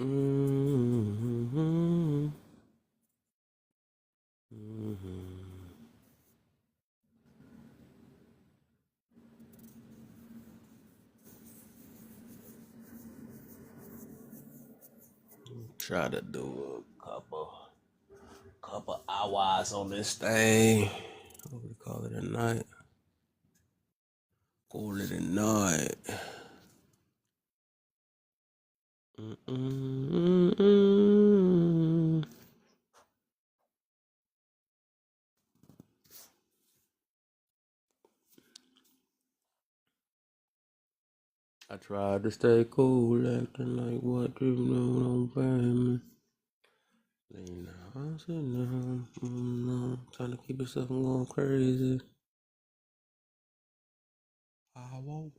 Mm-hmm. Mm-hmm. Try to do a couple hours on this thing. What we call it a night? Call it a night. Mm-mm-mm-mm. I tried to stay cool, acting like what you know don't pay me. Lean out, I'm sitting down, trying to keep yourself from going crazy. I won't.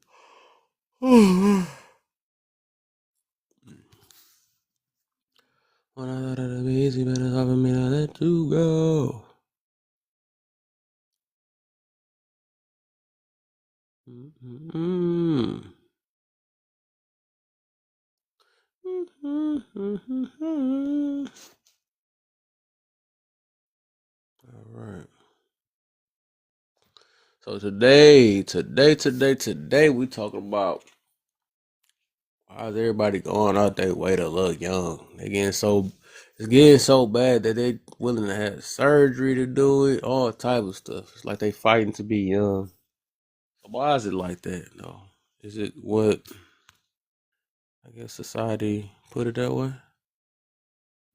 When I thought it'd be easy, but it's hard for me to let you go. Mm-hmm. Mm-hmm. All right. So today, we talking about why is everybody going out their way to look young? It's getting so bad that they willing to have surgery to do it, all type of stuff. It's like they fighting to be young. Why is it like that though? Is it what I guess society put it that way?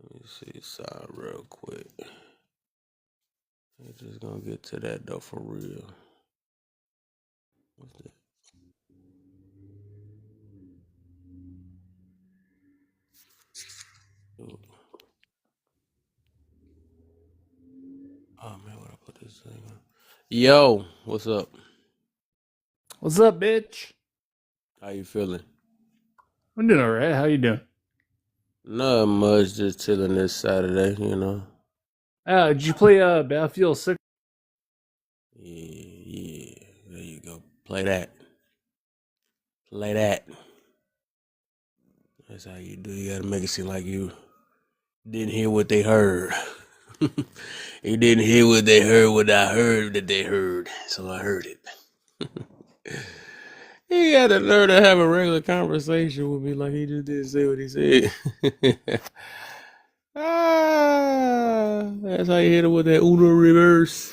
Let me see side real quick. We're just gonna get to that though for real. What's that? Oh man, what I put this thing on? Yo, what's up? What's up, bitch? How you feeling? I'm doing all right. How you doing? Not much, just chilling this Saturday, you know. Did you play Battlefield 6? Yeah. There you go. Play that. Play that. That's how you do. You gotta make it seem like you didn't hear what they heard. You didn't hear what they heard, what I heard that they heard. So I heard it. He got to learn to have a regular conversation with me like he just didn't say what he said. That's how you hit it with that Uno reverse.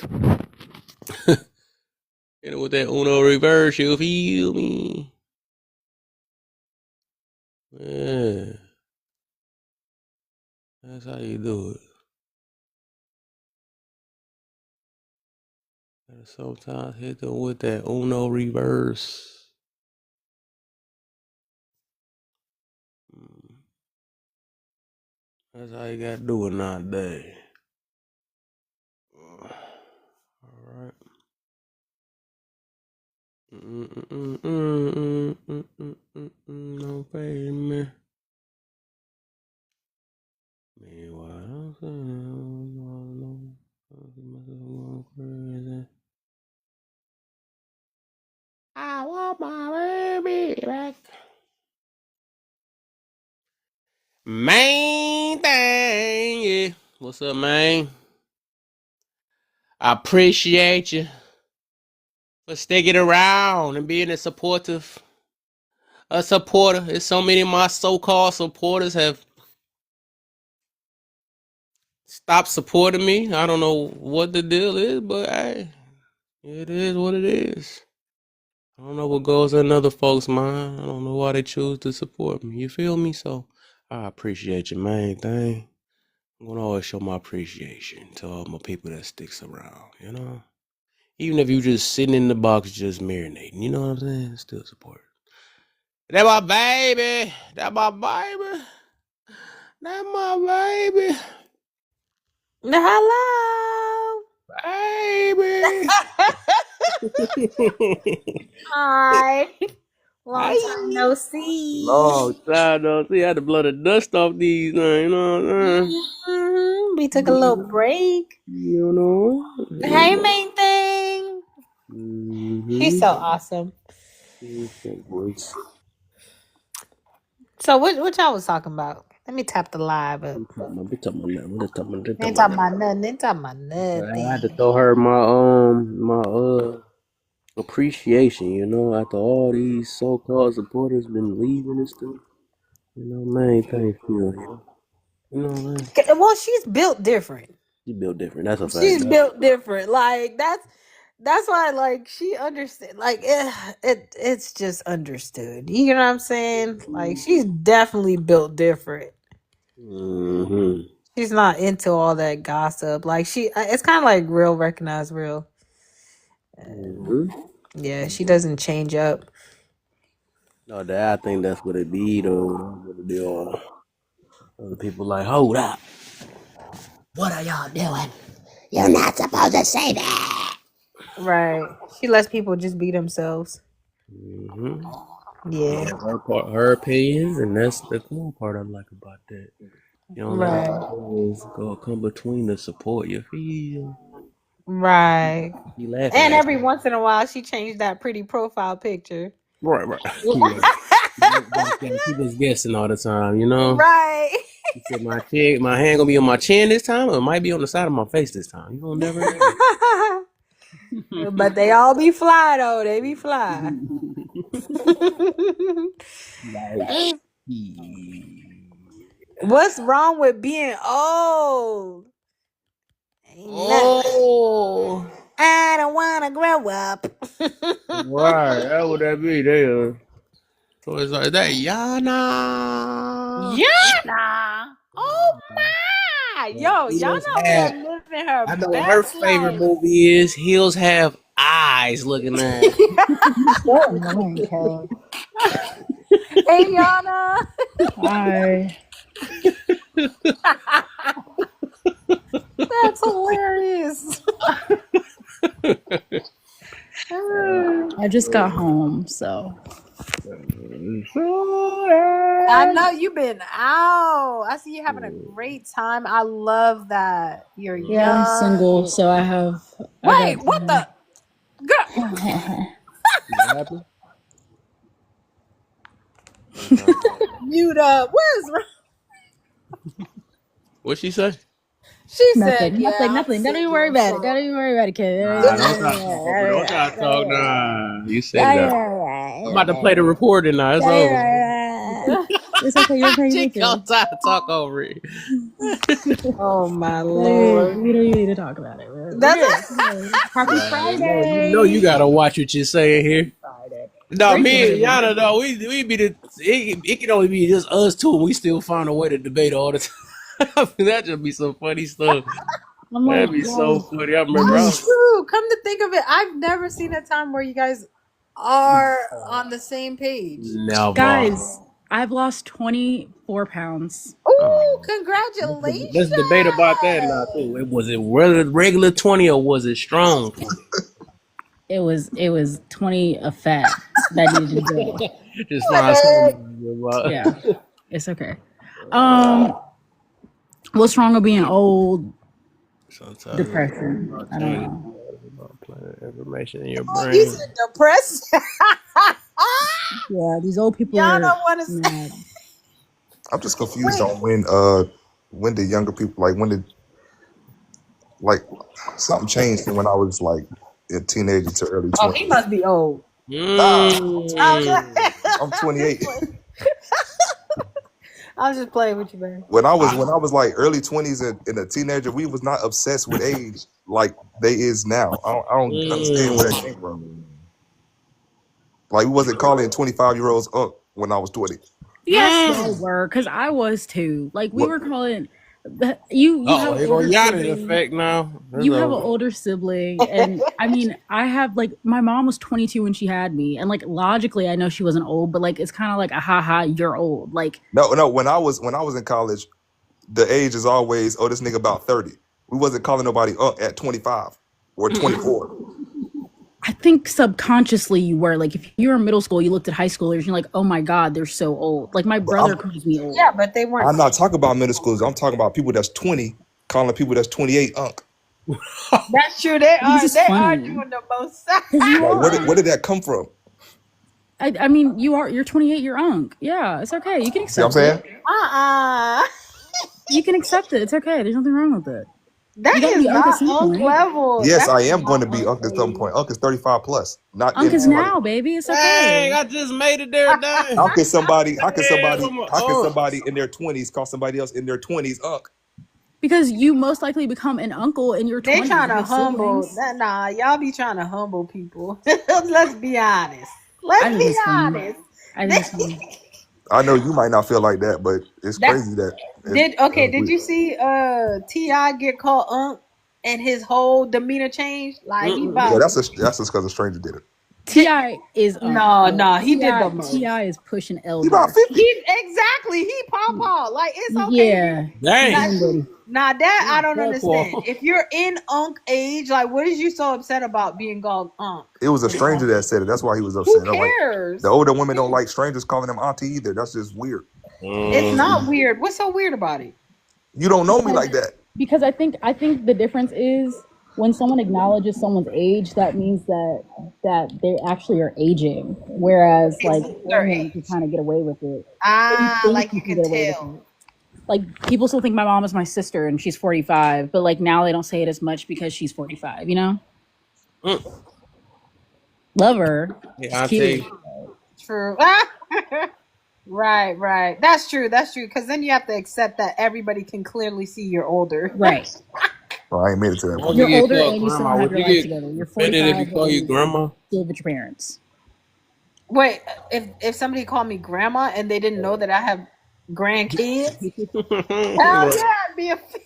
Hit it with that Uno reverse, you feel me? Yeah, that's how you do it. Gotta sometimes hit them with that Uno reverse. That's how you gotta do it nowadays. All right. No pay me. Meanwhile, I'm crazy. I want my baby back. Main thing, yeah. What's up, man? I appreciate you for sticking around and being a supporter. There's so many of my so-called supporters have stopped supporting me. I don't know what the deal is, but hey, it is what it is. I don't know what goes in other folks' mind. I don't know why they choose to support me. You feel me? So I appreciate your main thing. I'm gonna always show my appreciation to all my people that sticks around, you know? Even if you just sitting in the box just marinating, you know what I'm saying? Still support. That my baby. That my baby. That my baby. Hello. Baby. Hi. Long time Hey. no see. Long time though. See, I had to blow the dust off these, you know what I'm We took a little saying? break. You know? Hey, main thing. She's Mm-hmm. so awesome. Voice. So what y'all was talking about? Let me tap the live up. We talking about nothing. Let's talk about They ain't talking about nothing. They ain't talking about I had to nothing. throw her my appreciation, you know, after all these so-called supporters been leaving and stuff. You know, man, thanks you. You know, man. Well, she's built different. She built different. That's a fact. She's built different. Like that's why like she understand. Like it's just understood. You know what I'm saying? Like she's definitely built different. Mm-hmm. She's not into all that gossip. Like it's kind of like real recognize real. Mm-hmm. Yeah, she doesn't change up. No, I think that's what it be, though. That's what it be all. Other people like, hold up. What are y'all doing? You're not supposed to say that. Right. She lets people just be themselves. Mm-hmm. Yeah. Her opinions, and that's the cool part I like about that. You don't let always come between to support your feel. Right. You laughing And at every once in a while, she changed that pretty profile picture. right. Keep us guessing all the time, you know. Right. She said my hand gonna be on my chin this time, or it might be on the side of my face this time. You don't never know. But they all be fly though. They be fly. What's wrong with being old? Oh, I don't want to grow up. right. That would that be there? So it's like that, Yana. Yana. Oh my. Yo, Yana been living her I know best her favorite life. movie is Hills Have Eyes looking at. So annoying, Kelly. Hey, Yana. Hi. That's hilarious. I just got home, so. I know you've been out. I see you having a great time. I love that. You're Yeah, young. I'm single, so I have. Wait, what the? Girl. What happened? Mute up. What is wrong? What'd she say? She Nothing, said, nothing, yeah, nothing. Don't even worry about it. Don't even worry about it, kid. Don't try to talk now. You said that. I'm about to play the recording now. It's over. It's okay. You're paying She attention. gonna try to talk over it. Oh my Lord. We don't even need to talk about it. That's Happy Friday. You know you gotta watch what you're saying here. Friday. No, me and Yana, though, we be it can only be just us two, and we still find a way to debate all the time. That just be some funny stuff. That'd be so funny. I remember. That's true. Come to think of it, I've never seen a time where you guys are on the same page. Never. Guys, I've lost 24 pounds. Oh, congratulations. Let's debate about that now too. Was it regular 20 or was it strong 20? It was 20 of fat that needed to go. Just find something. Yeah, it's okay. What's wrong with being old? Sometimes Depression. I don't know. Information in your You brain. said depressed. Yeah, these old people Y'all are don't want to mad. I'm just confused on when the younger people something changed from when I was like a teenager to early 20s. Oh, he must be old. I'm 28. I was just playing with you, man. When I was like early 20s and a teenager, we was not obsessed with age like they is now. I don't understand where that came from. Like we wasn't calling 25-year-olds up when I was 20. Yes, they were, because I was too. Like we were calling you have an older sibling. Effect now. You have an older sibling, and I mean, I have like my mom was 22 when she had me, and like logically, I know she wasn't old, but like it's kind of like haha, you're old. Like No. When I was in college, the age is always this nigga about 30. We wasn't calling nobody up at 25 or 24. I think subconsciously you were like, if you were in middle school, you looked at high schoolers, you're like, oh my god, they're so old. Like my brother calls me old. Yeah, but they weren't. I'm not talking about middle schoolers. I'm talking about people that's 20 calling people that's 28 unk. That's true. They are. is They are funny. doing the most. Like, where did that come from? I mean, you're 28. You're unk. Yeah, it's okay. You can See what I'm accept it. saying? You can accept it. It's okay. There's nothing wrong with it. You That gotta is be unk at not some unk point. level. Yes, That I is am going to not be unk unk at some age. point. Unk is 35 plus. Not Unk in is somebody. now, baby. It's Dang, okay. I just made it there. Dang. How can somebody? How can Yeah, somebody? I'm a How can unk. somebody in their 20s call somebody else in their 20s unk? Because you most likely become an uncle in your They 20s. trying You to have humble. siblings. Nah, y'all be trying to humble people. Let's be honest. I Let's think be it's fun. honest. I think it's fun. I know you might not feel like that, but it's That crazy that. did you see T.I. get called unk and his whole demeanor changed? Like he Yeah, about that's just because a stranger did it. Ti is no, he did the most. Ti is pushing He about elder. 50. He exactly he pawpaw. Like it's okay. Yeah. Dang. Nah, that I don't Pawpaw. understand. If you're in unk age, like what is you so upset about being called unk? It was a stranger that said it. That's why he was Who upset. I'm like, cares? the older women don't like strangers calling them auntie either. That's just weird. It's not weird. What's so weird about it? You don't know me like that. Because I think the difference is when someone acknowledges someone's age, that means that they actually are aging. Whereas like Their women age. can kind of get away with it. Like you can get away with tell. it. Like people still think my mom is my sister and she's 45, but like now they don't say it as much because she's 45, you know? Love her. Yeah, She's I cute. tell you. True. Right. That's true. Because then you have to accept that everybody can clearly see you're older. Right. Well, I ain't made it to that point. You're You get older called and you still grandma. don't have Would your you life get together. You're offended if 45 you call you and grandma? still with your parents. Wait, if somebody called me grandma and they didn't know that I have grandkids, hell yeah, I'd be offended.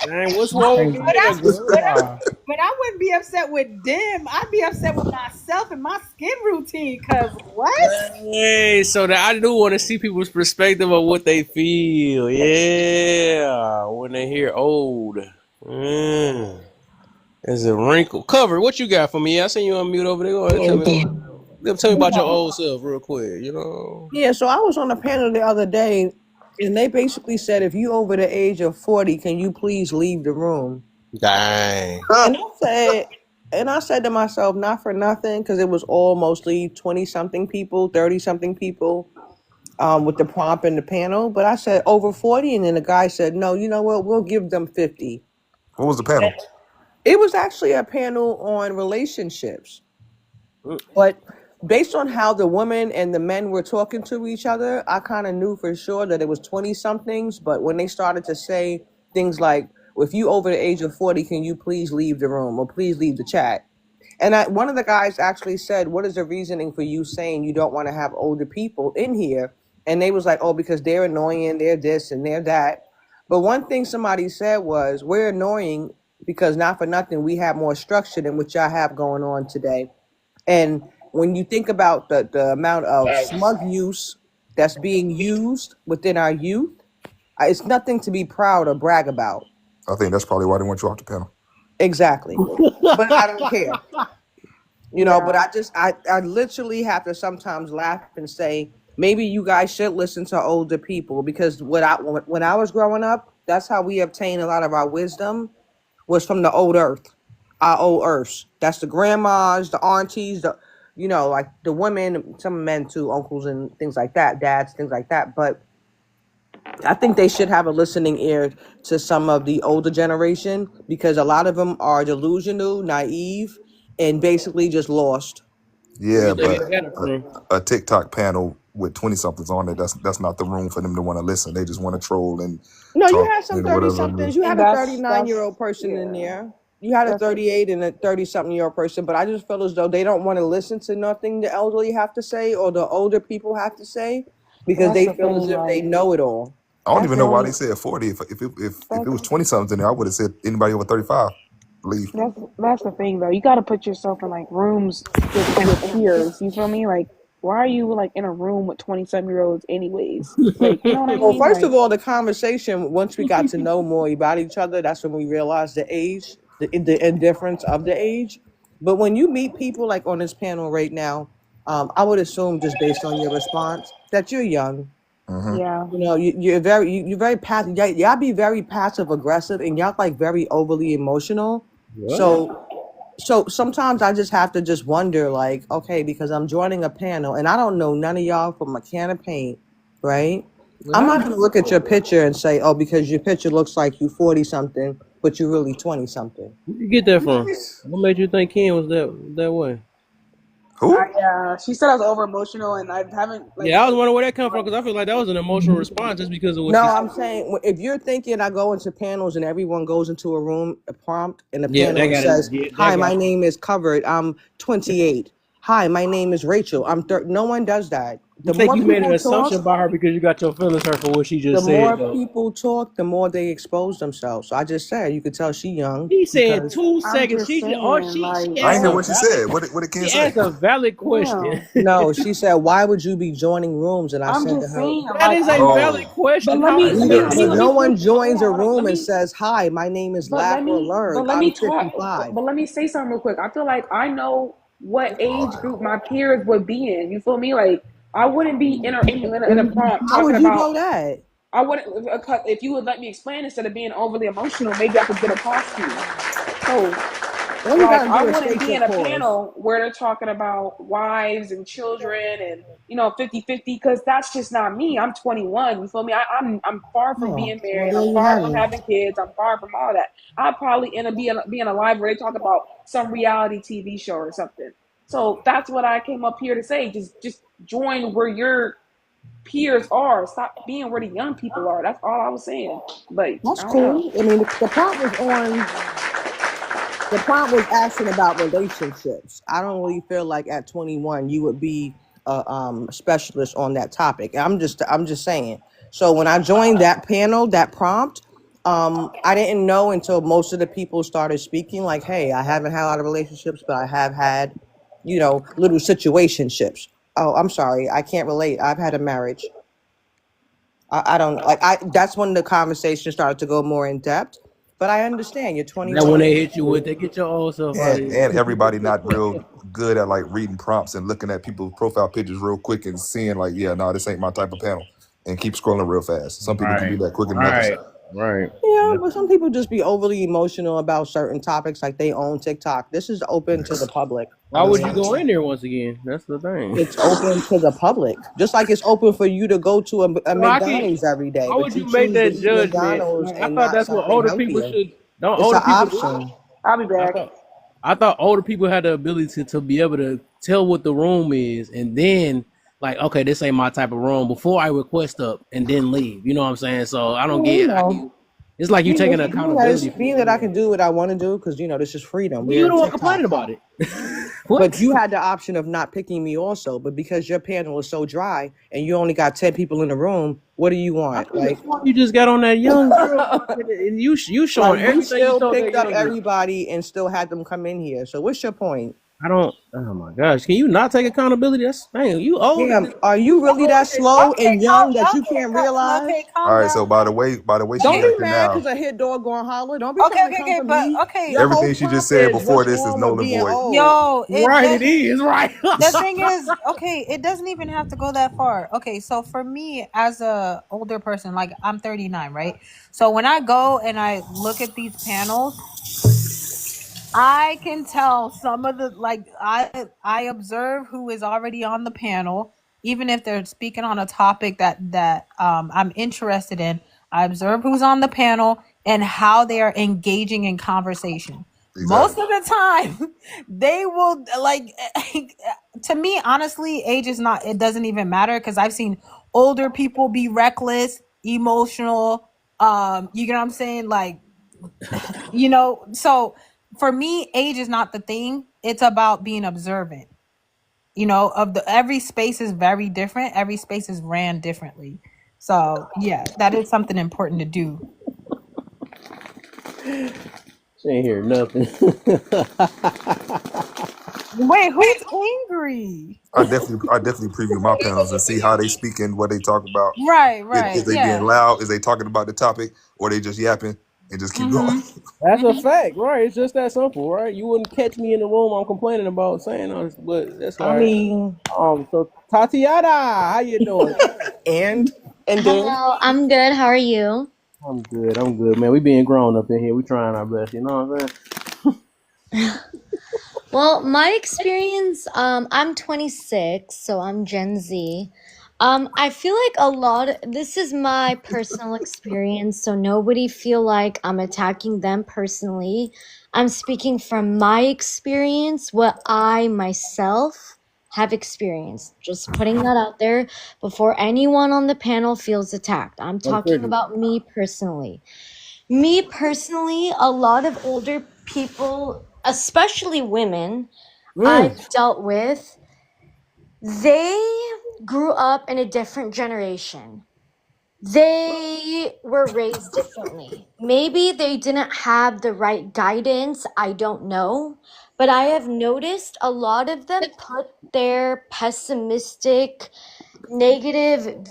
Dang, what's wrong with being But a grandma? But I wouldn't be upset with them. I'd be upset with myself and my skin routine. Cause what? Hey, so that I do want to see people's perspective of what they feel. Yeah, when they hear old. There's a wrinkle. Cover, what you got for me? I seen you on mute over there. Go ahead, tell me about your old self real quick, you know? Yeah, so I was on a panel the other day, and they basically said, if you over the age of 40, can you please leave the room? Dang. And I said to myself, not for nothing, because it was all mostly 20-something people, 30-something people with the prompt and the panel. But I said over 40, and then the guy said, no, you know what, we'll give them 50. What was the panel? It was actually a panel on relationships. But based on how the women and the men were talking to each other, I kind of knew for sure that it was 20-somethings. But when they started to say things like, if you over the age of 40, can you please leave the room or please leave the chat? And one of the guys actually said, what is the reasoning for you saying you don't want to have older people in here? And they was like, oh, because they're annoying, they're this and they're that. But one thing somebody said was, we're annoying because not for nothing, we have more structure than what y'all have going on today. And when you think about the amount of smug use that's being used within our youth, it's nothing to be proud or brag about. I think that's probably why they want you off the panel. Exactly. But I don't care. You know, but I literally have to sometimes laugh and say, maybe you guys should listen to older people, because when I was growing up, that's how we obtained a lot of our wisdom, was from the old earth, our old earths. That's the grandmas, the aunties, like the women, some men too, uncles and things like that, dads, things like that. But I think they should have a listening ear to some of the older generation, because a lot of them are delusional, naive, and basically just lost. Yeah, Where they but get it from? a TikTok panel with 20-somethings on it, that's not the room for them to want to listen. They just want to troll and No, you talk had some and whatever. 30-somethings. You had a 39-year-old person in there. You had a 38 and a 30-something-year-old person. But I just feel as though they don't want to listen to nothing the elderly have to say or the older people have to say, because they feel as if they know it all. I don't even know why they said 40. If it was 20-something, then I would have said anybody over 35 leave. That's the thing though. You got to put yourself in like rooms with your peers. You feel me? Like, why are you like in a room with 27-year-olds anyways? Like, you know what I mean? Well, first Like, of all, the conversation, once we got to know more about each other, that's when we realized the age, the indifference of the age. But when you meet people like on this panel right now, I would assume, just based on your response, that you're young. yeah. You know, you're very passive. Y'all be very passive aggressive, and y'all like very overly emotional. What? So sometimes I just have to just wonder, like, okay, because I'm joining a panel and I don't know none of y'all from a can of paint, right? I'm not gonna look at your picture and say, oh, because your picture looks like you 40 something, but you're really 20 something. Where you get that from? What made you think Ken was that way? Who? She said I was over emotional, and I haven't like. Yeah, I was wondering where that come from because I feel like that was an emotional response just because of what No, she I'm said. saying if you're thinking I go into panels and everyone goes into a room, a prompt, and the Yeah, panel says, "Hi, my got name is Covered. I'm 28. Hi, my name is Rachel. I'm 30." No one does that. You The think more you made an people assumption talk, about her because you got your feelings hurt for what she the just more said though. people talk, the more they expose themselves. So I just said you could tell she young He said because 2 I'm seconds. just saying, She I ain't asked hear a what she valid said. What did Ken she say? asked a valid question. yeah. no, she said, "Why would you be joining rooms?" And I I'm said to just her, saying, That like, is I a know, valid Oh, but question. let How me, is let me, that let me, but let valid? no me, one joins hold a on, room and says, "Hi, my name is Lack or but Learned. let I'm me talk, 55." but let me say something real quick. I feel like I know what age group my peers would be in. You feel me? Like, I wouldn't be in a prompt How talking would you about. know that? I wouldn't, if you would let me explain instead of being overly emotional. Maybe I could get it past you. So. All you Like, gotta I do is wouldn't state be your in a cause. panel where they're talking about wives and children and 50-50, because that's just not me. I'm 21. You feel me? I'm far from Oh, being well, married. there I'm you far have from it. having kids. I'm far from all that. I'd probably end up being a live where they talk about some reality TV show or something. So that's what I came up here to say. Just join where your peers are. Stop being where the young people are. That's all I was saying. But I That's don't know. cool. I mean, the prompt was on. The prompt was asking about relationships. I don't really feel like at 21 you would be a specialist on that topic. I'm just saying. So when I joined that panel, that prompt, I didn't know until most of the people started speaking. Like, hey, I haven't had a lot of relationships, but I have had, little situationships. Oh, I'm sorry, I can't relate. I've had a marriage. I don't like. That's when the conversation started to go more in depth. But I understand you're That when 21. they hit you with they get your old self out of and here. everybody not real good at like reading prompts and looking at people's profile pictures real quick and seeing like, yeah, no, this ain't my type of panel, and keep scrolling real fast. Some people can do that quicker than others. Right. Yeah, but some people just be overly emotional about certain topics, like they own TikTok. This is open to the public. I Why would you mean, go in there once again? That's the thing. it's open to the public, just like it's open for you to go to a So I can McDonald's every day, How but would you you make choose to that eat judgment? McDonald's Like, I and thought not that's what something older people healthier. should. Don't It's older an people? option. I'll be I back. thought I thought older people had the ability to be able to tell what the room is, and then like, okay, this ain't my type of room before I request up and then leave. You know what I'm saying? So I don't Well, get. It's like you taking accountability for being what that it I can is. do what I want to do, because this is freedom. Well, We're you on the one TikTok. complaining about it. But What? you had the option of not picking me also. But because your panel is so dry and you only got 10 people in the room, what do you I want? could have sworn you just got on that young girl, and you Like showing we everything you still told that picked up young girl. everybody and still had them come in here. So what's your point? I don't. Oh my gosh! Can you not take accountability? That's dang. You old. Damn, are you really that slow Okay, and young that you can't realize? All calm right, so down. by the way she's Don't be acting mad now, because a hit dog going holler. Don't be Okay, trying to okay, come okay, for but me. okay. Your whole everything she just prompt said is before what's this is wrong null with and being void. old. Yo, Right, it is right. the thing is, okay, it doesn't even have to go that far. Okay, so for me as a older person, like I'm 39, right? So when I go and I look at these panels, I can tell some of the like I observe who is already on the panel, even if they're speaking on a topic that I'm interested in. I observe who's on the panel and how they are engaging in conversation. Most Exactly. of the time, they will like to me, honestly, age is not it doesn't even matter because I've seen older people be reckless, emotional, you get what I'm saying? Like so for me age is not the thing, it's about being observant, of the every space is very different, every space is ran differently, so yeah, that is something important to do. She ain't hear nothing. Wait, who's angry? I definitely preview my panels and see how they speak and what they talk about. Right, Is right, they being yeah. loud? Is they talking about the topic, or they just yapping and just keep going? Mm-hmm. That's a Mm-hmm. fact, right? It's just that simple, right? You wouldn't catch me in the room I'm complaining about saying all this, but that's all I right. mean, So Tatiana, how you doing? and then Hello, I'm good. How are you? I'm good. I'm good, man. We being grown up in here. We trying our best. You know what I'm saying? Well, my experience, I'm 26, so I'm Gen Z. I feel like this is my personal experience, so nobody feel like I'm attacking them personally. I'm speaking from my experience, what I myself have experienced. Just putting that out there before anyone on the panel feels attacked. I'm talking about me personally. Me personally, a lot of older people, especially women, I've dealt with, they grew up in a different generation. They were raised differently. Maybe they didn't have the right guidance, I don't know. But I have noticed a lot of them put their pessimistic, negative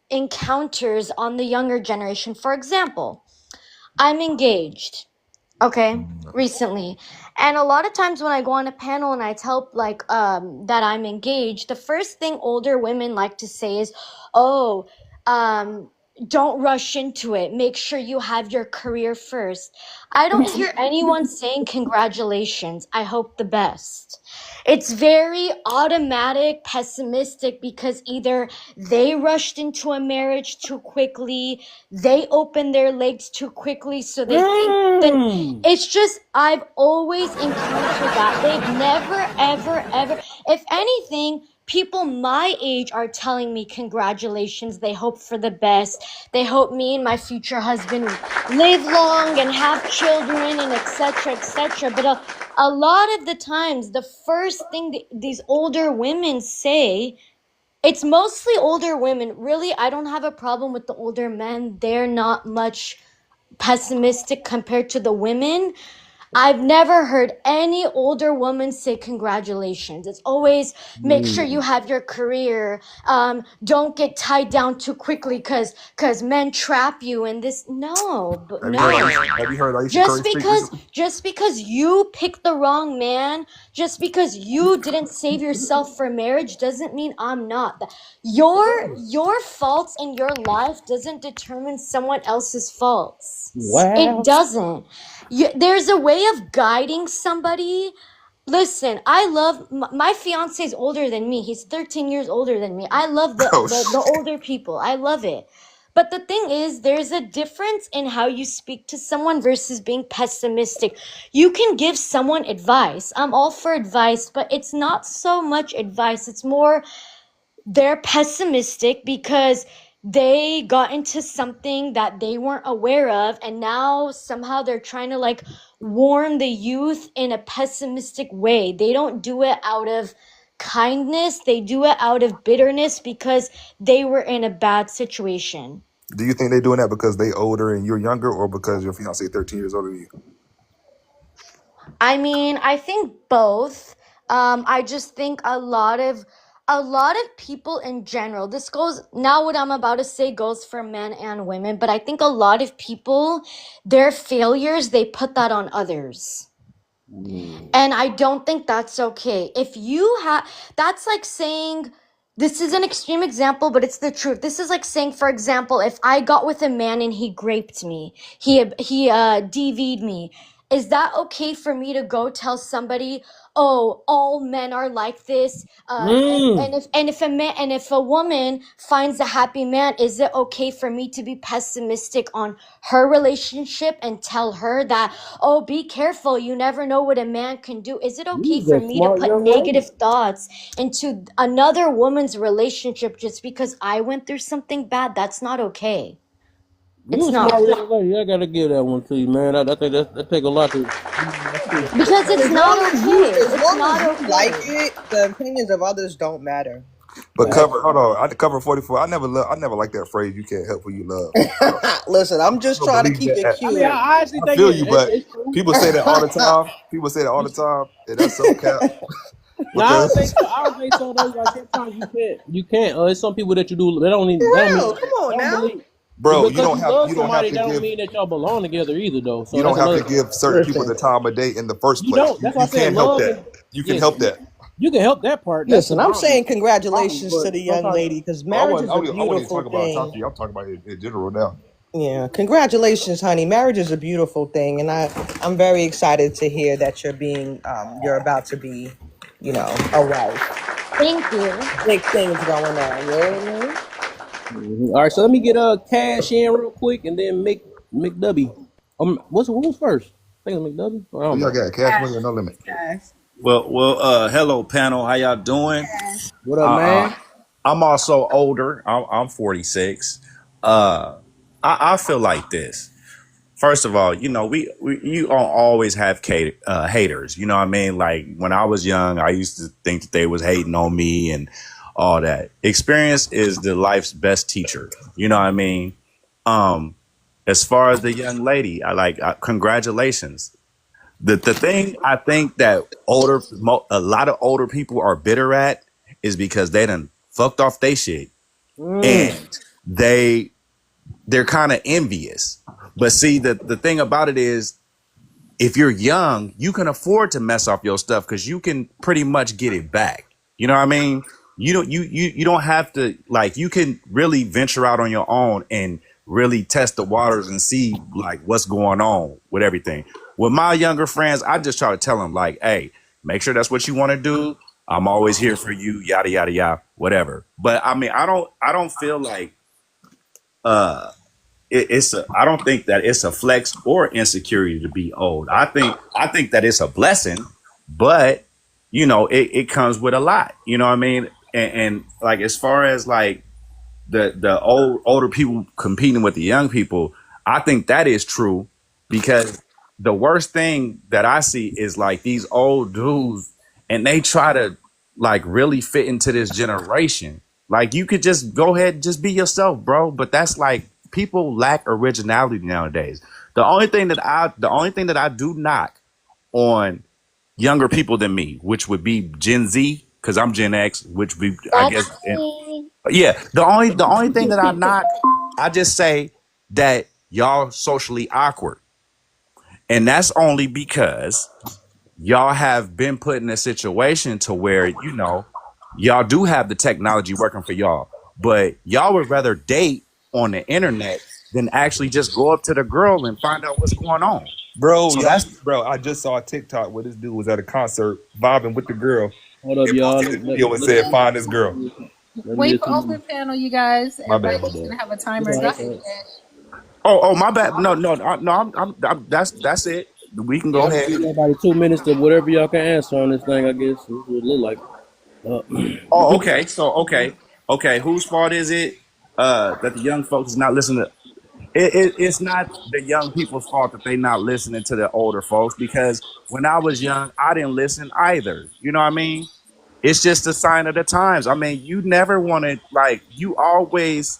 encounters on the younger generation. For example, I'm engaged, okay, recently. And a lot of times when I go on a panel and I tell that I'm engaged, the first thing older women like to say is, "Oh, don't rush into it. Make sure you have your career first." I don't hear anyone saying congratulations. I hope the best. It's very automatic, pessimistic, because either they rushed into a marriage too quickly, they opened their legs too quickly, so they think that it's just, I've always encountered that. They've never, ever, ever, if anything, people my age are telling me congratulations. They hope for the best. They hope me and my future husband live long and have children and etc. etc. But a lot of the times, the first thing these older women say, it's mostly older women. Really, I don't have a problem with the older men. They're not much pessimistic compared to the women. I've never heard any older woman say congratulations. It's always make sure you have your career. Don't get tied down too quickly because men trap you and this. No, but no. Have you heard Aisha Curry speak recently? Just because you picked the wrong man, just because you didn't save yourself for marriage doesn't mean I'm not. Your faults in your life doesn't determine someone else's faults. It doesn't. There's a way of guiding somebody. Listen, I love my fiance is older than me. He's 13 years older than me. I love the older people. I love it. But the thing is, there's a difference in how you speak to someone versus being pessimistic. You can give someone advice. I'm all for advice, but it's not so much advice. It's more they're pessimistic because they got into something that they weren't aware of, and now somehow they're trying to warn the youth in a pessimistic way. They don't do it out of kindness. They do it out of bitterness because they were in a bad situation. Do you think they're doing that because they older and you're younger, or because your fiance 13 years older than you? I mean, I think both. I just think a lot of people in general, this goes, now what I'm about to say goes for men and women, but I think a lot of people, their failures, they put that on others. And I don't think that's okay. If you have, that's like saying, this is an extreme example, but it's the truth. This is like saying, for example, if I got with a man and he raped me, he DV'd me, is that okay for me to go tell somebody, oh, all men are like this? And if a woman finds a happy man, is it okay for me to be pessimistic on her relationship and tell her that, oh, be careful, you never know what a man can do? Is it okay for me to put negative thoughts into another woman's relationship just because I went through something bad? That's not okay. It's not. I gotta give that one to you, man. I think that take a lot to. Because it's not okay. It's not okay. Like it, the opinions of others don't matter. But cover 44. I never liked that phrase. You can't help who you love. Listen, I'm just trying to keep it cute. I feel you, but people say that all the time. And that's so cap. No, I don't think so. Though. Like, sometimes you can't. It's some people that you do. They don't even. Well, come on now. Bro, you Because don't have love to somebody, that give. don't mean that y'all belong together either, though. So You don't that's have to another- give certain people the time of day in the first You place. don't. That's why I You said can't help love that. You can help that. You can help that part. That's Listen, the I'm problem. saying congratulations But to the young sometimes- lady because marriage is a I wouldn't beautiful talk about thing. Tati. I'm talking about it in general now. Yeah, congratulations, honey. Marriage is a beautiful thing, and I'm very excited to hear that you're about to be, a wife. Thank you. Big things going on. You know what I mean? All right, so let me get Cash in real quick, and then McDubby. Who's first? I think it's McDubby. I Who don't y'all know. got? Cash Money or No Limit? Well, hello panel. How y'all doing? What up, man? I'm also older. I'm 46. I feel like this. First of all, you don't always have haters. You know what I mean? Like when I was young, I used to think that they was hating on me and all that. Experience is the life's best teacher. You know what I mean? As far as the young lady, congratulations. The thing I think that a lot of older people are bitter at is because they done fucked off they shit and they're kind of envious. But see, the thing about it is, if you're young, you can afford to mess off your stuff because you can pretty much get it back. You know what I mean? You don't have to, like, you can really venture out on your own and really test the waters and see like what's going on with everything. With my younger friends, I just try to tell them like, hey, make sure that's what you want to do. I'm always here for you, yada yada yada, whatever. But I mean, I don't feel like I don't think that it's a flex or insecurity to be old. I think that it's a blessing, but it comes with a lot. You know what I mean? And like as far as like the older people competing with the young people, I think that is true because the worst thing that I see is like these old dudes and they try to like really fit into this generation. Like you could just go ahead and just be yourself, bro. But that's like people lack originality nowadays. The only thing that I do knock on younger people than me, which would be Gen Z, because I'm Gen X, which be I That's guess me. yeah. The only thing that I knock, I just say that y'all socially awkward. And that's only because y'all have been put in a situation to where, y'all do have the technology working for y'all, but y'all would rather date on the internet than actually just go up to the girl and find out what's going on. Bro, So that's I just saw a TikTok where this dude was at a concert vibing with the girl Hold up, and y'all. posted this video and said, "Find this girl." Let me Wait get for open panel, you guys. My bad, Everybody's my bad. gonna have a It's timer. all Go right, it's ahead, all right. Cash. oh my bad. No. That's it. We can go Yeah, I'm gonna ahead. give everybody 2 minutes to whatever y'all can answer on this thing. I guess that's what it look like. Oh, okay. So okay. Whose fault is it that the young folks is not listening? It's not the young people's fault that they not listening to the older folks because when I was young, I didn't listen either. You know what I mean? It's just a sign of the times. I mean, you never want to like you always.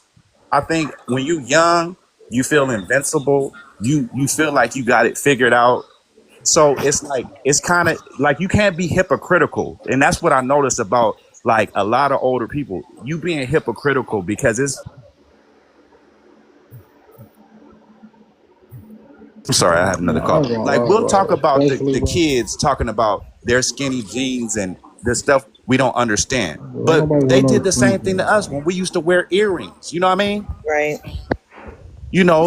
I think when you young, you feel invincible. You feel like you got it figured out. So it's like it's kind of like you can't be hypocritical, and that's what I noticed about like a lot of older people. You being hypocritical because it's. I'm sorry, I had another No, I call. ain't gonna Like lie, we'll talk bro. about Especially, the bro. kids talking about their skinny jeans and the stuff we don't understand. Bro, ain't But nobody they want no did the skinny same thing to jeans, us bro. when we used to wear earrings. You know what I mean? Right.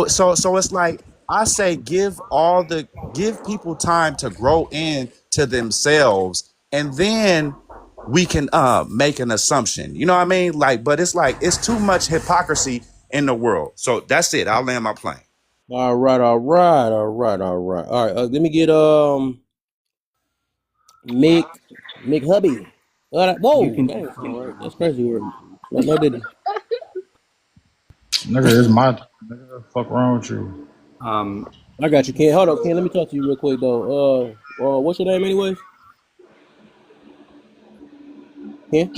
So it's like I say give people time to grow into themselves and then we can make an assumption. You know what I mean? Like, but it's like it's too much hypocrisy in the world. So that's it. I'll land my plane. All right. Let me get Mick Hubby. You Whoa, can, dang, all right. That's crazy word. No diddy. nigga, it's my turn. Nigga, fuck wrong with you? I got you, Ken. Hold on, Ken. Let me talk to you real quick though. What's your name anyways? Ken?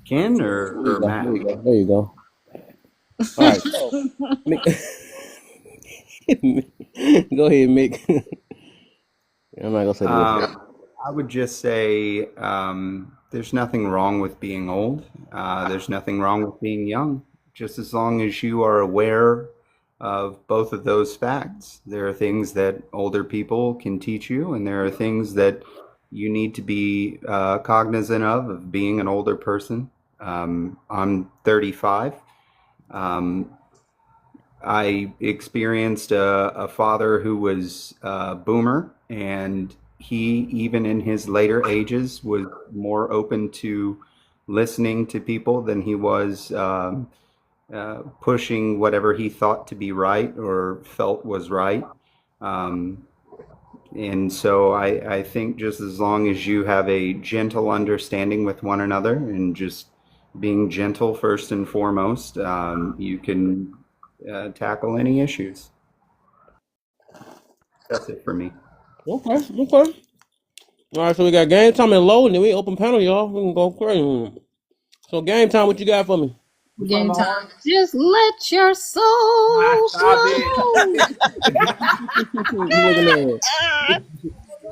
Ken There you or go. Matt? There you go. There you go. All right. So Mick go ahead, Mick. I'm not gonna say the rest of it. I would just say there's nothing wrong with being old. There's nothing wrong with being young, just as long as you are aware of both of those facts. There are things that older people can teach you, and there are things that you need to be cognizant of being an older person. I'm 35. Um, I experienced a father who was a boomer, and he, even in his later ages, was more open to listening to people than he was pushing whatever he thought to be right or felt was right. Um, and so I think just as long as you have a gentle understanding with one another and just being gentle first and foremost, you can tackle any issues. That's it for me. Okay. Okay. All right. So we got game time and low, and then we open panel, y'all. We can go crazy. So game time, what you got for me? Game time. Just let your soul flow. You looking at?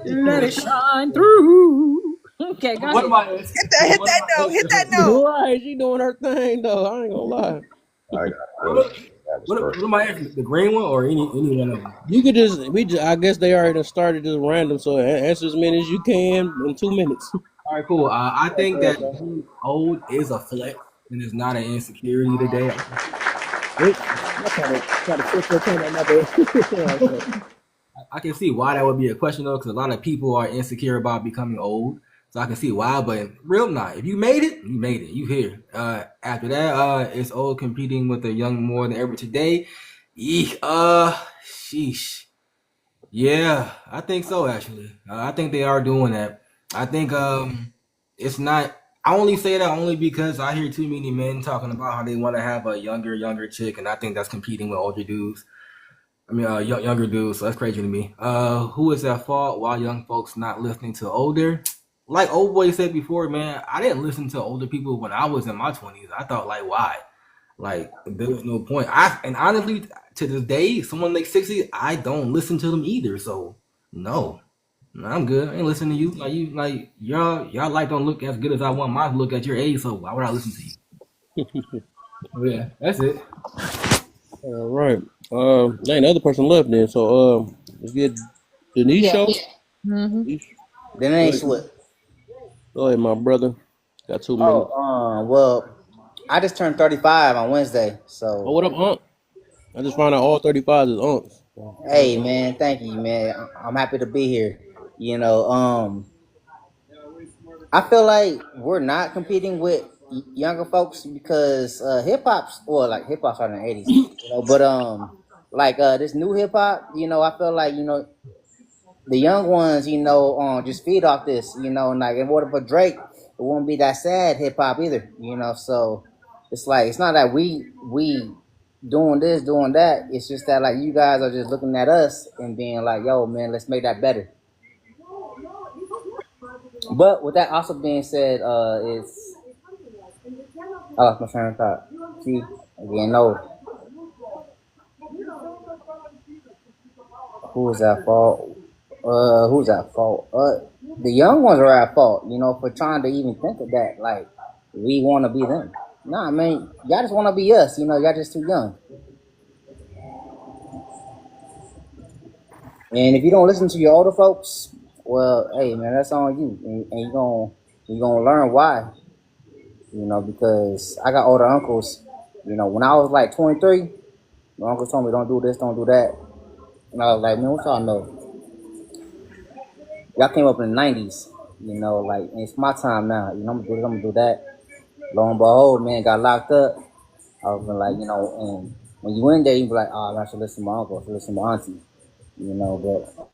Let it shine through. Okay, go What ahead. am I? Hit that note. Hit that note. Right, she doing her thing though. I ain't gonna lie. I got What am I asking? The green one or any one of them? You could I guess they already started this random, so answer as many as you can in 2 minutes. All right, cool. I think that being old is a flex and it's not an insecurity today. I can see why that would be a question though, because a lot of people are insecure about becoming old. So I can see why, but real not. If you made it, you made it. You here. After that, it's old competing with the young more than ever today. Sheesh. Yeah, I think so actually. I think they are doing that. I think it's not. I only say that only because I hear too many men talking about how they want to have a younger chick, and I think that's competing with older dudes. I mean, younger dudes. So that's crazy to me. Who is at fault? Why young folks not listening to older? Like old boy said before, man, I didn't listen to older people when I was in my 20s. I thought, like, why? Like, there was no point. And honestly, to this day, someone like 60, I don't listen to them either. So, no, I'm good. I ain't listening to you. Y'all like don't look as good as I want mine to look at your age. So why would I listen to you? Yeah, that's it. All right. There ain't another person left then. So let's get Denise show. Mm-hmm. Denise. Then ain't sweat. Go ahead, my brother. Got 2 minutes. Well, I just turned 35 on Wednesday, so. Oh, what up, Unc? I just found out all 35 is Uncs. Hey, man, thank you, man. I'm happy to be here. You know, I feel like we're not competing with younger folks because hip hop's started in the 80s, you know. But this new hip hop, you know, I feel like, you know, the young ones, you know, just feed off this, you know, and like in order for Drake, it won't be that sad hip hop either, you know. So it's like it's not that we doing this, doing that. It's just that like you guys are just looking at us and being like, yo, man, let's make that better. But with that also being said, it's I lost my train of thought. See, again, no. Who's at fault? Who's at fault? The young ones are at fault, you know, for trying to even think of that. Like, we want to be them. Nah, man, y'all just want to be us, you know, y'all just too young. And if you don't listen to your older folks, well, hey, man, that's on you. And you're gonna learn why, you know, because I got older uncles, you know, when I was like 23, my uncle told me, don't do this, don't do that. And I was like, man, what y'all know? Y'all came up in the 90s, you know, like, and it's my time now. You know, I'm gonna do that. Lo and behold, man, got locked up. I was like, you know, and when you in there, you be like, oh, I should listen to my uncle, I should listen to my auntie, you know, but.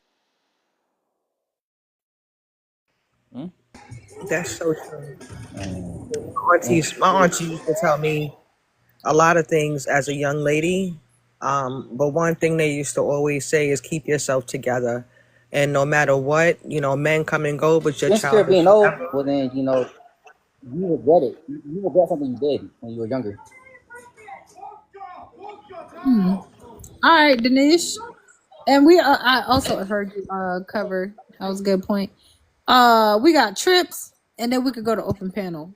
That's so true. My auntie used to tell me a lot of things as a young lady. But one thing they used to always say is keep yourself together. And no matter what, you know, men come and go, but your Once child you're is being old, forever. well then, you know, you regret it. You regret something you did when you were younger. All right, Denise. And I also heard you cover. That was a good point. We got Trips, and then we could go to open panel.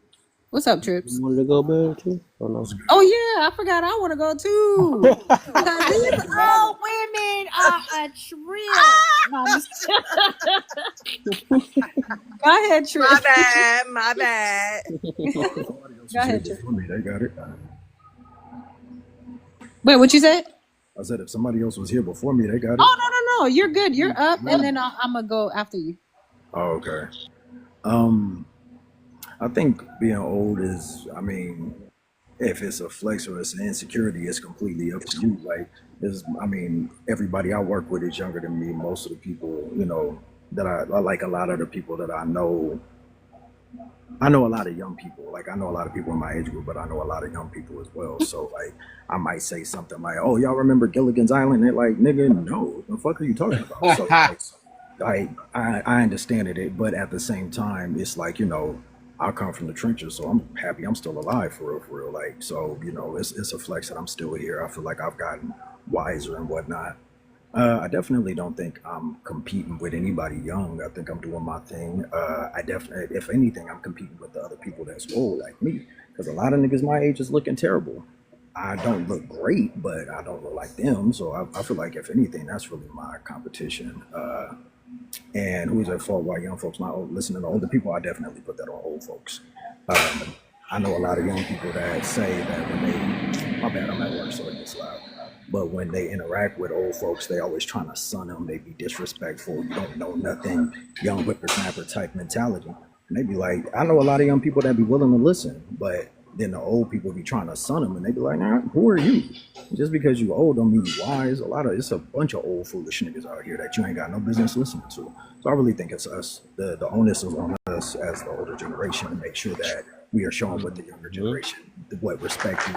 What's up, Trips? You wanted to go back too? Oh, no. Oh yeah, I forgot. I want to go too. Because these old women are a trip. No, I'm just- Go ahead, Trips. My bad. Go ahead, Trips. They got it. Wait, what you said? I said if somebody else was here before me, they got it. Oh no, you're good. You're up, and then I'm gonna go after you. Oh, okay. I think being old is, I mean, if it's a flex or it's an insecurity, it's completely up to you. Like, I mean, everybody I work with is younger than me. Most of the people, you know, that I like, a lot of the people that I know a lot of young people. Like, I know a lot of people in my age group, but I know a lot of young people as well. So, like, I might say something like, "Oh, y'all remember Gilligan's Island?" They're like, "Nigga, no. What the fuck are you talking about?" So, like, I understand it, but at the same time, it's like, you know, I come from the trenches, so I'm happy I'm still alive for real. Like, so, you know, it's a flex that I'm still here. I feel like I've gotten wiser and whatnot. I definitely don't think I'm competing with anybody young. I think I'm doing my thing. I definitely, if anything, I'm competing with the other people that's old like me, because a lot of niggas my age is looking terrible. I don't look great, but I don't look like them. So I feel like, if anything, that's really my competition. And who's at fault why young folks not listening to older people? I definitely put that on old folks. I know a lot of young people that say that when they, my bad, I'm at work, so it gets loud. But when they interact with old folks, they always trying to sun them. They be disrespectful. You don't know nothing. Young whippersnapper type mentality. And they be like, I know a lot of young people that be willing to listen, but then the old people be trying to sun them, and they be like, nah, who are you? Just because you old don't mean you wise. It's a bunch of old foolish niggas out here that you ain't got no business listening to. So I really think it's us. The onus is on us as the older generation to make sure that we are showing with the younger generation what respect is,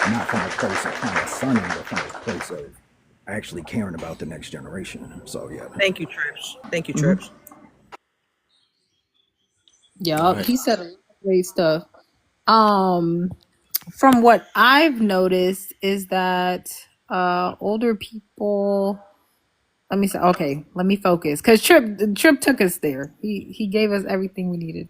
and not from a place of kind of sunning, but from a place of actually caring about the next generation. So yeah. Thank you, Trips. Thank you, Trips. Yeah, he said a lot of great stuff. From what I've noticed is that older people. Let me say, okay, let me focus, because Trip took us there. He gave us everything we needed.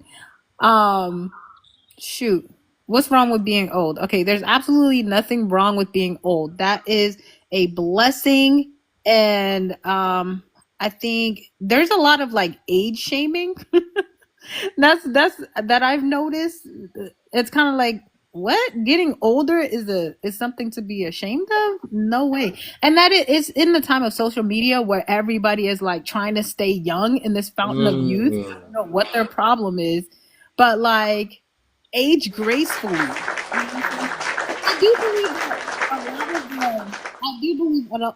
Shoot, what's wrong with being old? Okay, there's absolutely nothing wrong with being old. That is a blessing, and I think there's a lot of like age shaming. that I've noticed. It's kind of like, what, getting older is something to be ashamed of? No way. And that it's in the time of social media where everybody is like trying to stay young in this fountain of youth. I don't know what their problem is, but like, age gracefully. I do believe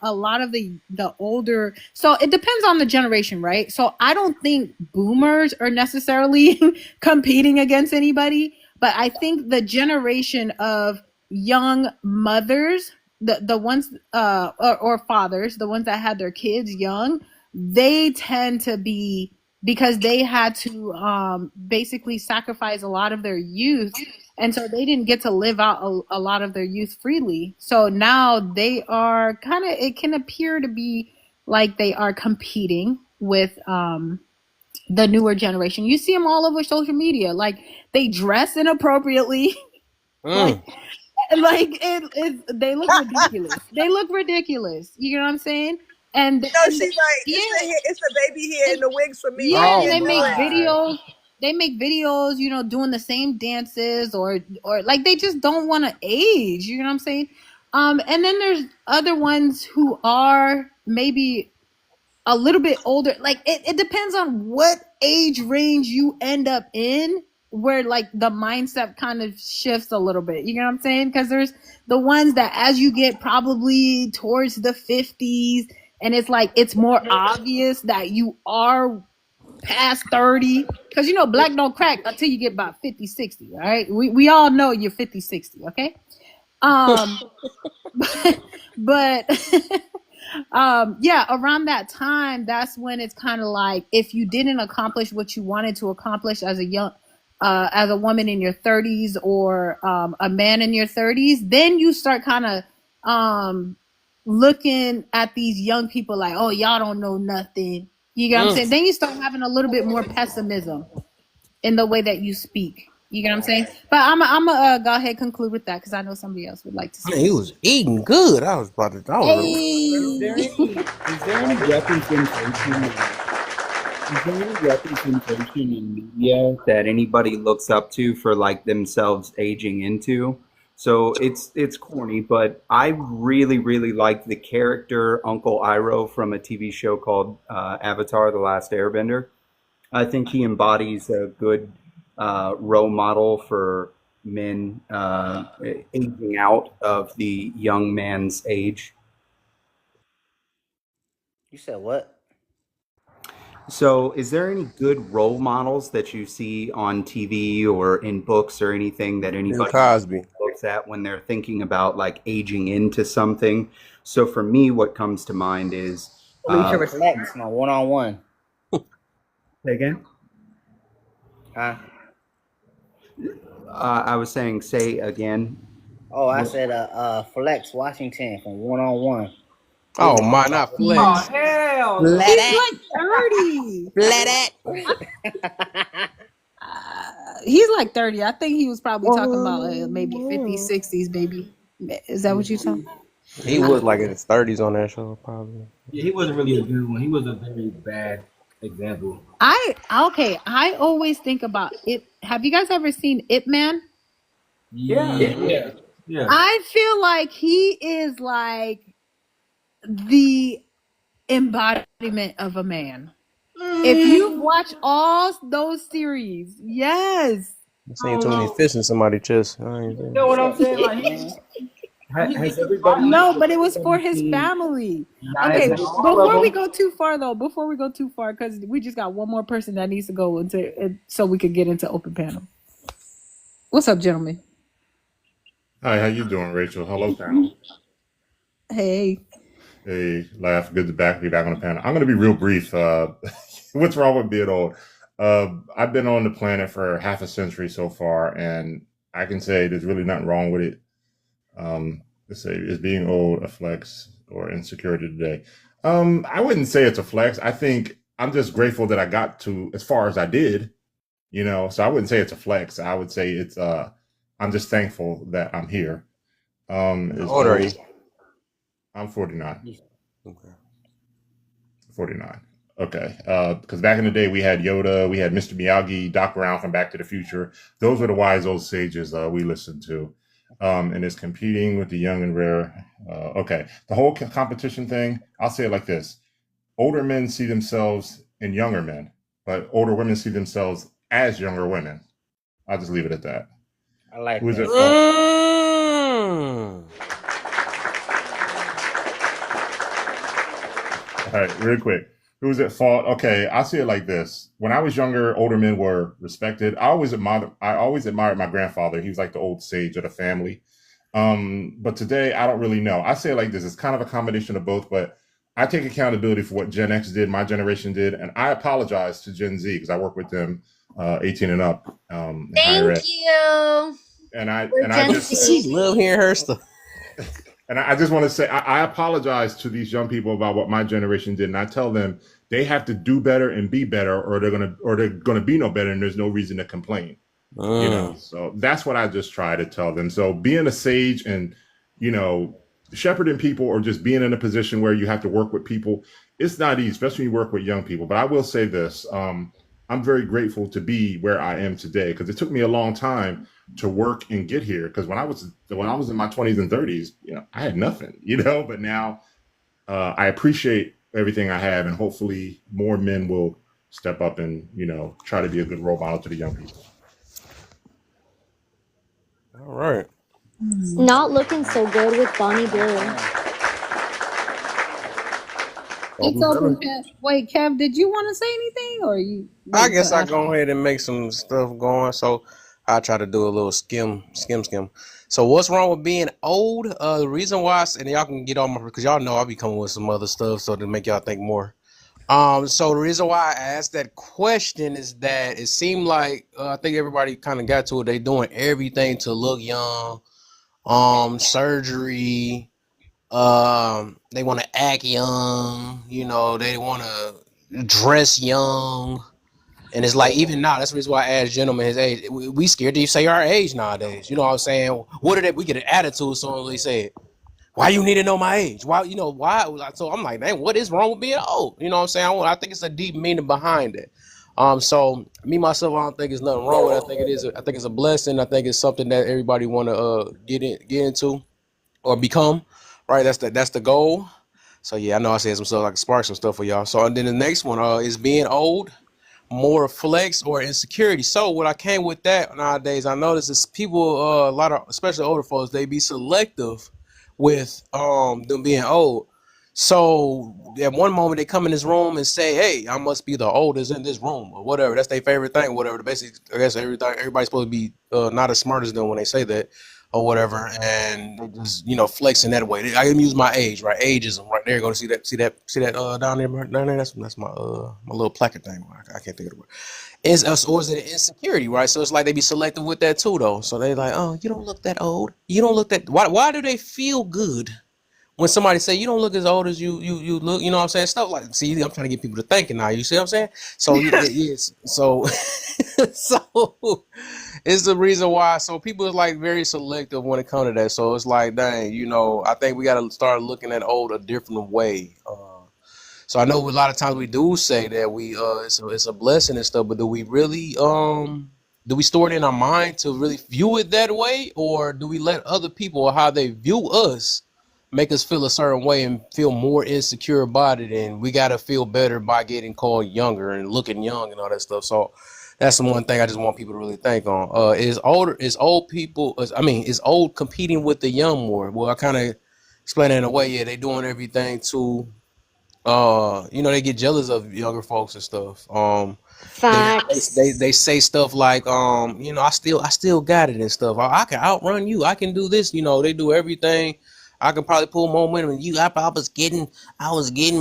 a lot of the older, so it depends on the generation, right? So I don't think boomers are necessarily competing against anybody, but I think the generation of young mothers, the ones or fathers, the ones that had their kids young, they tend to be, because they had to basically sacrifice a lot of their youth, and so they didn't get to live out a lot of their youth freely. So now they are kind of, it can appear to be like they are competing with the newer generation. You see them all over social media, like they dress inappropriately. Like they look ridiculous. They look ridiculous. You know what I'm saying? And no, she's right. It's the baby hair and the wigs for me. Yeah, and they make videos. They make videos, you know, doing the same dances, or like they just don't want to age. You know what I'm saying? And then there's other ones who are maybe a little bit older. Like it depends on what age range you end up in, where like the mindset kind of shifts a little bit. You know what I'm saying? Because there's the ones that as you get probably towards the 50s, and it's like it's more obvious that you are past 30, because you know black don't crack until you get about 50, 60. All right, we all know you're 50, 60. Okay, but yeah, around that time, that's when it's kind of like, if you didn't accomplish what you wanted to accomplish as a young as a woman in your 30s, or a man in your 30s, then you start kind of looking at these young people like, oh, y'all don't know nothing. You get what I'm saying? Then you start having a little bit more pessimism in the way that you speak. You get what I'm saying? But I'm gonna go ahead and conclude with that, because I know somebody else would like to say. Man, he was eating good. I was about to. Is there any representation in media that anybody looks up to for like themselves aging into? So it's corny, but I really, really like the character Uncle Iroh from a TV show called Avatar: The Last Airbender. I think he embodies a good role model for men aging out of the young man's age. You said what? So, is there any good role models that you see on TV or in books or anything that Bill anybody Cosby. looks at when they're thinking about like aging into something? So, for me, what comes to mind is Bleacher Reflex, my one-on-one. say again. Huh? I was saying, say again. Oh, I said Flex Washington from one-on-one. Oh my, not Oh Flex. hell! Let He's it. like 30. Let it. He's like 30. I think he was probably talking about maybe 50s, 60s, baby. Is that what you talking? He was like in his 30s on that show, probably. Yeah, he wasn't really a good one. He was a very bad example. I always think about it. Have you guys ever seen Ip Man? Yeah. I feel like he is like the embodiment of a man. If you watch all those series, yes. I've seen too many fish in somebody's chest. You know what I'm saying? Like, has everybody? No, but it was for his family. Okay, before we go too far, because we just got one more person that needs to go into, so we could get into open panel. What's up, gentlemen? Hi, how you doing, Rachel? Hello, panel. Hey. Hey, Laugh. Good to be back on the panel. I'm going to be real brief. What's wrong with being old? I've been on the planet for half a century so far, and I can say there's really nothing wrong with it. Let's say, is being old a flex or insecurity today? I wouldn't say it's a flex. I think I'm just grateful that I got to as far as I did, so I wouldn't say it's a flex. I would say it's, I'm just thankful that I'm here. How old are you? I'm 49. Okay. 49. Okay. Because back in the day, we had Yoda, we had Mr. Miyagi, Doc Brown from Back to the Future. Those were the wise old sages we listened to. And it's competing with the young and rare. Okay. The whole competition thing, I'll say it like this. Older men see themselves in younger men, but older women see themselves as younger women. I'll just leave it at that. I like Who's that. All right, real quick. Who's at fault? Okay, I see it like this. When I was younger, older men were respected. I always admired my grandfather. He was like the old sage of the family. But today, I don't really know. I say it like this. It's kind of a combination of both, but I take accountability for what Gen X did, my generation did, and I apologize to Gen Z because I work with them 18 and up. Thank you. And I Gen just Z. Love hearing her stuff. And I just want to say, I apologize to these young people about what my generation did. And I tell them they have to do better and be better, or they're gonna be no better, and there's no reason to complain. So that's what I just try to tell them. So being a sage and, shepherding people, or just being in a position where you have to work with people, it's not easy, especially when you work with young people. But I will say this, I'm very grateful to be where I am today, because it took me a long time to work and get here. Because when I was in my 20s and 30s, I had nothing, but now I appreciate everything I have, and hopefully more men will step up and, try to be a good role model to the young people. All right. Not looking so good with Bonnie Blue. It's open. Wait, Kev, did you want to say anything, or you? I guess I go ahead and make some stuff going. So I try to do a little skim. So what's wrong with being old? The reason why, and y'all can get on my, because y'all know I'll be coming with some other stuff, so to make y'all think more. So the reason why I asked that question is that it seemed like I think everybody kind of got to it. They doing everything to look young. Surgery. They want to act young. They want to dress young. And it's like, even now, that's the reason why I asked gentlemen his age. We scared to say our age nowadays. You know what I'm saying? What did we get an attitude as soon as they said, why you need to know my age? Why? So I'm like, man, what is wrong with being old? You know what I'm saying? I think it's a deep meaning behind it. So me myself, I don't think there's nothing wrong with it. I think it is. I think it's a blessing. I think it's something that everybody want to get into or become. Right. That's the goal. So yeah, I know I said some stuff like spark some stuff for y'all. So and then the next one is being old, more flex or insecurity. So what I came with that nowadays, I notice is people, a lot of especially older folks, they be selective with them being old. So at one moment they come in this room and say, "Hey, I must be the oldest in this room," or whatever. That's their favorite thing, whatever. Basically, I guess everybody's supposed to be not as smart as them when they say that, or whatever. And they just flex in that way. I can use my age, right? Ageism, right there. Going to see that down there. That's my my little placard thing. I can't think of the word. Or is it insecurity, right? So it's like they be selective with that too, though. So they like, "Oh, you don't look that old. You don't look that." Why do they feel good when somebody say you don't look as old as you look? You know what I'm saying? Stuff like, see, I'm trying to get people to thinking now. You see what I'm saying? So yes, so so it's the reason why. So people is like very selective when it comes to that. So it's like, dang, I think we got to start looking at old a different way. So I know a lot of times we do say that it's a blessing and stuff, but do we really do we store it in our mind to really view it that way, or do we let other people or how they view us make us feel a certain way and feel more insecure about it, and we got to feel better by getting called younger and looking young and all that stuff? So that's the one thing I just want people to really think on. Is old competing with the young more? Well, I kind of explain it in a way. Yeah, they doing everything to they get jealous of younger folks and stuff. They say stuff like, I still got it and stuff. I can outrun you. I can do this. They do everything. I can probably pull more momentum than you. I was getting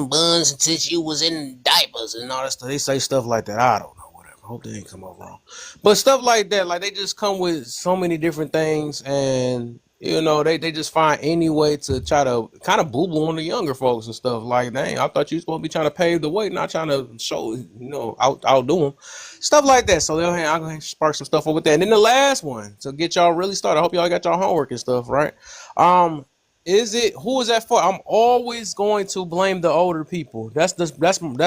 buns since you was in diapers and all that stuff. They say stuff like that. I don't know, whatever. I hope they ain't come up wrong. But stuff like that, like they just come with so many different things, and they just find any way to try to kind of boo-boo on the younger folks and stuff. Like, dang, I thought you were supposed to be trying to pave the way, not trying to show, outdo them. Stuff like that. So I'm going to spark some stuff over there. And then the last one, to get y'all really started. I hope y'all got y'all homework and stuff, right? Who is that for? I'm always going to blame the older people. That's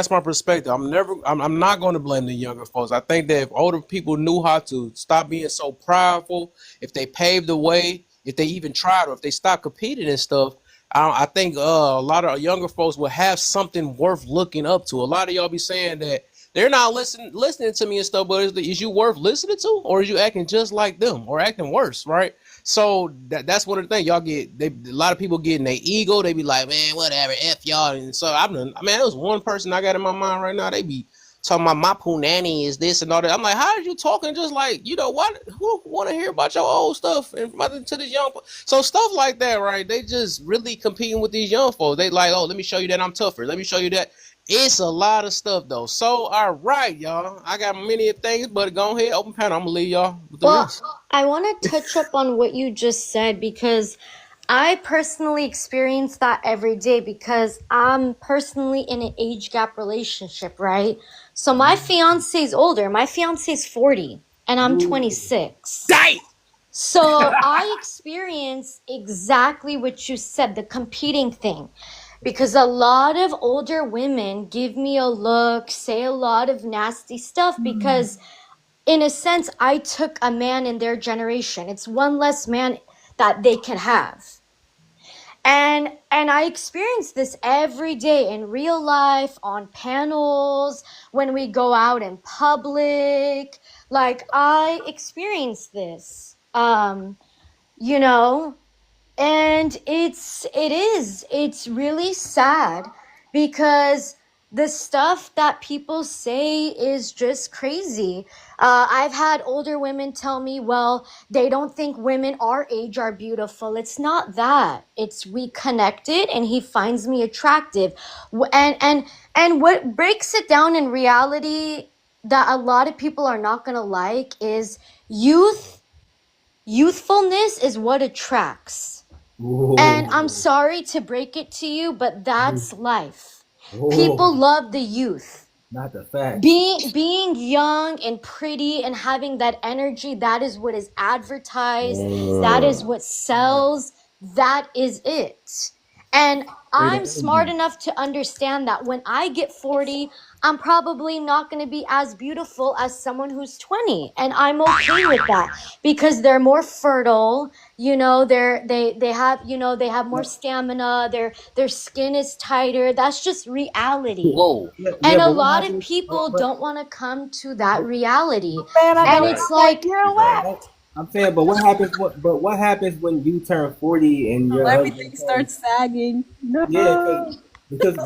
my perspective. I'm not going to blame the younger folks. I think that if older people knew how to stop being so prideful, if they paved the way, if they even tried, or if they stopped competing and stuff, I think a lot of younger folks will have something worth looking up to. A lot of y'all be saying that they're not listening to me and stuff, but is you worth listening to, or is you acting just like them or acting worse, right? So that's one of the things y'all get. A lot of people get in their ego. They be like, man, whatever, F y'all. And so there was one person I got in my mind right now. They be talking about my punani is this and all that. I'm like, how are you talking just like, what? Who want to hear about your old stuff and to this young? So stuff like that, right? They just really competing with these young folks. They like, oh, let me show you that I'm tougher. Let me show you that. It's a lot of stuff though. So all right, y'all. I got many things, but go ahead, open panel. I'm gonna leave y'all with the rest. I want to touch up on what you just said, because I personally experience that every day, because I'm personally in an age gap relationship, right? So my fiance is older. My fiance is 40 and I'm 26. Dang! So I experience exactly what you said, the competing thing. Because a lot of older women give me a look, say a lot of nasty stuff, because in a sense, I took a man in their generation. It's one less man that they can have. And I experience this every day in real life, on panels, when we go out in public. Like, I experience this, and it's really sad, because the stuff that people say is just crazy. I've had older women tell me, well, they don't think women our age are beautiful. It's not that. It's we connected and he finds me attractive. And what breaks it down in reality that a lot of people are not going to like is youthfulness is what attracts. Ooh. And I'm sorry to break it to you, but that's life. Ooh. People love the youth. Not the fact. Being young and pretty and having that energy, that is what is advertised. That is what sells. That is it. And I'm smart enough to understand that when I get 40, I'm probably not going to be as beautiful as someone who's 20, and I'm okay with that because they're more fertile. They have they have more stamina. Their skin is tighter. That's just reality. Whoa. And a but what lot of happens? people don't want to come to that reality, Man, I and got it's one like, year left. I'm saying, but what happens? What happens when you turn 40 and your Everything husband starts sagging. Yeah, because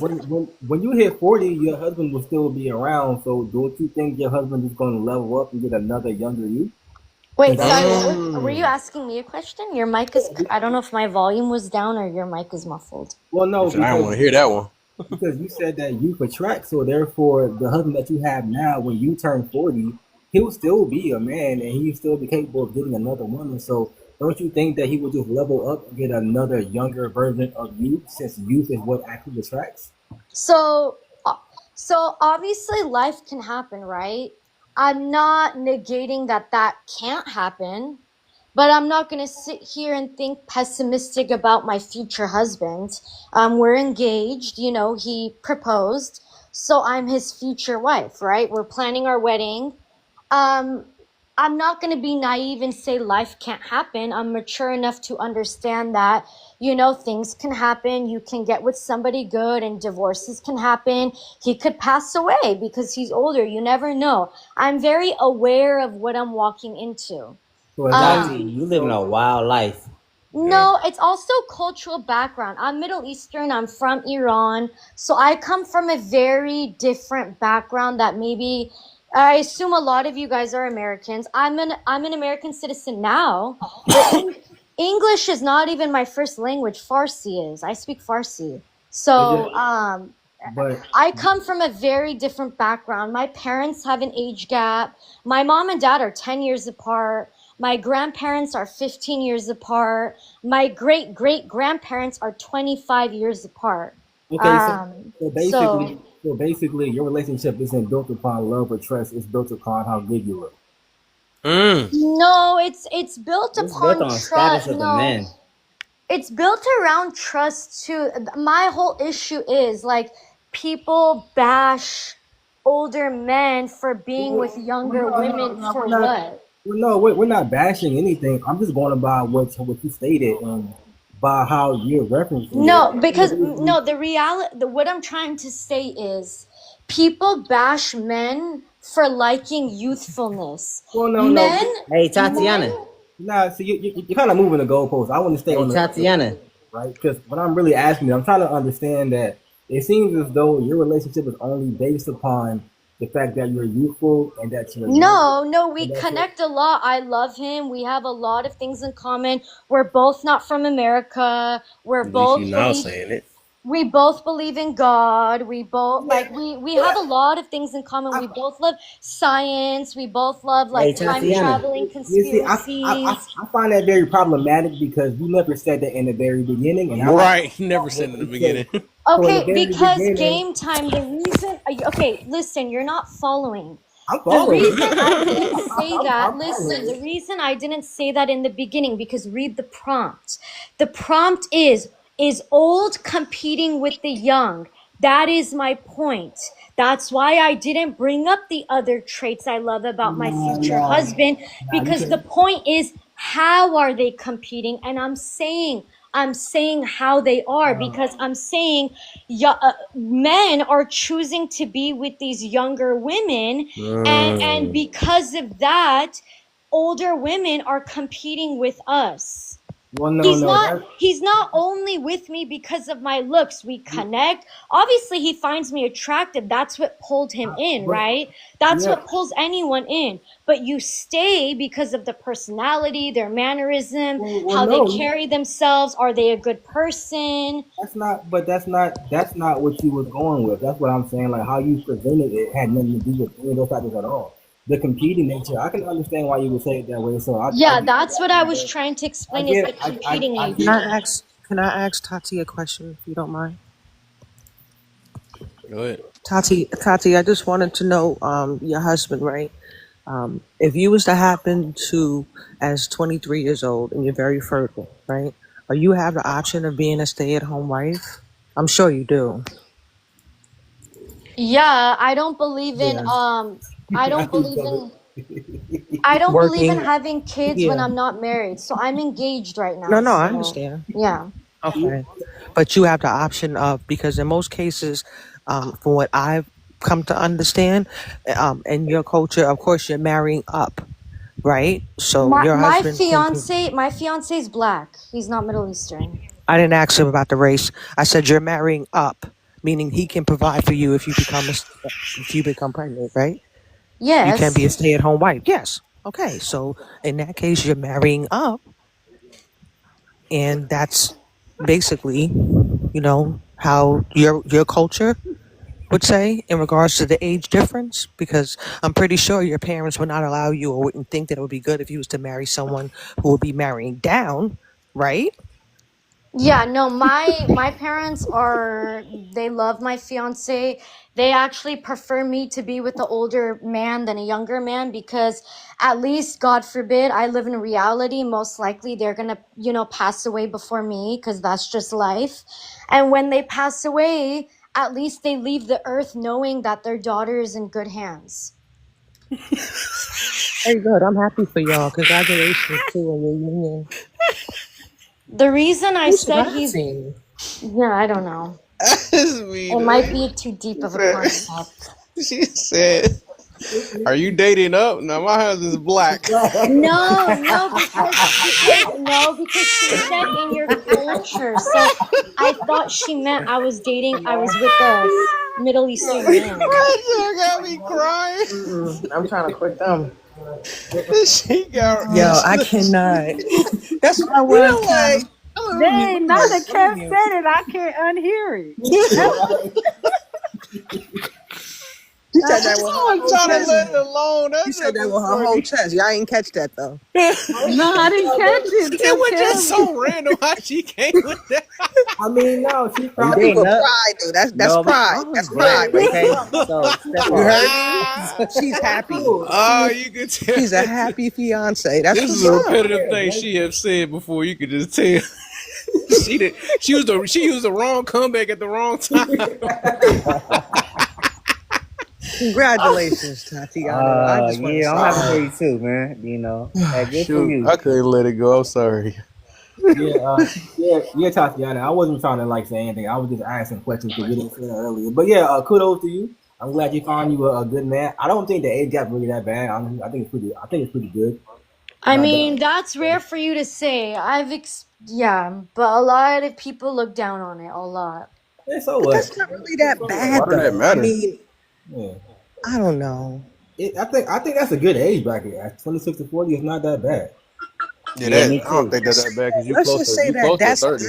when you hit 40, your husband will still be around. So don't you think your husband is going to level up and get another younger you? wait, Because sorry, were you asking me a question? Your mic is, I don't know if my volume was down or your mic is muffled. well, no, I don't want to hear that one. because you said that you attract. So therefore, the husband that you have now, when you turn 40, he'll still be a man and he'll still be capable of getting another woman. So don't you think that he would just level up and get another younger version of you, since youth is what actually attracts? So, so obviously life can happen, right? I'm not negating that can't happen, but I'm not going to sit here and think pessimistic about my future husband. We're engaged, he proposed, so I'm his future wife, right? We're planning our wedding. I'm not going to be naive and say life can't happen. I'm mature enough to understand that, things can happen. You can get with somebody good and divorces can happen. He could pass away because he's older. You never know. I'm very aware of what I'm walking into. So Tati, you living a wild life. No, it's also cultural background. I'm Middle Eastern. I'm from Iran. So I come from a very different background that maybe I assume a lot of you guys are Americans. I'm an American citizen now, but English is not even my first language. Farsi is. I speak Farsi. So but I come from a very different background. My parents have an age gap. My mom and dad are 10 years apart. My grandparents are 15 years apart. My great-great-grandparents are 25 years apart. okay, So so basically, your relationship isn't built upon love or trust. It's built upon how good you look. no, it's built It's built upon on status trust. of the No, man. it's built around trust too. My whole issue is like people bash older men for being with younger women for what? No, we're not bashing anything. I'm just going by what you stated and by how you're referencing No, because it. no, what I'm trying to say is people bash men for liking youthfulness. Well, no. Men, Hey, Tatiana. men, Nah, see, you're kind of moving the goalposts. I want to stay Hey, on the Tatiana. right, because what I'm really asking, I'm trying to understand that it seems as though your relationship is only based upon the fact that you're youthful and that you're young. no, we And that's it. connect a lot. I love him. We have a lot of things in common. We're both not from America. We're At least you both now believe saying it. we both believe in God. We both we have a lot of things in common. We both love science. We both love Hey, like time Tatiana. traveling You see, conspiracies. I find that very problematic because you never said that in the very beginning, and Right. He never said in the beginning. So in the Okay, very because beginning, game time, the reason, okay, listen, you're not following. I'm The following. reason I didn't say that, I'm listen, following. the reason I didn't say that in the beginning, because read the prompt. The prompt is old competing with the young? That is my point. That's why I didn't bring up the other traits I love about my future husband, because the point is, how are they competing? And I'm saying how they are, because I'm saying men are choosing to be with these younger women, and because of that, older women are competing with us. Well, no, He's not only with me because of my looks. We connect. Obviously, he finds me attractive. That's what pulled him in, right? That's what pulls anyone in. But you stay because of the personality, their mannerism, how they carry themselves. Are they a good person? that's not what you was going with. That's what I'm saying. Like how you presented it had nothing to do with any of those factors at all. The competing nature, I can understand why you would say it that way. So That's what I was trying to explain, is the competing nature. Can I ask Tati a question, if you don't mind? Go ahead. Tati, I just wanted to know, your husband, right? If you was to happen to, as 23 years old and you're very fertile, right? Or you have the option of being a stay-at-home wife, I'm sure you do. Yeah, I don't believe in Yeah. I don't believe in I don't believe in Working. having kids when Yeah. I'm not married. So I'm engaged right No, now. no, I So understand. yeah. Okay. But you have the option of, because in most cases, from what I've come to understand, in your culture, of course, you're marrying up, right? So My your my husband can. fiance is black. He's not Middle Eastern. I didn't ask him about the race. I said you're marrying up, meaning he can provide for you if you become pregnant, right? You can be Yes. a stay-at-home wife. Yes. Okay. So in that case, you're marrying up, and that's basically, how your culture would say in regards to the age difference. Because I'm pretty sure your parents would not allow you, or wouldn't think that it would be good if you was to marry someone who would be marrying down, right? Yeah, no, my parents they love my fiance. They actually prefer me to be with the older man than a younger man because at least, God forbid, I live in reality. Most likely they're gonna, pass away before me because that's just life. And when they pass away, at least they leave the earth knowing that their daughter is in good hands. Very good. I'm happy for y'all. Congratulations to your union. The reason I Who's said he's, laughing? yeah, I don't know. Me, It might dude. be too deep of a Said- concept. She said, "Are you dating up?" No, my husband's black. No, because she said in your culture. So I thought she meant I was with a Middle Eastern man. That got me crying. I'm trying to quit them. She got. Yo, I cannot. That's what I was like. Dang, now that Kev said it, I can't unhear it. She said that with her I'm whole trying to chest. let it alone. She said that with her whole chest. Y'all ain't catch that though. No, I didn't catch it. It was just so random how she came with that. I mean, no, she's Some probably people Dang, pride though. That's no, pride. That's pride right okay. there. So step You off. heard me? She's happy. Oh, you could tell. She's a happy fiance. That's This is what's a up. repetitive thing she have said before. You could just tell. She used the wrong comeback at the wrong time. Congratulations, Tatiana. I just want to Yeah, I'm happy for say. you too, man. Hey, good for Shoot, you. I couldn't let it go. I'm sorry. yeah, Tatiana. I wasn't trying to say anything. I was just asking questions because you didn't say that earlier. But yeah, kudos to you. I'm glad you found you a good man. I don't think the age gap really that bad. I think it's pretty good. I mean, that's rare for you to say. But a lot of people look down on it. A lot. Yeah, so But what? that's not really that bad Why did that though. I matter? mean, Yeah. I don't know. I think that's a good age bracket. At 26 to 40 is not that bad. Yeah, me I don't too. think that's that bad because you Let's close just to say you that close to that's 30.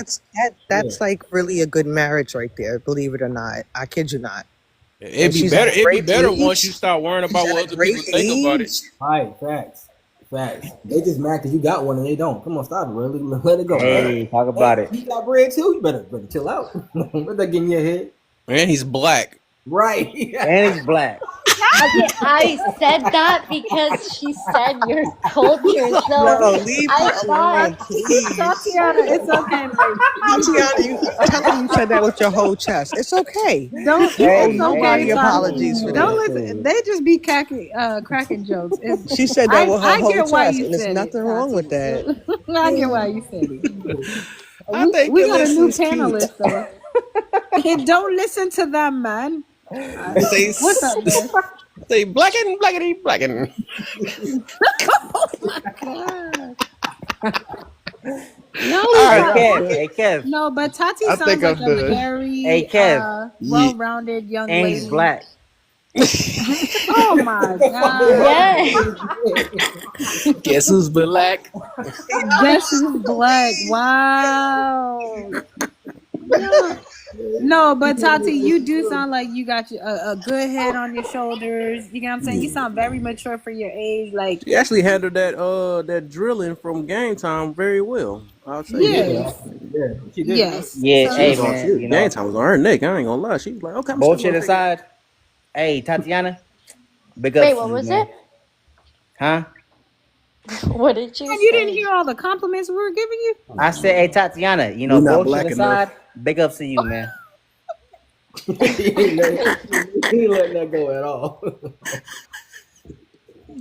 that's like really a good marriage right there. Believe it or not, I kid you not. It'd And be she's better. at a It'd be great better age. once you start worrying She's about at what a other great people think about it. age. All right, facts. They just mad because you got one and they don't. Come on, stop it, really. Let it go. Hey, talk about it. You got bread too. You better chill out. Better get in your head. Man, he's black. Right. And it's black. I said that because she said your culture. So No, leave I her alone, thought please. Tatiana, it's okay. Tatiana, tell her you said that with your whole chest. It's okay. Don't. Hey, It's okay. Nobody hey, apologies for Don't that. listen. They just be cracking jokes. She said that with her I whole get why chest, you and there's said nothing it. wrong with that. I get why you said it. I think We the got a new listen's cute. panelist though. And don't listen to them, man. Say, What's up, man? say blacken, blackety, blacken. Oh my god. No, Hey, Kev. no, but Tati I sounds think like I'm a done. very Hey, Kev. well-rounded young And lady. he's black. Oh my god. yes. Guess who's black? Guess who's black? Wow. No, but Tati, you do sound like you got a good head on your shoulders. You know what I'm saying? You sound very mature for your age. Like, She actually handled that drilling from Game Time very well. I'll say yes, Yeah, she did. yes. Yeah, So, hey, that. man. Game Time was on her neck. I ain't gonna lie. She was like, okay, I'm still Bullshit gonna take it. aside. Hey, Tatiana. Big ups Wait, to what you, was man. it? Huh? What did you and say? you didn't hear all the compliments we were giving you? I said, hey, Tatiana, We not bullshit black aside, enough. big ups to you, man. He ain't letting that go at all.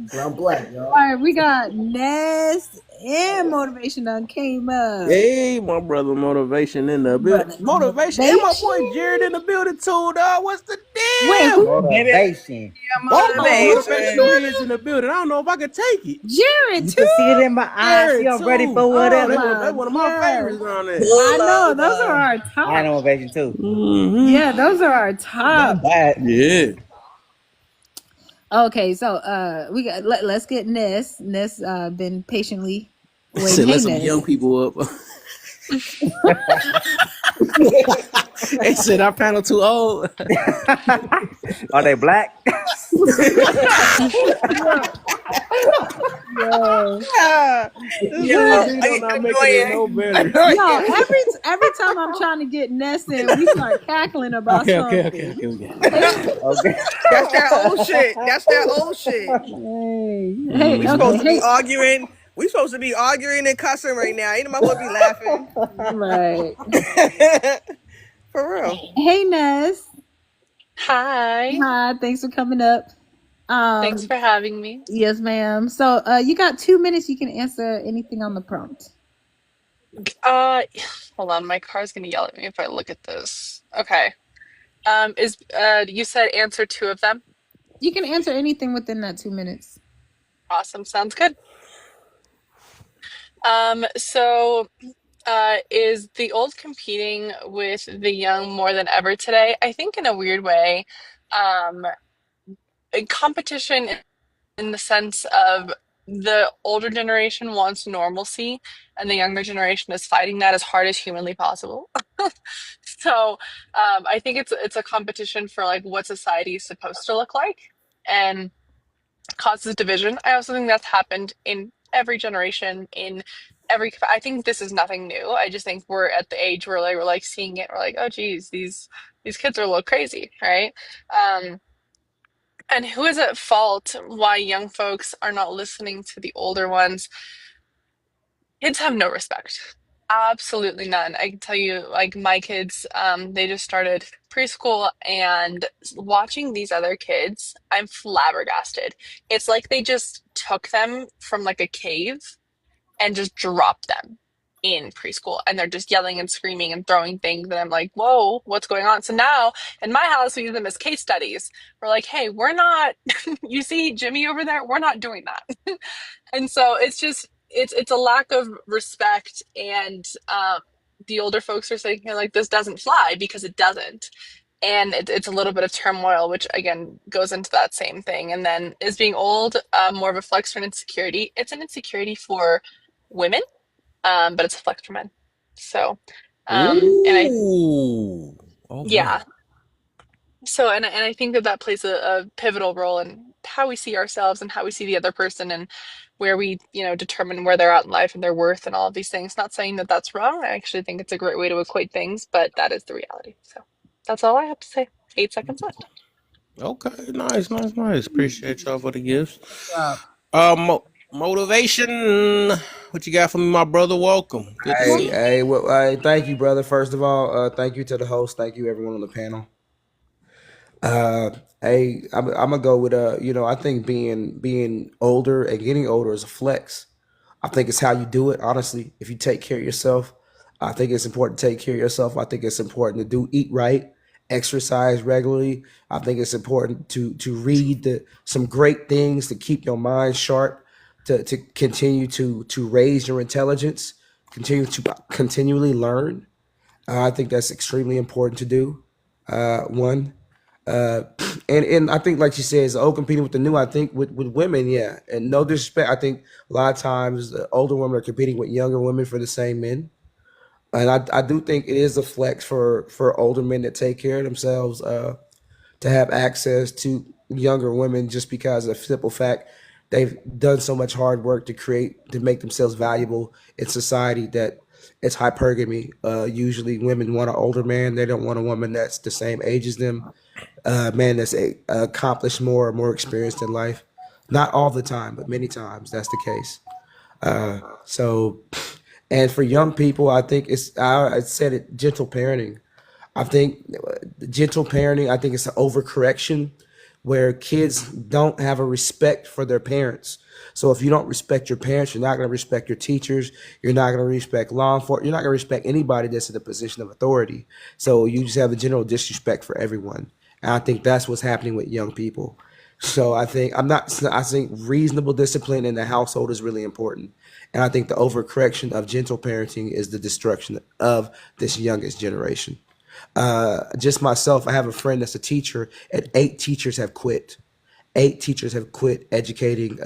But I'm black, y'all. All right, we got Ness and Motivation done came up. Hey, my brother, Motivation in the building. Motivation, and my boy Jared in the building too, dog. What's the deal? Wait, who? Motivation. Motivation is in the building. I don't know if I can take it. Jared You too. can see it in my eyes. See, I'm ready for whatever. That's one of my favorites on there. I know those are our top. I know Motivation too. Yeah, those are our top. Yeah. Okay, so we got let's get Ness. Ness been patiently waiting. Said, Hey, let some Ness. young people up. They said our panel too old. Are they black? Yo, every time I'm trying to get Ness in, we start cackling about something. Okay. That's that old shit. That's that old shit. Hey, We supposed to be arguing. We supposed to be arguing and cussing right now. Ain't nobody supposed to be laughing. Right. For real. Hey, Ness. Hi. Hi. Thanks for coming up. Thanks for having me. Yes, ma'am. So you got 2 minutes. You can answer anything on the prompt. Hold on, my car's gonna yell at me if I look at this. Okay. You said answer 2 of them? You can answer anything within that 2 minutes. Awesome, sounds good. Is the old competing with the young more than ever today? I think in a weird way. A competition in the sense of the older generation wants normalcy and the younger generation is fighting that as hard as humanly possible. So I think it's a competition for like what society is supposed to look like and causes division. I also think that's happened in every generation I think this is nothing new. I just think we're at the age where like we're like seeing it, we're like, oh geez, these kids are a little crazy, right? And who is at fault why young folks are not listening to the older ones? Kids have no respect. Absolutely none. I can tell you, like my kids, they just started preschool and watching these other kids, I'm flabbergasted. It's like they just took them from like a cave and just dropped them in preschool and they're just yelling and screaming and throwing things and I'm like, whoa, what's going on? So now in my house we use them as case studies. We're like, hey, we're not you see Jimmy over there, we're not doing that. And so it's a lack of respect and the older folks are saying like this doesn't fly because it doesn't. And it's a little bit of turmoil, which again goes into that same thing. And then is being old more of a flex for an insecurity? It's an insecurity for women, but it's a flex for men. So, yeah. So, and I think that plays a pivotal role in how we see ourselves and how we see the other person and where we, determine where they're at in life and their worth and all of these things. Not saying that that's wrong. I actually think it's a great way to equate things, but that is the reality. So that's all I have to say. 8 seconds left. Okay, nice. Appreciate y'all for the gifts. Motivation. What you got for me, my brother? Welcome. Good to see you. Hey, thank you, brother. First of all, thank you to the host. Thank you, everyone on the panel. Hey, I'm gonna go with I think being older and getting older is a flex. I think it's how you do it. Honestly, if you take care of yourself, I think it's important to take care of yourself. I think it's important to eat right, exercise regularly. I think it's important to read some great things to keep your mind sharp, to continue to raise your intelligence, continue to continually learn. I think that's extremely important to do. One. And I think, like she says, old competing with the new. I think with women, yeah. And no disrespect, I think a lot of times the older women are competing with younger women for the same men. And I do think it is a flex for older men that take care of themselves to have access to younger women just because of the simple fact they've done so much hard work to make themselves valuable in society that it's hypergamy. Usually women want an older man. They don't want a woman that's the same age as them. Man that's accomplished more experienced in life. Not all the time, but many times that's the case. And for young people, I think I said it, gentle parenting. I think gentle parenting, I think it's an overcorrection where kids don't have a respect for their parents. So if you don't respect your parents, you're not going to respect your teachers. You're not going to respect law enforcement. You're not going to respect anybody that's in a position of authority. So you just have a general disrespect for everyone. And I think that's what's happening with young people. So I think reasonable discipline in the household is really important. And I think the overcorrection of gentle parenting is the destruction of this youngest generation. Just myself, I have a friend that's a teacher, and 8 teachers have quit. 8 teachers have quit educating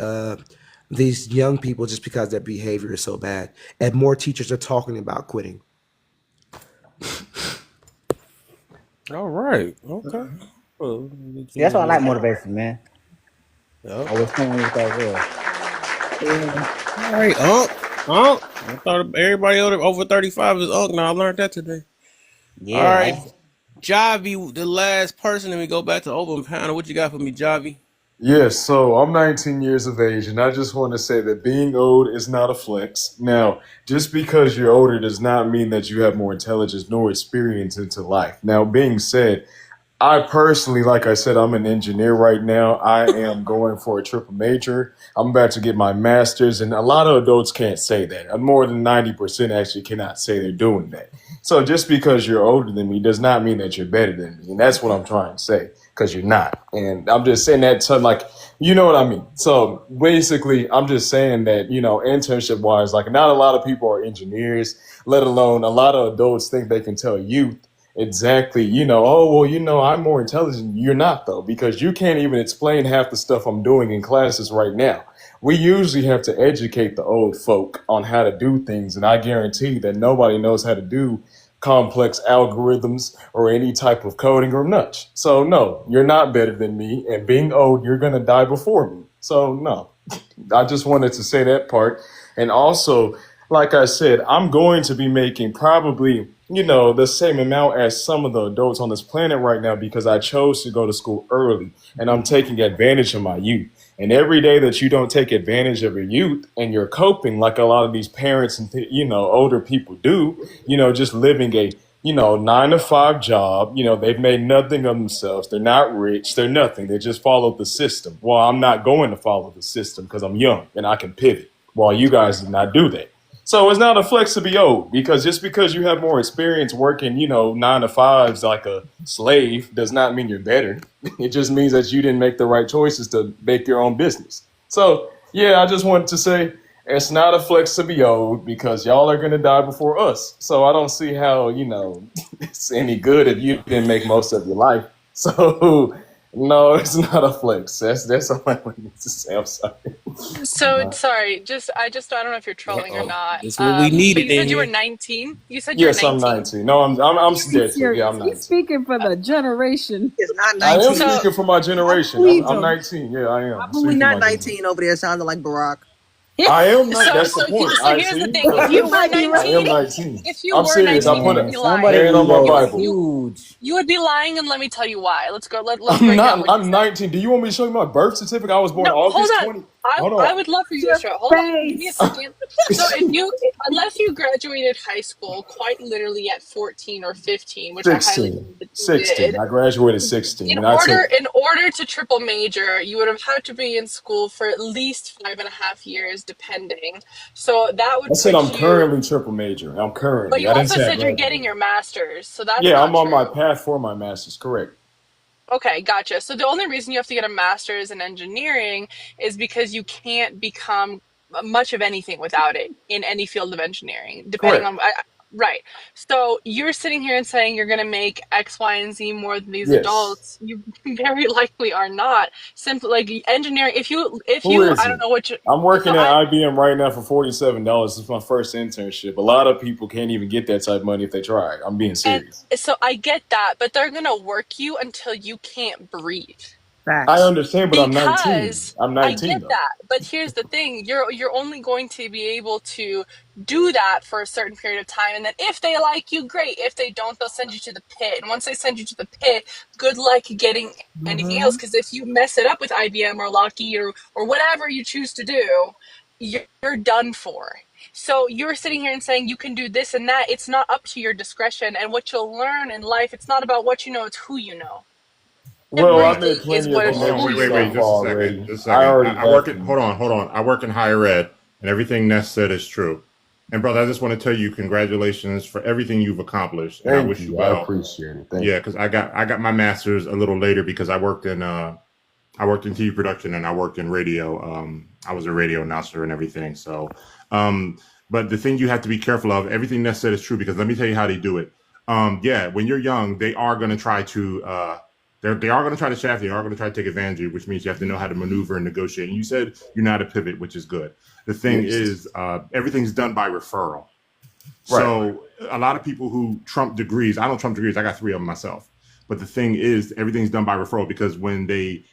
these young people just because their behavior is so bad. And more teachers are talking about quitting. All right. Okay. Well, See, that's why I like motivation, man. Yep. I was playing with that word. All right, Unc. I thought everybody over 35 is Unc. Now I learned that today. Yeah. All right, Javi, the last person, and we go back to open panel. What you got for me, Javi? Yes, so I'm 19 years of age, and I just want to say that being old is not a flex. Now, just because you're older does not mean that you have more intelligence nor experience into life. Now, being said, I personally, like I said, I'm an engineer right now. I am going for a triple major. I'm about to get my master's, and a lot of adults can't say that. More than 90% actually cannot say they're doing that. So just because you're older than me does not mean that you're better than me. And that's what I'm trying to say, because you're not. And I'm just saying that to like, you know what I mean? So basically, I'm just saying that, internship wise, like not a lot of people are engineers, let alone a lot of adults think they can tell youth exactly, oh, well, I'm more intelligent. You're not, though, because you can't even explain half the stuff I'm doing in classes right now. We usually have to educate the old folk on how to do things, and I guarantee that nobody knows how to do complex algorithms or any type of coding or much. So, no, you're not better than me, and being old, you're going to die before me. So, no, I just wanted to say that part. And also, like I said, I'm going to be making probably, the same amount as some of the adults on this planet right now because I chose to go to school early and I'm taking advantage of my youth. And every day that you don't take advantage of your youth and you're coping like a lot of these parents and, older people do, just living a, 9-to-5 job, they've made nothing of themselves. They're not rich. They're nothing. They just follow the system. Well, I'm not going to follow the system because I'm young and I can pivot while you guys do not do that. So it's not a flex to be old because just because you have more experience working, 9-to-5s like a slave does not mean you're better. It just means that you didn't make the right choices to make your own business. So, yeah, I just wanted to say it's not a flex to be old because y'all are going to die before us. So I don't see how, it's any good if you didn't make most of your life. So, no, it's not a flex. That's all I wanted to say. I'm sorry. So sorry, I don't know if you're trolling or not. That's what we But needed you said in you were here. 19. You said you were Yes, I'm 19. 19. No, I'm He's dead too. Yeah, serious. I'm He's 19. speaking for the generation. It's not I am 19. So speaking for my generation. Believe I'm him. 19. Yeah, I am. I'm Who speaking for not my generation. 19 over there sounding like Barack? I am not. so That's the so he- point. so I here's the see. thing. If You you were might be I am right. 19, 19. if you I'm were serious. 19, I you put would a be Somebody lying. hand on my ego is Bible. huge. You would be lying, and let me tell you why. Let's I'm break down not. what you I'm said. 19. Do you want me to show you my birth certificate? I was born No, hold August on. 20. Hold I on. would love for you to Your show. Hold on, give me a face. second. So unless you graduated high school quite literally at 14 or 15, which I highly 16. believe that you 16. did, I graduated 16, and I took. in order to triple major, you would have had to be in school for at least 5.5 years, depending. So that I would said put I'm you. currently triple major. I'm But currently. you I didn't also say I said you're getting graduated. your master's, so that's Yeah, not I'm on my true. path for my master's. Correct. Okay, gotcha. So the only reason you have to get a master's in engineering is because you can't become much of anything without it in any field of engineering, depending Correct. on, right. So you're sitting here and saying you're going to make X, Y, and Z more than these Yes. adults. You very likely are not. Simply like engineering, Who is I don't it? know what you, I'm so working at IBM right now for $47. It's my first internship. A lot of people can't even get that type of money if they try. I'm being and serious. so I get that, but they're going to work you until you can't breathe. I Facts. understand, but I'm 19. Because I'm I 19 get though. that, but here's the thing: you're only going to be able to do that for a certain period of time, and then if they like you, great. If they don't, they'll send you to the pit. And once they send you to the pit, good luck getting anything else. Because if you mess it up with IBM or Lockheed or whatever you choose to do, you're done for. So you're sitting here and saying you can do this and that. It's not up to your discretion. And what you'll learn in life, it's not about what you know, it's who you know. Well, I made Everything is plenty of what Hold on, who amazing you wait, stuff know. just a second, already. just a I second. already I work have in, them. hold on. I work in higher ed, and everything Ness said is true. And brother, I just want to tell you congratulations for everything you've accomplished, and I Thank wish you you. I well. appreciate it. Thank Yeah, you. because I got my master's a little later because I worked in TV production and I worked in radio. I was a radio announcer and everything. So, but the thing you have to be careful of, everything Ness said is true because let me tell you how they do it. Yeah, when you're young, they are going to try to they are going to try to shaft you. They are going to try to take advantage of you, which means you have to know how to maneuver and negotiate. And you said you're not a pivot, which is good. The thing Yes. is, everything's done by referral. Right. So a lot of people who trump degrees, I don't trump degrees. I got 3 of them myself. But the thing is, everything's done by referral because when they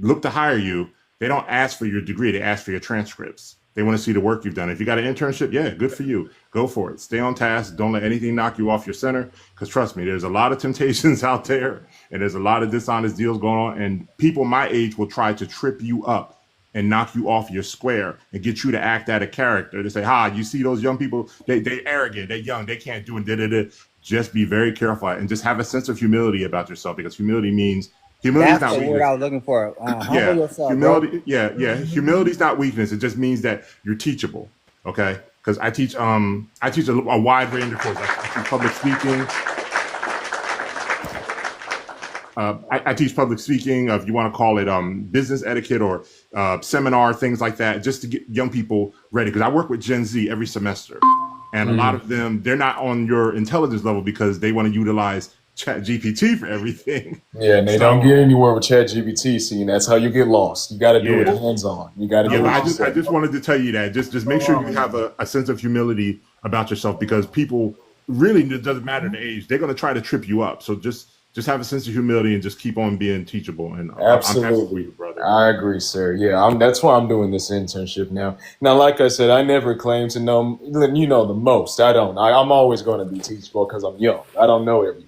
look to hire you, they don't ask for your degree. They ask for your transcripts. They want to see the work you've done. If you got an internship, yeah, good for you. Go for it. Stay on task. Don't let anything knock you off your center. Because trust me, there's a lot of temptations out there and there's a lot of dishonest deals going on. And people my age will try to trip you up and knock you off your square and get you to act out a character. They say, you see those young people, they arrogant, they young, they can't do it. Just be very careful and just have a sense of humility about yourself because humility is That's not the word weakness. I was looking for. Humble Yeah, yourself, bro. humility. Humility is not weakness. It just means that you're teachable. Okay, because I teach a wide range of courses. I teach public speaking. I teach public speaking, if you want to call it business etiquette or seminar, things like that, just to get young people ready. Because I work with Gen Z every semester. And a lot of them, they're not on your intelligence level because they want to utilize ChatGPT for everything. Yeah, and they don't get anywhere with ChatGPT. See, and that's how you get lost. You got to do it hands-on. You got to do it. I just wanted to tell you that. Just make sure you have a sense of humility about yourself because people really, it doesn't matter the age, they're going to try to trip you up. So just have a sense of humility and just keep on being teachable. And Absolutely. I'm happy for you, brother. I agree, sir. Yeah, that's why I'm doing this internship now. Now, like I said, I never claim to know, the most. I don't. I'm always going to be teachable because I'm young. I don't know everything.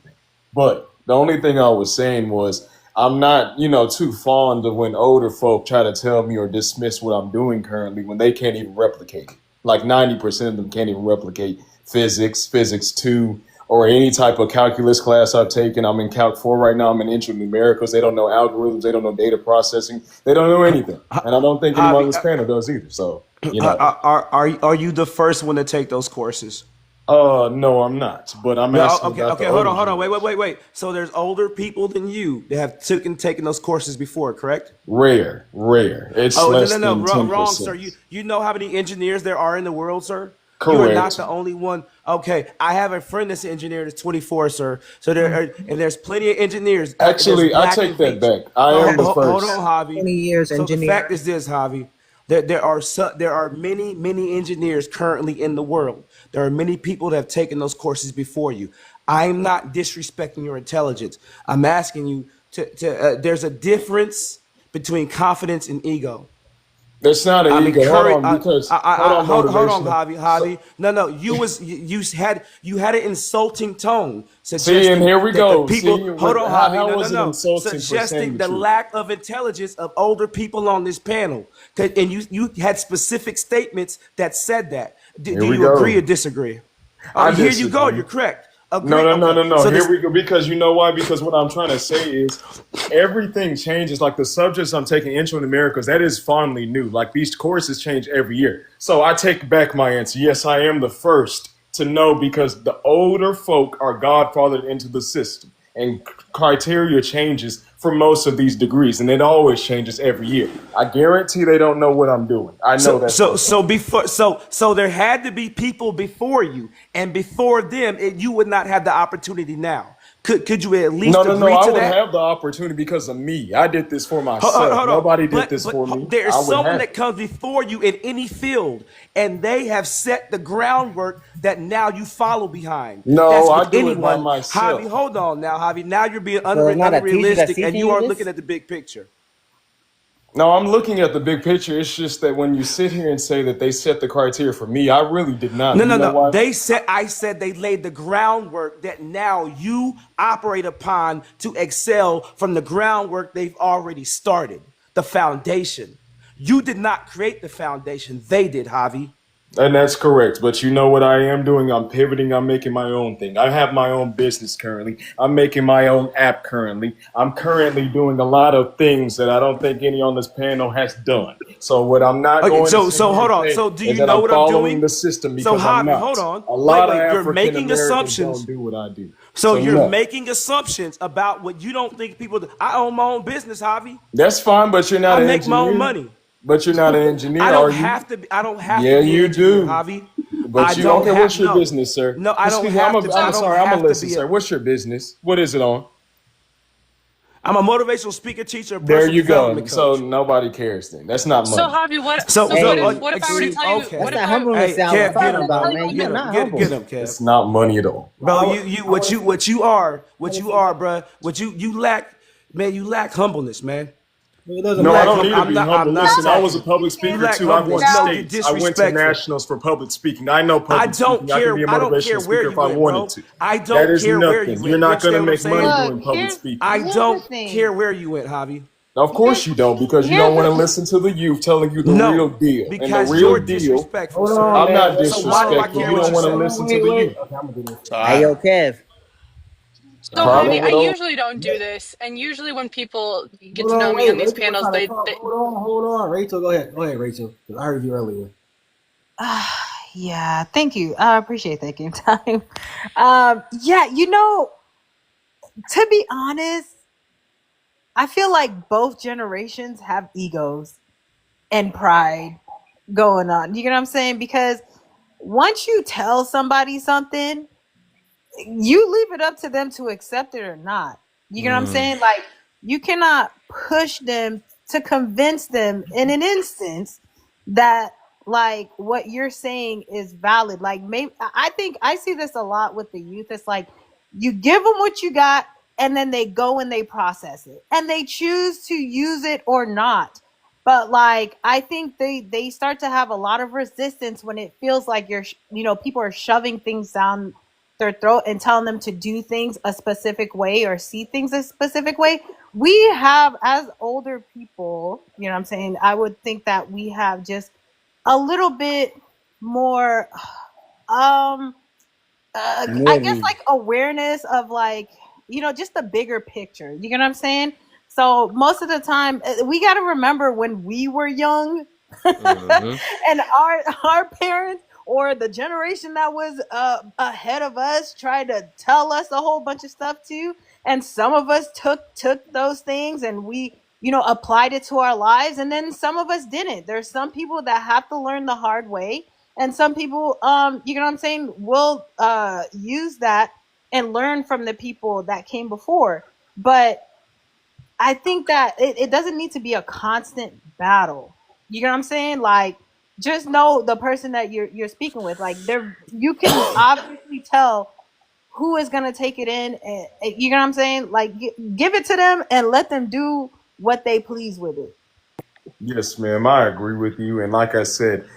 But the only thing I was saying was I'm not, too fond of when older folk try to tell me or dismiss what I'm doing currently when they can't even replicate it. Like 90% of them can't even replicate physics 2, or any type of calculus class I've taken. I'm in Calc 4 right now. I'm in intro numericals. They don't know algorithms. They don't know data processing. They don't know anything. And I don't think anyone on this panel does either. So, Are you the first one to take those courses? No, I'm not. But I'm asking about the hold older on. Wait. So there's older people than you that have taken those courses before, correct? Rare. It's less than 10%. Wrong, sir. You know how many engineers there are in the world, sir? Correct. You are not the only one. Okay, I have a friend that's an engineer that's 24, sir. So there's plenty of engineers. Actually, I take that back. I am the first. Hold on, Javi. 20 years So the engineer. fact is this, Javi. There are many engineers currently in the world. There are many people that have taken those courses before you. I'm not disrespecting your intelligence. I'm asking you there's a difference between confidence and ego. That's not an ego. Hold on, because hold on, Javi. No. You had an insulting tone. See, and here we go. People, See, hold on, how Javi. was it insulting for saying Suggesting the the truth? lack of intelligence of older people on this panel, and you had specific statements that said that. Do Here we you go. agree or disagree? I Here you go. disagree. You're correct. Agree. No. Okay. So Here we go. Because you know why? Because what I'm trying to say is everything changes. Like the subjects I'm taking, intro to Americas, that is fondly new. Like these courses change every year. So I take back my answer. Yes, I am the first to know because the older folk are godfathered into the system. And criteria changes for most of these degrees, and it always changes every year. I guarantee they don't know what I'm doing. I know that. So there had to be people before you, and before them, you would not have the opportunity now. Could you at least No. agree I to would that? have the opportunity because of me. I did this for myself. Hold on. Nobody did this for me. There's I would someone have that comes before you in any field, and they have set the groundwork that now you follow behind. No, That's I with do it by anyone. myself. Javi, hold on now, Javi. Now you're being So it's not a teacher that's unrealistic, and teaching you you aren't this? looking at the big picture. No, I'm looking at the big picture. It's just that when you sit here and say that they set the criteria for me, I really did not. No. You know why? I said they laid the groundwork that now you operate upon to excel from the groundwork they've already started. The foundation. You did not create the foundation. They did, Javi. And that's correct. But you know what I am doing? I'm pivoting. I'm making my own thing. I have my own business currently. I'm making my own app currently. I'm currently doing a lot of things that I don't think any on this panel has done. So what I'm not Okay, going so to sit here hold and on. say So do is you that know I'm what I'm following doing? the system So because I'm Javi, not. hold on. A lot of You're African making Americans assumptions. don't do what I do. So you're no. making assumptions about what you don't think people do. I own my own business, Javi. That's fine, but you're not I an make my own engineer. money. But you're not an engineer, I are don't you? have to. I don't have Yeah, to be an you engineer, do. Javi. But I you don't okay? have What's your no. business, sir? No, I don't Excuse me. have to. I'm I don't sorry. I'm have a to listen, be sir. a. What's your business? What is it on? I'm a motivational speaker, teacher, and There personal you go. development So coach. nobody cares then. That's not So money. Javi, what? So, So so Hey, what if I were to see, tell you? okay. that's What if that I? humbleness Hey, I was Kev, get talking him, Tell about, bro. you man. what You Get though. him. not Get humble. him, Kev. It's not money at all. Bro, what you are, bruh. What you lack, man. You lack humbleness, man. It doesn't You No, I lack matter. don't need to be humble. I'm not Listen, I was a attacking. public You speaker lack too. I won humbleness. No, you're states. I went to disrespectful. nationals for public speaking. I know I public don't speaking. I could care. be a I don't care motivational where speaker if you I went, wanted bro. to. I That don't is care where you nothing. went. You're You not going to understand what I'm make money saying? doing Look, public here's speaking. I here's the don't thing. care where you went, Javi. Of course you don't, because you Here's don't want the to listen to the youth telling you the real No, deal. And the because real you're deal, disrespectful, Hold sir. on, I'm man. not Wait, So why do I disrespectful. care You what don't you want to say? listen to the youth. Okay, I'm gonna do this. So Hey, I yo, Kev. So uh Javi, I Problem? usually don't do this, and usually when people get Hold to know on, me wait. on these Rachel was panels, trying to talk. Hold on. Rachel, go ahead. Go ahead, Rachel. 'Cause I heard you earlier. yeah, thank you. I appreciate taking time. Yeah, to be honest, I feel like both generations have egos and pride going on. You know what I'm saying? Because once you tell somebody something, you leave it up to them to accept it or not. You know what I'm saying? Like, you cannot push them to convince them in an instance that like what you're saying is valid. Like, maybe I think I see this a lot with the youth. It's like you give them what you got and then they go and they process it and they choose to use it or not. But like, I think they start to have a lot of resistance when it feels like people are shoving things down their throat and telling them to do things a specific way or see things a specific way. We have, as older people, you know what I'm saying, I would think that we have just a little bit more I guess Humility. like awareness of like, just the bigger picture. You know what I'm saying? So most of the time we got to remember when we were young and our parents or the generation that was ahead of us tried to tell us a whole bunch of stuff too, and some of us took those things and we applied it to our lives, and then some of us didn't. There's some people that have to learn the hard way, and some people you know what I'm saying, will use that and learn from the people that came before. But I think that it doesn't need to be a constant battle. You know what I'm saying? Like, just know the person that you're speaking with. Like, you can obviously tell who is gonna take it in, and you know what I'm saying? Like, give it to them and let them do what they please with it. Yes, ma'am, I agree with you. And like I said,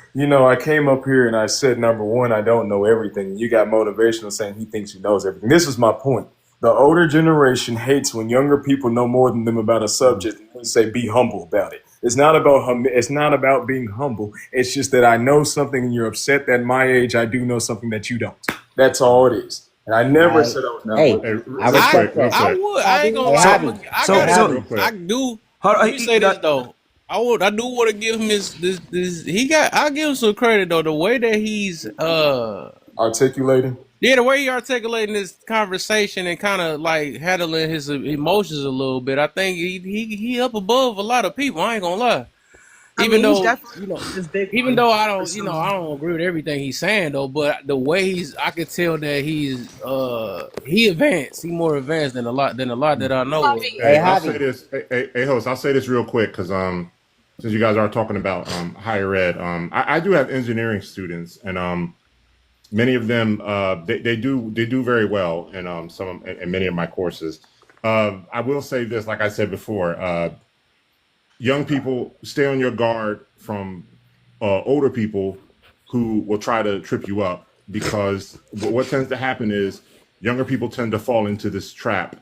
I came up here and I said, number one, I don't know everything. You got motivational saying he thinks he knows everything. This is my point. The older generation hates when younger people know more than them about a subject and say, be humble about it. It's not about being humble. It's just that I know something and you're upset that my age, I do know something that you don't. That's all it is. And I never said I was not. Hey, Hey, I real quick, respect real that. I quick. would. I ain't gonna Hey, lie. Javi. I So gotta. Real quick. I do. hold Let on. me say this though. I do want to give him this. He got. I'll give him some credit though. The way that he's Articulating. the way he articulating this conversation and kind of like handling his emotions a little bit. I think he up above a lot of people. I ain't gonna lie. I Even mean, he's though definitely this big even one. though I don't agree with everything he's saying though, but the way I could tell that he advanced. He more advanced than a lot that I know of. Javi, Hey, I'll say Javi. this. Hey, host, I'll say this real quick because since you guys are talking about higher ed, I do have engineering students, and many of them they do very well in in many of my courses. I will say this, like I said before, young people, stay on your guard from older people who will try to trip you up, because what tends to happen is younger people tend to fall into this trap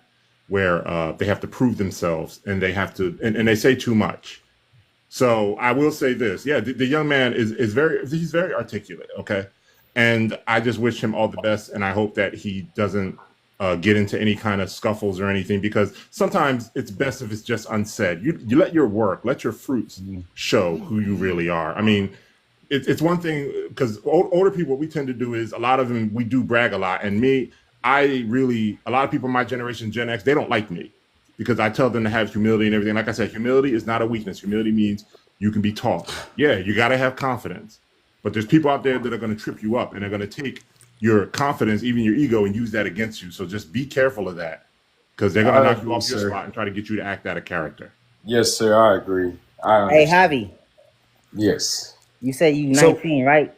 where they have to prove themselves and they have to and they say too much. So I will say this. Yeah, the young man is he's very articulate. Okay. And I just wish him all the best. And I hope that he doesn't get into any kind of scuffles or anything, because sometimes it's best if it's just unsaid. You let your work, let your fruits show who you really are. I mean, it's one thing, because older people, what we tend to do is, a lot of them, we do brag a lot. And me, a lot of people in my generation, Gen X, they don't like me because I tell them to have humility and everything. Like I said, humility is not a weakness. Humility means you can be taught. Yeah, you got to have confidence. But there's people out there that are going to trip you up, and they're going to take your confidence, even your ego, and use that against you. So just be careful of that, because they're going to knock you off your spot and try to get you to act out of character. Yes, sir. I agree. Hey, Javi. Yes. You said you 19, right?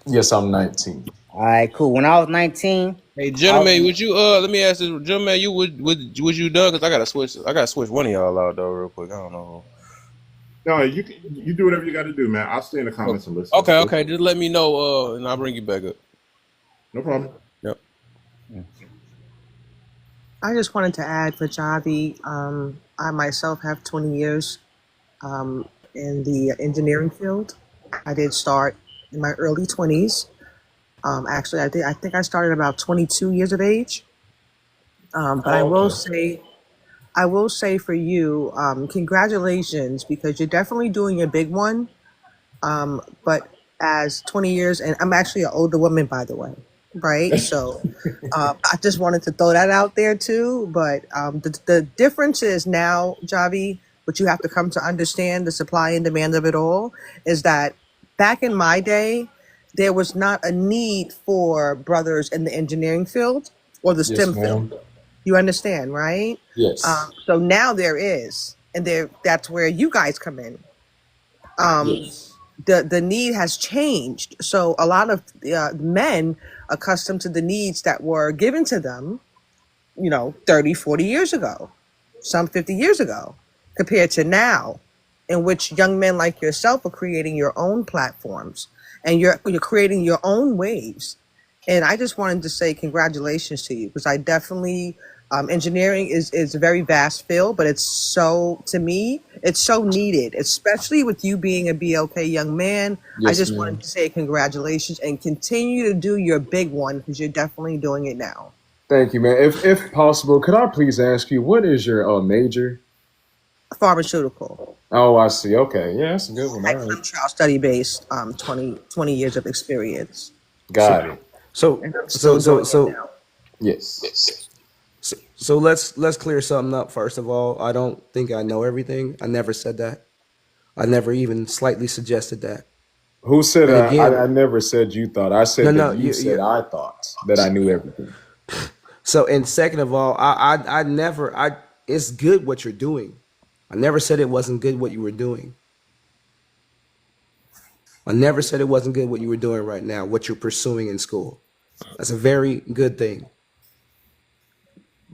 Yes, I'm 19. All right, cool. When I was 19. Hey, gentleman, would you let me ask this, gentleman, you would you done? Because I gotta switch one of y'all out though real quick. I don't know. No, you do whatever you got to do, man. I'll stay in the comments and listen. Okay. Just let me know, and I'll bring you back up. No problem. Yep. I just wanted to add for Javi, I myself have 20 years in the engineering field. I did start in my early 20s. Actually, I think I started about 22 years of age. But I will say for you, congratulations, because you're definitely doing a big one. But as 20 years, and I'm actually an older woman, by the way, right? So I just wanted to throw that out there too. But the difference is now, Javi, what you have to come to understand, the supply and demand of it all, is that back in my day, there was not a need for brothers in the engineering field or the STEM field. You understand, right? Yes. So now there is, and that's where you guys come in. Yes. The need has changed. So a lot of men accustomed to the needs that were given to them, 30, 40 years ago, some 50 years ago, compared to now, in which young men like yourself are creating your own platforms and you're creating your own waves. And I just wanted to say congratulations to you, because I definitely, engineering is a very vast field, but to me, it's so needed, especially with you being a BLK young man. Yes, I just ma'am. wanted to say congratulations and continue to do your big one, because you're definitely doing it now. Thank you, man. If possible, could I please ask you, what is your major? Pharmaceutical. Oh, I see. Okay. Yeah, that's a good one. All right. Trial study based, 20 years of experience. Got it. So Yes. So let's clear something up first of all. I don't think I know everything. I never said that. I never even slightly suggested that. Who said And again- I never said you thought. I said No, that you said I thought that I knew everything. So, and second of all, it's good what you're doing. I never said it wasn't good what you were doing. I never said it wasn't good what you were doing right now, what you're pursuing in school. That's a very good thing.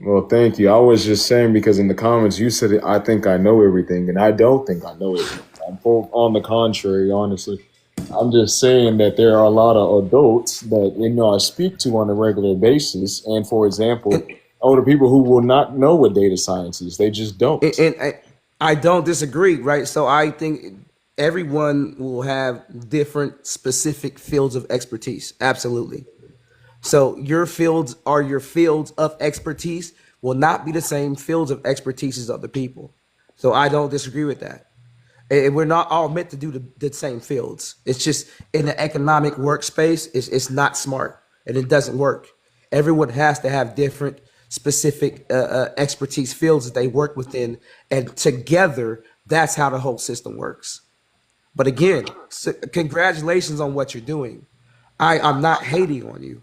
Well, thank you. I was just saying, because in the comments you said I think I know everything, and I don't think I know everything. On the contrary, honestly. I'm just saying that there are a lot of adults that I speak to on a regular basis, and for example, older people who will not know what data science is. They just don't. And I don't disagree, right? So I think everyone will have different specific fields of expertise. Absolutely. So your fields are your fields of expertise will not be the same fields of expertise as other people. So I don't disagree with that. And we're not all meant to do the same fields. It's just in the economic workspace, it's not smart and it doesn't work. Everyone has to have different specific expertise fields that they work within, and together, that's how the whole system works. But again, congratulations on what you're doing. I'm not hating on you,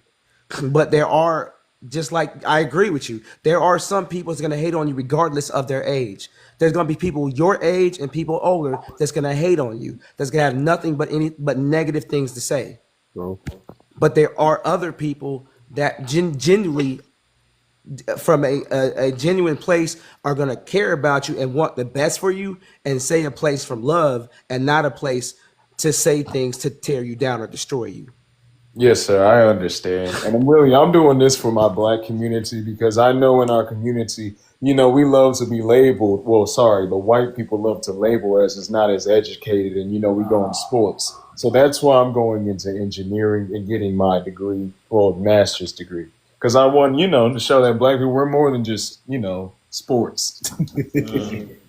but there are, just like I agree with you, there are some people that's going to hate on you regardless of their age. There's going to be people your age and people older that's going to hate on you, that's going to have nothing but negative things to say. Bro. But there are other people that genuinely, from a genuine place, are going to care about you and want the best for you, and say a place from love and not a place to say things to tear you down or destroy you. Yes, sir. I understand. And I'm doing this for my black community because I know in our community, we love to be labeled. Well, sorry, but white people love to label us as not as educated and, we go in sports. So that's why I'm going into engineering and getting my degree, well, master's degree. Because I want, to show that black people, we're more than just, sports.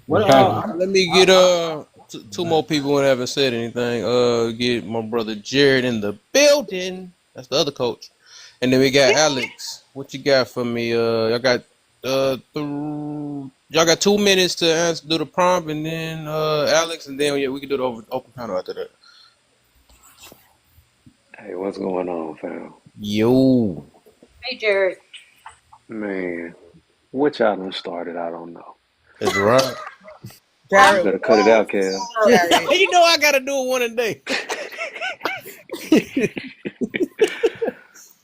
Let me get two more people who haven't said anything. Get my brother Jared in the building. That's the other coach. And then we got Alex. What you got for me? Y'all got y'all got 2 minutes to do the prompt, and then Alex, and then we can do the open panel after that. Hey, what's going on, fam? Yo. Hey, Jared. Man, what y'all done started, I don't know. That's right. You better cut it out, Kev. You know I gotta do it one a day.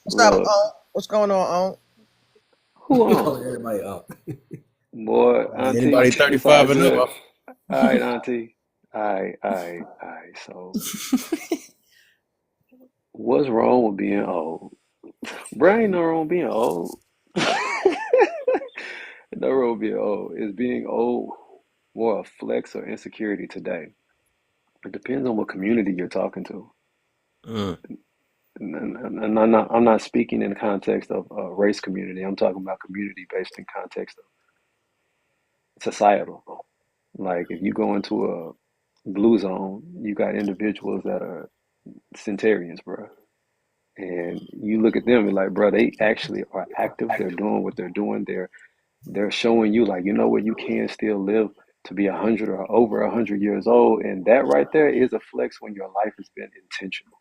What's up, Look, What's going on, who Oh, on? everybody up. Boy, Auntie, Anybody it's 35 all and good. up? All right, Auntie. All right. So, what's wrong with being old? Bro, ain't no wrong with being old. No wrong with being old. Is being old more a flex or insecurity today? It depends on what community you're talking to. And I'm not speaking in the context of race community. I'm talking about community based in context of societal. Like if you go into a blue zone, you got individuals that are centurions, bro. And you look at them and like, bro, they actually are active. They're doing what they're doing. They're showing you like, you know what, you can still live to be 100 or over 100 years old. And that right there is a flex when your life has been intentional.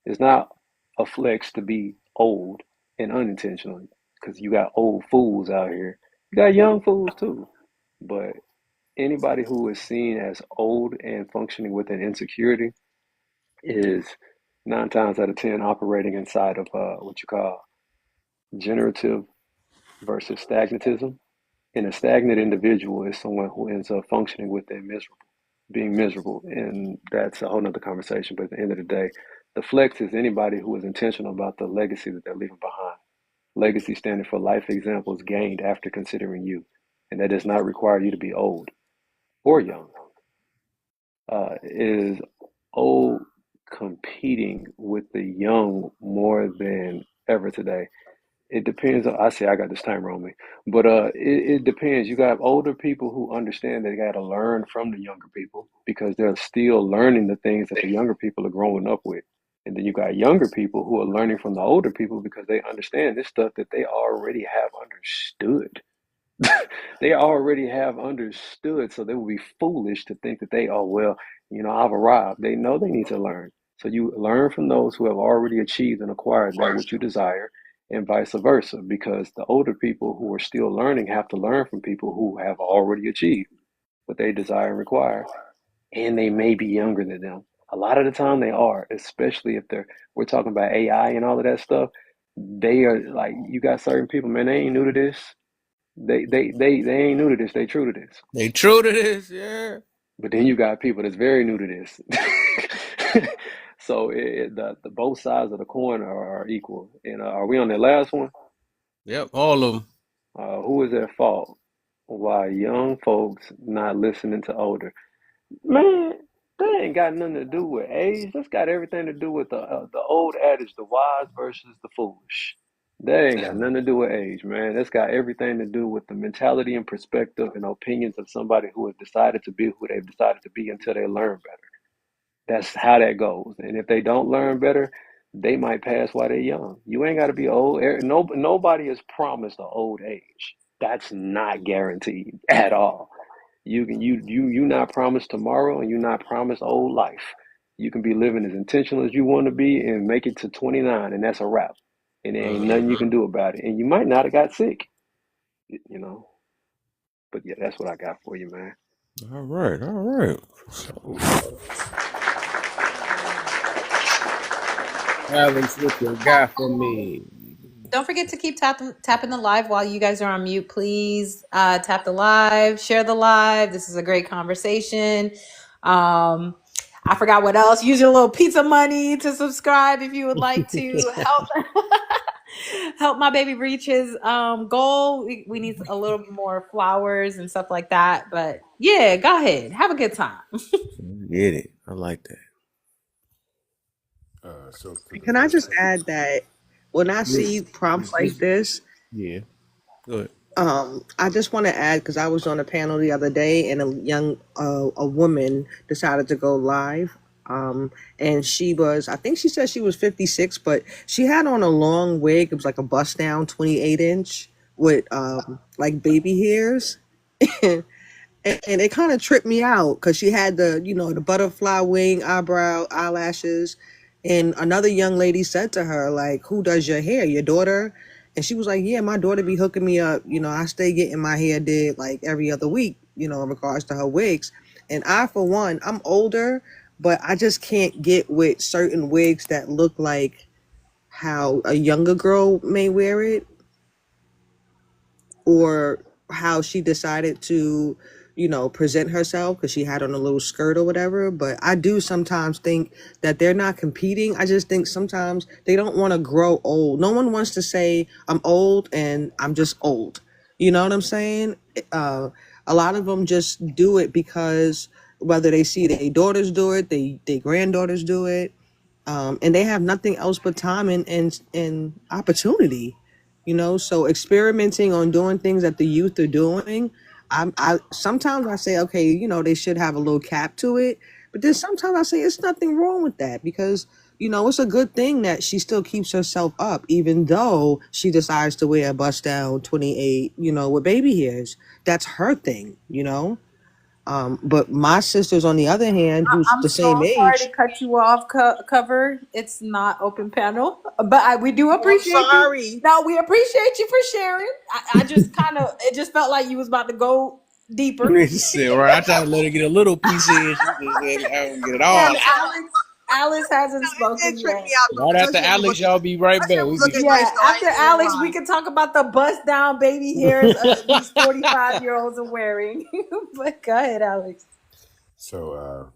It's not a flex to be old and unintentional because you got old fools out here. You got young fools too. But anybody who is seen as old and functioning with an insecurity is 9 times out of 10 operating inside of what you call generative versus stagnatism. And a stagnant individual is someone who ends up functioning within being miserable. And that's a whole nother conversation. But at the end of the day, the flex is anybody who is intentional about the legacy that they're leaving behind. Legacy standing for life examples gained after considering you. And that does not require you to be old or young. Is old competing with the young more than ever today? It depends. I say I got this timer on me, but it depends. You got older people who understand they got to learn from the younger people because they're still learning the things that the younger people are growing up with. And then you got younger people who are learning from the older people because they understand this stuff that they already have understood. They already have understood, so they would be foolish to think that I've arrived. They know they need to learn. So you learn from those who have already achieved and acquired that which you desire, and vice versa, because the older people who are still learning have to learn from people who have already achieved what they desire and require, and they may be younger than them. A lot of the time they are, especially if we're talking about AI and all of that stuff. They are like, you got certain people, man, they ain't new to this. They ain't new to this. They true to this. They true to this, yeah. But then you got people that's very new to this. So the both sides of the coin are equal. And are we on that last one? Yep, all of them. Who is at fault? Why young folks not listening to older? Man, that ain't got nothing to do with age. That's got everything to do with the old adage, the wise versus the foolish. That ain't got nothing to do with age, man. That's got everything to do with the mentality and perspective and opinions of somebody who has decided to be who they've decided to be until they learn better. That's how that goes. And if they don't learn better, they might pass while they're young. You ain't got to be old. Nobody is promised an old age. That's not guaranteed at all. You not promised tomorrow, and you're not promised old life. You can be living as intentional as you want to be and make it to 29, and that's a wrap. And there ain't nothing you can do about it. And you might not have got sick, But yeah, that's what I got for you, man. All right. Alex, what you got for me? Don't forget to keep tapping the live while you guys are on mute. Please tap the live, share the live. This is a great conversation. I forgot what else. Use your little pizza money to subscribe if you would like to help help my baby reach his goal. We need a little more flowers and stuff like that. But yeah, go ahead. Have a good time. Get it. I like that. So for the Can I first just add that when I see prompts like this, Yeah. Good. I just want to add because I was on a panel the other day and a woman decided to go live. And she was, I think she said she was 56, but she had on a long wig. It was like a bust down 28-inch with like baby hairs. And it kind of tripped me out because she had the butterfly wing, eyebrow, eyelashes. And another young lady said to her, like, who does your hair? Your daughter? And she was like, yeah, my daughter be hooking me up. I stay getting my hair did like every other week, in regards to her wigs. And I, for one, I'm older, but I just can't get with certain wigs that look like how a younger girl may wear it, or how she decided to, present herself because she had on a little skirt or whatever. But I do sometimes think that they're not competing. I just think sometimes they don't want to grow old. No one wants to say, I'm old and I'm just old. You know what I'm saying? A lot of them just do it because whether they see their daughters do it, their granddaughters do it, and they have nothing else but time and opportunity. So experimenting on doing things that the youth are doing, I sometimes I say, okay, they should have a little cap to it, but then sometimes I say it's nothing wrong with that because it's a good thing that she still keeps herself up even though she decides to wear a bust down 28, with baby hairs. That's her thing. But my sister's on the other hand, who's I'm the so same sorry to age. cut you off, Cover. It's not open panel, but we do I'm appreciate you. sorry. No, we appreciate you for sharing. I just it just felt like you was about to go deeper. Right. I tried to let her get a little piece in. She just said, I don't get it all. And Alex hasn't spoken Trick yet. me out though, Right 'cause after Alex, y'all be right back. We looking be nice Yeah, though. I after ain't gonna Alex, lie. we can talk about the bust down baby hairs these 45-year-olds are wearing. But go ahead, Alex. So,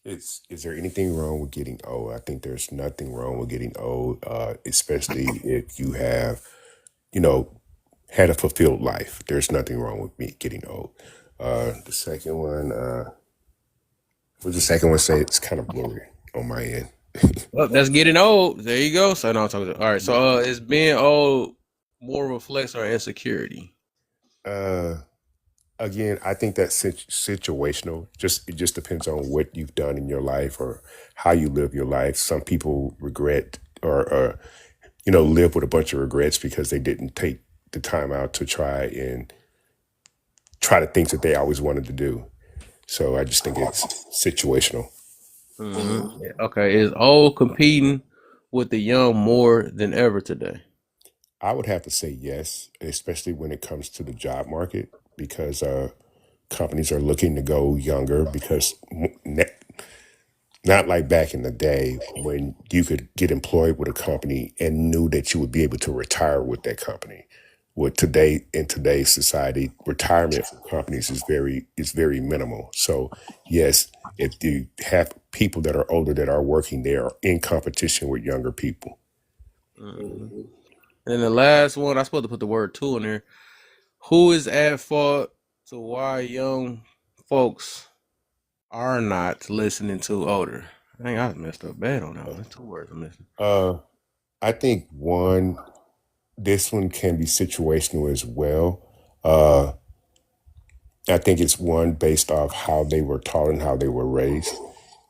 is there anything wrong with getting old? I think there's nothing wrong with getting old, especially if you have, had a fulfilled life. There's nothing wrong with me getting old. The second one, what did the second one say? It's kind of blurry on my end. Well, that's getting old. There you go. So now I'm talking. All right. So is being old more of a flex or insecurity? Again, I think that's situational. It just depends on what you've done in your life or how you live your life. Some people regret or live with a bunch of regrets because they didn't take the time out to try the things that they always wanted to do. So I just think it's situational. Mm-hmm. Okay. Is old competing with the young more than ever today? I would have to say yes, especially when it comes to the job market, because companies are looking to go younger because not like back in the day when you could get employed with a company and knew that you would be able to retire with that company. In today's society, retirement for companies is very minimal. So yes, if you have people that are older that are working, they are in competition with younger people. Mm-hmm. And the last one, I supposed to put the word "to" in there. Who is at fault to why young folks are not listening to older? I think I messed up bad on that one. That's 2 words I'm missing. I think this one can be situational as well. I think it's one based off how they were taught and how they were raised,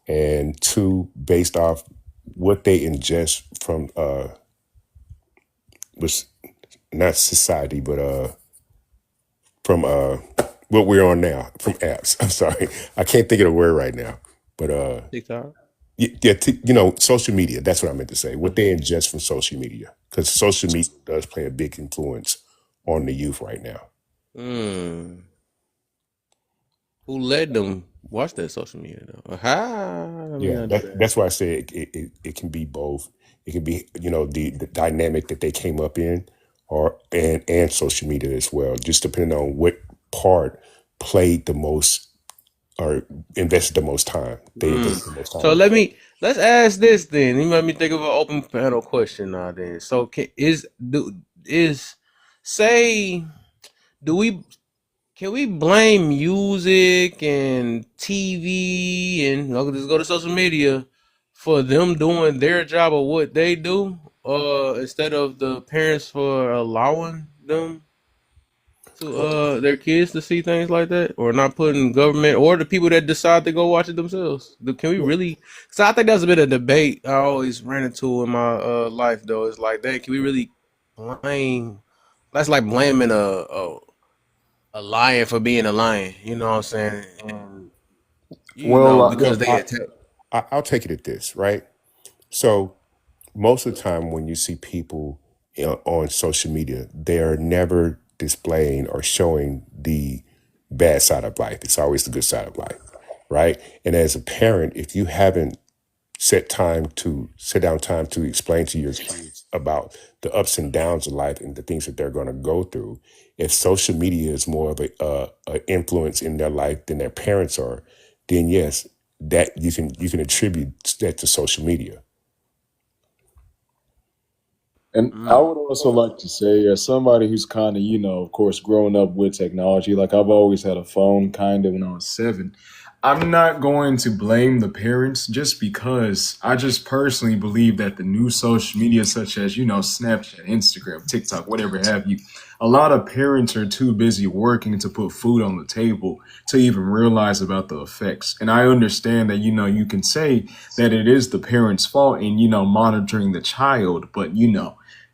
and 2 based off what they ingest from was not society, but from what we're on now, from apps. I'm sorry, I can't think of the word right now, but TikTok. yeah, social media. That's what I meant to say. What they ingest from social media, because social media does play a big influence on the youth right now. Who led them watch that social media though? Yeah, that's why I say it can be both. It can be the dynamic that they came up in, and social media as well. Just depending on what part played the most are invested the most time. They invest the most So time. let's ask this then. You made me think of an open panel question now. Then, so say do we can we blame music and TV and let's go to social media for them doing their job of what they do, instead of the parents for allowing them to their kids to see things like that, or not putting government or the people that decide to go watch it themselves? Can we really? So I think that's a bit of debate I always ran into in my life though. It's like, dang, can we really blame? That's like blaming a lion for being a lion. You know what I'm saying? And because they attack. I'll take it at this, right? So most of the time when you see people on social media, they are never displaying or showing the bad side of life. It's always the good side of life, right? And as a parent, if you haven't sit down time to explain to your kids about the ups and downs of life and the things that they're going to go through, if social media is more of a influence in their life than their parents are, then yes, that you can attribute that to social media. And I would also like to say, as somebody who's kind of, of course, growing up with technology, like I've always had a phone kind of when I was 7. I'm not going to blame the parents just because I just personally believe that the new social media, such as, Snapchat, Instagram, TikTok, whatever have you, a lot of parents are too busy working to put food on the table to even realize about the effects. And I understand that, you can say that it is the parents' fault in, monitoring the child, but,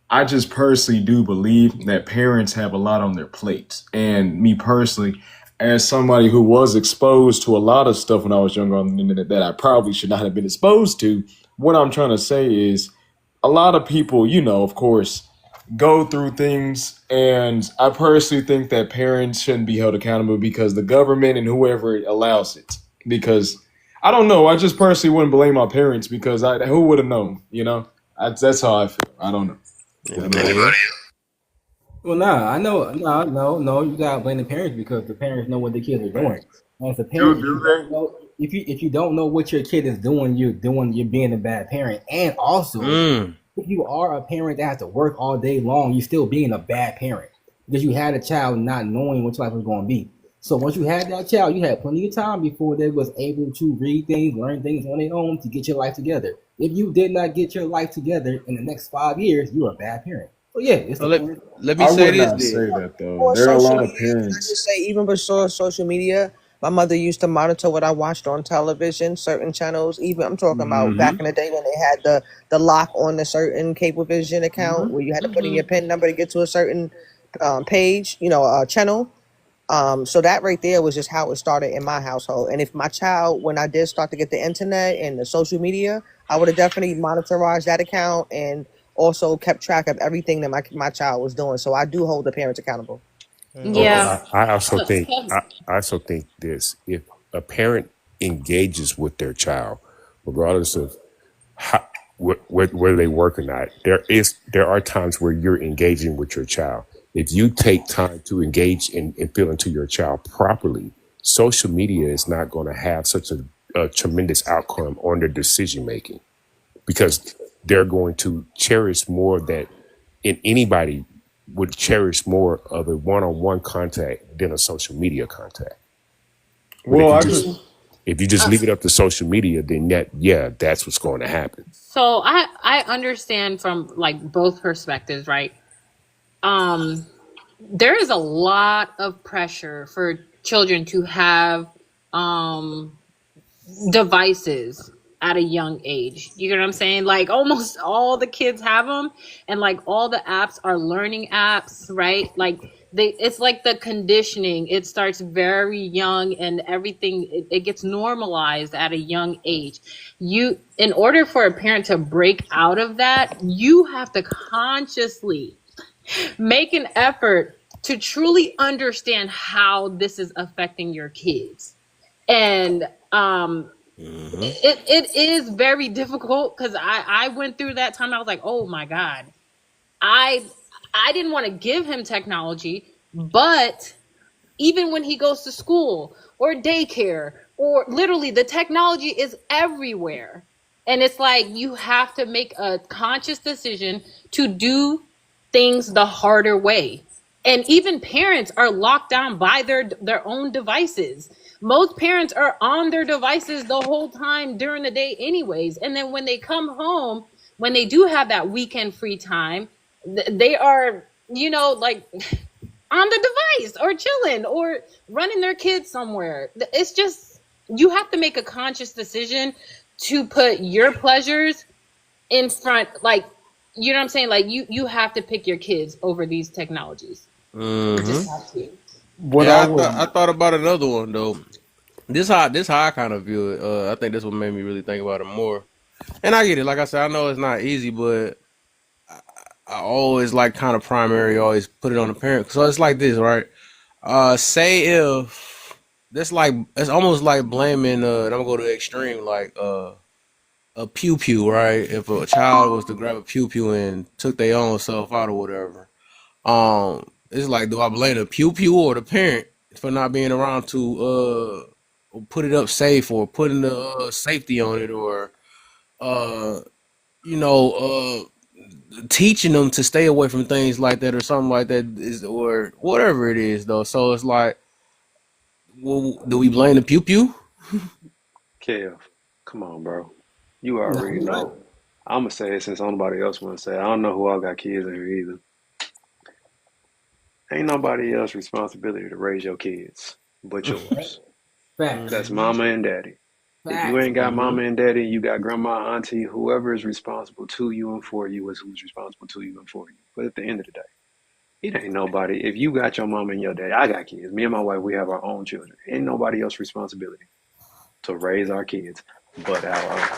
I just personally do believe that parents have a lot on their plates. And me personally, as somebody who was exposed to a lot of stuff when I was younger on the internet that I probably should not have been exposed to, what I'm trying to say is a lot of people, of course, go through things. And I personally think that parents shouldn't be held accountable because the government and whoever allows it. Because I don't know. I just personally wouldn't blame my parents because who would have known, That's how I feel. I don't know. Well, I know, no. You gotta blame the parents because the parents know what the kids are doing. And as a parent, if you don't know what your kid is doing, you're being a bad parent. And also, if you are a parent that has to work all day long, you're still being a bad parent because you had a child not knowing what your life was going to be. So once you had that child, you had plenty of time before they was able to read things, learn things on their own to get your life together. If you did not get your life together in the next 5 years, you're a bad parent. So yeah, it's let me say this. I would not say that though. There are a lot of parents. I just say even before social media, my mother used to monitor what I watched on television, certain channels. Even I'm talking about back in the day when they had the lock on a certain Cablevision account where you had to put in your PIN number to get to a certain page, channel. So that right there was just how it started in my household. And if my child, when I did start to get the internet and the social media, I would have definitely monitored that account and also kept track of everything that my child was doing. So I do hold the parents accountable. Yeah. I also think this: if a parent engages with their child, regardless of whether they work or not, there are times where you're engaging with your child. If you take time to engage and feel into your child properly, social media is not going to have such a tremendous outcome on their decision making, because they're going to cherish more that in anybody would cherish more of a one-on-one contact than a social media contact. But if you just leave it up to social media, then that's what's going to happen. So I understand from like both perspectives, right? There is a lot of pressure for children to have devices at a young age. You know what I'm saying? Like almost all the kids have them, and like all the apps are learning apps, right? Like it's like the conditioning. It starts very young, and everything it gets normalized at a young age. In order for a parent to break out of that, you have to consciously make an effort to truly understand how this is affecting your kids. And it is very difficult because I went through that time. I was like, oh my God, I didn't want to give him technology, but even when he goes to school or daycare or literally the technology is everywhere. And it's like you have to make a conscious decision to do things the harder way. And even parents are locked down by their own devices. Most parents are on their devices the whole time during the day anyways. And then when they come home, when they do have that weekend free time, they are, like on the device or chilling or running their kids somewhere. It's just, you have to make a conscious decision to put your pleasures in front. Like, you know what I'm saying? Like you have to pick your kids over these technologies. You just have to. What Yeah, I I would, thought about another one though. This how I kind of view it. I think this what made me really think about it more. And I get it. Like I said, I know it's not easy, but I always like kind of primary, always put it on the parent. So it's like this, right? Say if that's like it's almost like blaming. I'm gonna go to the extreme, like a pew pew, right? If a child was to grab a pew pew and took their own self out or whatever, it's like, do I blame the pew pew or the parent for not being around to put it up safe or putting the safety on it or uh you know teaching them to stay away from things like that or something like that is or whatever it is though. So it's like, well, do we blame the pew pew? Kev, come on, bro. You No, already you're right. know. I'm gonna say it since nobody else wanna say it. I don't know who all got kids in here either. Ain't nobody else responsibility to raise your kids but yours. Facts. That's mama and daddy. If you Facts. ain't got mama and daddy, you got grandma, auntie, whoever is responsible to you and for you is who's responsible to you and for you. But at the end of the day, it ain't nobody. If you got your mama and your daddy, I got kids. Me and my wife, we have our own children. Ain't nobody else responsibility to raise our kids but our own.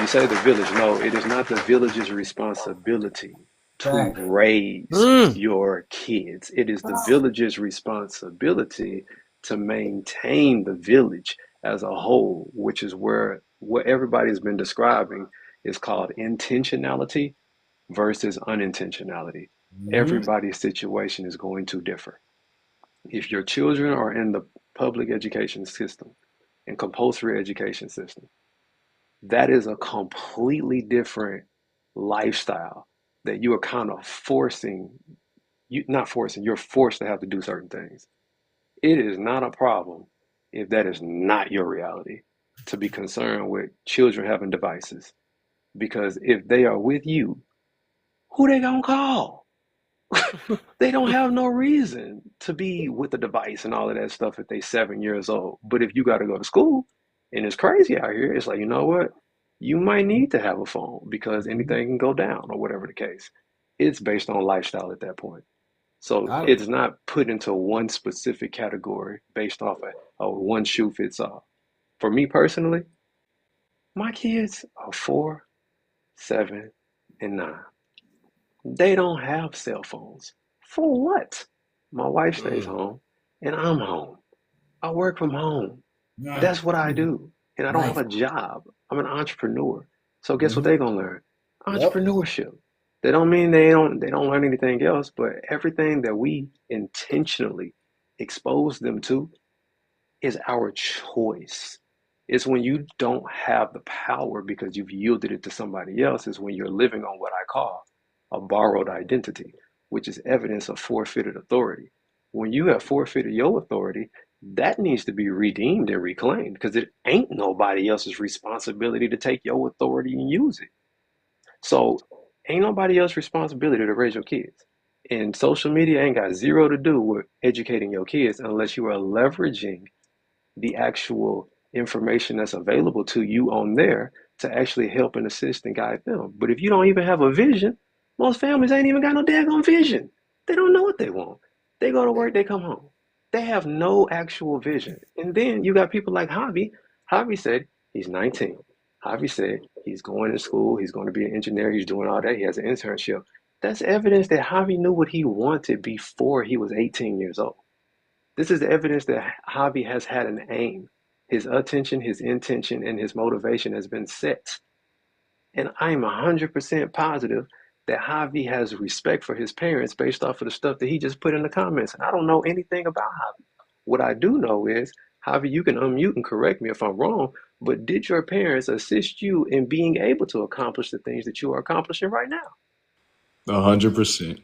You say the village. No, it is not the village's responsibility to Facts. raise your kids. It is the village's responsibility to maintain the village as a whole, which is where what everybody's been describing is called intentionality versus unintentionality. Everybody's situation is going to differ. If your children are in the public education system and compulsory education system, that is a completely different lifestyle that you are kind of forcing, you not forcing, you're forced to have to do certain things. It is not a problem if that is not your reality to be concerned with children having devices, because if they are with you, who they gonna call? They don't have no reason to be with the device and all of that stuff if they 7 years old. But if you got to go to school and it's crazy out here, it's like, you know what? You might need to have a phone because anything can go down or whatever the case. It's based on lifestyle at that point. So I, it's not put into one specific category based off of one shoe fits all. For me personally, my kids are 4, 7, and 9. They don't have cell phones. For what? My wife stays home and I'm home. I work from home. That's what I do. And I don't have life. a job. I'm an entrepreneur. So guess what Mm-hmm. they're gonna learn? Yep. Entrepreneurship. They don't mean they don't learn anything else, but everything that we intentionally expose them to is our choice. It's when you don't have the power because you've yielded it to somebody else, is when you're living on what I call a borrowed identity, which is evidence of forfeited authority. When you have forfeited your authority, that needs to be redeemed and reclaimed because it ain't nobody else's responsibility to take your authority and use it. So ain't nobody else's responsibility to raise your kids. And social media ain't got zero to do with educating your kids unless you are leveraging the actual information that's available to you on there to actually help and assist and guide them. But if you don't even have a vision, most families ain't even got no daggone vision. They don't know what they want. They go to work, they come home. They have no actual vision. And then you got people like Javi. Javi said he's 19. Javi said he's going to school, he's going to be an engineer, he's doing all that, he has an internship. That's evidence that Javi knew what he wanted before he was 18 years old. This is the evidence that Javi has had an aim. His attention, his intention, and his motivation has been set. And I'm 100% positive that Javi has respect for his parents based off of the stuff that he just put in the comments. And I don't know anything about Javi. What I do know is Javi, you can unmute and correct me if I'm wrong, but did your parents assist you in being able to accomplish the things that you are accomplishing right now? 100%.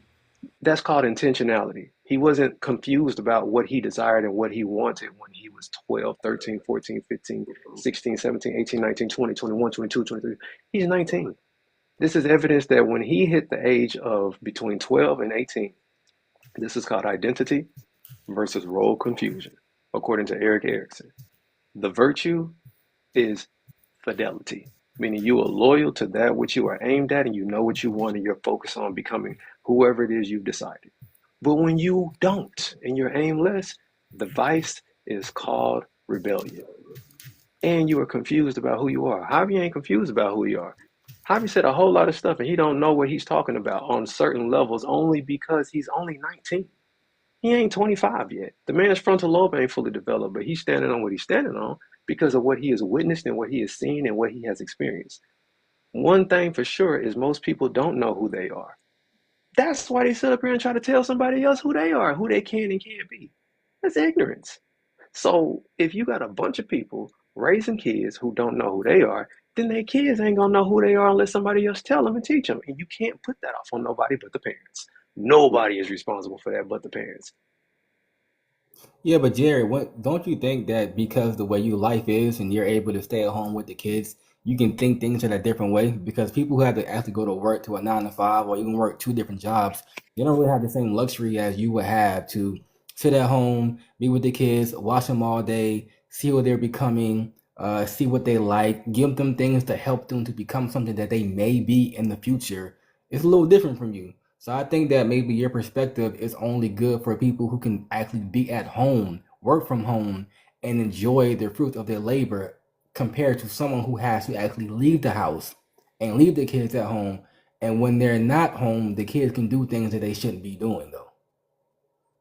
That's called intentionality. He wasn't confused about what he desired and what he wanted when he was 12, 13, 14, 15, 16, 17, 18, 19, 20, 21, 22, 23. He's 19. This is evidence that when he hit the age of between 12 and 18, this is called identity versus role confusion, according to Eric Erickson. The virtue is fidelity, meaning you are loyal to that which you are aimed at and you know what you want and you're focused on becoming whoever it is you've decided. But when you don't and you're aimless, the vice is called rebellion. And you are confused about who you are. Javi ain't confused about who you are. Javi said a whole lot of stuff and he don't know what he's talking about on certain levels only because he's only 19. He ain't 25 yet. The man's frontal lobe ain't fully developed, but he's standing on what he's standing on because of what he has witnessed and what he has seen and what he has experienced. One thing for sure is most people don't know who they are. That's why they sit up here and try to tell somebody else who they are, who they can and can't be. That's ignorance. So if you got a bunch of people raising kids who don't know who they are, then their kids ain't gonna know who they are unless somebody else tell them and teach them. And you can't put that off on nobody but the parents. Nobody is responsible for that but the parents. Yeah, but Jerry, what don't you think that because the way your life is and you're able to stay at home with the kids, you can think things in a different way? Because people who have to actually go to work to a 9 to 5 or even work two different jobs, they don't really have the same luxury as you would have to sit at home, be with the kids, watch them all day, see what they're becoming, see what they like, give them things to help them to become something that they may be in the future. It's a little different from you. So I think that maybe your perspective is only good for people who can actually be at home, work from home, and enjoy the fruit of their labor compared to someone who has to actually leave the house and leave the kids at home. And when they're not home, the kids can do things that they shouldn't be doing, though.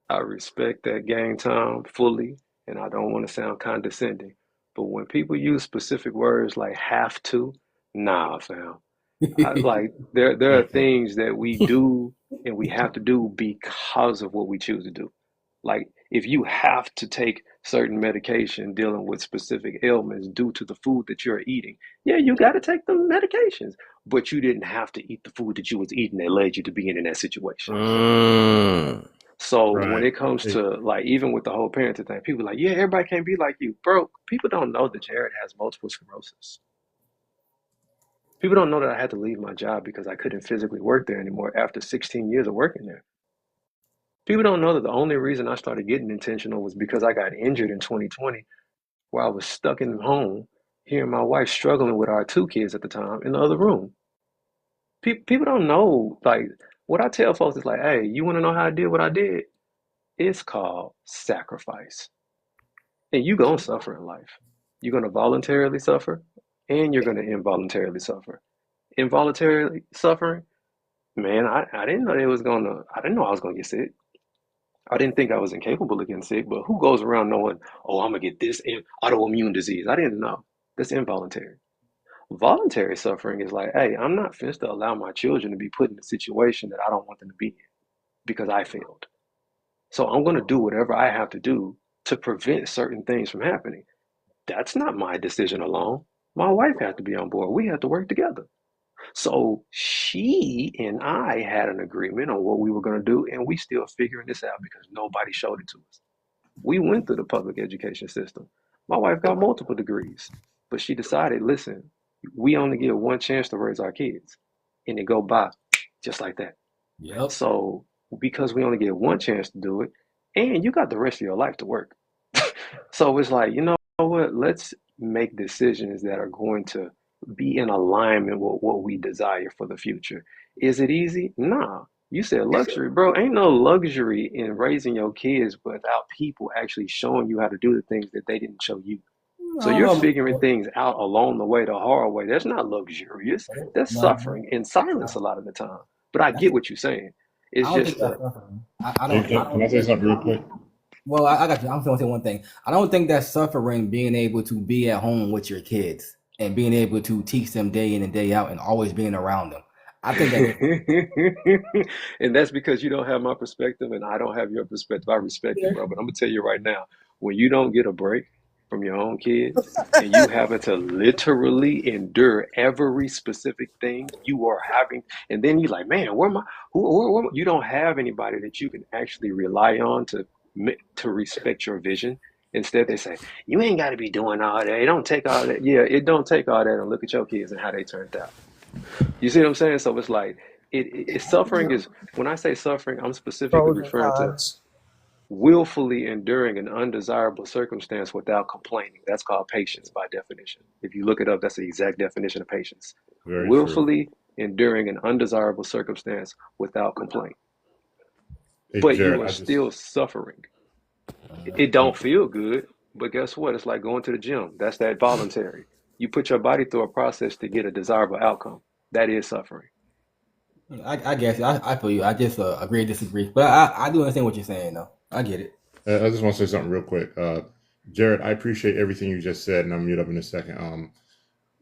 I respect that game time fully, and I don't want to sound condescending. But when people use specific words like have to, nah, fam. Like there are things that we do and we have to do because of what we choose to do. Like if you have to take certain medication dealing with specific ailments due to the food that you're eating, yeah, you got to take the medications. But you didn't have to eat the food that you was eating that led you to being in that situation. So when Right. it comes to like even with the whole parenting thing, people are like, yeah, everybody can't be like you, bro. People don't know that Jared has multiple sclerosis. People don't know that I had to leave my job because I couldn't physically work there anymore after 16 years of working there. People don't know that the only reason I started getting intentional was because I got injured in 2020 where I was stuck in home hearing my wife struggling with our two kids at the time in the other room. People don't know, like, what I tell folks is like, hey, you want to know how I did what I did? It's called sacrifice. And you're going to suffer in life. You're going to voluntarily suffer and you're going to involuntarily suffer. Involuntarily suffering, man, I didn't know I didn't know I was gonna get sick. I didn't think I was incapable of getting sick, but who goes around knowing, oh, I'm gonna get this autoimmune disease? I didn't know. That's involuntary. Voluntary suffering is like, hey, I'm not finished to allow my children to be put in a situation that I don't want them to be in because I failed. So I'm gonna do whatever I have to do to prevent certain things from happening. That's not my decision alone. My wife had to be on board. We had to work together. So she and I had an agreement on what we were going to do, and we still figuring this out because nobody showed it to us. We went through the public education system. My wife got multiple degrees, but she decided, listen, we only get one chance to raise our kids, and it go by just like that. Yep. So because we only get one chance to do it, and you got the rest of your life to work. So it's like, you know what? Let's make decisions that are going to be in alignment with what we desire for the future. Is it easy? Nah. You said luxury, bro. Ain't no luxury in raising your kids without people actually showing you how to do the things that they didn't show you. So I you're don't know. figuring things out along the way, the hard way. That's not luxurious. That's No, suffering in silence a lot of the time. But I get what you're saying. It's I don't think just that's suffering. I Hey, don't. can I say something real quick? Well, I got you. I'm going to say one thing. I don't think that's suffering being able to be at home with your kids and being able to teach them day in and day out and always being around them. I think that. And that's because you don't have my perspective and I don't have your perspective. I respect it, bro. But I'm gonna tell you right now, when you don't get a break from your own kids, and you having to literally endure every specific thing you are having, and then you're like, man, where am I? You don't have anybody that you can actually rely on to respect your vision. Instead, they say, you ain't got to be doing all that. It don't take all that. Yeah, it don't take all that. And look at your kids and how they turned out. You see what I'm saying? So it's like, suffering is, when I say suffering, I'm specifically Pros and referring to cons. willfully enduring an undesirable circumstance without complaining. That's called patience by definition. If you look it up, that's the exact definition of patience. Very true. Willfully enduring an undesirable circumstance without complaint. Hey, But Jared, you are I just still suffering. It don't feel good, but guess what? It's like going to the gym. That's that voluntary. You put your body through a process to get a desirable outcome. That is suffering. I guess I feel you. I just agree, disagree, but I do understand what you're saying, though. I get it. I just want to say something real quick. Jared, I appreciate everything you just said, and I'll mute up in a second.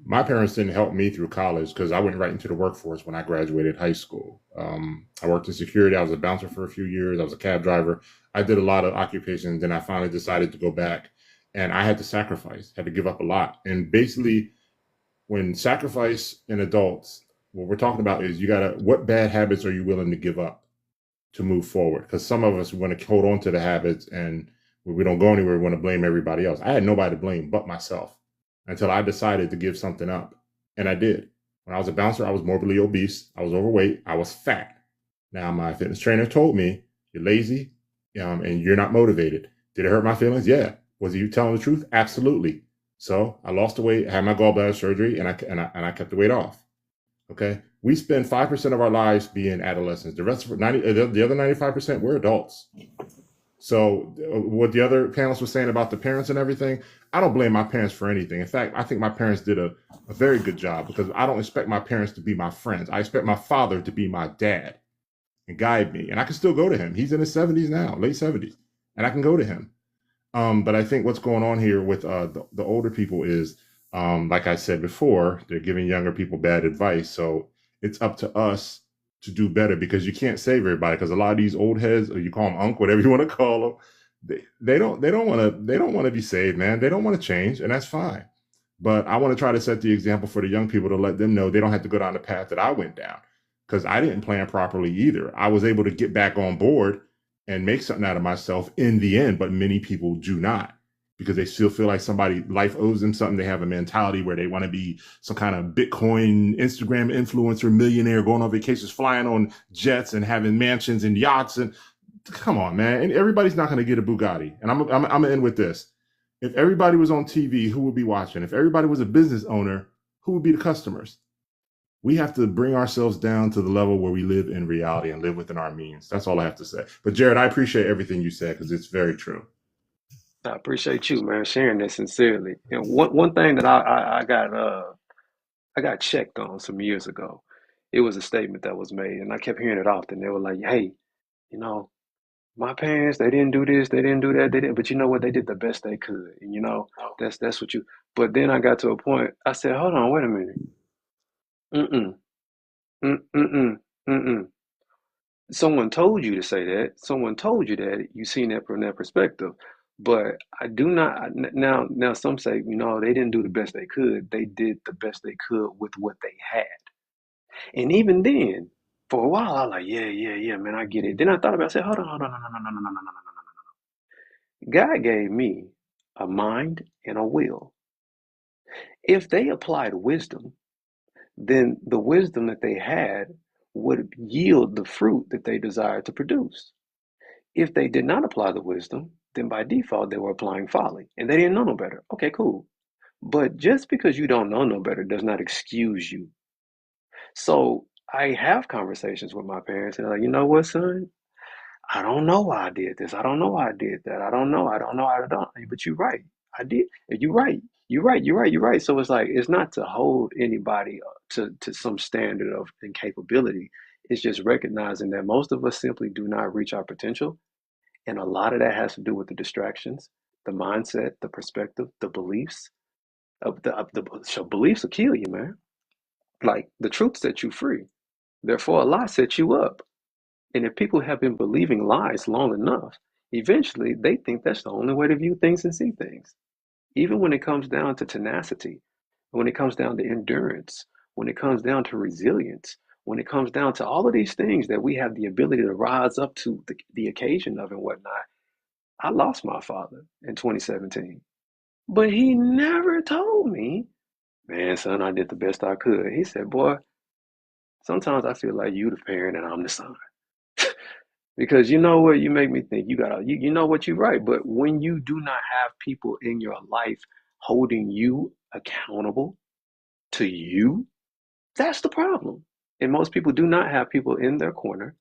My parents didn't help me through college because I went right into the workforce when I graduated high school. I worked in security. I was a bouncer for a few years. I was a cab driver. I did a lot of occupations. Then I finally decided to go back, and I had to sacrifice, had to give up a lot. And basically, when sacrifice in adults, what we're talking about is what bad habits are you willing to give up to move forward? Because some of us want to hold on to the habits, and when we don't go anywhere, we want to blame everybody else. I had nobody to blame but myself until I decided to give something up. And I did. When I was a bouncer, I was morbidly obese. I was overweight. I was fat. Now, my fitness trainer told me, you're lazy, and you're not motivated. Did it hurt my feelings? Yeah. Was he telling the truth? Absolutely. So I lost the weight, had my gallbladder surgery, and I kept the weight off. Okay. We spend 5% of our lives being adolescents. The rest of the other 95%, we're adults. So what the other panelists were saying about the parents and everything, I don't blame my parents for anything. In fact, I think my parents did a very good job, because I don't expect my parents to be my friends. I expect my father to be my dad and guide me. And I can still go to him. He's in his 70s now, late 70s, and I can go to him. But I think what's going on here with the older people is, like I said before, they're giving younger people bad advice. So it's up to us to do better, because you can't save everybody. Because a lot of these old heads, or you call them unk, whatever you want to call them, they don't want to be saved, man. They don't want to change, and that's fine. But I want to try to set the example for the young people to let them know they don't have to go down the path that I went down, because I didn't plan properly either. I was able to get back on board and make something out of myself in the end, but many people do not, because they still feel like life owes them something. They have a mentality where they want to be some kind of Bitcoin, Instagram influencer, millionaire, going on vacations, flying on jets and having mansions and yachts. And come on, man. And everybody's not going to get a Bugatti. And I'm going to end with this. If everybody was on TV, who would be watching? If everybody was a business owner, who would be the customers? We have to bring ourselves down to the level where we live in reality and live within our means. That's all I have to say. But Jared, I appreciate everything you said, because it's very true. I appreciate you, man, sharing that sincerely. And one thing that I got checked on some years ago. It was a statement that was made, and I kept hearing it often. They were like, "Hey, you know, my parents, they didn't do this, they didn't do that, they didn't. But you know what? They did the best they could, and that's what you." But then I got to a point. I said, "Hold on, wait a minute. Mm-mm, mm-mm, mm-mm. Someone told you to say that. Someone told you that. You seen that from that perspective. But I do not now. Now some say, they didn't do the best they could. They did the best they could with what they had. And even then, for a while, I was like, yeah, man, I get it. Then I thought about it. I said, hold on, no, no, no, no, no, no, no, no, no. God gave me a mind and a will. If they applied wisdom, then the wisdom that they had would yield the fruit that they desired to produce. If they did not apply the wisdom, then by default, they were applying folly, and they didn't know no better. Okay, cool. But just because you don't know no better does not excuse you. So I have conversations with my parents, and they're like, you know what, son? I don't know why I did this. I don't know why I did that. I don't know. But you're right. I did. You're right. You're right. You're right. You're right. So it's like, it's not to hold anybody to some standard of incapability. It's just recognizing that most of us simply do not reach our potential. And a lot of that has to do with the distractions, the mindset, the perspective, the beliefs. So beliefs will kill you, man. Like, the truth sets you free. Therefore, a lie sets you up. And if people have been believing lies long enough, eventually they think that's the only way to view things and see things. even when it comes down to tenacity, when it comes down to endurance, when it comes down to resilience, when it comes down to all of these things that we have the ability to rise up to the occasion of and whatnot. I lost my father in 2017, but he never told me, man, son, I did the best I could. He said, boy, sometimes I feel like you the parent and I'm the son. Because you know what, you make me think you know what, you're right. But when you do not have people in your life holding you accountable to you, that's the problem. And most people do not have people in their corner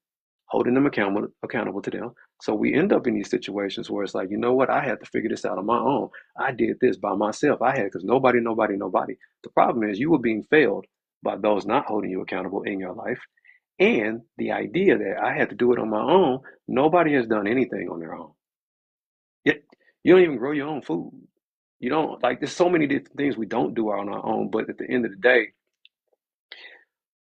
holding them accountable to them. So we end up in these situations where it's like, you know what, I had to figure this out on my own. I did this by myself. I had, because nobody. The problem is you were being failed by those not holding you accountable in your life. And the idea that I had to do it on my own, nobody has done anything on their own. Yet you don't even grow your own food. You don't, like, there's so many different things we don't do on our own. But at the end of the day,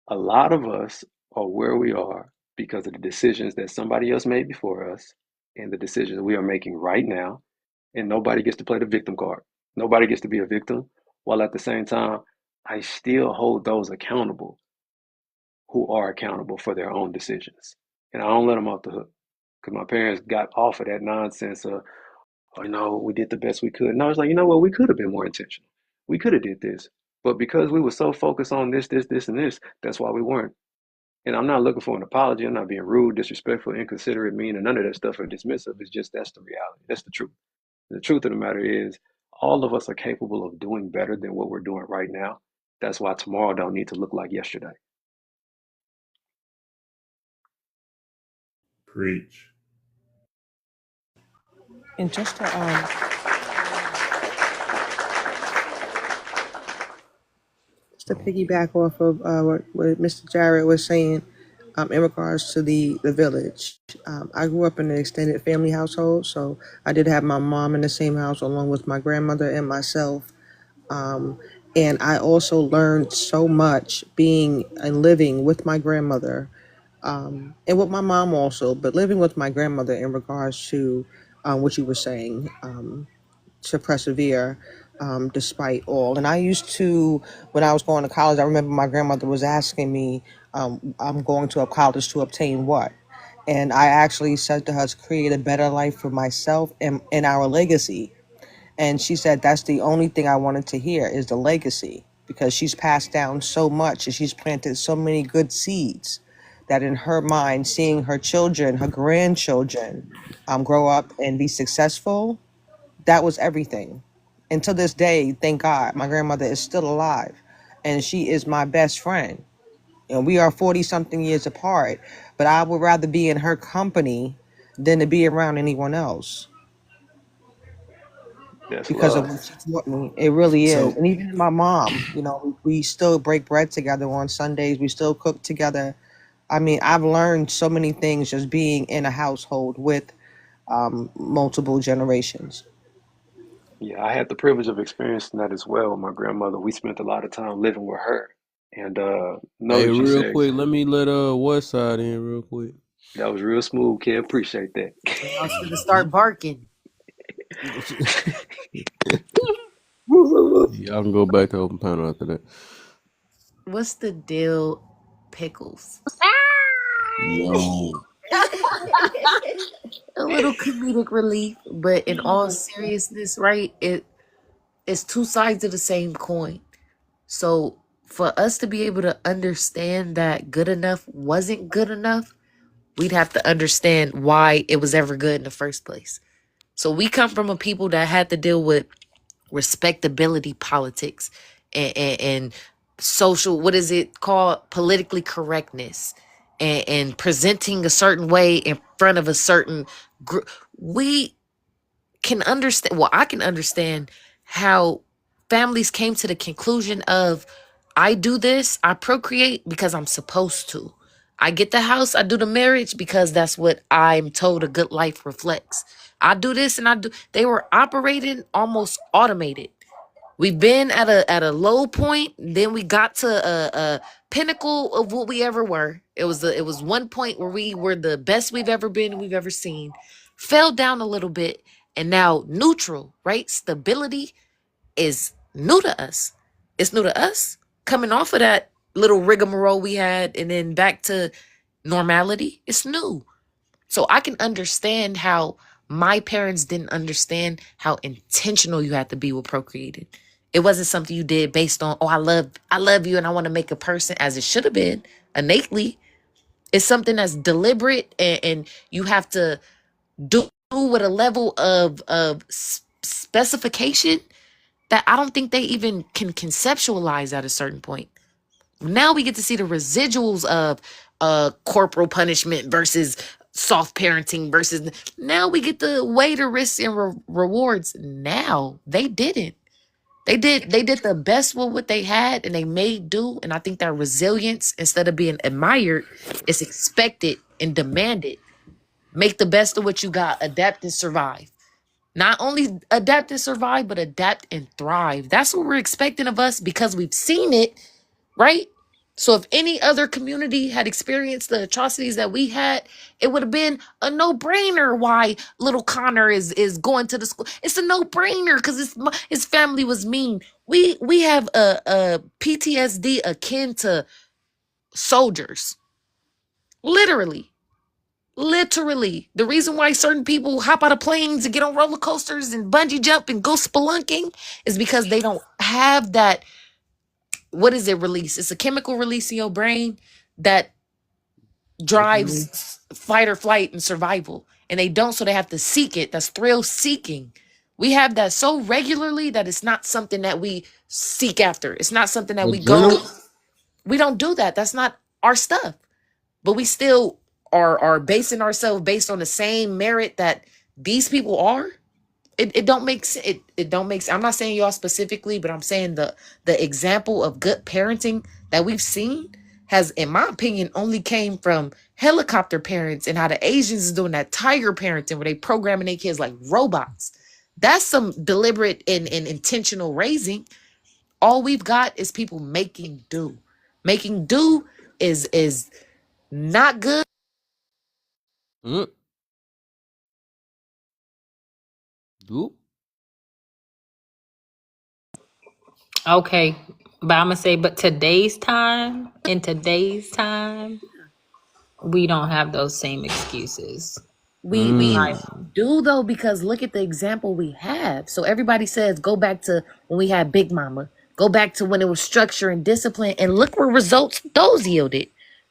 a lot of us are where we are because of the decisions that somebody else made before us and the decisions we are making right now. And nobody gets to play the victim card. Nobody gets to be a victim. While at the same time, I still hold those accountable who are accountable for their own decisions. And I don't let them off the hook. Because my parents got off of that nonsense of, oh, we did the best we could. And I was like, you know what, we could have been more intentional. We could have did this. But because we were so focused on this, and this, that's why we weren't. And I'm not looking for an apology. I'm not being rude, disrespectful, inconsiderate, mean, and none of that stuff or dismissive. It's just that's the reality. That's the truth. The truth of the matter is all of us are capable of doing better than what we're doing right now. That's why tomorrow don't need to look like yesterday. Preach. And just to piggyback off of what Mr. Jarrett was saying in regards to the village. I grew up in an extended family household, so I did have my mom in the same house along with my grandmother and myself. And I also learned so much being and living with my grandmother and with my mom also, but living with my grandmother in regards to what you were saying, to persevere despite all. And I used to, when I was going to college, I remember my grandmother was asking me, I'm going to a college to obtain what? And I actually said to her, to create a better life for myself and our legacy. And she said, that's the only thing I wanted to hear is the legacy, because she's passed down so much and she's planted so many good seeds that in her mind, seeing her children, her grandchildren grow up and be successful, that was everything. And to this day, thank God, my grandmother is still alive and she is my best friend. And we are 40 something years apart, but I would rather be in her company than to be around anyone else That's because of love. what she taught me. It really is. So And even my mom, we still break bread together on Sundays. We still cook together. I mean, I've learned so many things just being in a household with multiple generations. Yeah, I had the privilege of experiencing that as well. My grandmother, we spent a lot of time living with her. And know Hey, that you real said quick, let me let Westside in real quick. that was real smooth, kid. Appreciate that. I was gonna start barking. Y'all can go back to open panel after that. What's the deal, pickles? Yo. A little comedic relief, but in all seriousness, right? It's two sides of the same coin. So for us to be able to understand that good enough wasn't good enough, we'd have to understand why it was ever good in the first place. So we come from a people that had to deal with respectability politics and social, what is it called, politically correctness, and presenting a certain way in front of a certain group. We can understand, well, I can understand how families came to the conclusion of, I do this, I procreate because I'm supposed to. I get the house, I do the marriage because that's what I'm told a good life reflects. I do this and I do. They were operating almost automated. We've been at a low point, then we got to a pinnacle of what we ever were. It was one point where we were the best we've ever been, we've ever seen. Fell down a little bit, and now neutral, right? Stability. is new to us. It's new to us. Coming off of that little rigmarole we had and then back to normality, it's new. So I can understand how my parents didn't understand how intentional you had to be with procreating. It wasn't something you did based on, oh, I love you and I want to make a person, as it should have been innately. It's something that's deliberate, and you have to do with a level of specification that I don't think they even can conceptualize at a certain point. Now we get to see the residuals of corporal punishment versus soft parenting versus, now we get to weigh the risks and rewards. Now they didn't. They did the best with what they had, and they made do. And I think that resilience, instead of being admired, is expected and demanded. Make the best of what you got. Adapt and survive. Not only adapt and survive, but adapt and thrive. That's what we're expecting of us because we've seen it, right? So if any other community had experienced the atrocities that we had, it would have been a no-brainer why little Connor is going to the school. It's a no-brainer because his family was mean. We have a PTSD akin to soldiers. Literally. The reason why certain people hop out of planes and get on roller coasters and bungee jump and go spelunking is because they don't have that. What is it release? It's a chemical release in your brain that drives fight or flight and survival. And they don't, so they have to seek it. That's thrill seeking. We have that so regularly that it's not something that we seek after. It's not something that we go. We don't do that. That's not our stuff. But we still are basing ourselves based on the same merit that these people are. It don't make sense. It don't make sense. I'm not saying y'all specifically, but I'm saying the example of good parenting that we've seen has, in my opinion, only came from helicopter parents and how the Asians is doing that tiger parenting where they programming their kids like robots. That's some deliberate and intentional raising. All we've got is people making do. Making do is not good. Okay, but I'm gonna say, in today's time, we don't have those same excuses. We do though, because look at the example we have. So everybody says go back to when we had Big Mama, go back to when it was structure and discipline, and look what results those yielded.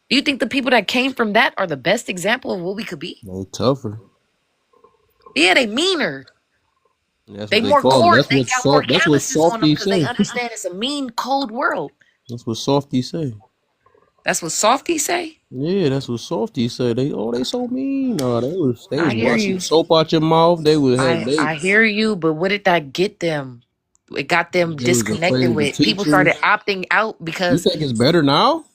Do you think the people that came from that are the best example of what we could be? They tougher. Yeah, they meaner. That's They what they more call core. it. They got more That's what calluses on them softies because they say. understand it's a mean, cold world. That's what softies say. That's what softies say. Yeah, that's what softies say. They so mean. No, they was I hear washing you. soap out your mouth. They would have I hear you, but what did that get them? It got them they was afraid disconnected of the with. People started teachers. opting out You because think it's better now?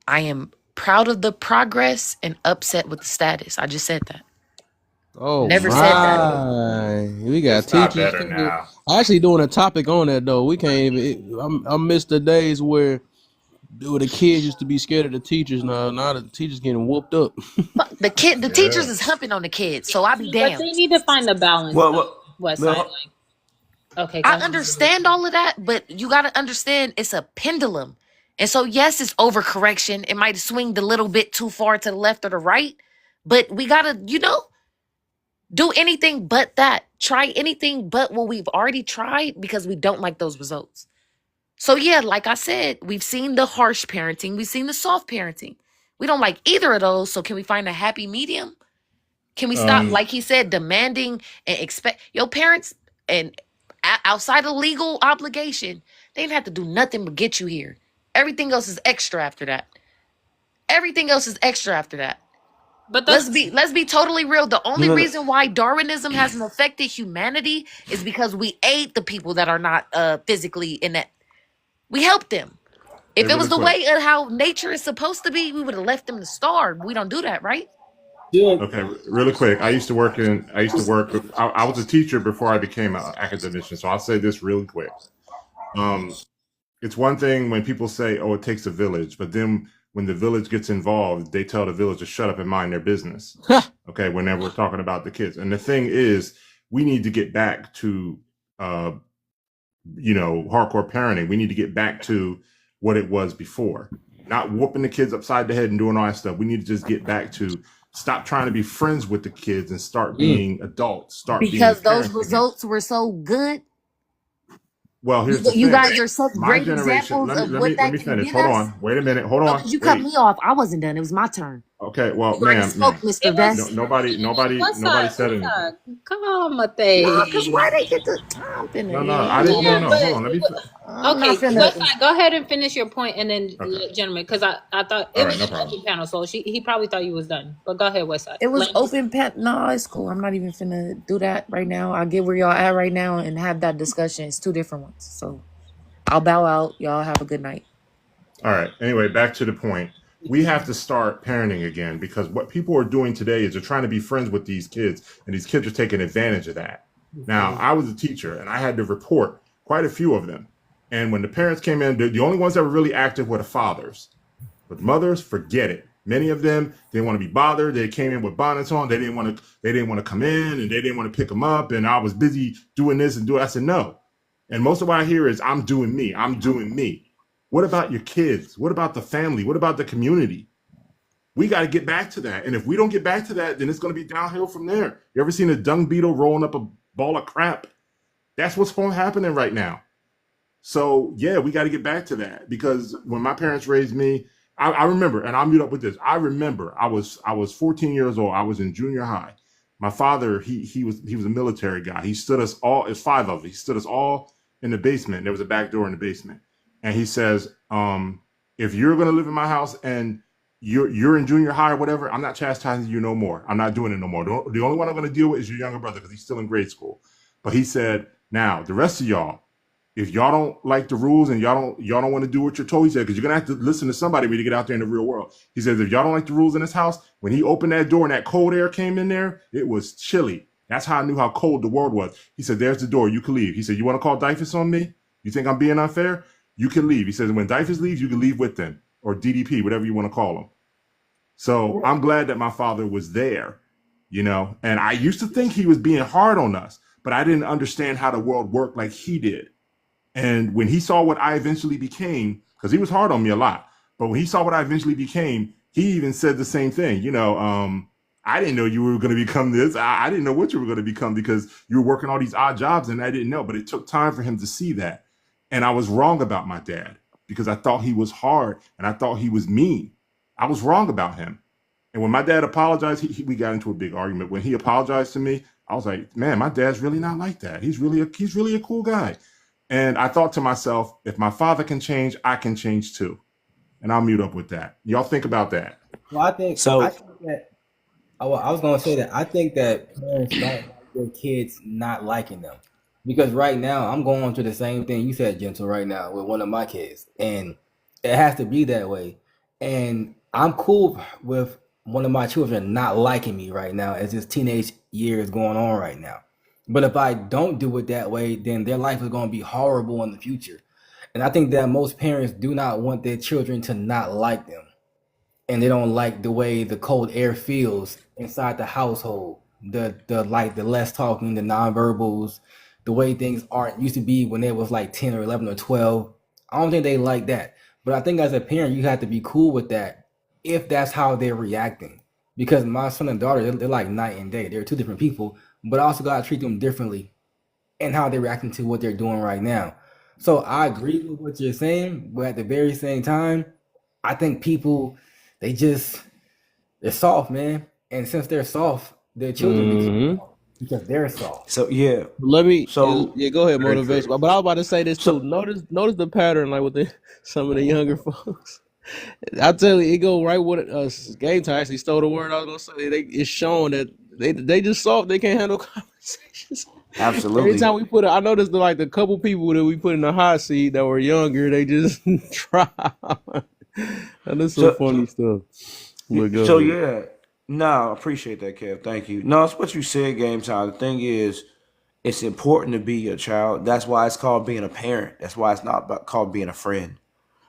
I am proud of the progress and upset with the status. I just said that. Oh Never said that. my! We got It's not teachers. better now. Actually, doing a topic on that though. We can't even. I miss the days where the kids used to be scared of the teachers. Now the teachers getting whooped up. The teachers is humping on the kids, so I be But damned. they need to find the balance. Westside. Okay, go I ahead. understand all of that, but you got to understand it's a pendulum. And so, yes, it's overcorrection. It might swing a little bit too far to the left or the right, but we got to, do anything but that. Try anything but what we've already tried because we don't like those results. So, yeah, like I said, we've seen the harsh parenting. We've seen the soft parenting. We don't like either of those. So can we find a happy medium? Can we stop, like he said, demanding and expect your parents and outside of legal obligation, they didn't have to do nothing but get you here. Everything else is extra after that. But let's be totally real. The only reason why Darwinism hasn't affected humanity is because we aid the people that are not physically in that. We help them. If it was the way of how nature is supposed to be, we would have left them to starve. We don't do that, right? Okay, really quick. I was a teacher before I became an academician, so I'll say this really quick. It's one thing when people say, "Oh, it takes a village," but then when the village gets involved, they tell the village to shut up and mind their business. Okay, whenever we're talking about the kids. And the thing is, we need to get back to, hardcore parenting. We need to get back to what it was before, not whooping the kids upside the head and doing all that stuff. We need to just get back to stop trying to be friends with the kids and start being adults, start being Because those parents again. results were so good. Well, here's the You thing. guys are such My great generation, examples let me of let what me let that me can finish. get Hold us. on. Wait a minute. Hold No, on. because you cut Wait. me off. I wasn't done. It was my turn. Okay. Well, You already ma'am, spoke, ma'am. Mr. It Vest. Nobody What's said up? anything. Come, No, because why they get the I'm finna, No, I didn't. Yeah, No. but Hold on. Let me. I'm okay, not finna. Westside, go ahead and finish your point, and then Okay. gentlemen, because I thought All it right. was No an problem. open panel, so he probably thought you was done. But go ahead, Westside. It was open pen. No, it's cool. I'm not even finna do that right now. I get where y'all at right now and have that discussion. It's two different ones. So I'll bow out. Y'all have a good night. All right. Anyway, back to the point. We have to start parenting again, because what people are doing today is they're trying to be friends with these kids, and these kids are taking advantage of that. Now, I was a teacher, and I had to report quite a few of them. And when the parents came in, the only ones that were really active were the fathers. But mothers, forget it. Many of them didn't want to be bothered. They came in with bonnets on. They didn't want to come in, and they didn't want to pick them up. And I was busy doing this and doing. I said no. And most of what I hear is, I'm doing me. I'm doing me. What about your kids? What about the family? What about the community? We got to get back to that. And if we don't get back to that, then it's going to be downhill from there. You ever seen a dung beetle rolling up a ball of crap? That's what's happening right now. So yeah, we got to get back to that, because when my parents raised me, I remember, and I'll mute up with this. I remember I was 14 years old. I was in junior high. My father, he was a military guy. He stood us all, it's 5 of us. He stood us all in the basement. There was a back door in the basement. And he says, if you're going to live in my house and you're in junior high or whatever, I'm not chastising you no more. I'm not doing it no more. The only one I'm going to deal with is your younger brother, because he's still in grade school. But he said, now, the rest of y'all, if y'all don't like the rules and y'all don't want to do what you're told, he said, because you're going to have to listen to somebody when you get out there in the real world. He says, if y'all don't like the rules in this house, when he opened that door and that cold air came in there, it was chilly. That's how I knew how cold the world was. He said, there's the door. You can leave. He said, you want to call DYFS on me? You think I'm being unfair? You can leave. He says, when DYFS leaves, you can leave with them, or DDP, whatever you want to call them. So I'm glad that my father was there, and I used to think he was being hard on us, but I didn't understand how the world worked like he did. And when he saw what I eventually became, because he was hard on me a lot, but when he saw what I eventually became, he even said the same thing. I didn't know you were going to become this. I didn't know what you were going to become, because you were working all these odd jobs and I didn't know, but it took time for him to see that. And I was wrong about my dad, because I thought he was hard and I thought he was mean. I was wrong about him. And when my dad apologized, we got into a big argument. When he apologized to me, I was like, man, my dad's really not like that. He's really a cool guy. And I thought to myself, if my father can change, I can change too. And I'll mute up with that. Y'all think about that. Well, I think that. Oh, I was gonna say that I think that parents don't like their kids not liking them, because right now I'm going through the same thing you said, Gentle, right now with one of my kids, and it has to be that way. And I'm cool with one of my children not liking me right now, as this teenage year is going on right now. But if I don't do it that way, then their life is going to be horrible in the future. And I think that most parents do not want their children to not like them. And they don't like the way the cold air feels inside the household. The less talking, the nonverbals, the way things used to be when they was like 10 or 11 or 12. I don't think they like that. But I think as a parent, you have to be cool with that if that's how they're reacting. Because my son and daughter, they're like night and day. They're two different people, but I also got to treat them differently and how they're reacting to what they're doing right now. So I agree with what you're saying, but at the very same time, I think people, they're soft, man. And since they're soft, their children become soft because they're soft. So yeah. Let me. So Yeah, go ahead, very motivation. true. But I was about to say this So too. Notice the pattern, like with some of the younger folks. I tell you, it go right with Game Time actually stole the word I was gonna say. It's showing that they just soft. They can't handle conversations. Every absolutely. time we I noticed like the couple people that we put in the hot seat that were younger, they just try. And that's some So funny stuff. But go so ahead. yeah. No, I appreciate that, Kev. Thank you. No, it's what you said, Game Time. The thing is, it's important to be a child. That's why it's called being a parent. That's why it's not called being a friend.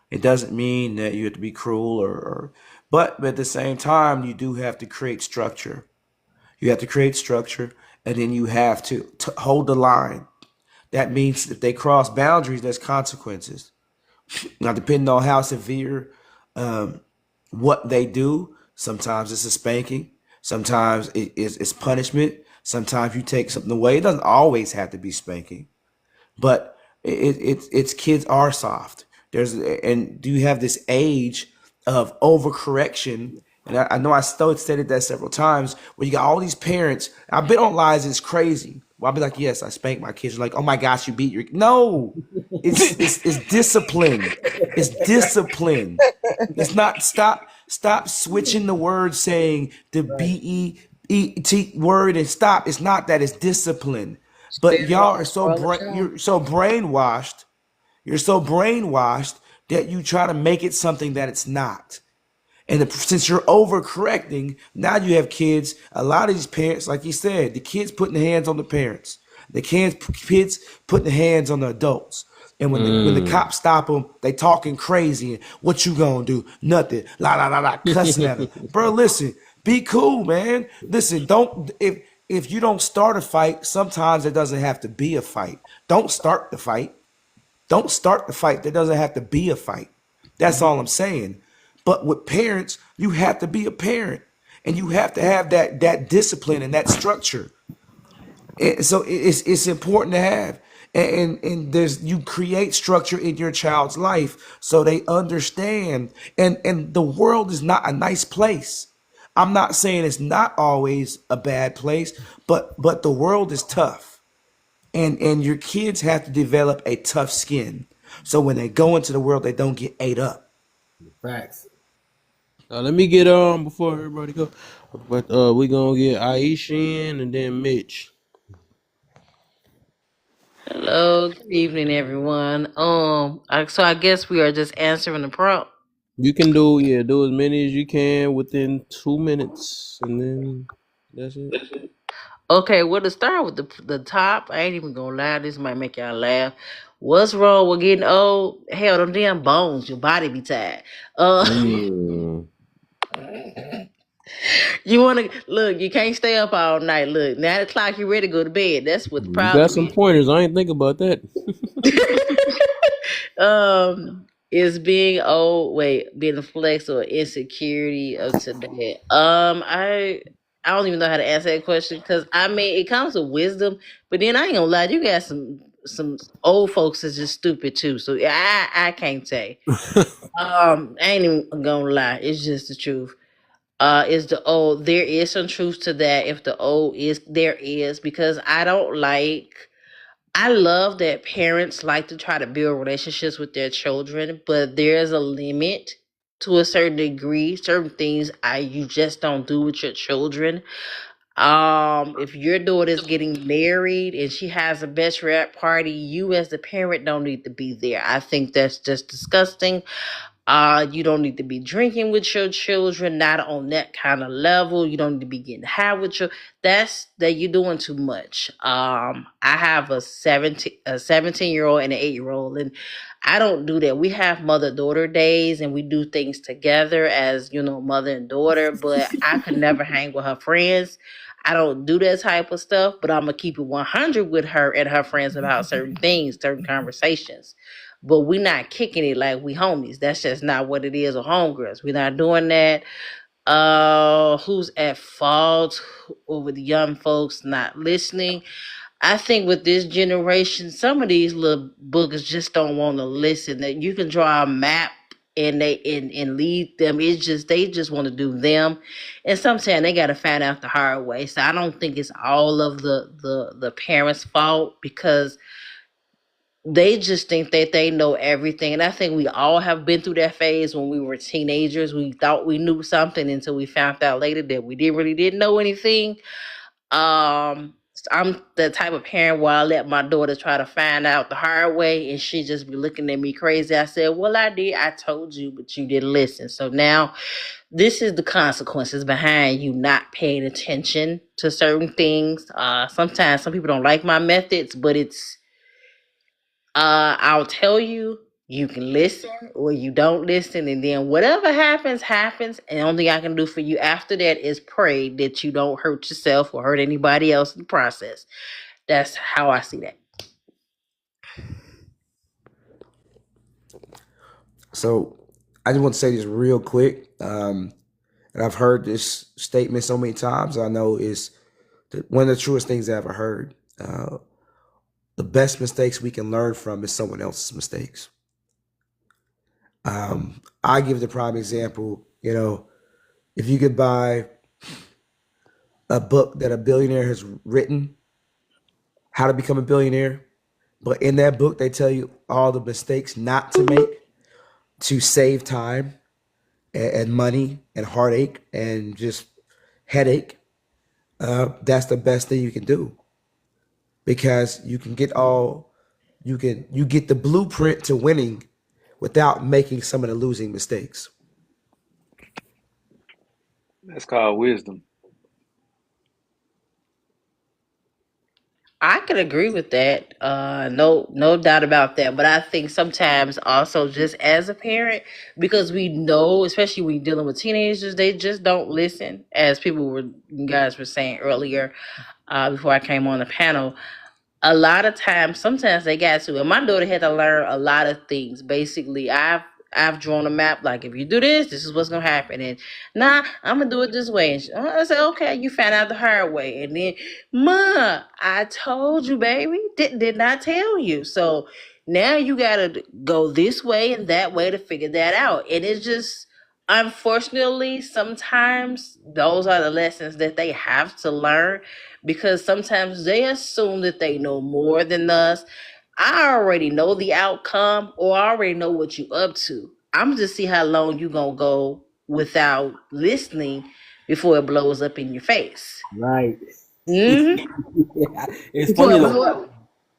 It doesn't mean that you have to be cruel but at the same time, you do have to create structure. You have to create structure, and then you have to hold the line. That means if they cross boundaries, there's consequences. Now, depending on how severe what they do, sometimes it's a spanking, sometimes it's punishment, sometimes you take something away. It doesn't always have to be spanking, but it's kids are soft. And do you have this age of overcorrection? And I know I still stated that several times, where you got all these parents. I've been on lives, it's crazy. Well, I'll be like, yes, I spank my kids. You're like, oh my gosh, you beat your no. It's discipline. It's discipline. It's not stop switching the word, saying the BEET word, and stop. It's not that, it's discipline. But y'all are you're so brainwashed. You're so brainwashed that you try to make it something that it's not. And since you're overcorrecting, now you have kids. A lot of these parents, like you said, the kids putting their hands on the parents. The kids putting their hands on the adults. And when the cops stop them, they talking crazy. And what you gonna do? Nothing. La la la la, cussing at them. Bro, listen, be cool, man. Listen, if you don't start a fight, sometimes it doesn't have to be a fight. Don't start the fight. Don't start the fight. There doesn't have to be a fight. That's all I'm saying. But with parents, you have to be a parent, and you have to have that discipline and that structure. And so it's important to have. And you create structure in your child's life so they understand. And the world is not a nice place. I'm not saying it's not always a bad place, but the world is tough. And your kids have to develop a tough skin, so when they go into the world, they don't get ate up. Facts. Let me get before everybody go. But we gonna get Aisha in and then Mitch. Hello, good evening, everyone. So I guess we are just answering the prompt. You can do as many as you can within 2 minutes, and then that's it. Okay, well, to start with the top, I ain't even gonna lie, this might make y'all laugh. What's wrong with getting old? Hell, them damn bones, your body be tired. You wanna look, you can't stay up all night. Look, 9 o'clock, you ready to go to bed. That's what the You problem got some is. pointers. I ain't think about that. Is being old, being a flex or insecurity of today. I don't even know how to answer that question, because I mean it comes with wisdom, but then I ain't gonna lie, you got some old folks that's just stupid too. So I can't say. I ain't even gonna lie, it's just the truth. Is the old, there is some truth to that. If the old is, there is, because I love that parents like to try to build relationships with their children, but there's a limit to a certain degree. Certain things you just don't do with your children. If your daughter's getting married and she has a bachelorette party, you as the parent don't need to be there. I think that's just disgusting. You don't need to be drinking with your children, not on that kind of level. You don't need to be getting high with you're doing too much. I have a 17-year-old and an 8-year-old, and I don't do that. We have mother-daughter days and we do things together as, mother and daughter, but I could never hang with her friends. I don't do that type of stuff, but I'm gonna keep it 100 with her and her friends about certain things, certain conversations. But we're not kicking it like we homies. That's just not what it is, or homegirls. We're not doing that. Who's at fault over the young folks not listening? I think with this generation, some of these little boogers just don't want to listen. That you can draw a map and lead them. It's just they just want to do them, and sometimes they got to find out the hard way. So I don't think it's all of the parents' fault, because they just think that they know everything. And I think we all have been through that phase when we were teenagers. We thought we knew something until we found out later that we didn't know anything. I'm the type of parent where I let my daughter try to find out the hard way, and she just be looking at me crazy. I said, well, I did. I told you, but you didn't listen. So now this is the consequences behind you not paying attention to certain things. Sometimes some people don't like my methods, but I'll tell you, You can listen or you don't listen, and then whatever happens, happens. And the only thing I can do for you after that is pray that you don't hurt yourself or hurt anybody else in the process. That's how I see that. So I just want to say this real quick. And I've heard this statement so many times. I know it's one of the truest things I ever heard. The best mistakes we can learn from is someone else's mistakes. I give the prime example, if you could buy a book that a billionaire has written, How to Become a Billionaire, but in that book, they tell you all the mistakes not to make to save time and money and heartache and just headache. That's the best thing you can do, because you can get you get the blueprint to winning without making some of the losing mistakes. That's called wisdom. I can agree with that. No doubt about that. But I think sometimes also just as a parent, because we know, especially when you're dealing with teenagers, they just don't listen. As you guys were saying earlier, before I came on the panel, a lot of times, sometimes they got to. And my daughter had to learn a lot of things. Basically, I've drawn a map. Like, if you do this, this is what's gonna happen. And I'm gonna do it this way. And I said, okay, you found out the hard way. And then, Ma, I told you, baby, did not tell you. So now you gotta go this way and that way to figure that out. And it's just, unfortunately, sometimes those are the lessons that they have to learn, because sometimes they assume that they know more than us. I already know the outcome, or I already know what you up to. I'm just see how long you gonna go without listening before it blows up in your face. Right. Mm-hmm. Yeah, it's funny though.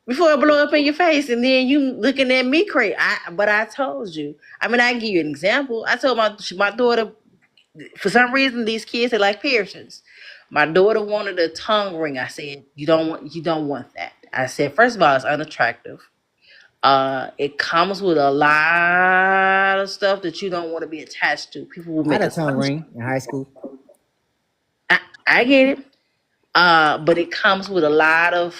Before it blow up in your face, and then you looking at me crazy. But I told you. I mean, I can give you an example. I told my daughter, for some reason, these kids, they like piercings. My daughter wanted a tongue ring. I said, you don't want that. I said, first of all, it's unattractive. It comes with a lot of stuff that you don't want to be attached to. People will I had make a tongue ring in high school. I get it. But it comes with a lot of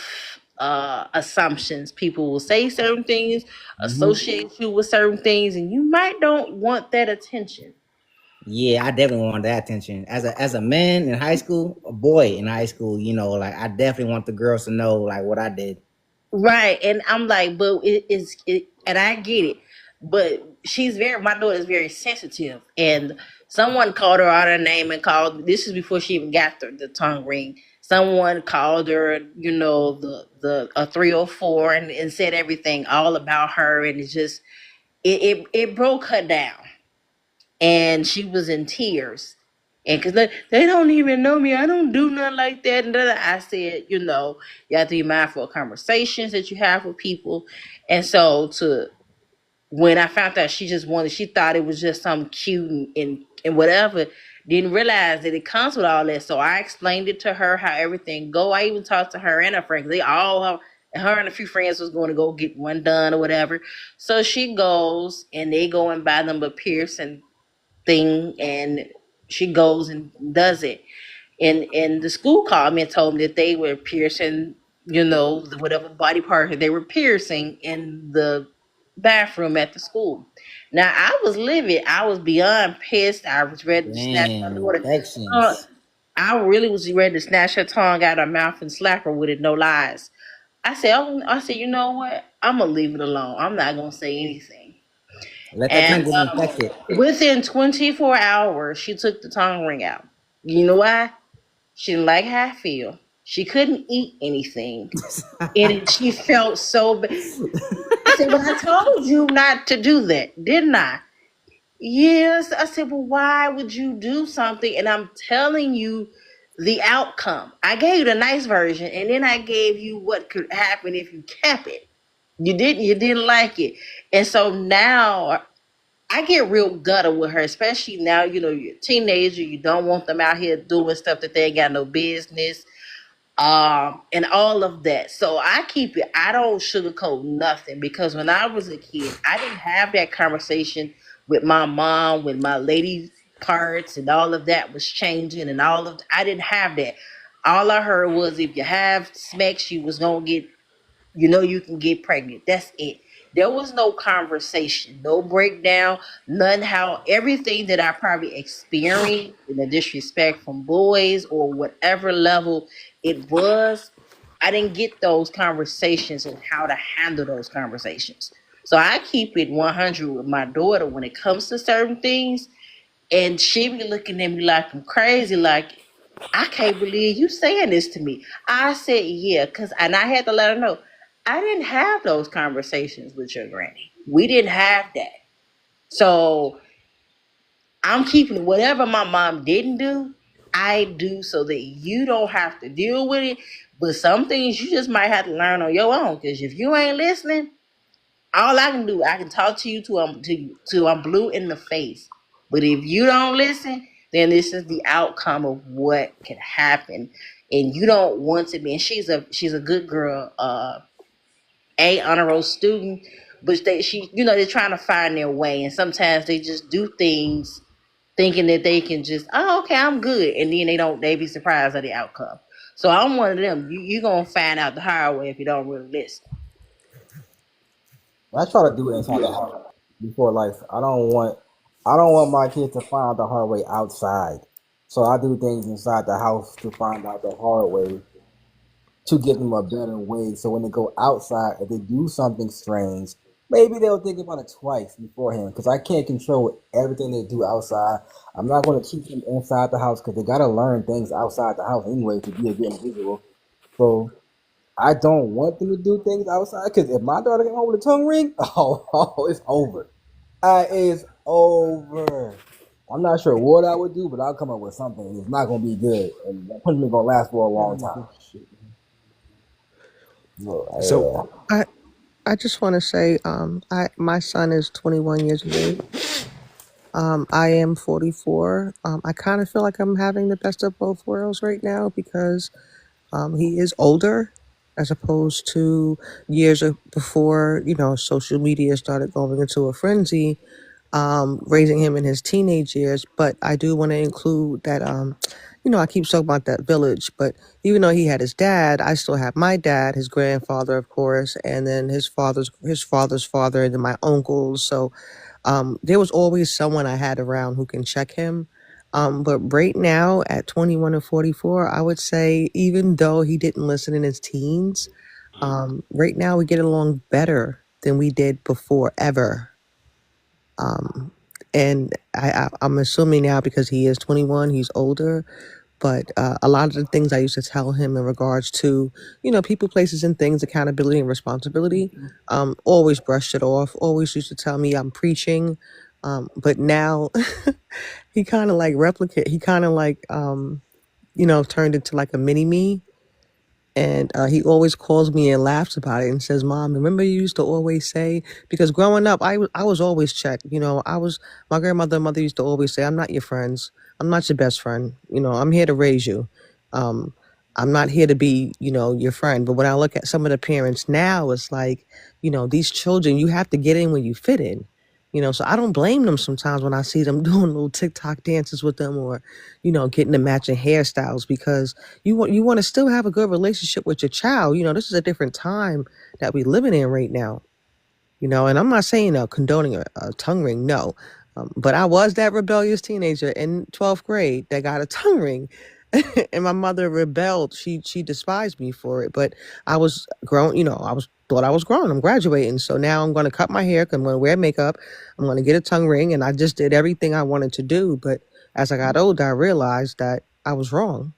assumptions. People will say certain things, associate you with certain things, and you might don't want that attention. Yeah, I definitely want that attention. As a man in high school, a boy in high school, like I definitely want the girls to know like what I did. Right. And I'm like, but and I get it. But my daughter is very sensitive. And someone called her out her name and this is before she even got the tongue ring. Someone called her, a 304 and said everything all about her. And it broke her down. And she was in tears. And because they don't even know me, I don't do nothing like that. And I said, you have to be mindful of conversations that you have with people. And so when I found out she thought it was just something cute and whatever, didn't realize that it comes with all that. So I explained it to her how everything go. I even talked to her and her friends. Her and a few friends was going to go get one done or whatever. So she goes and they go and buy them a piercing thing, and she goes and does it. And the school called me and told me that they were piercing, whatever body part they were piercing in the bathroom at the school. Now I was livid. I was beyond pissed. I was ready to snatch my daughter. I really was ready to snatch her tongue out of her mouth and slap her with it. No lies. I said, you know what? I'm gonna leave it alone. I'm not gonna say anything. Let that tongue get infected. Within 24 hours, she took the tongue ring out. You know why? She didn't like how I feel. She couldn't eat anything. And she felt so bad. I said, but I told you not to do that, didn't I? Yes. I said, well, why would you do something? And I'm telling you the outcome. I gave you the nice version, and then I gave you what could happen if you kept it. You didn't like it. And so now I get real gutter with her, especially now, you're a teenager. You don't want them out here doing stuff that they ain't got no business. and all of that. So I keep it. I don't sugarcoat nothing because when I was a kid, I didn't have that conversation with my mom when my lady parts and all of that was changing and all of. I didn't have that. All I heard was if you have sex, you was gonna get, you can get pregnant. That's it. There was no conversation, no breakdown, none how everything that I probably experienced in the disrespect from boys or whatever level it was, I didn't get those conversations and how to handle those conversations. So I keep it 100 with my daughter when it comes to certain things, and she be looking at me like I'm crazy, like, I can't believe you saying this to me. I said, yeah, and I had to let her know, I didn't have those conversations with your granny. We didn't have that. So I'm keeping whatever my mom didn't do, I do so that you don't have to deal with it. But some things you just might have to learn on your own. Because if you ain't listening, all I can do, I can talk to you till I'm blue in the face. But if you don't listen, then this is the outcome of what can happen. And you don't want to be. And she's a good girl, honor roll student, but they're trying to find their way, and sometimes they just do things thinking that they can just, oh, okay, I'm good, and then they be surprised at the outcome. So I'm one of them. You gonna find out the hard way if you don't really listen. I try to do it inside the house before life. I don't want my kids to find out the hard way outside. So I do things inside the house to find out the hard way to give them a better way. So when they go outside, if they do something strange, maybe they'll think about it twice beforehand. Because I can't control everything they do outside. I'm not going to keep them inside the house because they got to learn things outside the house anyway to be a good individual. So I don't want them to do things outside because if my daughter came home with a tongue ring, it's over. It's over. I'm not sure what I would do, but I'll come up with something. It's not going to be good. And that punishment going to last for a long time. So I just want to say, my son is 21 years of age. I am 44. I kind of feel like I'm having the best of both worlds right now because he is older as opposed to years before, social media started going into a frenzy, raising him in his teenage years. But I do want to include that, I keep talking about that village, but even though he had his dad, I still have my dad, his grandfather, of course, and then his father's father, and then my uncles. So there was always someone I had around who can check him. But right now, at 21 and 44, I would say, even though he didn't listen in his teens, right now we get along better than we did before ever. And I'm assuming now because he is 21, he's older. But a lot of the things I used to tell him in regards to, people, places, and things, accountability and responsibility, always brushed it off, always used to tell me I'm preaching. But now he kind of like turned into like a mini me. And he always calls me and laughs about it and says, Mom, remember you used to always say, because growing up, I was always checked. My grandmother and mother used to always say, I'm not your friends. I'm not your best friend. I'm here to raise you. I'm not here to be, your friend. But when I look at some of the parents now, it's like, these children, you have to get in when you fit in. So I don't blame them sometimes when I see them doing little TikTok dances with them or, getting the matching hairstyles because you want to still have a good relationship with your child. This is a different time that we're living in right now. And I'm not saying condoning a tongue ring, no. But I was that rebellious teenager in 12th grade that got a tongue ring. And my mother rebelled. She despised me for it. But I was grown, thought I was grown. I'm graduating. So now I'm going to cut my hair. I'm going to wear makeup. I'm going to get a tongue ring. And I just did everything I wanted to do. But as I got older, I realized that I was wrong.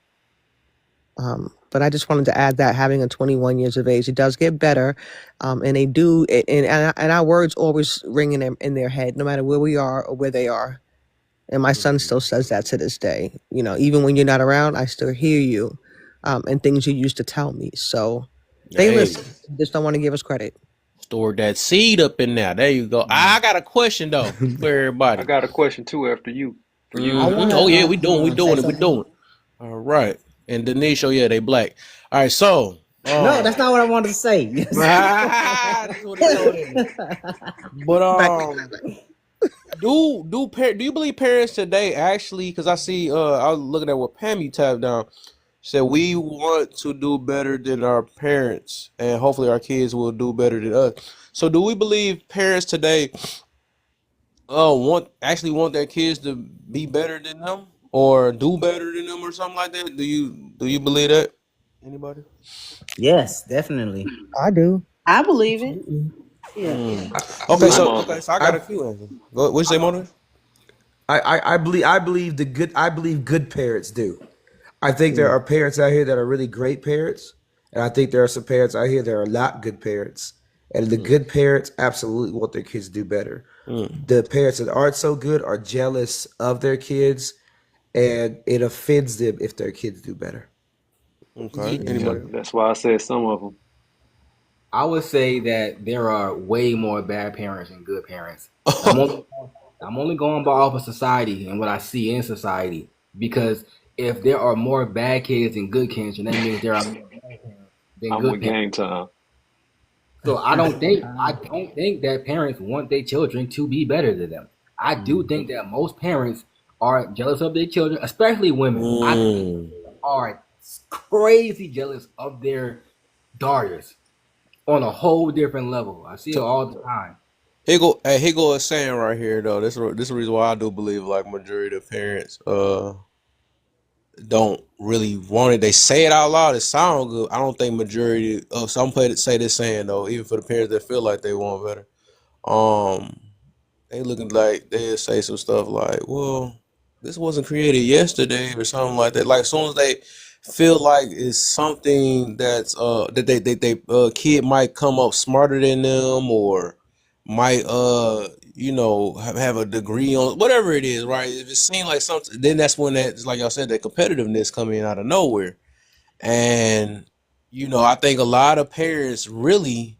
But I just wanted to add that having a 21 years of age, it does get better. And they do. And our words always ring in their head, no matter where we are or where they are. And my son still says that to this day. Even when you're not around, I still hear you and things you used to tell me. So they Hey, listen. Just don't want to give us credit. stored that seed up in there. There you go. I got a question though for I everybody. got a question too after you. For you. I want Oh yeah, to we doing say it. something. All right. And Denisha, yeah, they black. All right, so No, that's not what I wanted to say. that's what he told him. But do you believe parents today actually? Because I see, I was looking at what Pammy tapped down. Said we want to do better than our parents, and hopefully our kids will do better than us. So, do we believe parents today want their kids to be better than them or do better than them or something like that? Do you believe that? Anybody? Yes, definitely. I do. I believe it. Okay, so I'm I got a few answers. What you say, Mona? I believe good parents do. I think there are parents out here that are really great parents, and I think there are some parents out here that are not good parents. And the good parents absolutely want their kids to do better. The parents that aren't so good are jealous of their kids, and it offends them if their kids do better. Okay. Yeah. Anybody? That's why I said some of them. I would say that there are way more bad parents than good parents. I'm only going by off of society and what I see in society. Because if there are more bad kids than good kids, then that means there are more bad parents than I'm good with parents. Game Time. So I don't think that parents want their children to be better than them. I do think that most parents are jealous of their children, especially women. I think they are crazy jealous of their daughters on a whole different level. I see it all the time. Here go a saying right here though. This is the reason why I do believe like majority of parents don't really want it. They say it out loud. It sounds good. I don't think majority of some parents say this saying though. Even for the parents that feel like they want better, they looking like they say some stuff like, "Well, this wasn't created yesterday" or something like that. Like as soon as they feel like it's something that's that they kid might come up smarter than them or might have a degree on whatever it is, right? If it seems like something, then that's when that, like y'all said, that competitiveness come in out of nowhere. And I think a lot of parents really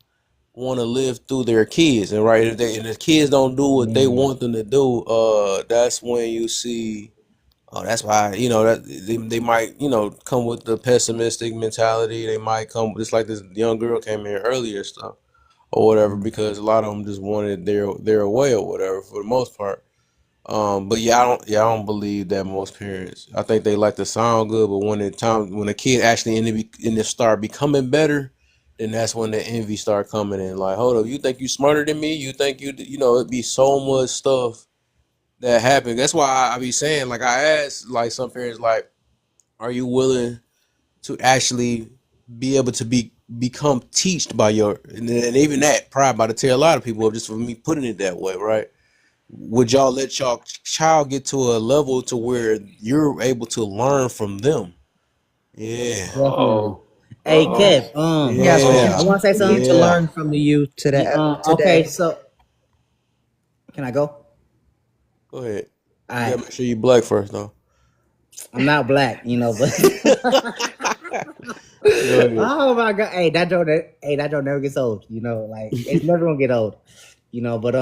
want to live through their kids, and right, if the kids don't do what they want them to do, that's when you see. That's why that they might come with the pessimistic mentality. They might come just like this young girl came here earlier stuff or whatever, because a lot of them just wanted their way or whatever for the most part. But I don't believe that most parents. I think they like to sound good, but when a kid actually in the start becoming better, then that's when the envy start coming in. Like, hold up, you think you smarter than me? You think it'd be so much stuff that happen. That's why I be saying, like, I ask like some parents, like, are you willing to actually be able to become teached by and even that probably about to tear a lot of people up just for me putting it that way, right? Would y'all let y'all child get to a level to where you're able to learn from them? Yeah. Oh, Hey, Kev. Yes, I want to say we need to something. learn from the youth today. Okay, so can I go? Go ahead. All You right. gotta make sure you black first though. I'm not black, but Go ahead. oh my god, that joke never gets old. Like it's never gonna get old. But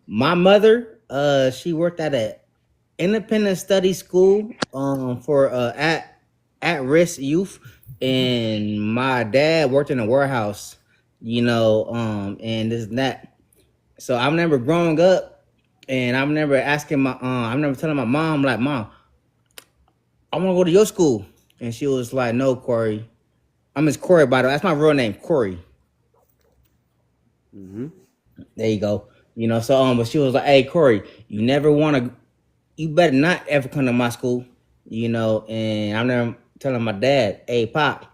my mother, she worked at a independent study school for at risk youth, and my dad worked in a warehouse. And this and that. So I remember growing up, and I remember asking I remember telling my mom, like, Mom, I want to go to your school. And she was like, no, Corey. It's Corey, by the way. That's my real name, Corey. There you go. But she was like, hey, Corey, you better not ever come to my school. And I remember telling my dad, hey, Pop,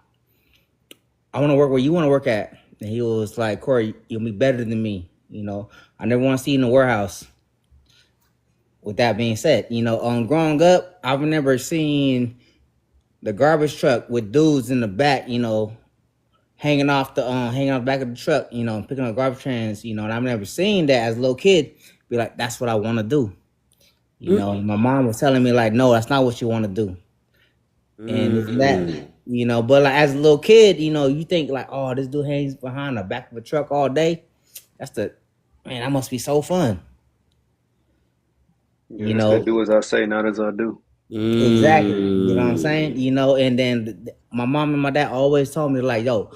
I want to work where you want to work at. And he was like, Corey, you'll be better than me. I never want to see you in the warehouse. With that being said, growing up, I remember seeing the garbage truck with dudes in the back, hanging off the back of the truck, picking up garbage cans, and I remember seeing that as a little kid, be like, that's what I want to do. My mom was telling me like, no, that's not what you want to do. And it's that, but like as a little kid, you think like, oh, this dude hangs behind the back of a truck all day. Man, that must be so fun. yeah, it's that do as I say, not as I do. Exactly. You know what I'm Mm. saying? You know, and then my mom and my dad always told me like, yo,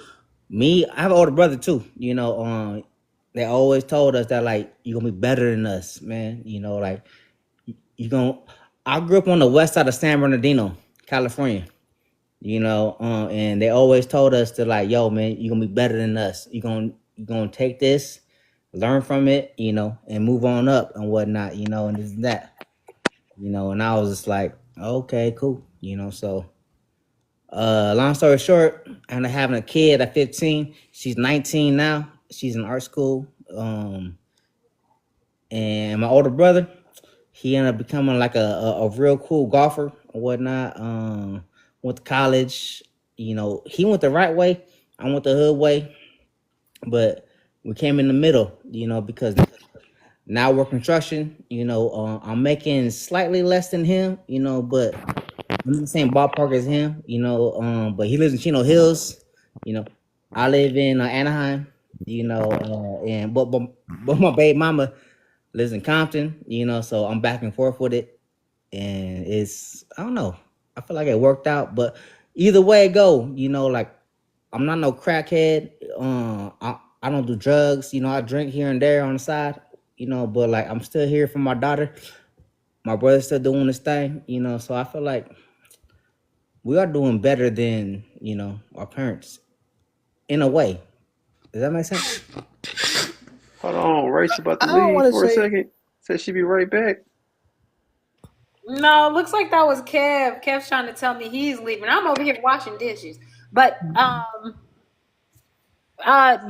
I have an older brother too. You know, they always told us that like you gonna be better than us, man. You know, like you gonna. I grew up on the west side of San Bernardino, California. You know, and they always told us to like, yo, man, you gonna be better than us. You gonna take this, learn from it, you know, and move on up and whatnot, you know, and this and that. You know, and I was just like, okay, cool. You know, so long story short, I ended up having a kid at 15. She's 19 now. She's in art school. And my older brother, he ended up becoming like a real cool golfer or whatnot. Went to college. You know, he went the right way. I went the hood way. But we came in the middle, you know, because now we're construction. You know, I'm making slightly less than him, you know, but I'm in the same ballpark as him, you know. But he lives in Chino Hills, you know. I live in Anaheim, you know, and but my baby mama lives in Compton, you know. So I'm back and forth with it, and I don't know. I feel like it worked out, but either way it go, you know, like I'm not no crackhead. I don't do drugs, you know. I drink here and there on the side, you know, but like I'm still here for my daughter. My brother's still doing his thing, you know. So I feel like we are doing better than, you know, our parents in a way. Does that make sense? Hold on, Rachel about to I don't leave want to for a say. second. Said she'd be right back. No, looks like that was Kev. Kev's trying to tell me he's leaving. I'm over here washing dishes. But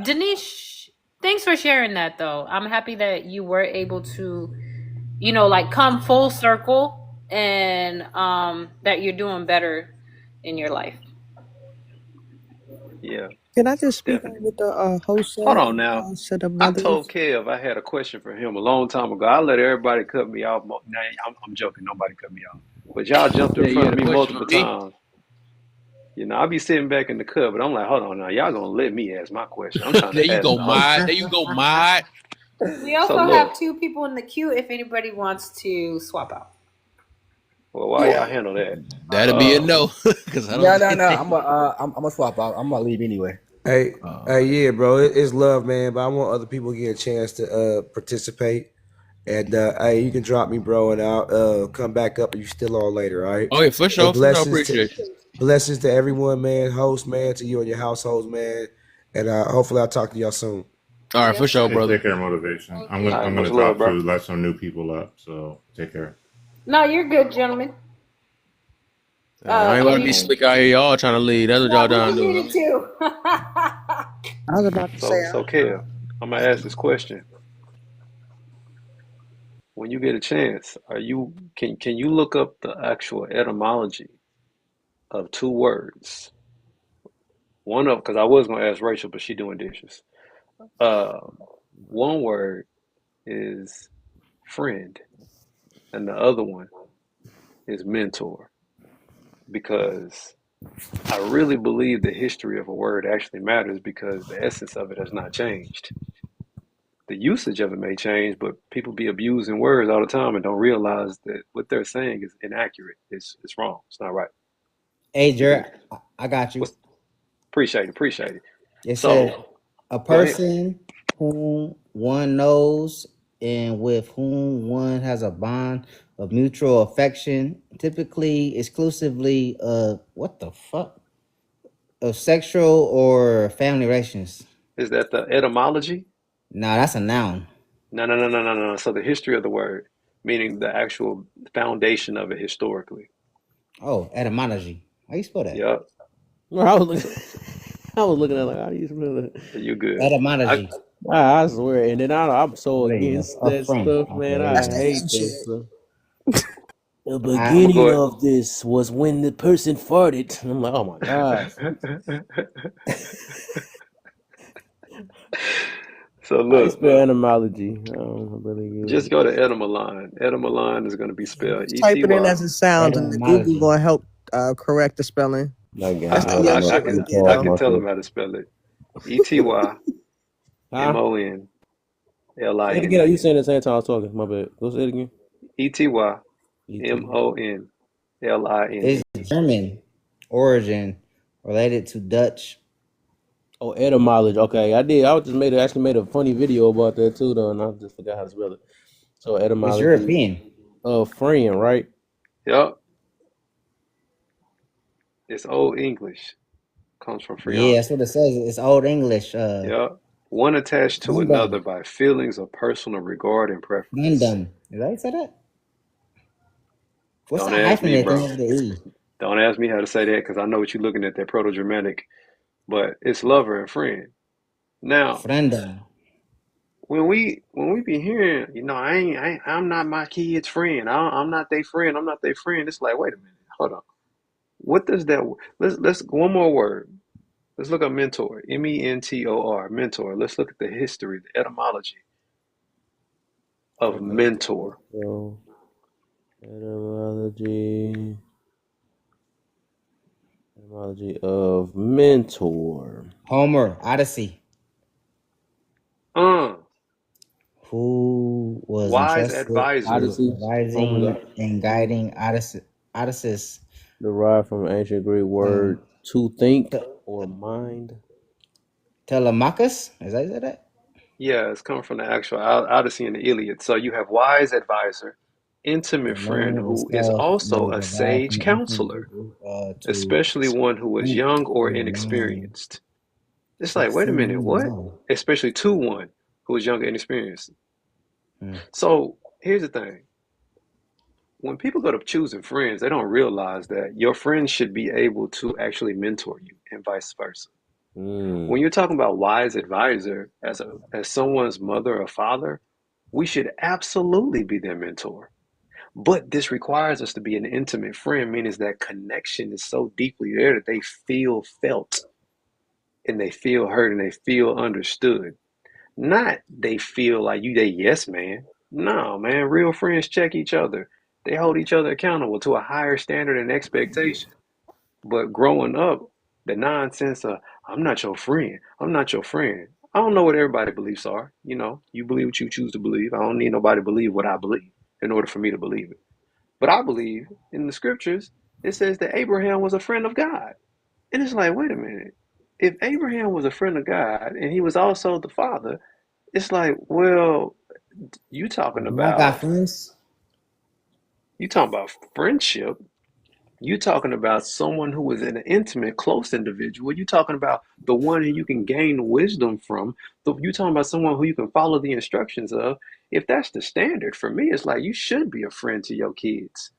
Danish, thanks for sharing that though. I'm happy that you were able to, you know, like come full circle and that you're doing better in your life. Yeah, Can I just speak on definitely. what the host Hold said on now. to the I told brothers? Kev I had a question for him a long time ago. I let everybody cut me off. Nah, I'm joking. Nobody cut me off. But y'all jumped in Yeah, you front had of a me question multiple for me? times. You know, I'll be sitting back in the cut, but I'm like, hold on now. Y'all gonna let me ask my question. I'm trying There to you ask go, the host. Mod. There you go, Mod. We So also have look, 2 people in the queue if anybody wants to swap out. well, why y'all handle that? That'll be a no, because I No, don't no, think no. they. I'm gonna swap out. I'm gonna leave anyway. Hey, yeah, bro. It's love, man. But I want other people to get a chance to participate. And hey, you can drop me, bro, and I'll come back up if you still on later, all right? Oh yeah, for Hey, sure, for sure. Appreciate you. blessings to everyone, man. Host, man, to you and your households, man. And hopefully I'll talk to y'all soon. All right, for sure, Hey, brother. take care, motivation. Thank I'm you. gonna All right, I'm much gonna love, drop bro. too. Let some new people up. So take care. No, you're good, gentlemen. I ain't about to be Any slick out here. Y'all trying to lead. That's what No, y'all we trying can to hear do. it too. I was about to say. So Kev, I'm gonna ask this question. When you get a chance, can you look up the actual etymology of 2 words? One of because I was gonna ask Rachel, but she doing dishes. Uh, one word is friend, and the other one is mentor. Because I really believe the history of a word actually matters because the essence of it has not changed. The usage of it may change, but people be abusing words all the time and don't realize that what they're saying is inaccurate. It's wrong. It's not right. Hey, People Jared, I got you. what's appreciate it. It says So a go ahead. person whom one knows and with whom one has a bond of mutual affection, typically exclusively what the fuck? Of sexual or family relations. Is that the etymology? Nah, that's a noun. No. So the history of the word, meaning the actual foundation of it historically. Oh, etymology. How you spell that? Yep. I was So, looking at like, how do you spell it? you good. I Etymology. I swear, and then I'm so There you against go. A that friend. stuff, Okay, man. there you That's I the go. hate ancient. that stuff. The I, I'm gonna beginning go of this was when the person farted. I'm like, oh my gosh. ahead. So I look, spell etymology. I don't really use just it. go to Etymoline. Etymoline is going to be spelled Just type it in E-T-Y. as it sounds, and the Google etymology. gonna help correct the spelling. My That's God. the young I shit can right there, I though. can tell them how to spell it. E-T-Y-M-O-N-L-I-N-E. Huh? Say it again. Are you saying the same time I was talking? My bad. Go say it again. E-T-Y-M-O-N-L-I-N-E. E-T. It's Linn. German origin, related to Dutch. Oh, etymology. Okay, I did. I just actually made a funny video about that too, though, and I just forgot how to spell it. So It's etymology European. of friend, right? Yup. It's Old English. Comes from Yeah, friend. that's what it says. It's Old English. Yup. One attached to another by feelings of personal regard and preference. Random. Did I say that? What's Don't that ask me, hyphenate thing bro. over the E? Don't ask me how to say that because I know what you're looking at, that Proto-Germanic. But it's lover and friend. Now, Friendom. when we be hearing, I'm not my kid's friend. I'm not their friend. I'm not their friend. It's like, wait a minute, hold on. What does that? Let's one more word. Let's look up mentor. mentor. Mentor. Let's look at the history, the etymology of Okay. mentor. So etymology of mentor. Homer, Odyssey. Who was Wise entrusted advisor. Odyssey. advising and guiding Odysseus. Derived from ancient Greek word to think or mind. Telemachus? Is that that? Yeah, it's coming from the actual Odyssey and the Iliad. So you have wise advisor, intimate friend Learning who is itself also was a derived sage from ancient counselor, Greek to especially one who is think young or or mind. inexperienced. It's To like, wait a minute, truly what? know. Especially to one who is young and inexperienced. So here's the thing. When people go to choosing friends, they don't realize that your friends should be able to actually mentor you and vice versa. When you're talking about wise advisor as someone's mother or father, we should absolutely be their mentor. But this requires us to be an intimate friend, meaning that connection is so deeply there that they feel felt and they feel heard and they feel understood. Not they feel like you they yes man. No, man, real friends check each other. They hold each other accountable to a higher standard and expectation. But growing up, the nonsense of I'm not your friend. I'm not your friend. I don't know what everybody's beliefs are. You believe what you choose to believe. I don't need nobody to believe what I believe in order for me to believe it. But I believe in the scriptures, it says that Abraham was a friend of God. And it's like, wait a minute. If Abraham was a friend of God and he was also the father, it's like, well, you talking Do I got about friends? friendship. You talking about someone who is an intimate, close individual. You talking about the one who you can gain wisdom from. You talking about someone who you can follow the instructions of. If that's the standard, for me, it's like you should be a friend to your kids.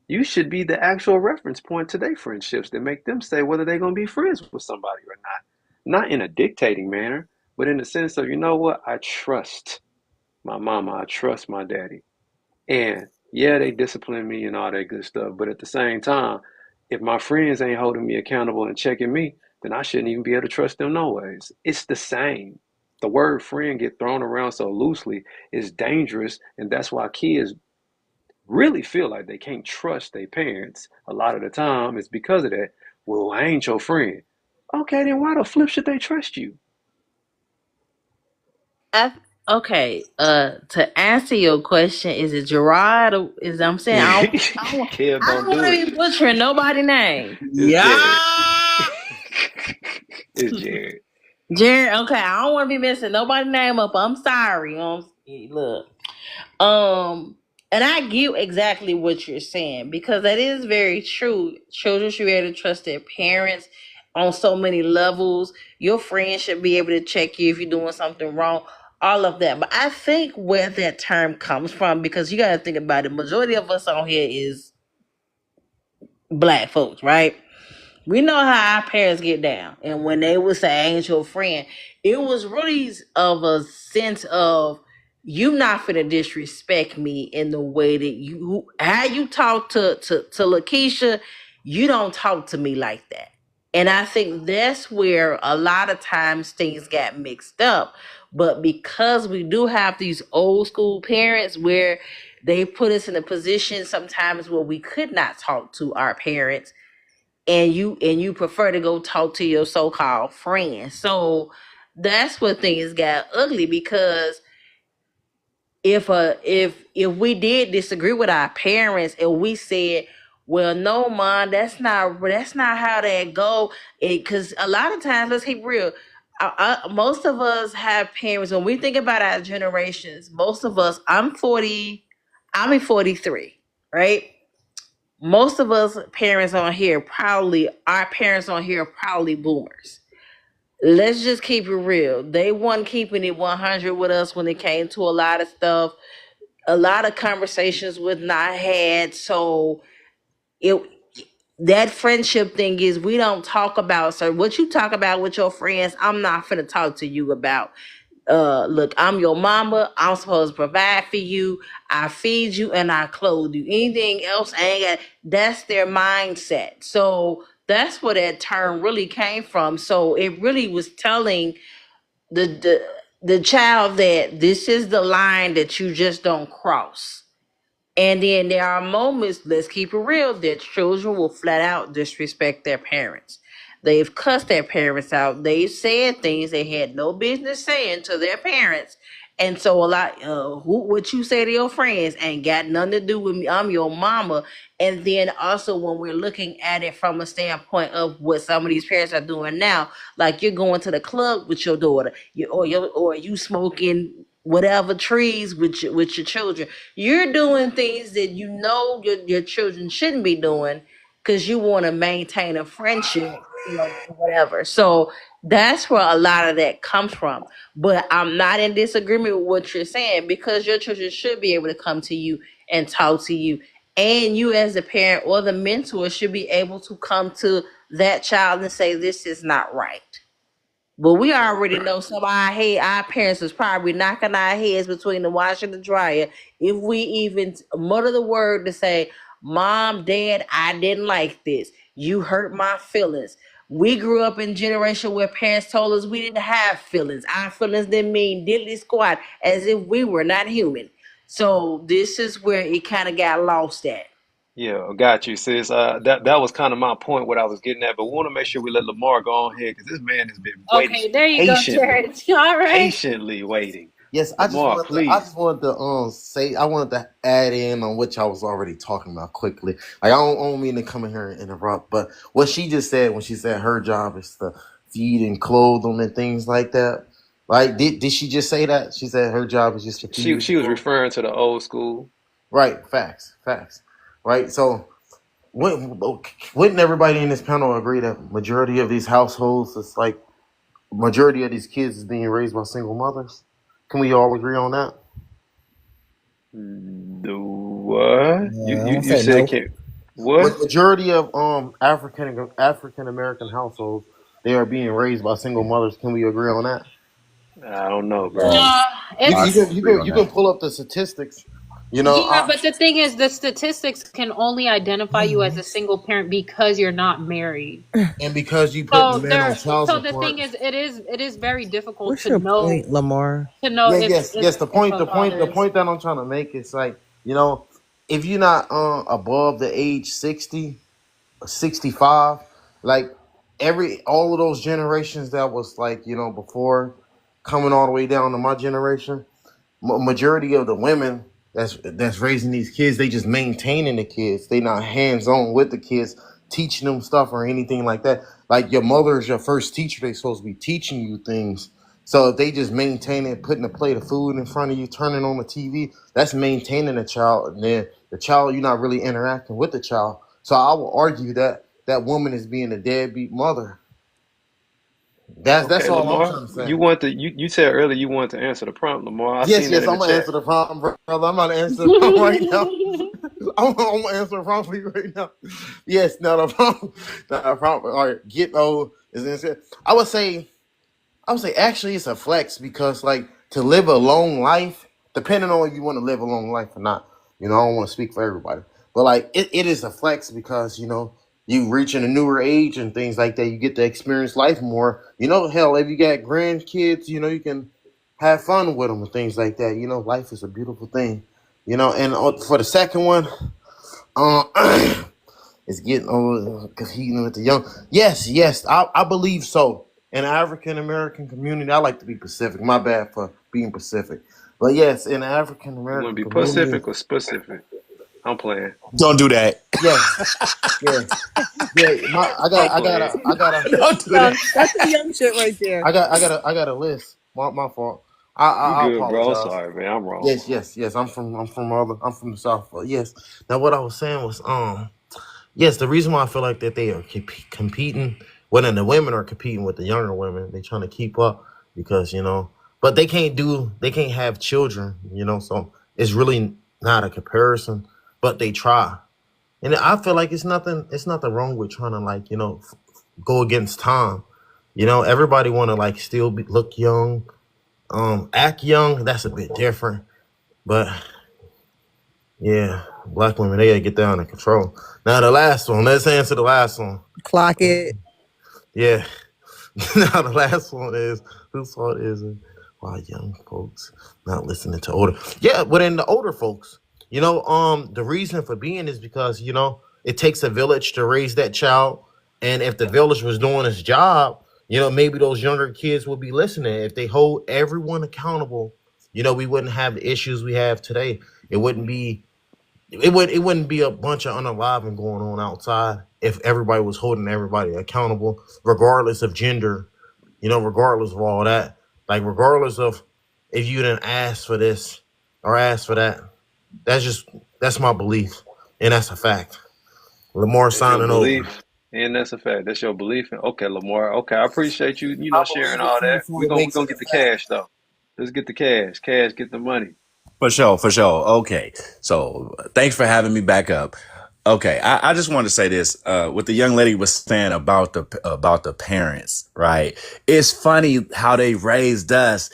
You should be the actual reference point to their friendships that make them say whether they're going to be friends with somebody or not. Not in a dictating manner, but in the sense of, you know what? I trust my mama. I trust my daddy. And yeah, they discipline me and all that good stuff. But at the same time, if my friends ain't holding me accountable and checking me, then I shouldn't even be able to trust them no ways. It's the same. The word friend get thrown around so loosely is dangerous, and that's why kids really feel like they can't trust their parents. A lot of the time it's because of that. Well, I ain't your friend. Okay, then why the flip should they trust you? Okay, to answer your question, is it Gerard or is I'm saying Kev, I don't don't want do to it. be butchering nobody's name. It's Jared. It's Jared. Jared, okay, I don't want to be messing nobody's name up. I'm sorry. Look. And I get exactly what you're saying because that is very true. Children should be able to trust their parents on so many levels. Your friends should be able to check you if you're doing something wrong. All of that. But I think where that term comes from, because you got to think about it, majority of us on here is black folks, right? We know how our parents get down. And when they would say, I ain't your friend, it was really of a sense of you not finna disrespect me in the way that how you talk to Lakeisha, you don't talk to me like that. And I think that's where a lot of times things got mixed up. But because we do have these old school parents where they put us in a position sometimes where we could not talk to our parents, and you prefer to go talk to your so-called friend. So that's what things got ugly, because if we did disagree with our parents and we said, Well, no, Mom, that's not how that go. Because a lot of times, let's keep real. Most of us have parents. When we think about our generations, most of us. I'm 40. I'm in 43. Right. Most of us parents on here probably our parents on here are probably boomers. Let's just keep it real. They weren't keeping it 100 with us when it came to a lot of stuff. A lot of conversations was not had. So it that friendship thing is we don't talk about. So what you talk about with your friends, I'm not finna talk to you about. Look, I'm your mama. I'm supposed to provide for you. I feed you and I clothe you. Anything else, I ain't got. That's their mindset. So that's where that term really came from. So it really was telling the child that this is the line that you just don't cross. And then there are moments, let's keep it real, that children will flat out disrespect their parents. They've cussed their parents out. They've said things they had no business saying to their parents. And so a lot, what you say to your friends ain't got nothing to do with me. I'm your mama. And then also when we're looking at it from a standpoint of what some of these parents are doing now, like you're going to the club with your daughter, or you smoking whatever trees with your children. You're doing things that you know your children shouldn't be doing because you want to maintain a friendship, whatever. So that's where a lot of that comes from. But I'm not in disagreement with what you're saying because your children should be able to come to you and talk to you. And you as the parent or the mentor should be able to come to that child and say, this is not right. But we already know some of our parents was probably knocking our heads between the wash and the dryer if we even mutter the word to say, Mom, Dad, I didn't like this. You hurt my feelings. We grew up in a generation where parents told us we didn't have feelings. Our feelings didn't mean diddly squat, as if we were not human. So this is where it kind of got lost at. Yeah, got you, sis. That was kind of my point, what I was getting at. But we want to make sure we let Lamar go on here because this man has been waiting Okay, there you go, Jared. All right. patiently waiting. Yes, I just Lamar, wanted to. please. I just wanted to say. I wanted to add in on what y'all was already talking about quickly. Like I don't mean to come in here and interrupt, but what she just said when she said her job is to feed and clothe them and things like that. Right? Did she just say that? She said her job is just to feed. She was referring to the old school. Right. Facts. Right. So wouldn't everybody in this panel agree that majority of these households, it's like majority of these kids is being raised by single mothers? Can we all agree on that? The what? You say said no. what? Majority of African American households, they are being raised by single mothers. Can we agree on that? I don't know, bro. You can pull up the statistics. But the thing is, the statistics can only identify you as a single parent because you're not married, and because you put the man on child so support. the thing is, it is very difficult What's to your know. point, Lamar? To know. Yes. The point that I'm trying to make is like, if you're not above the age 60 or 65, like all of those generations that was like, before coming all the way down to my generation, majority of the women that's raising these kids, they just maintaining the kids. They not hands-on with the kids, teaching them stuff or anything like that. Like your mother is your first teacher. They supposed to be teaching you things. So if they just maintain it, putting a plate of food in front of you, turning on the TV, that's maintaining a child. And then the child, you're not really interacting with the child. So I will argue that that woman is being a deadbeat mother. That's all Lamar, I'm trying to say. you said earlier you want to answer the prompt, Lamar. Yes, I'm gonna answer the prompt, brother. I'm about to answer the prompt right now. I'm gonna answer the prompt for you right now. Yes, now the prompt. All right, is answered. I would say actually it's a flex because like to live a long life, depending on if you want to live a long life or not. I don't want to speak for everybody, but like it is a flex because you reaching a newer age and things like that. You get to experience life more. Hell, if you got grandkids, you can have fun with them and things like that. Life is a beautiful thing. And for the second one, it's getting old because with the young. Yes, I believe so. In the African American community, I like to be Pacific. My bad for being Pacific, but yes, in the African American community, community, Pacific or specific. I'm playing. Don't do that. yeah. I got Don't do that. That's the young shit right there. I got a list. My fault. You I good, bro? I'm apologize. sorry, man. I'm wrong. Yes. I'm from the South. Yes. Now what I was saying was yes, the reason why I feel like that they are competing, when the women are competing with the younger women, they trying to keep up because but they can't have children, so it's really not a comparison, but they try, and I feel like it's nothing wrong with trying to go against time, everybody want to still look young, act young. That's a bit different, but yeah, black women, they gotta get that under control. Now the last one. Let's answer the last one. Clock it. Yeah. Now the last one is, whose fault is it? Why young folks not listening to older? Yeah, but in the older folks, the reason for being is because it takes a village to raise that child, and if the village was doing its job, maybe those younger kids would be listening. If they hold everyone accountable, we wouldn't have the issues we have today. It wouldn't be a bunch of unaliving going on outside if everybody was holding everybody accountable, regardless of gender, regardless of all that. Regardless of if you didn't ask for this or ask for that. That's my belief, and that's a fact. Lamar That's your signing over. belief, and that's a fact. That's your belief. And okay, Lamar. Okay, I appreciate you. I Sharing believe all it that. before it We makes gonna it get the a fact. cash though. Let's get the cash. Cash, get the money. For sure. Okay. So thanks for having me back up. Okay. I just wanted to say this, what the young lady was saying about the parents, right? It's funny how they raised us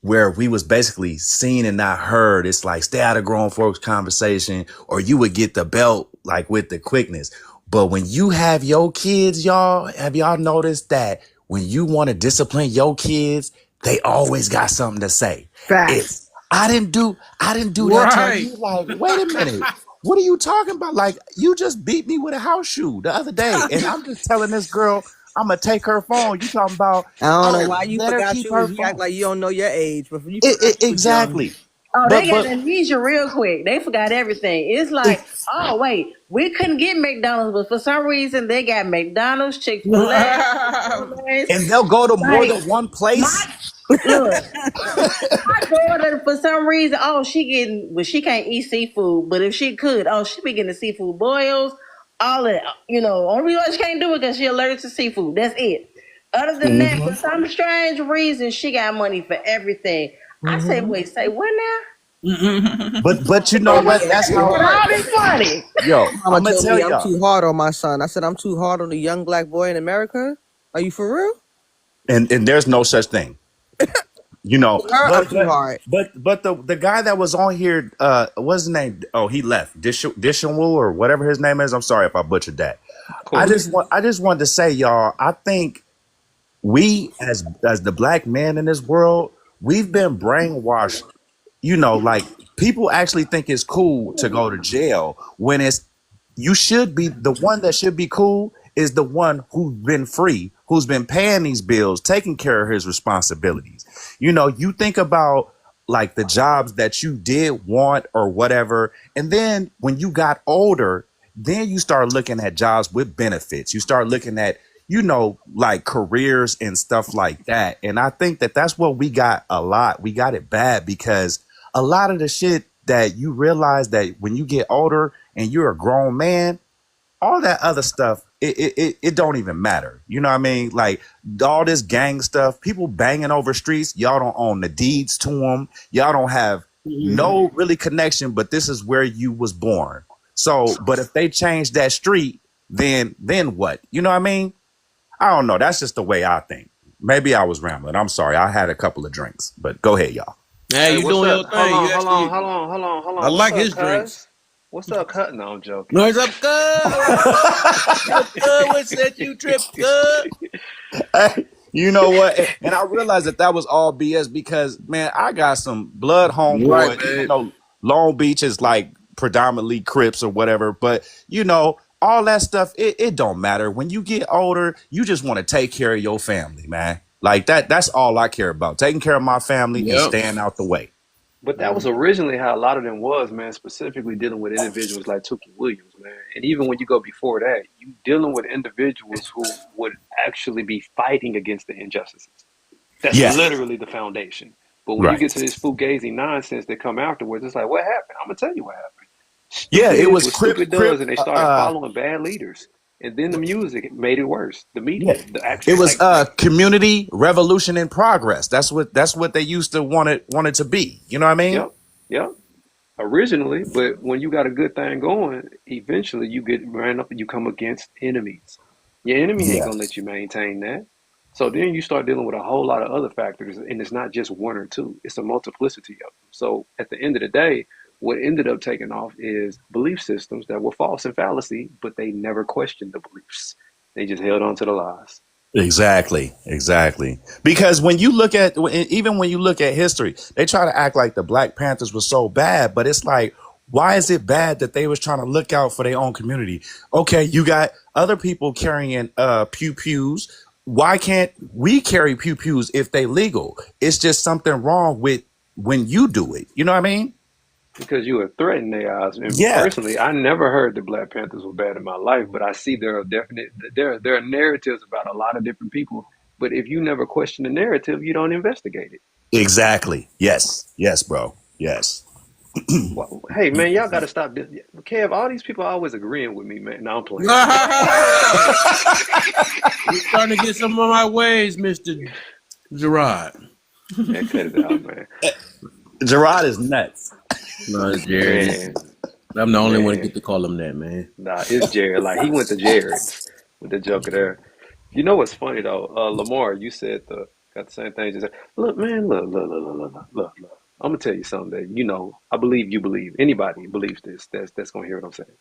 where we was basically seen and not heard. It's like stay out of grown folks conversation, or you would get the belt with the quickness. But when you have your kids, have y'all noticed that when you want to discipline your kids, they always got something to say. Facts. I didn't do that to Right. you. Wait a minute. What are you talking about? You just beat me with a house shoe the other day. And I'm just telling this girl, I'm going to take her phone. You talking about, I don't know why you let her forgot keep you. her You act phone. like you don't know your age, but you forgot you was young. Exactly. Oh, they got But amnesia real quick. They forgot everything. It's like, oh wait, we couldn't get McDonald's, but for some reason they got McDonald's, Chick-fil-A. and they'll go to more Like, than one place. look, my daughter, for some reason, she can't eat seafood, but if she could, she be getting seafood boils, all that. Only reason she can't do it because she allergic to seafood. That's it. Other than that, for some strange reason, she got money for everything. I say, wait, say what now? But you know what? That's how. All this money. Yo, Mama I'm gonna told tell me I'm y'all. too hard on my son. I said I'm too hard on the young black boy in America. Are you for real? And there's no such thing. I'm too hard. But the guy that was on here, what's his name? Oh, he left. Dishenwu or whatever his name is. I'm sorry if I butchered that. Cool. I just wanted to say, y'all, I think we as the black men in this world, we've been brainwashed. People actually think it's cool to go to jail when you should be the one that should be cool is the one who's been free, who's been paying these bills, taking care of his responsibilities. You think about the jobs that you did want or whatever. And then when you got older, then you start looking at jobs with benefits. You start looking at, careers and stuff like that. And I think that that's what we got a lot. We got it bad because a lot of the shit that you realize that when you get older and you're a grown man, all that other stuff, it don't even matter. You know what I mean? All this gang stuff, people banging over streets, y'all don't own the deeds to them. Y'all don't have no really connection, but this is where you was born. So, but if they change that street, then what? You know what I mean? I don't know. That's just the way I think. Maybe I was rambling. I'm sorry. I had a couple of drinks, but go ahead, y'all. Hey, you what's doing up? your thing. Hold on. I like his drinks. What's up, Cut? No, I'm joking. No, it's up good. What said you trip good? Hey, you know what? And I realized that was all BS because, man, I got some blood homeboy. Right, Even man. though Long Beach is predominantly Crips or whatever, but all that stuff, it don't matter. When you get older, you just want to take care of your family, man. That's all I care about. Taking care of my family and Yep. staying out the way. But that was originally how a lot of them was, man, specifically dealing with individuals like Tookie Williams, man. And even when you go before that, you dealing with individuals who would actually be fighting against the injustices. That's Yeah. literally the foundation. But when you Right. get to this fugazi nonsense that come afterwards, it's like, what happened? I'm gonna tell you what happened. Yeah, Stupid it is was what stupid Crip. does, and they started following bad leaders. And then the music made it worse. The media, Yeah. the It actual, was like, community revolution in progress. That's what they used to want it to be. You know what I mean? yep, yep. Originally, but when you got a good thing going, eventually you get ran up and you come against enemies. Your enemy ain't Yeah. gonna let you maintain that. So then you start dealing with a whole lot of other factors, and it's not just one or two, it's a multiplicity of them. So at the end of the day, what ended up taking off is belief systems that were false and fallacy, but they never questioned the beliefs. They just held on to the lies. Exactly. Because even when you look at history, they try to act like the Black Panthers were so bad, but it's like, why is it bad that they was trying to look out for their own community? Okay, you got other people carrying pew pews. Why can't we carry pew pews if they legal? It's just something wrong with when you do it. You know what I mean? Because you are threatening their eyes. And Yeah. personally, I never heard the Black Panthers were bad in my life, but I see there are narratives about a lot of different people. But if you never question the narrative, you don't investigate it. Exactly. Yes, bro. Yes. Well, hey man, y'all got to stop this. Kev, all these people are always agreeing with me, man. No, I'm playing. You're starting to get some of my ways, Mr. Gerard. Man, cut it out, man. Gerard is nuts. No, it's Jared. Man, I'm the only one to man. get to call him that, man. Nah, it's Jared. Like, he went to Jared's with the Joker there. You know what's funny though? Lamar, you said got the same thing. Just look, man, look. I'm gonna tell you something that I believe you believe. Anybody believes this. That's gonna hear what I'm saying.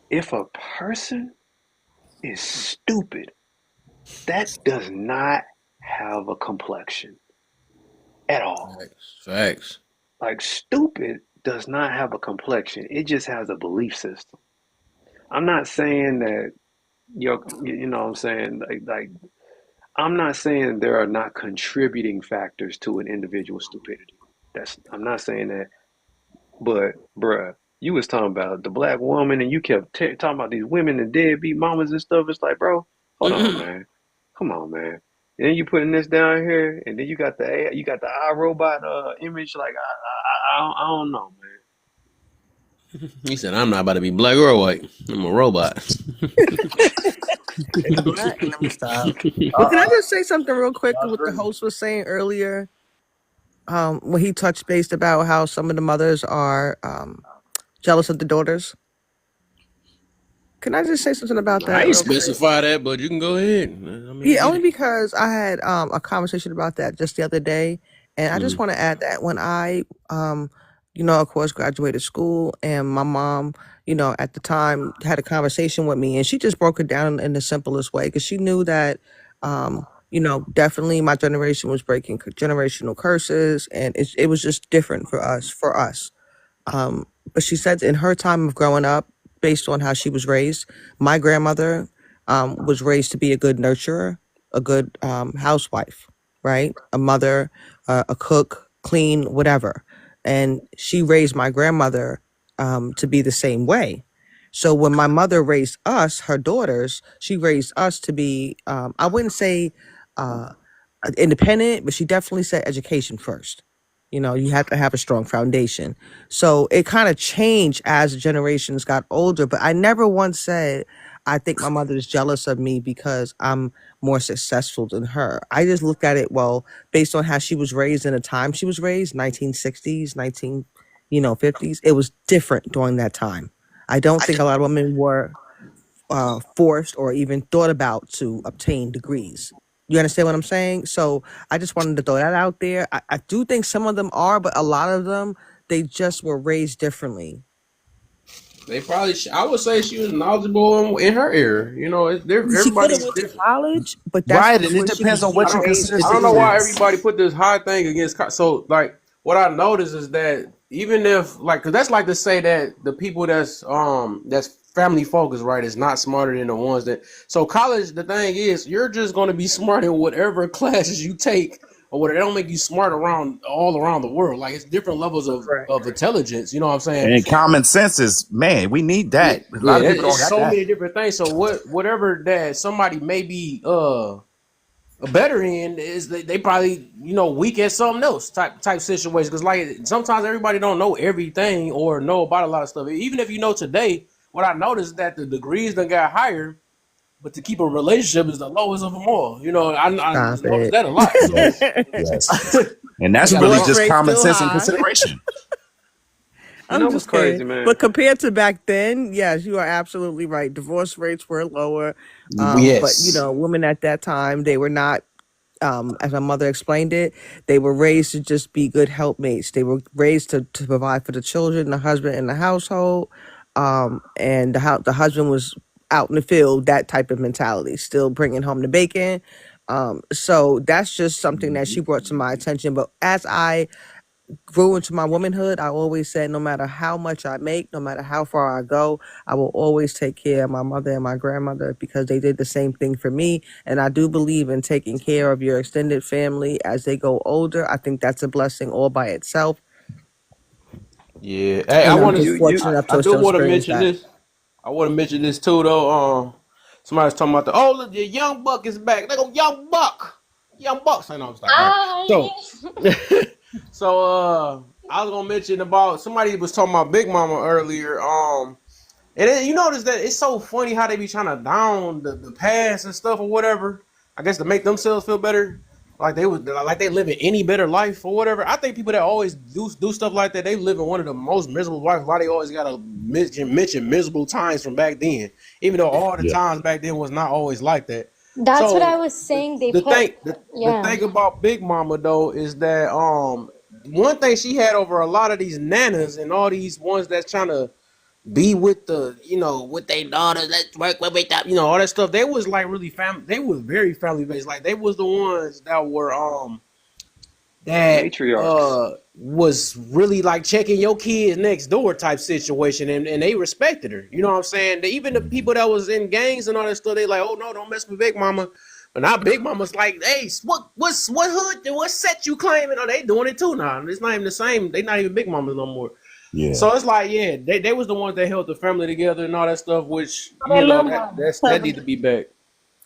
If a person is stupid, that does not have a complexion at all. Facts. Like, stupid does not have a complexion. It just has a belief system. I'm not saying that you know what I'm saying, like I'm not saying there are not contributing factors to an individual's stupidity. I'm not saying that, but bruh, you was talking about the black woman and you kept talking about these women and deadbeat mamas and stuff. It's like, bro, hold on, man. Come on, man. And then you putting this down here, and then you got the iRobot image. Like, I don't know, man. He said, I'm not about to be black or white. I'm a robot. Let me stop. But can I just say something real quick to what the host was saying earlier? When he touched base about how some of the mothers are jealous of the daughters. Can I just say something about that? I ain't real quick? specify that, but you can go ahead. I mean, Yeah, only because I had a conversation about that just the other day, and I just want to add that when I, of course, graduated school, and my mom, at the time had a conversation with me, and she just broke it down in the simplest way because she knew that, definitely my generation was breaking generational curses, and it was just different for us. But she said in her time of growing up, based on how she was raised, my grandmother was raised to be a good nurturer, a good housewife, right? A mother, a cook, clean, whatever. And she raised my grandmother to be the same way. So when my mother raised us, her daughters, she raised us to be, I wouldn't say independent, but she definitely said education first. You have to have a strong foundation. So it kind of changed as generations got older, but I never once said, I think my mother is jealous of me because I'm more successful than her. I just looked at it, based on how she was raised in the time she was raised, 1960s, 50s. It was different during that time. I don't think a lot of women were forced or even thought about to obtain degrees. You understand what I'm saying? So I just wanted to throw that out there. I do think some of them are, but a lot of them, they just were raised differently. They probably, I would say she was knowledgeable in her era. She could have went to college, but that's right, and it depends on what you consider. I don't know why everybody put this high thing against. So, like, what I noticed is that even if, because that's like to say that the people that's family focused, right, is not smarter than the ones that. So college, the thing is, you're just going to be smart in whatever classes you take or whatever. They don't make you smart all around the world. Like it's different levels of intelligence. You know what I'm saying? And common sense is, man, we need that. A lot of people don't It's got so that. many different things. So whatever that somebody may be better in is they probably weak at something else type situation. Because like sometimes everybody don't know everything or know about a lot of stuff. Even if you know today, what I noticed is that the degrees done got higher, but to keep a relationship is the lowest of them all. I noticed that a lot. So. Yes. And that's Divorce really just rate's common still sense and high. consideration. You know I'm what's just crazy, saying. man? But compared to back then, yes, you are absolutely right. Divorce rates were lower. But Yes. women at that time, they were not, as my mother explained it, they were raised to just be good helpmates. They were raised to provide for the children, the husband, and the household. And the husband was out in the field, that type of mentality, still bringing home the bacon. So that's just something that she brought to my attention. But as I grew into my womanhood, I always said no matter how much I make, no matter how far I go, I will always take care of my mother and my grandmother because they did the same thing for me. And I do believe in taking care of your extended family as they go older. I think that's a blessing all by itself. Yeah. Hey, And I'm You just you you. fortunate enough I to do still want to experience mention that. this. I want to mention this too, though. Somebody's talking about look, the young buck is back. They go young buck. I know I'm like, all right. So, I was gonna mention about somebody was talking about Big Mama earlier. And then you notice that it's so funny how they be trying to down the past and stuff or whatever. I guess to make themselves feel better, like they living any better life or whatever. I think people that always do stuff like that, they live in one of the most miserable lives. Why they always gotta mention miserable times from back then, even though all the Yeah. times back then was not always like that. That's what I So was saying. They the put, thing the yeah. thing about Big Mama though is that one thing she had over a lot of these nanas and all these ones that's trying to be with with their daughters, let's work with them, all that stuff. They was like really they was very family based. Like they was the ones that were that Matriarchs. was really like checking your kids next door type situation, and they respected her. You know what I'm saying? Even the people that was in gangs and all that stuff, they like, oh no, don't mess with Big Mama. But now Big Mama's like, hey, what hood, what set you claiming? Oh, they doing it too now. It's not even the same. They not even Big Mamas no more. Yeah. So it's like, yeah, they was the ones that held the family together and all that stuff, which They little mamas. that need to be back.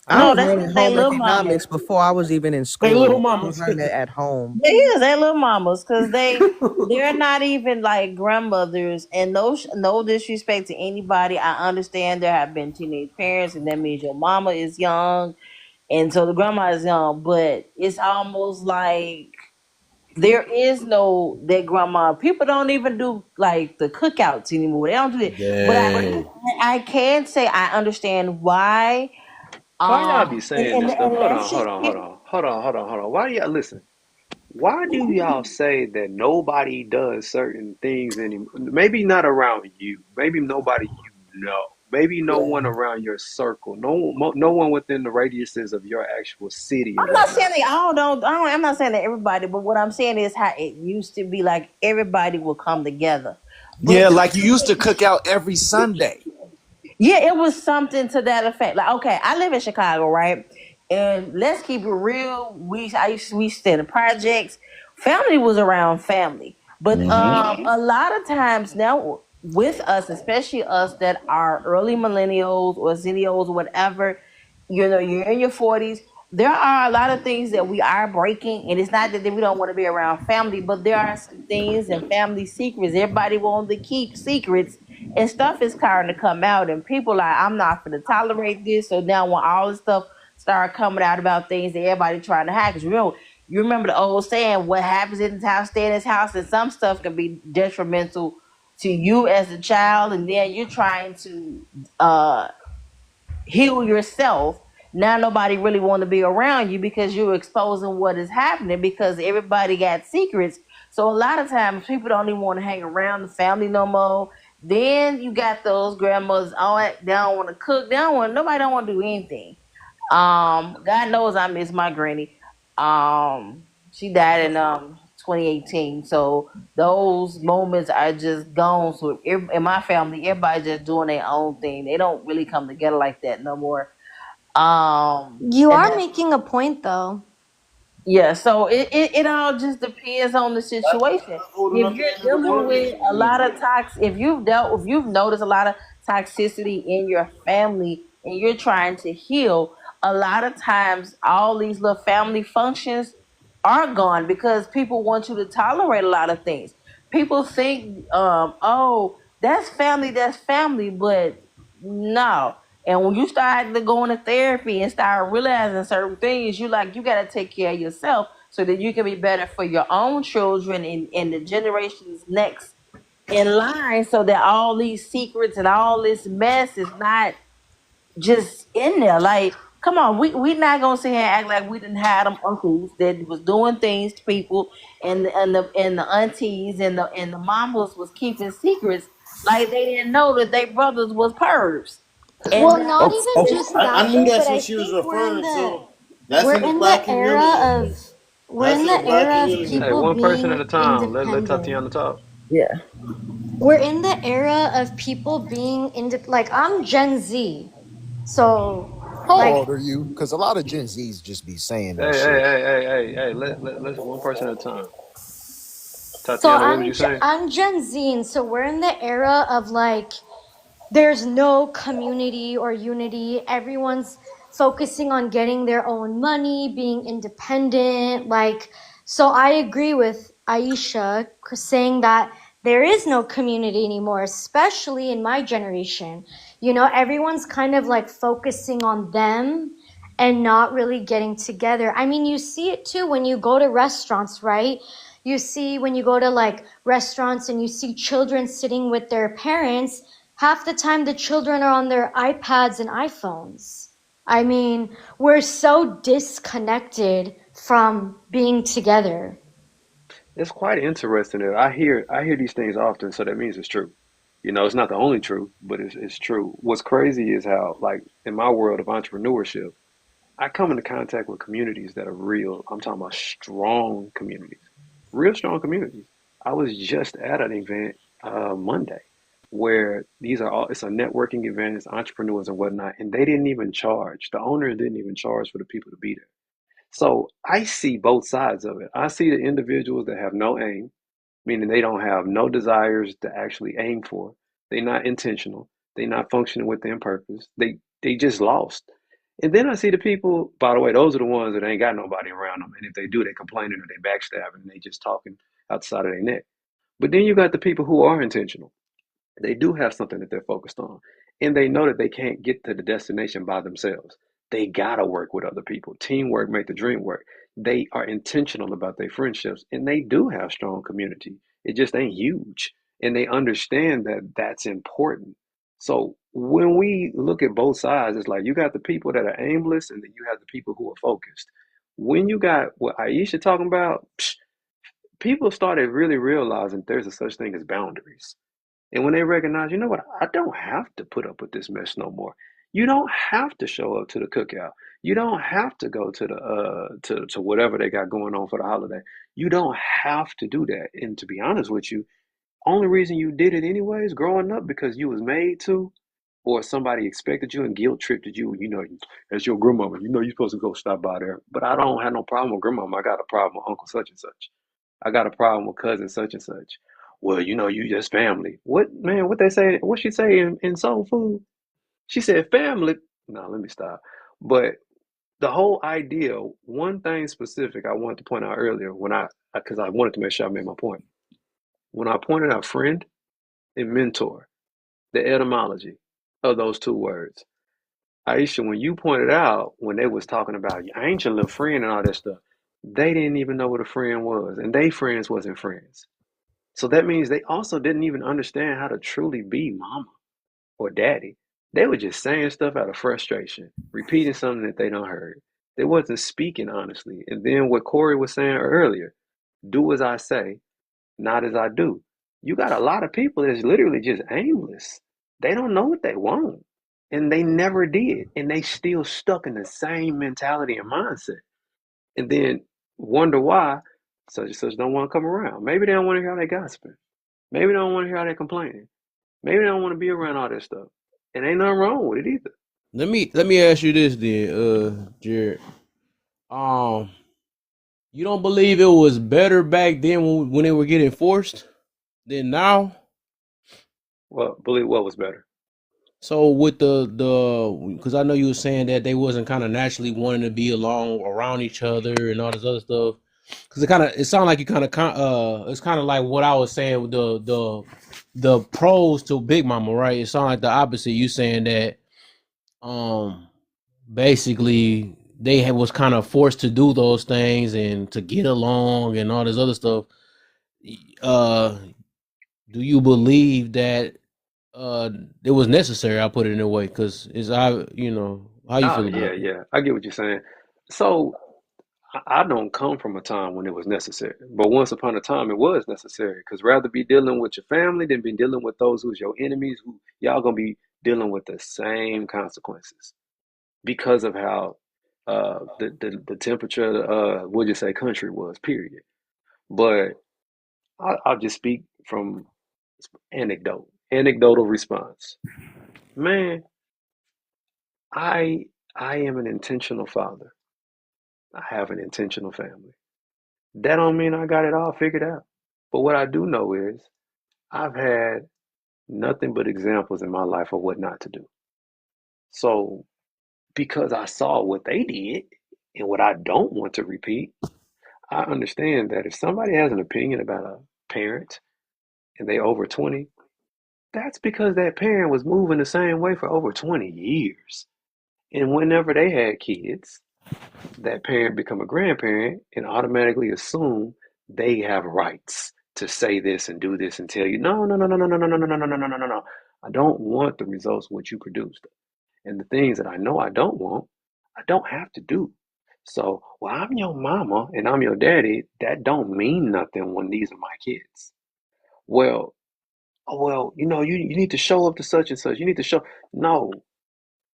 I No, was that's learning they home little mamas. economics before I was even in They little school. I was mamas. learning it at home. They is they little mamas because they're not even like grandmothers. And no disrespect to anybody. I understand there have been teenage parents, and that means your mama is young, and so the grandma is young. But it's almost like there is no that grandma. People don't even do like the cookouts anymore. They don't do it. But Dang. I can say I understand why. Why y'all be saying And this stuff? Hold that's on, hold just on, hold on, hold on, hold on, hold on. Why do y'all listen? Why do y'all say that nobody does certain things anymore? Maybe not around you. Maybe nobody you know. Maybe no one around your circle. No one within the radiuses of your actual city or I'm not saying whatnot. they all don't. I'm not saying that everybody, but what I'm saying is how it used to be. Like everybody will come together, Yeah, but like you used to cook out every Sunday. yeah, it was something to that effect. Like, okay, I live in Chicago, right? And let's keep it real. We stay in the projects. Family was around family, but a lot of times now with us, especially us that are early millennials or zennials or whatever, you're in your 40s. There are a lot of things that we are breaking, and it's not that we don't want to be around family, but there are some things and family secrets. Everybody wants to keep secrets, and stuff is starting to come out, and people like, I'm not going to tolerate this. So now when all this stuff start coming out about things that everybody trying to hide, because you remember the old saying, what happens in this house, stay in this house, and some stuff can be detrimental to you as a child, and then you're trying to heal yourself. Now nobody really want to be around you because you're exposing what is happening because everybody got secrets. So a lot of times people don't even want to hang around the family no more. Then you got those grandmothers, they don't want to cook. Nobody don't want to do anything. God knows I miss my granny. She died in 2018. So those moments are just gone. So in my family, everybody just doing their own thing. They don't really come together like that no more. You And are that's making a point though. Yeah, so it all just depends on the situation. Old If enough to you're enter the dealing world with yet. a lot of if you've noticed a lot of toxicity in your family and you're trying to heal, a lot of times all these little family functions are gone because people want you to tolerate a lot of things. People think, oh, that's family, but no. And when you start to go into therapy and start realizing certain things, you gotta take care of yourself so that you can be better for your own children and the generations next in line so that all these secrets and all this mess is not just in there. Like, come on, we not gonna sit here and act like we didn't have them uncles that was doing things to people and the aunties and the mamas was keeping secrets like they didn't know that they brothers was pervs. And Well, that not Okay, even okay. just I that knew though, that's but what I she was think referring to. That's we're in the in the black community. era of we're That's in in the the black era of community. Hey, people one person at a being time. Let independent. Tatiana talk. yeah. We're in the era of people being like I'm Gen Z. So How like old are you? Because a lot of Gen Zs just be saying that Hey, shit. let's one person at a time. so Tatiana, what was you saying? I'm Gen Z, and so we're in the era of like there's no community or unity. Everyone's focusing on getting their own money, being independent. Like, so I agree with Aisha saying that there is no community anymore, especially in my generation. You know, everyone's kind of like focusing on them and not really getting together. I mean, you see it too when you go to restaurants, right? You see when you go to like restaurants and you see children sitting with their parents, half the time the children are on their iPads and iPhones. I mean, we're so disconnected from being together. It's quite interesting that I hear these things often, so that means it's true. You know, it's not the only truth, but it's true. What's crazy is how, like, in my world of entrepreneurship, I come into contact with communities that are real. I'm talking about strong communities, real strong communities. I was just at an event Monday where these are all, it's a networking event, it's entrepreneurs and whatnot, and they didn't even charge. The owners didn't even charge for the people to be there. So I see both sides of it. I see the individuals that have no aim, meaning they don't have no desires to actually aim for. They're not intentional. They're not functioning within purpose. They just lost. And then I see the people, by the way, those are the ones that ain't got nobody around them. And if they do, they complaining or they backstabbing and they just talking outside of their neck. But then you got the people who are intentional. They do have something that they're focused on, and they know that they can't get to the destination by themselves. They gotta work with other people. Teamwork make the dream work. They are intentional about their friendships, and they do have strong community. It just ain't huge, and they understand that that's important. So when we look at both sides, it's like you got the people that are aimless, and then you have the people who are focused. When you got what Aisha talking about, people started really realizing there's a such thing as boundaries. And when they recognize, you know what, I don't have to put up with this mess no more. You don't have to show up to the cookout. You don't have to go to the to whatever they got going on for the holiday. You don't have to do that. And to be honest with you, only reason you did it anyways, growing up, because you was made to, or somebody expected you and guilt tripped you. You know, as your grandmama, you know you're supposed to go stop by there. But I don't have no problem with grandmama. I got a problem with Uncle such and such. I got a problem with cousin such and such. Well, you know, you just family. What man? What they say? What she say in Soul Food? She said family. No, let me stop. But the whole idea, one thing specific I wanted to point out earlier when because I wanted to make sure I made my point. When I pointed out friend and mentor, the etymology of those two words. Aisha, when you pointed out when they was talking about your ancient little friend and all that stuff, they didn't even know what a friend was, and they friends wasn't friends. So that means they also didn't even understand how to truly be mama or daddy. They were just saying stuff out of frustration, repeating something that they don't heard. They wasn't speaking honestly. And then what Corey was saying earlier, do as I say, not as I do. You got a lot of people that's literally just aimless. They don't know what they want. And they never did. And they still stuck in the same mentality and mindset. And then wonder why such and such don't want to come around. Maybe they don't want to hear how they gossiping. Maybe they don't want to hear how they complaining. Maybe they don't want to be around all this stuff. And ain't nothing wrong with it either. Let me ask you this then, Jared. Um, You don't believe it was better back then when they were getting forced than now? Well, believe what was better. So with the because I know you were saying that they wasn't kind of naturally wanting to be along around each other and all this other stuff. Because it sounded like you it's kind of like what I was saying with the pros to Big Mama, right? It sounded like the opposite. You saying that basically was kind of forced to do those things and to get along and all this other stuff. Do you believe that it was necessary? I'll put it in a way because how you feel about it? Yeah. I get what you're saying. So I don't come from a time when it was necessary, but once upon a time it was necessary. Because rather be dealing with your family than be dealing with those who's your enemies, who y'all gonna be dealing with the same consequences because of how the temperature would you say country was. Period. But I'll just speak from anecdotal response. Man, I am an intentional father. I have an intentional family. That don't mean I got it all figured out. But what I do know is I've had nothing but examples in my life of what not to do. So because I saw what they did and what I don't want to repeat, I understand that if somebody has an opinion about a parent and they over 20, that's because that parent was moving the same way for over 20 years. And whenever they had kids, that parent become a grandparent and automatically assume they have rights to say this and do this and tell you, no, no, no, no, no, no, no, no, no, no, no, no, no, no, no. I don't want the results of what you produced. And the things that I know I don't want, I don't have to do. So, well, I'm your mama and I'm your daddy. That don't mean nothing when these are my kids. Well, you need to show up to such and such. You need to show. No,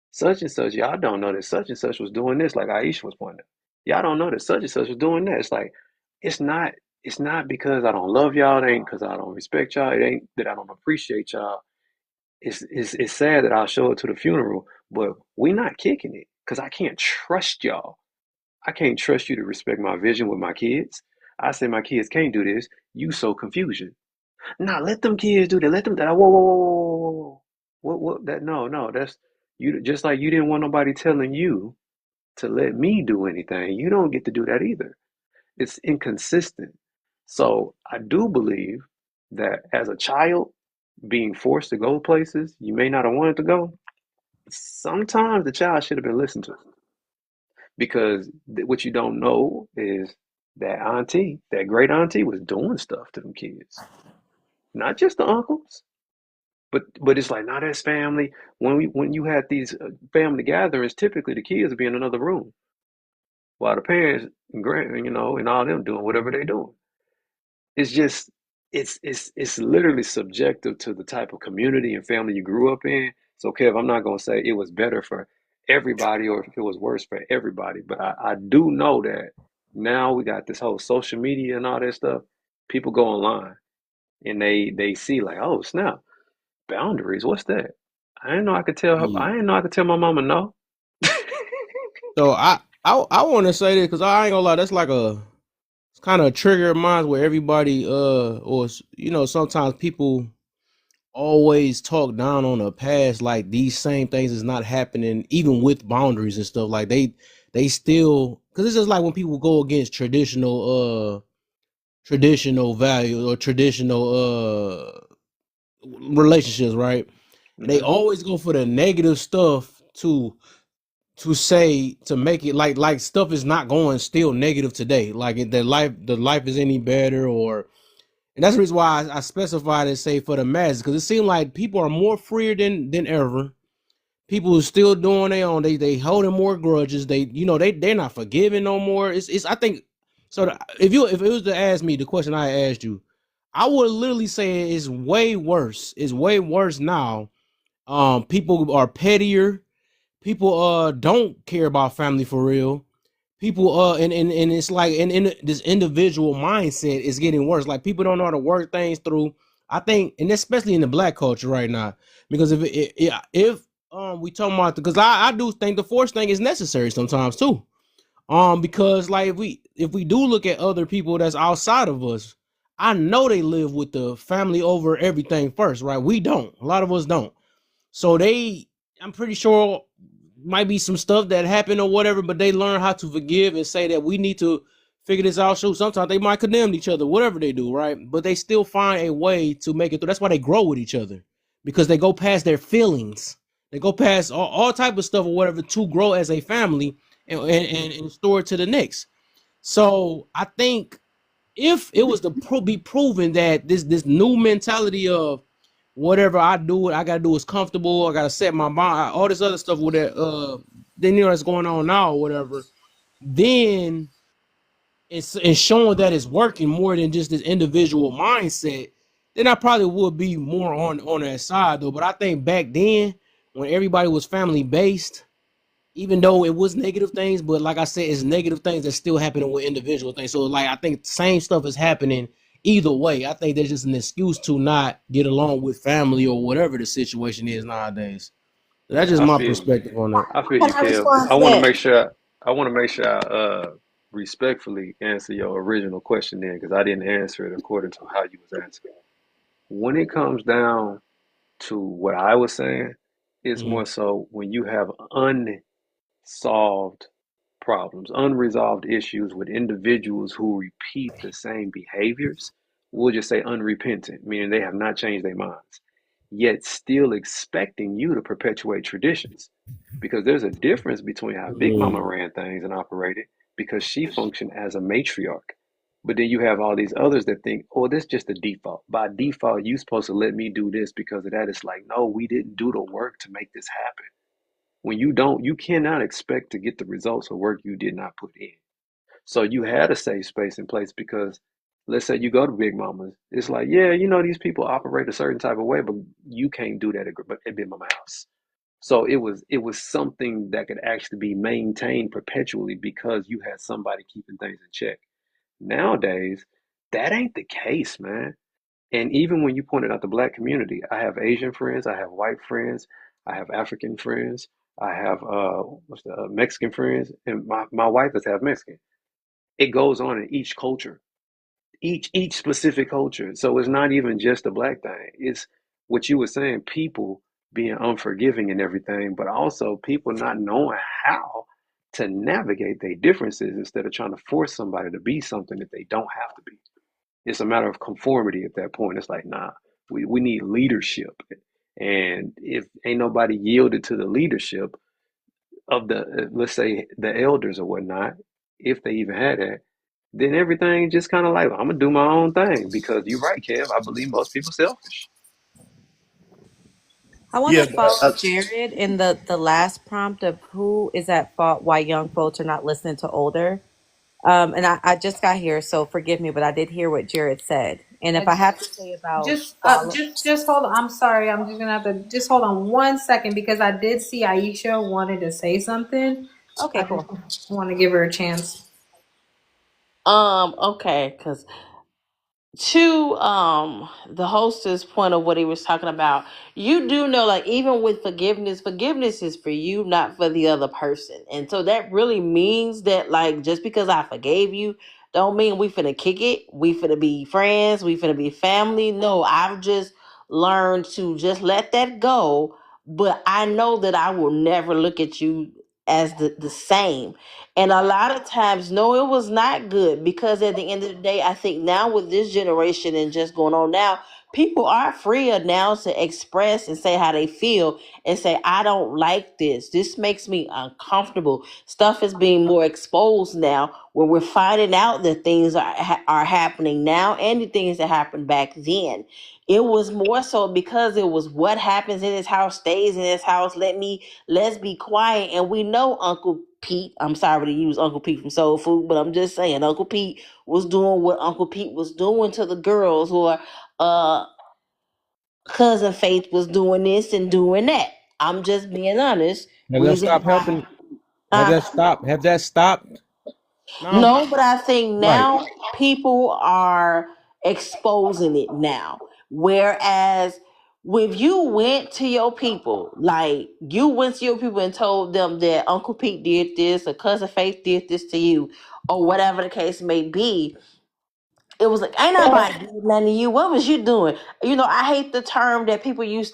such and such, y'all don't know that such and such was doing this, like Aisha was pointing out. Y'all don't know that such and such was doing that. It's like, it's not, it's not because I don't love y'all. It ain't because I don't respect y'all. It ain't that I don't appreciate y'all. It's sad that I'll show up to the funeral, but we not kicking it because I can't trust y'all. I can't trust you to respect my vision with my kids. I say my kids can't do this. You sow confusion. Nah, let them kids do that. Let them. Whoa, whoa, whoa, whoa, whoa, whoa. What? That? No, no. That's you. Just like you didn't want nobody telling you to let me do anything. You don't get to do that either. It's inconsistent. So I do believe that as a child, being forced to go places you may not have wanted to go, sometimes the child should have been listened to. Because what you don't know is that auntie, that great auntie, was doing stuff to them kids, not just the uncles. But it's like not as family. When you had these family gatherings, typically the kids would be in another room while the parents and and all them doing whatever they doing. It's just it's literally subjective to the type of community and family you grew up in. So Kev, I'm not gonna say it was better for everybody or if it was worse for everybody, but I do know that now we got this whole social media and all that stuff. People go online and they see like, oh snap, boundaries. What's that? I didn't know I could tell her. Yeah. I didn't know I could tell my mama no. So I want to say this because I ain't gonna lie. That's like it's kind of a trigger of mine where everybody or sometimes people always talk down on the past like these same things is not happening even with boundaries and stuff like they still because it's just like when people go against traditional values or traditional relationships, right? They always go for the negative stuff to say to make it like stuff is not going still negative today, like the life is any better, or and that's the reason why I specified and say for the masses, because it seems like people are more freer than ever. People are still doing their own. They holding more grudges. They're not forgiving no more. It's I think so. If it was to ask me the question I asked you, I would literally say it's way worse. It's way worse now. People are pettier. People don't care about family for real. People and it's like in this individual mindset is getting worse. Like people don't know how to work things through. I think, and especially in the black culture right now, because if we talking about because I do think the force thing is necessary sometimes too. Because like if we do look at other people that's outside of us, I know they live with the family over everything first, right? We don't. A lot of us don't. So I'm pretty sure might be some stuff that happened or whatever, but they learn how to forgive and say that we need to figure this out. So sometimes they might condemn each other, whatever they do, right? But they still find a way to make it through. That's why they grow with each other, because they go past their feelings. They go past all type of stuff or whatever to grow as a family and store it to the next. So I think if it was to be proven that this new mentality of whatever I do, I gotta do is comfortable, I gotta set my mind, all this other stuff with that, then that's going on now or whatever, then it's showing that it's working more than just this individual mindset, then I probably would be more on that side though. But I think back then when everybody was family based, even though it was negative things, but like I said, it's negative things that still happening with individual things. So like I think the same stuff is happening either way. I think there's just an excuse to not get along with family or whatever the situation is nowadays. That's just I my feel perspective on that. I feel Can you, I Kev. respond to that? I want to make sure I respectfully answer your original question then, because I didn't answer it according to how you was answering. When it comes down to what I was saying, it's Mhm. more so when you have unsolved problems, unresolved issues with individuals who repeat the same behaviors. We'll just say unrepentant, meaning they have not changed their minds, yet still expecting you to perpetuate traditions. Because there's a difference between how Big Mama Mm. ran things and operated, because she functioned as a matriarch. But then you have all these others that think, oh, this is just a default. By default, you're supposed to let me do this because of that. It's like, no, we didn't do the work to make this happen. When you don't, you cannot expect to get the results of work you did not put in. So you had a safe space in place, because let's say you go to Big Mama's, it's like, yeah, these people operate a certain type of way, but you can't do that at Big Mama house. So it was something that could actually be maintained perpetually because you had somebody keeping things in check. Nowadays, that ain't the case, man. And even when you pointed out the black community, I have Asian friends, I have white friends, I have African friends, I have Mexican friends, and my wife is half Mexican. It goes on in each culture, each specific culture. So it's not even just a black thing. It's what you were saying, people being unforgiving and everything, but also people not knowing how to navigate their differences instead of trying to force somebody to be something that they don't have to be. It's a matter of conformity at that point. It's like, nah, we need leadership. And if ain't nobody yielded to the leadership of let's say, the elders or whatnot, if they even had that, then everything just kind of like, I'm gonna do my own thing. Because you're right, Kev. I believe most people selfish. I want Yeah, to follow Jared in the last prompt of who is at fault why young folks are not listening to older. And I just got here, so forgive me, but I did hear what Jared said. And if I have to say about follow, Just hold on. I'm sorry. I'm just gonna have to just hold on 1 second because I did see Aisha wanted to say something. okay, I cool. just want to give her a chance. Okay, because to the hostess point of what he was talking about, you do know, like, even with forgiveness is for you, not for the other person. And so that really means that, like, just because I forgave you don't mean we finna kick it, we finna be friends, we finna be family. No, I've just learned to just let that go. But I know that I will never look at you as the same. And a lot of times, no, it was not good, because at the end of the day, I think now with this generation and just going on now, people are freer now to express and say how they feel and say, I don't like this. This makes me uncomfortable. Stuff is being more exposed now, where we're finding out that things are happening now and the things that happened back then. It was more so because it was what happens in his house stays in his house. Let's be quiet. And we know Uncle Pete, I'm sorry to use Uncle Pete from Soul Food, but I'm just saying Uncle Pete was doing what Uncle Pete was doing to the girls, or Cousin Faith was doing this and doing that. I'm just being honest. Have that Reason stopped why. helping? Have that stopped? No. No, but I think Right. now people are exposing it now. Whereas If you went to your people, like you went to your people and told them that Uncle Pete did this or Cousin Faith did this to you, or whatever the case may be, it was like, ain't nobody doing nothing to you. What was you doing? I hate the term that people use.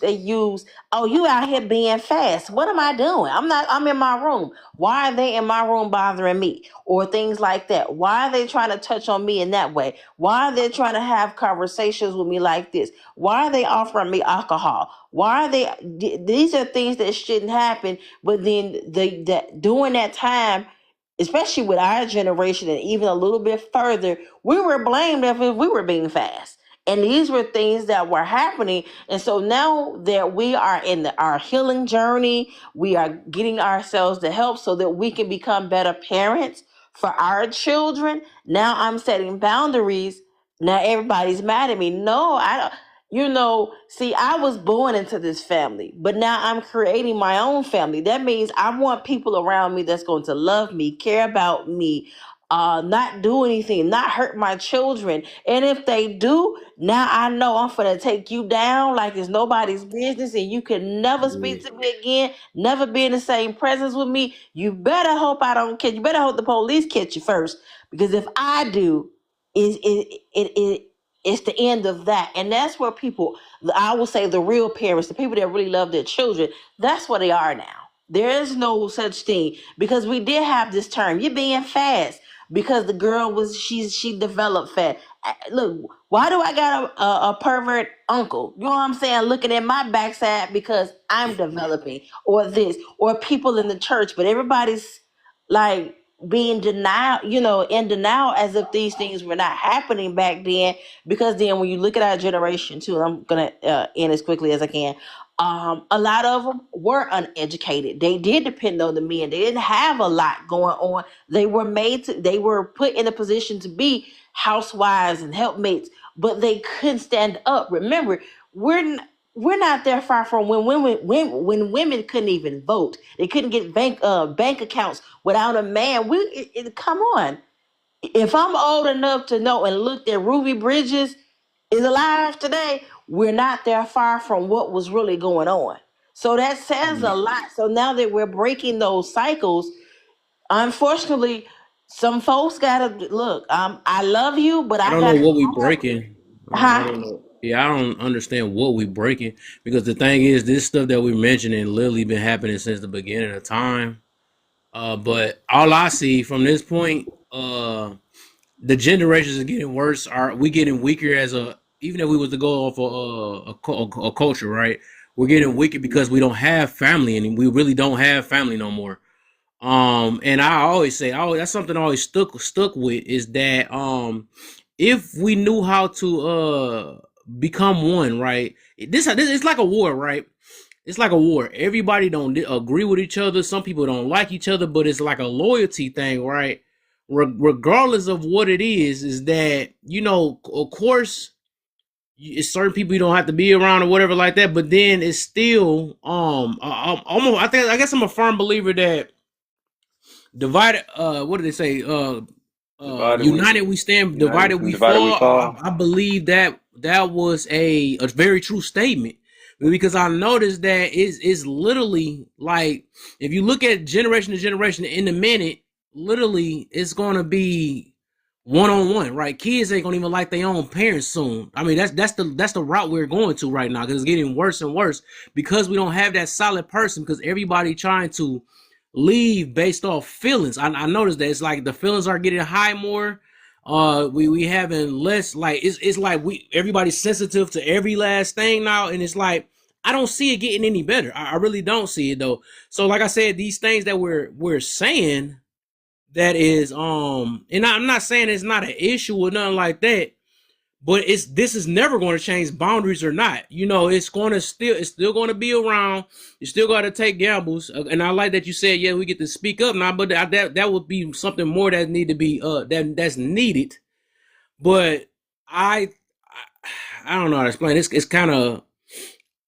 Oh, you out here being fast. What am I doing? I'm in my room. Why are they in my room bothering me? Or things like that. Why are they trying to touch on me in that way? Why are they trying to have conversations with me like this? Why are they offering me alcohol? Why are these are things that shouldn't happen, but then during that time, especially with our generation and even a little bit further, we were blamed if we were being fast. And these were things that were happening. And so now that we are in our healing journey, we are getting ourselves the help so that we can become better parents for our children. Now I'm setting boundaries. Now everybody's mad at me. No, I don't. See, I was born into this family, but now I'm creating my own family. That means I want people around me that's going to love me, care about me, not do anything, not hurt my children. And if they do, now I know I'm going to take you down like it's nobody's business, and you can never speak to me again, never be in the same presence with me. You better hope I don't catch you. Better hope the police catch you first, because if I do, it's the end of that. And that's where people, I will say the real parents, the people that really love their children, that's what they are now. There is no such thing, because we did have this term, you're being fast, because the girl she developed fast. Look, why do I got a pervert uncle? You know what I'm saying? Looking at my backside because I'm developing, or this, or people in the church, but everybody's like being in denial as if these things were not happening back then. Because then when you look at our generation too, and I'm gonna end as quickly as I can, a lot of them were uneducated. They did depend on the men. They didn't have a lot going on. They were put in a position to be housewives and helpmates, but they couldn't stand up. Remember, we're not that far from when women couldn't even vote. They couldn't get bank accounts without a man. Come on. If I'm old enough to know and look at Ruby Bridges is alive today, we're not that far from what was really going on. So that says a lot. So now that we're breaking those cycles, unfortunately, some folks gotta look. I love you, but I I don't know gotta. what we breaking. I Huh? don't know. Yeah, I don't understand what we breaking, because the thing is, this stuff that we mentioning literally been happening since the beginning of time. But all I see from this point, the generations are getting worse. Are we getting weaker even if we was to go off a culture, right? We're getting weaker because we don't have family, and we really don't have family no more. And I always say, that's something I always stuck with, is that if we knew how to become one, right? This it's like a war, right? It's like a war. Everybody don't agree with each other. Some people don't like each other, but it's like a loyalty thing, right? Regardless of what it is that, of course, it's certain people you don't have to be around or whatever like that. But then it's still almost. I guess I'm a firm believer that divided. What do they say? United we stand, divided we fall. I believe that was a very true statement, because I noticed that it's literally like, if you look at generation to generation, in a minute, literally it's gonna be one-on-one, right? Kids ain't gonna even like their own parents soon. I mean, that's the route we're going to right now, because it's getting worse and worse, because we don't have that solid person, because everybody trying to leave based off feelings. I noticed that it's like the feelings are getting high more. We having less, like it's like everybody's sensitive to every last thing now, and it's like I don't see it getting any better. I really don't see it though. So like I said, these things that we're saying, that is and I'm not saying it's not an issue or nothing like that, but this is never going to change, boundaries or not. It's still going to be around. You still got to take gambles. And I like that you said, yeah, we get to speak up now, but that would be something more that need to be that's needed. But I don't know how to explain. It's kind of,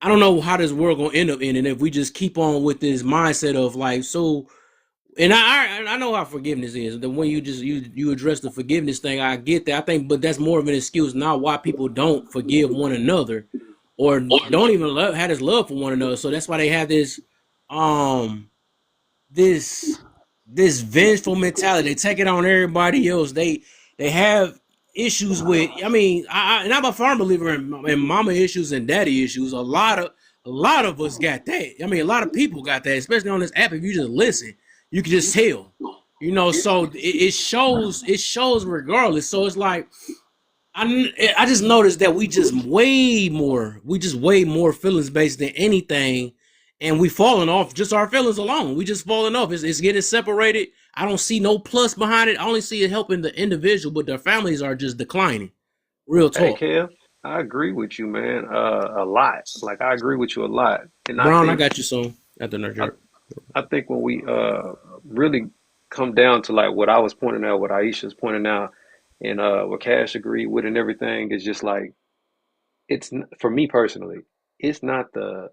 I don't know how this world gonna end up in, and if we just keep on with this mindset of like, so. And I know how forgiveness is. The when you address the forgiveness thing, I get that. I think, but that's more of an excuse now why people don't forgive one another. or don't even have this love for one another. So that's why they have this this this vengeful mentality. They take it on everybody else. They have issues with. I mean, and I'm a firm believer in mama issues and daddy issues. A lot of us got that. I mean, a lot of people got that, especially on this app. If you just listen, you can just tell. So it shows regardless. So it's like I just noticed that we just way more feelings based than anything, and we falling off just our feelings alone. We just falling off. It's getting separated. I don't see no plus behind it. I only see it helping the individual, but their families are just declining. Real Hey, talk. Kev, I agree with you, man. A lot. Like I agree with you a lot, and Brown, I got you soon at the nurture. I think when we really come down to like what I was pointing out, what Aisha's pointing out, and what Cash agreed with, and everything is just like for me personally, it's not the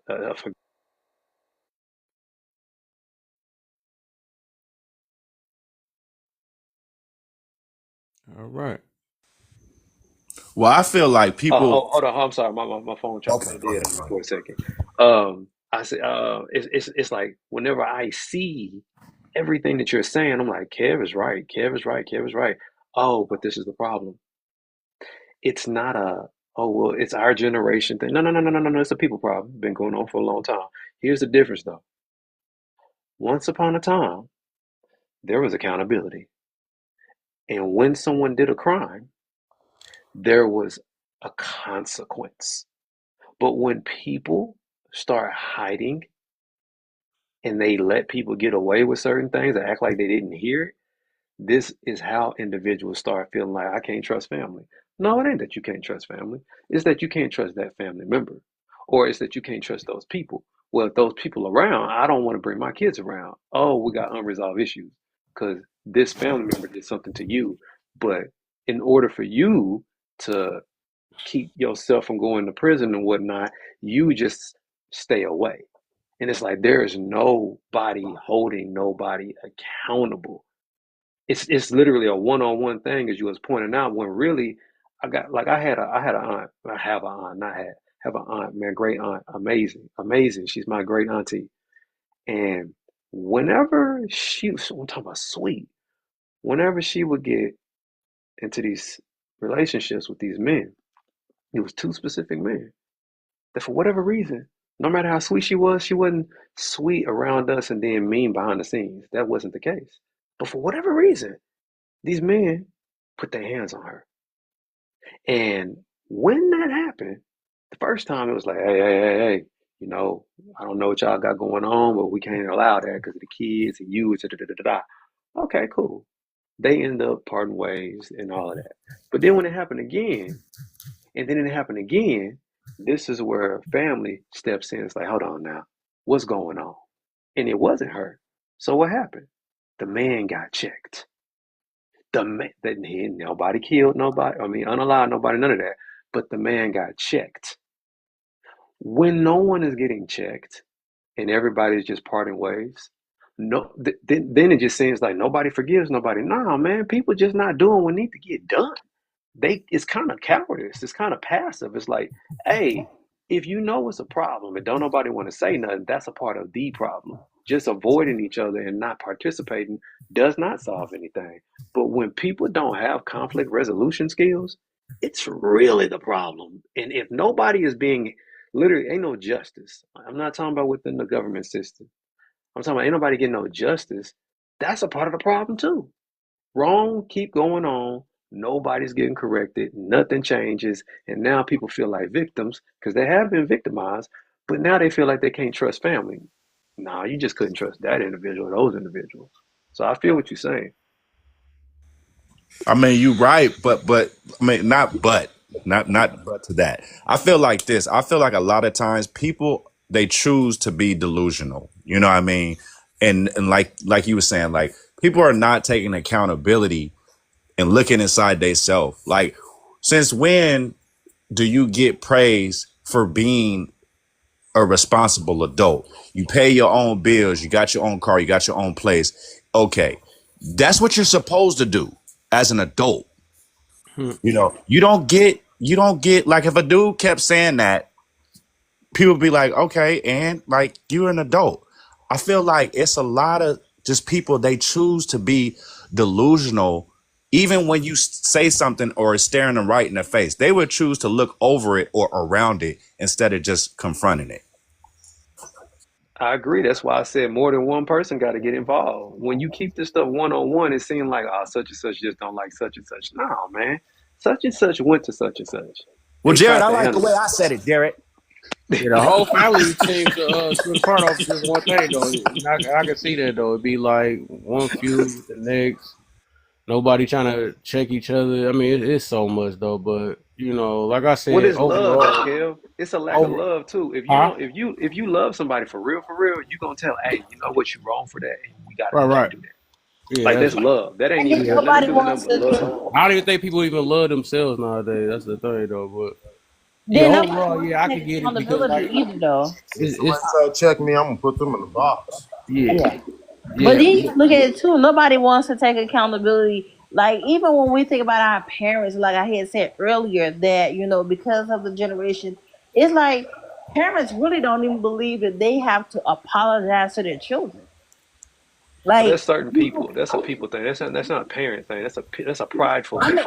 All right. Well, I feel like people. hold on. I'm sorry, my phone chopping Okay, my go dead ahead. on me for a second. I said, it's like whenever I see everything that you're saying, I'm like, Kev is right. Kev is right. Kev is right. Oh, but this is the problem. It's not well, it's our generation thing. No. It's a people problem. Been going on for a long time. Here's the difference, though. Once upon a time, there was accountability, and when someone did a crime, there was a consequence. But when people start hiding and they let people get away with certain things and act like they didn't hear it, this is how individuals start feeling like, I can't trust family. No, it ain't that you can't trust family. It's that you can't trust that family member. Or it's that you can't trust those people. Well, if those people around, I don't want to bring my kids around. Oh, we got unresolved issues because this family member did something to you. But in order for you to keep yourself from going to prison and whatnot, you just stay away. And it's like there is nobody holding nobody accountable. It's literally a one-on-one thing, as you was pointing out, when really I had an aunt. I have an aunt, not had have an aunt, man, great aunt, amazing. She's my great auntie. And whenever I'm talking about sweet, whenever she would get into these relationships with these men, it was two specific men that for whatever reason, no matter how sweet she wasn't sweet around us and then mean behind the scenes. That wasn't the case. But for whatever reason, these men put their hands on her. And when that happened, the first time it was like, hey, I don't know what y'all got going on, but we can't allow that because of the kids and you, da. Okay, cool. They end up parting ways and all of that. But then when it happened again, this is where family steps in. It's like, hold on now, what's going on? And it wasn't her. So what happened? The man got checked. Nobody killed nobody. I mean, unalive nobody, none of that. But the man got checked. When no one is getting checked and everybody's just parting ways, then it just seems like nobody forgives nobody. Nah, man, people just not doing what need to get done. It's kind of cowardice. It's kind of passive. It's like, hey, if you know it's a problem and don't nobody want to say nothing, that's a part of the problem. Just avoiding each other and not participating does not solve anything. But when people don't have conflict resolution skills, it's really the problem. And if nobody is being literally, ain't no justice. I'm not talking about within the government system. I'm talking about ain't nobody getting no justice. That's a part of the problem too. Wrong keep going on. Nobody's getting corrected. Nothing changes. And now people feel like victims because they have been victimized, but now they feel like they can't trust family. Nah, you just couldn't trust that individual or those individuals. So I feel what you're saying. I mean, you're right, but I mean, not but to that. I feel like this. I feel like a lot of times people they choose to be delusional. You know what I mean? And like you were saying, like people are not taking accountability and looking inside themselves. Like, since when do you get praise for being a responsible adult? You pay your own bills, you got your own car, you got your own place. Okay, that's what you're supposed to do as an adult. You don't get like if a dude kept saying that people be like, okay, and like you're an adult. I feel like it's a lot of just people, they choose to be delusional. Even when you say something or is staring them right in the face, they would choose to look over it or around it instead of just confronting it. I agree. That's why I said more than one person got to get involved. When you keep this stuff one-on-one, it seems like, oh, such and such just don't like such and such. No, man. Such and such went to such and such. Well, They Jared, tried I to like the handle way it. I said it, Jared. Yeah, the whole family seems to confront over just one thing though. And I can see that though. It'd be like one feud with the next. Nobody trying to check each other. I mean, it's so much though. But you know, like I What said, is love, though, overall, Kev? It's a lack of love too. If you huh? don't, if you love somebody for real, you gonna tell, hey, you know what, you wrong for that, and we Right, gotta right. do that. Yeah, Like that's that's love. That ain't And even if yeah. got nothing to nobody do with wants nothing but to, love. I don't even think people even love themselves nowadays. That's the thing though. But yeah, then nobody overall, wants yeah, I to can take get it because accountability like either, though. If somebody it's try to check me, I'm gonna put them in the box. yeah, Yeah. But yeah, then you look at it too. Nobody wants to take accountability. Like even when we think about our parents, like I had said earlier, that because of the generation, it's like parents really don't even believe that they have to apologize to their children. But Like, that's certain people. That's a people thing. That's not a parent thing. That's a prideful I thing.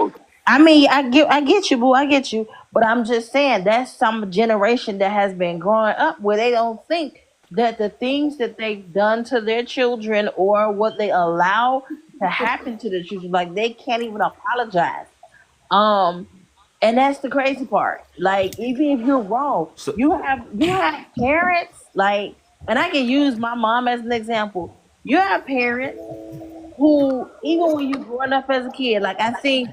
mean, I get you, boo. I get you. But I'm just saying that's some generation that has been growing up where they don't think that the things that they've done to their children or what they allow to happen to their children, like they can't even apologize. Um, and that's the crazy part. Like, even if you're wrong, So, you have parents like, and I can use my mom as an example. You have parents who, even when you growing up as a kid, like I think,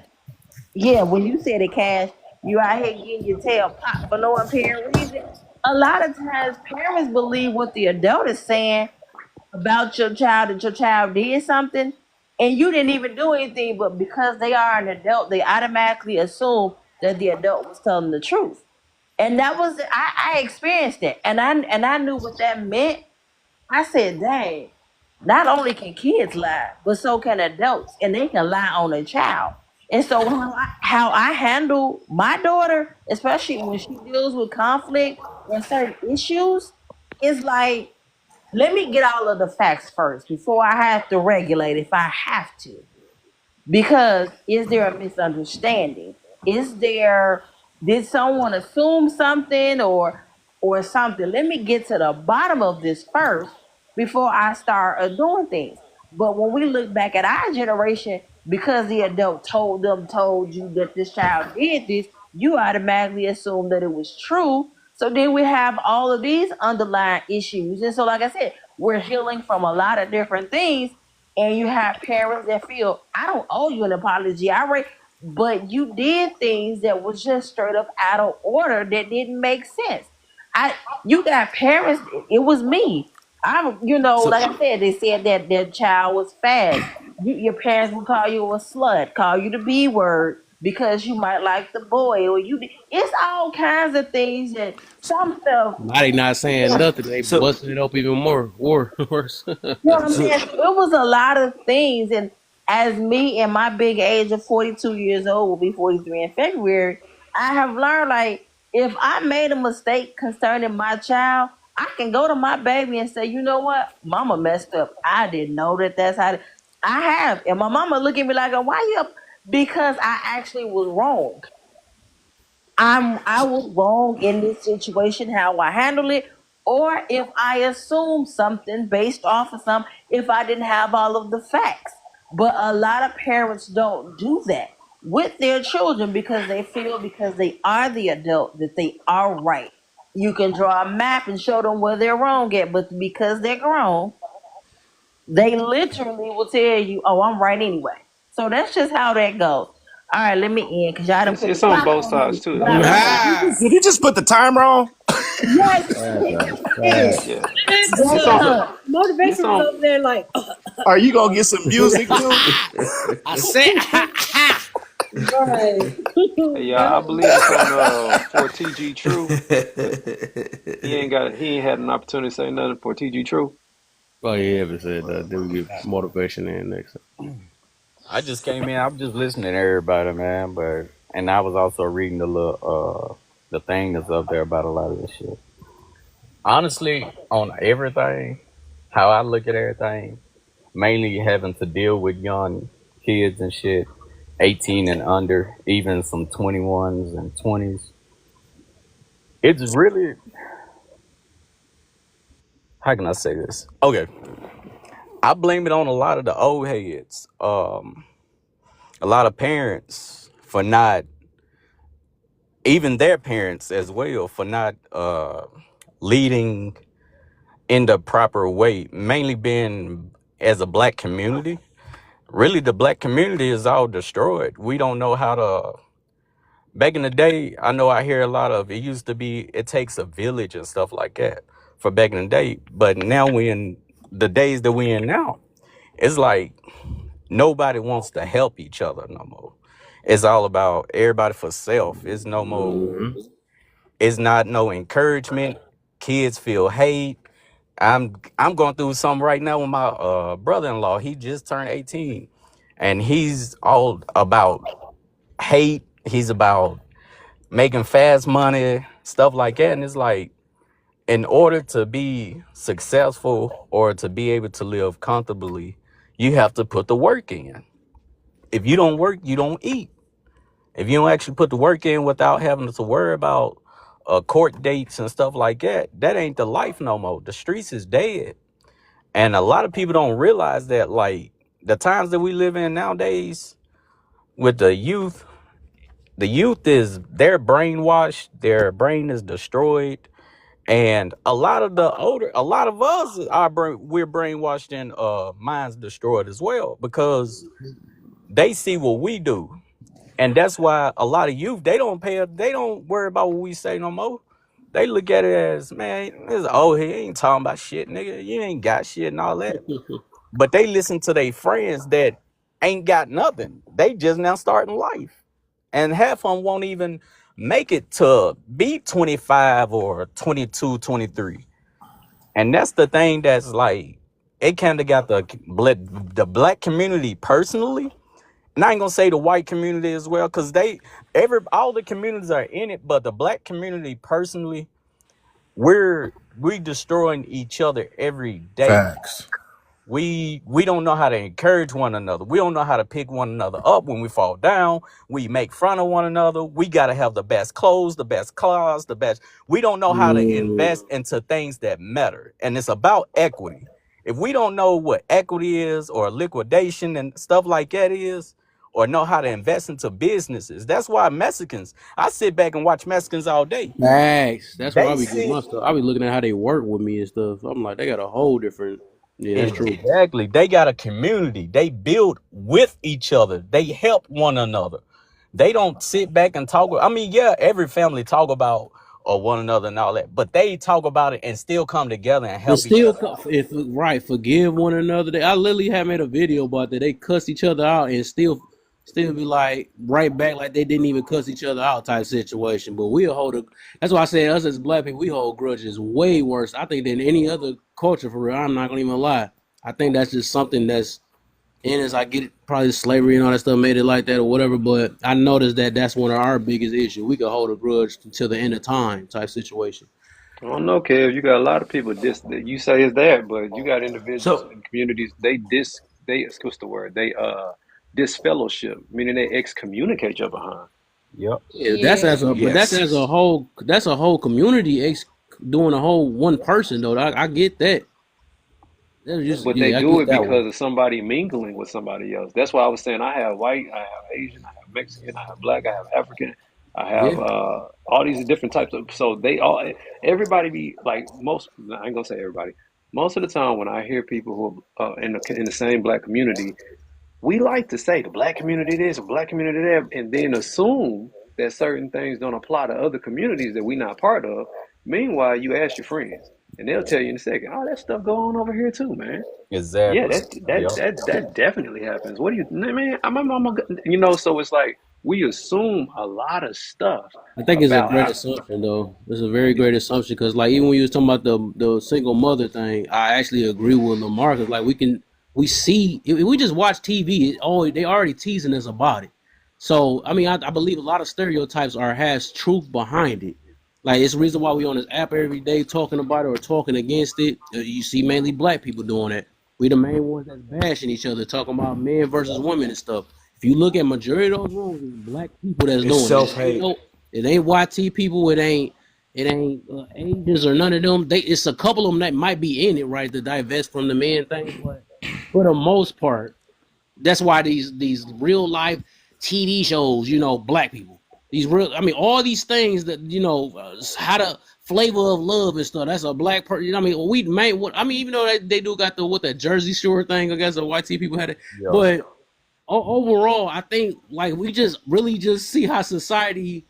yeah, when you said it, Cash, you out here getting your tail popped for no apparent reason. A lot of times, parents believe what the adult is saying about your child, that your child did something, and you didn't even do anything, but because they are an adult, they automatically assume that the adult was telling the truth. And that was I experienced it, and I knew what that meant. I said, dang, not only can kids lie, but so can adults, and they can lie on a child. And so how I handle my daughter, especially when she deals with conflict or certain issues, is like, let me get all of the facts first before I have to regulate if I have to. Because is there a misunderstanding? Is there Did someone assume something or something? Let me get to the bottom of this first before I start doing things. But when we look back at our generation, because the adult told you that this child did this, you automatically assume that it was true. So then we have all of these underlying issues. And so, like I said, we're healing from a lot of different things, and you have parents that feel, I don't owe you an apology. But you did things that was just straight up out of order that didn't make sense. You got parents. It was me. so, Like I said, they said that their child was fast. Your parents would call you a slut, call you the B word because you might like the boy, or it's all kinds of things that some stuff. now they not saying nothing. They so, busting it up even more, worse. You know what I'm so, saying? So it was a lot of things. And as me in my big age of 42 years old, will be 43 in February, I have learned, like, if I made a mistake concerning my child, I can go to my baby and say, you know what? Mama messed up. I didn't know that that's how I have. And my mama look at me like, why you up? Because I actually was wrong. I was wrong in this situation, how I handle it, or if I assume something based off of if I didn't have all of the facts. But a lot of parents don't do that with their children because they feel, because they are the adult, that they are right. You can draw a map and show them where they're wrong at, but because they're grown, they literally will tell you, "Oh, I'm right anyway." So that's just how that goes. All right, let me end because y'all done put a It's on clock both on sides me. too. But Though. I That's love all. y'all. Did he just put the timer on? Yes, yes, Yeah. It's on. yeah. It's Motivation was on. over there like, Are you gonna get some music too? I said, Right. Hey, yeah, I believe it's on for TG True, but he ain't had an opportunity to say nothing for TG True. oh yeah, but said that. Then we get motivation in next. I just came in. I'm just listening to everybody, man. And I was also reading the thing that's up there about a lot of this shit. Honestly, on everything, how I look at everything, mainly having to deal with young kids and shit, 18 and under, even some 21s and 20s. It's really, how can I say this? Okay, I blame it on a lot of the old heads, a lot of parents for not, even their parents as well, for not leading in the proper way, mainly being as a black community. Really, the black community is all destroyed. We don't know how to. Back in the day, I know I hear a lot of it used to be it takes a village and stuff like that for back in the day. But now we in the days that we in now, it's like nobody wants to help each other no more. It's all about everybody for self. It's no more. It's not no encouragement. Kids feel hate. I'm going through something right now with my brother-in-law. He just turned 18, and he's all about hate. He's about making fast money, stuff like that. And it's like, in order to be successful or to be able to live comfortably, you have to put the work in. If you don't work, you don't eat. If you don't actually put the work in without having to worry about court dates and stuff like that, that ain't the life no more. The streets is dead. And a lot of people don't realize that, like, the times that we live in nowadays with the youth is, they're brainwashed, their brain is destroyed. And a lot of us we're brainwashed and minds destroyed as well, because they see what we do. And that's why a lot of youth, they don't worry about what we say no more. They look at it as, man, this old he ain't talking about shit, nigga. You ain't got shit and all that. But they listen to their friends that ain't got nothing. They just now starting life. And half of them won't even make it to be 25 or 22, 23. And that's the thing that's like, it kind of got the black community personally. And I ain't gonna say the white community as well, because all the communities are in it, but the black community personally, we destroying each other every day. Facts. We don't know how to encourage one another. We don't know how to pick one another up when we fall down. We make fun of one another. We gotta have the best clothes, the best cars, the best. We don't know how to invest into things that matter. And it's about equity. If we don't know what equity is, or liquidation and stuff like that is, or know how to invest into businesses, that's why I sit back and watch Mexicans all day. Facts. That's where I They be getting my sit stuff. I be looking at how they work with me and stuff. I'm like, they got a whole different. Yeah, that's true. Exactly. They got a community. They build with each other. They help one another. They don't sit back and talk. I mean, yeah, every family talk about one another and all that, but they talk about it and still come together and And help each still, other. forgive one another. I literally had made a video about that. They cuss each other out and still be like right back like they didn't even cuss each other out type situation. But we'll that's why I say us as black people, we hold grudges way worse, I think, than any other culture, for real. I'm not gonna even lie. I think that's just something that's in us. I get it, probably slavery and all that stuff made it like that or whatever, but I noticed that that's one of our biggest issues. We could hold a grudge until the end of time type situation. I don't know, Kev. You got a lot of people that you say is that, but you got individuals So in communities. What's the word? They disfellowship, meaning they excommunicate your behind. Yep. yeah, that's as a but that's Yes. as a whole. That's a whole community doing a whole one person though. I get that. That's just But they I do get it that one. because of somebody mingling with somebody else. That's why I was saying I have white, I have Asian, I have Mexican, I have black, I have African, I have Yeah. all these different types of. So everybody be like I ain't gonna say everybody. Most of the time when I hear people who are in the same black community, we like to say the black community this, the black community that, and then assume that certain things don't apply to other communities that we're not part of. Meanwhile, you ask your friends, and they'll tell you in a second, "Oh, that stuff go on over here too, man." Yeah, Exactly. that definitely happens. What do you, man? So it's like we assume a lot of stuff I think it's a about great how. assumption though. It's a very great assumption because like even when you was talking about the single mother thing, I actually agree with Lamar because like we see if we just watch TV, they already teasing us about it. So I mean I believe a lot of stereotypes has truth behind it. Like it's the reason why we on this app every day talking about it or talking against it. You see mainly black people doing it. We the main ones that's bashing each other, talking about men versus women and stuff. If you look at majority of those rooms, it's black people that's It's doing it. self-hate. It ain't YT people. It ain't Asians or none of them. It's a couple of them that might be in it, right, to divest from the men thing. But for the most part, that's why these real life TV shows, black people. All these things that how to flavor of love and stuff. That's a black person. Even though they do got that Jersey Shore thing. I guess the white people had it, Yeah. but overall, I think like we just really just see how society,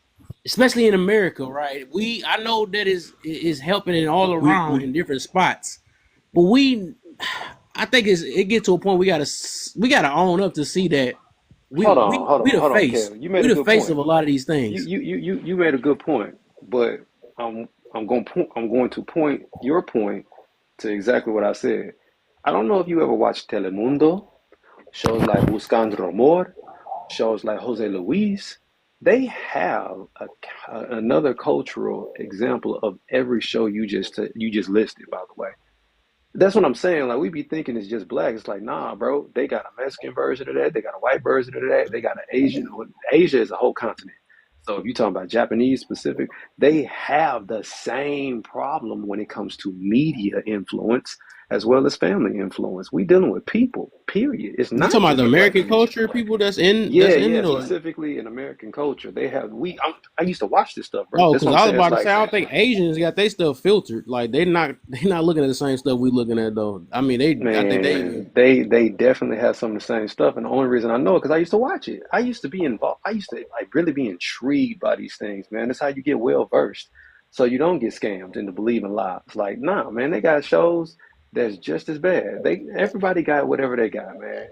especially in America, right? I know that is helping it all around in different spots, but I think it get to a point we gotta own up to see that we Hold the on, face. Kev. You made We a the good face point. of a lot of these things. You made a good point, but I'm going to point your point to exactly what I said. I don't know if you ever watched Telemundo, shows like Buscando Amor, shows like Jose Luis. They have another cultural example of every show you just listed, by the way. That's what I'm saying. Like we be thinking it's just black. It's like, nah, bro. They got a Mexican version of that. They got a white version of that. They got an Asian. Asia is a whole continent. So if you're talking about Japanese specific, they have the same problem when it comes to media influence as well as family influence. We dealing with people, period. It's You not talking about just the the black American community. culture, people that's in Yeah, it, or specifically in American culture. They have I used to watch this stuff, bro. no? That's Because what I'm I was saying. about It's to say I don't think Asians got their stuff filtered. Like they not looking at the same stuff we looking at though. I think Man, they definitely have some of the same stuff, and the only reason I know it because I used to watch it. I used to be involved. I used to like really be intrigued by these things, man. That's how you get well versed, so you don't get scammed into believing lies. Like, nah, man, they got shows that's just as bad. Everybody got whatever they got, man.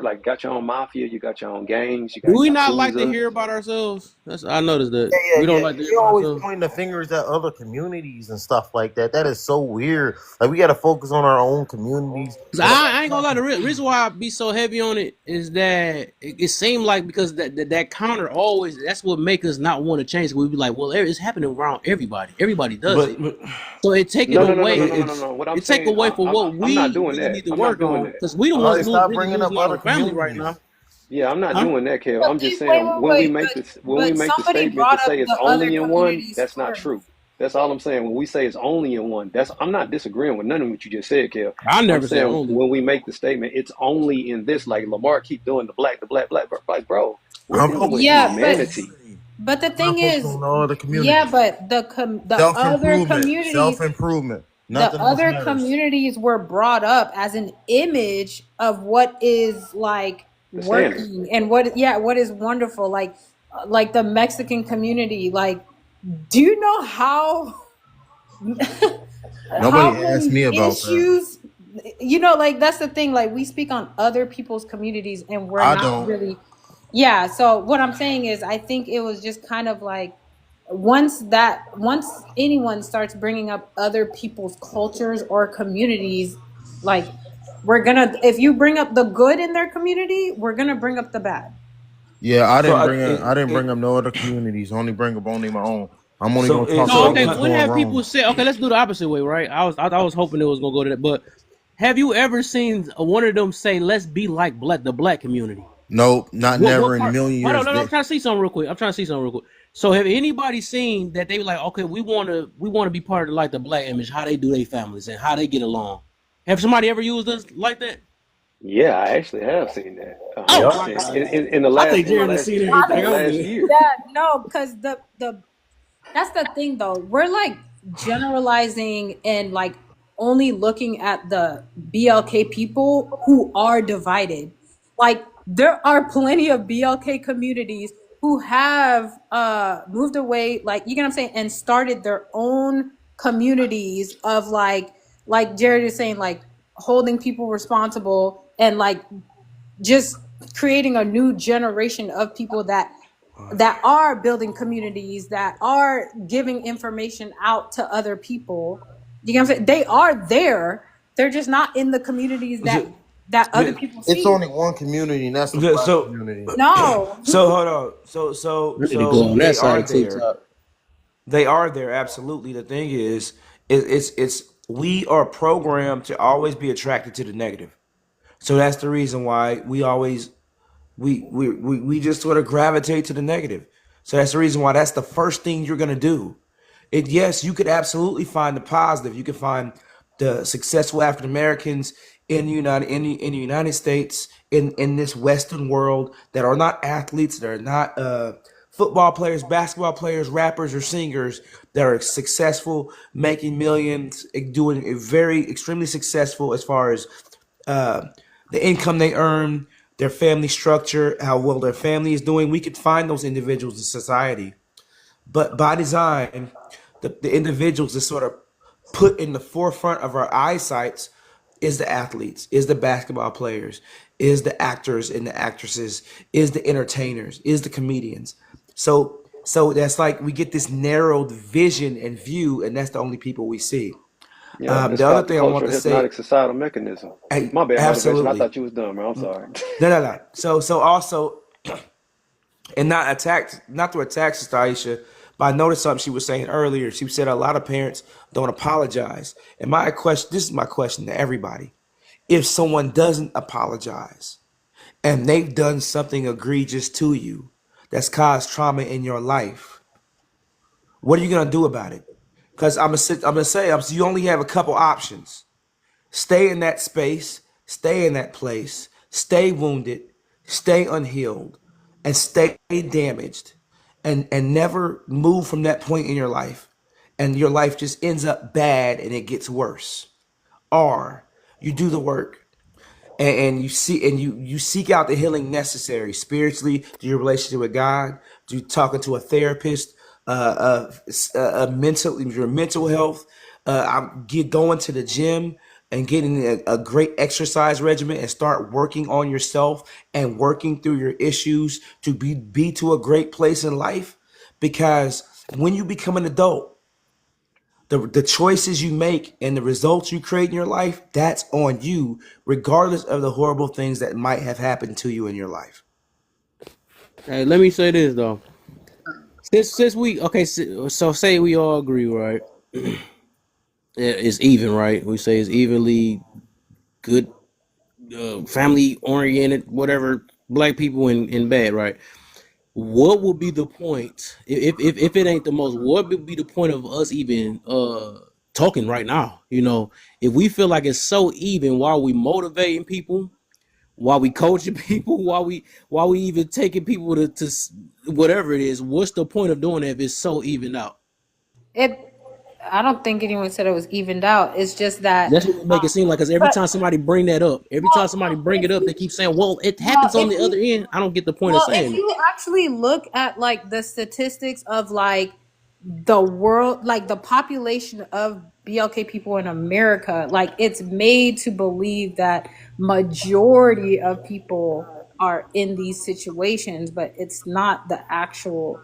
Like, got your own mafia, you got your own gangs, you do got we not like to yakuza. hear about ourselves? I noticed that Yeah, we don't yeah. like to hear You about always ourselves. pointing the fingers at other communities and stuff like that. That is so weird. Like we got to focus on our own communities. 'Cause I ain't gonna lie. The reason why I be so heavy on it is that it seemed like because that counter always that's what make us not want to change. We be like, well, it's happening around everybody. Everybody does it, so it take it No. away. What I'm It take saying, away from what I'm we not doing really that. need to I'm not work doing on that. because we the All ones right, stop really bringing up losing our other family right communities. now. Yeah, I'm not Huh? doing that, Kev. But I'm just wait, saying wait, when we wait. make this, when we But make the somebody statement to brought up say it's the other only in one, communities that's not first. true. That's all I'm saying. When we say it's only in one, I'm not disagreeing with none of what you just said, Kev. I I'm never said saying only. when we make the statement, it's only in this. Like Lamar keep doing the black, like, bro, we're I'm dealing with focusing Yeah, on humanity. but the I'm thing focusing is, on the other yeah, communities. but the Self other improvement. communities, Self improvement. the Nothing else other matters. communities were brought up as an image of what is like The standard. working and what is wonderful, like the Mexican community. Like, do you know how Nobody asked me many about that. issues? Like that's the thing. Like we speak on other people's communities, and we're I not don't. really. Yeah. So what I'm saying is, I think it was just kind of like once anyone starts bringing up other people's cultures or communities, like if you bring up the good in their community, we're gonna bring up the bad. Yeah, I So didn't bring up no other communities. Only bring up only my own. I'm only So gonna talk No, about okay. what's When going have wrong. people said? Okay, let's do the opposite way, right? I was hoping it was gonna go to that, but have you ever seen one of them say, "Let's be like the black community"? Nope, not What never in a part? million Hold years. on, I'm trying to see something real quick. So have anybody seen that they were like, okay, we want to be part of like the black image, how they do their families and how they get along? Have somebody ever used us like that? Yeah, I actually have seen that Oh, 100% in the I last think Jared has seen everything in the I'm last doing. year. Yeah, no, because that's the thing though. We're like generalizing and like only looking at the BLK people who are divided. Like there are plenty of BLK communities who have moved away, like you get what I'm saying, and started their own communities of like Jared is saying, like holding people responsible and like just creating a new generation of people that are building communities, that are giving information out to other people. You know what I'm saying? They are there. They're just not in the communities that other people see. It's only one community, and that's the black community. No. So hold on. So I need to go on they that side are of there. TikTok. They are there, absolutely. The thing is, it's we are programmed to always be attracted to the negative. So that's the reason why we always we just sort of gravitate to the negative. So that's the reason why that's the first thing you're gonna do. Yes, you could absolutely find the positive. You can find the successful African Americans in the United States in this Western world that are not athletes, that are not football players, basketball players, rappers, or singers that are successful, making millions, doing a very extremely successful as far as uh, the income they earn, their family structure, how well their family is doing. We could find those individuals in society, but by design, the individuals that sort of put in the forefront of our eyesights is the athletes, is the basketball players, is the actors and the actresses, is the entertainers, is the comedians. So that's like we get this narrowed vision and view, and that's the only people we see. Yeah, it's The other called the thing I want cultural to say, hypnotic societal mechanism. hey, My bad, motivation. I absolutely, thought you was done, man. I'm sorry. no. So also, and not to attack Sister Aisha, but I noticed something she was saying earlier. She said a lot of parents don't apologize. And this is my question to everybody. If someone doesn't apologize and they've done something egregious to you that's caused trauma in your life, what are you gonna do about it? Because I'm gonna say you only have a couple options. Stay in that space, stay in that place, stay wounded, stay unhealed, and stay damaged, and never move from that point in your life. And your life just ends up bad and it gets worse. Or you do the work and you seek out the healing necessary spiritually through your relationship with God, through talking to a therapist, your mental health, get going to the gym and getting a great exercise regimen and start working on yourself and working through your issues to be to a great place in life. Because when you become an adult, the choices you make and the results you create in your life, that's on you, regardless of the horrible things that might have happened to you in your life. Hey, let me say this though. Since we okay, so say we all agree, right? It's even, right? We say it's evenly good, family oriented, whatever, black people and bad, right? What would be the point if it ain't the most? What would be the point of us even talking right now? If we feel like it's so even, why are we motivating people? Why we coaching people? Why we even taking people to whatever it is? What's the point of doing that if it's so even out? I don't think anyone said it was evened out. It's just that That's what we make it seem like. Because every but time somebody bring that up, every time somebody bring it up, they keep saying, "Well, it happens on if the you other end." I don't get the point of well, if saying it. you actually look at like the statistics of like the world, like the population of BLK people in America, like it's made to believe that majority of people are in these situations, but it's not the actual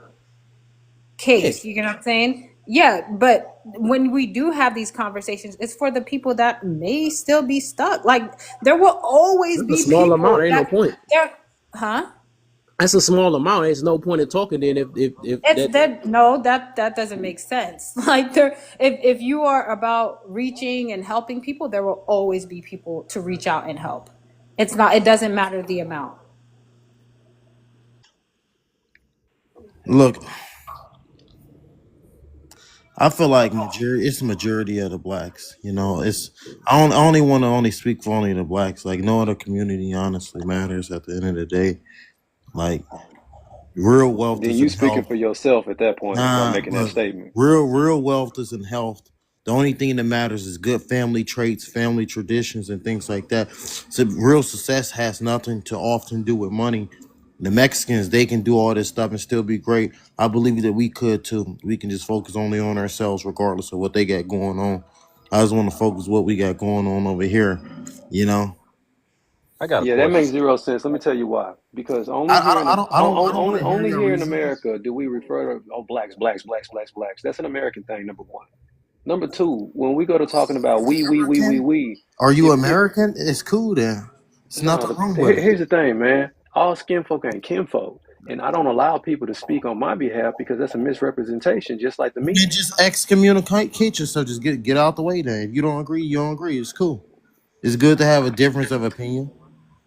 Yeah, case. You get what I'm saying? Yeah, but when we do have these conversations, it's for the people that may still be stuck. Like there will always that's a be small amount. people Ain't no that point. they're, huh? That's a small amount. There's no point in talking then if It's that. that no, that doesn't make sense. Like there, if you are about reaching and helping people, there will always be people to reach out and help. It's not. It doesn't matter the amount. Look, I feel like it's the majority of the blacks. I only want to only speak for only the blacks. Like no other community honestly matters at the end of the day. Like real wealth Then is you in speaking health. for yourself at that point by Nah, making that look, statement. real wealth is in health. The only thing that matters is good family traits, family traditions, and things like that. So real success has nothing to often do with money. The Mexicans, they can do all this stuff and still be great. I believe that we could too. We can just focus only on ourselves, regardless of what they got going on. I just want to focus what we got going on over here. You know, I got a Yeah, that makes question. zero sense. Let me tell you why. Because only I here in don't, I the don't, I don't, I don't want only to hear only your here in reasons. America do we refer to blacks. That's an American thing. Number one. Number two, when we go to talking about American? we, Are you if American? It's cool then. It's no, nothing wrong with it. here's the thing, man. All skin folk ain't kinfolk. And I don't allow people to speak on my behalf because that's a misrepresentation, just like the Then media. just excommunicate yourself. Just get out the way. Then if you don't agree, you don't agree. It's cool. It's good to have a difference of opinion.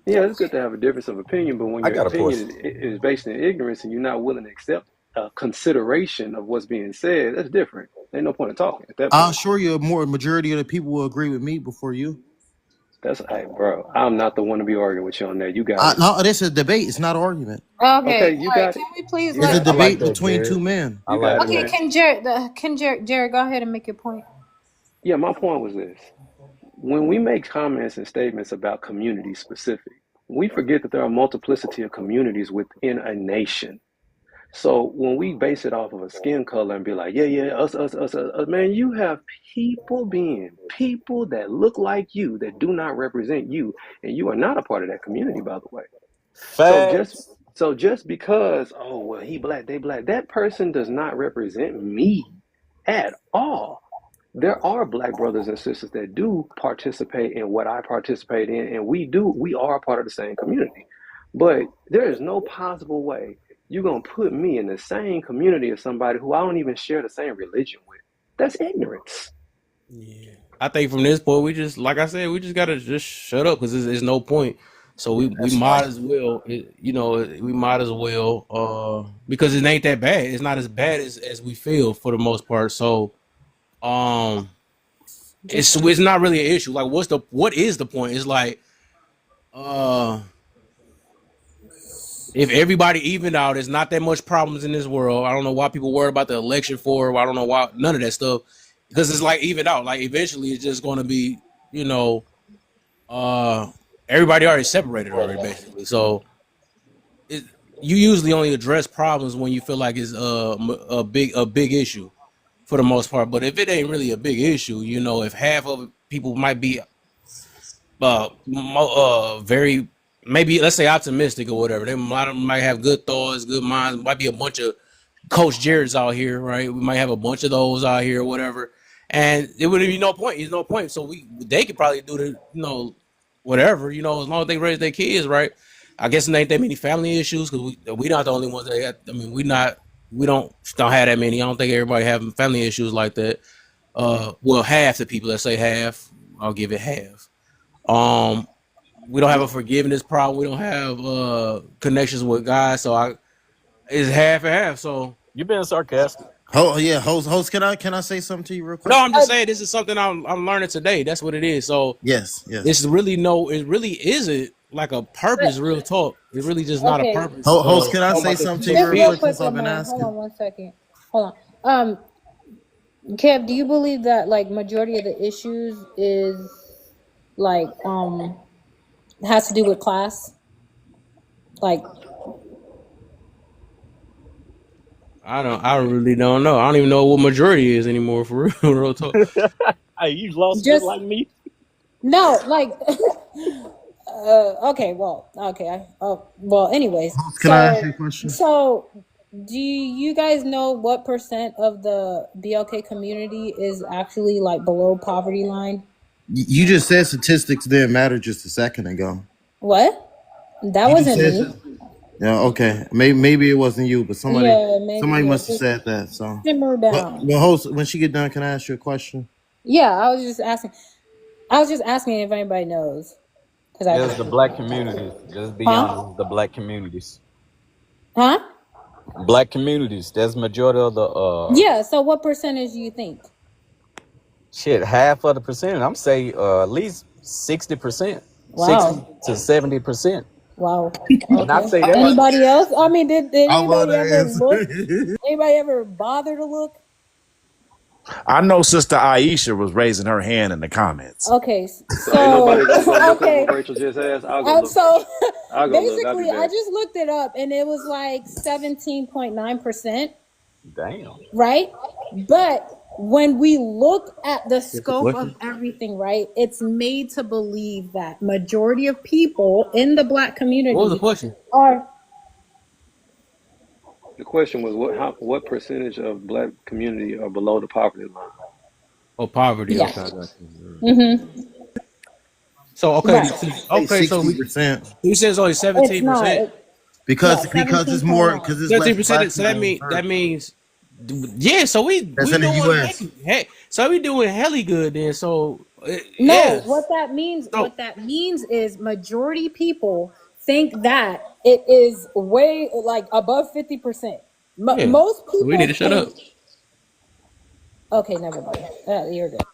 Yeah, it's good to have a difference of opinion, but when I your got a opinion question. is based in ignorance and you're not willing to accept consideration of what's being said, that's different. Ain't no point in talking at that I'll point. assure you, a more majority of the people will agree with me before you. That's, hey, bro, I'm not the one to be arguing with you on that. You got it. No, this is a debate. It's not an argument. Okay, Okay, you all right. got it. Can we please You It's a got it. I like debate that, between two Jared. men. I You like got it, Okay, man. Jared, go ahead and make your point. Yeah, my point was this. When we make comments and statements about community specific, we forget that there are a multiplicity of communities within a nation. So when we base it off of a skin color and be like, yeah, us, man, you have people that look like you that do not represent you, and you are not a part of that community, by the way. Facts. So just because, oh well, he black, they black, that person does not represent me at all. There are black brothers and sisters that do participate in what I participate in, and we are a part of the same community. But there is no possible way you're gonna put me in the same community as somebody who I don't even share the same religion with. That's ignorance. Yeah. I think from this point, we just, like I said, we just gotta just shut up because there's no point. So we That's might right. as well, we might as well, because it ain't that bad. It's not as bad as we feel for the most part. So, it's not really an issue. Like, what is the point? It's like, if everybody evened out, there's not that much problems in this world. I don't know why people worry about the election for. I don't know why none of that stuff, because it's like evened out. Like eventually, it's just going to be, everybody already separated already, basically. So you usually only address problems when you feel like it's a big issue for the most part. But if it ain't really a big issue, if half of people might be very, maybe, let's say, optimistic or whatever. They might have good thoughts, good minds. Might be a bunch of Coach Jarrett's out here, right? We might have a bunch of those out here or whatever. And it would be no point. There's no point. So they could probably do the, whatever, as long as they raise their kids, right? I guess there ain't that many family issues because we not the only ones that got, I mean, we don't have that many. I don't think everybody having family issues like that. Well, half the people, let's say half, I'll give it half. We don't have a forgiveness problem. We don't have connections with God. So it's half and half. So You being sarcastic. Oh yeah, host. Can I say something to you real quick? no, I'm just saying this is something I'm learning today. That's what it is. So Yes. it really isn't like a purpose, real talk. It's really just not a Okay, purpose. Host, can I Talking say about the something to you just real real quick quick, since I've been Lamont. Hold asking? on 1 second. Hold on. Kev, do you believe that like majority of the issues is like has to do with class? Like, I really don't know. I don't even know what majority is anymore, for real. Real talk. Hey, you lost just just like me. no, like okay, anyways. Can I ask you a question? So do you guys know what percent of the BLK community is actually like below poverty line? You just said statistics didn't matter just a second ago. What? That You just wasn't said me. Yeah, okay. Maybe it wasn't you, but somebody Yeah, maybe. Yeah, must have just said that. So, simmer down. well, host, when she get done, can I ask you a question? Yeah, I was just asking if anybody knows. There's the black communities. Just be honest, the black communities. Huh? Black communities. That's majority of the Yeah. So what percentage do you think? shit. Half of the percentage. I'm say at least 60%, Wow. 60 to 70%. Wow. And I Okay. say that. Anybody else? I mean, did I love anybody that ever answer. look? Anybody ever bother to look? I know Sister Aisha was raising her hand in the comments. Okay. So ain't nobody gonna go look Okay. up what Rachel just asked. I'll go look. So I'll go look. I'll be basically, I back. just looked it up, and it was like 17.9%, Damn. right? But when we look at the scope of everything, right, it's made to believe that majority of people in the black community What was the question? are. The question was what percentage of black community are below the poverty line? Oh, poverty. Yeah. Okay, I got you. Mm-hmm. So okay, Right. so 60%. you said it's only It's not. 17%. because Yeah, it's more 17.1. because it's less 13%. black So people on that Earth. means yeah. So we That's in the doing U.S. so we doing helly good then. So No, yeah. what So that means is majority people think that it is way like above 50%. yeah. Most So we need people to shut up. think, okay, never mind. You're good.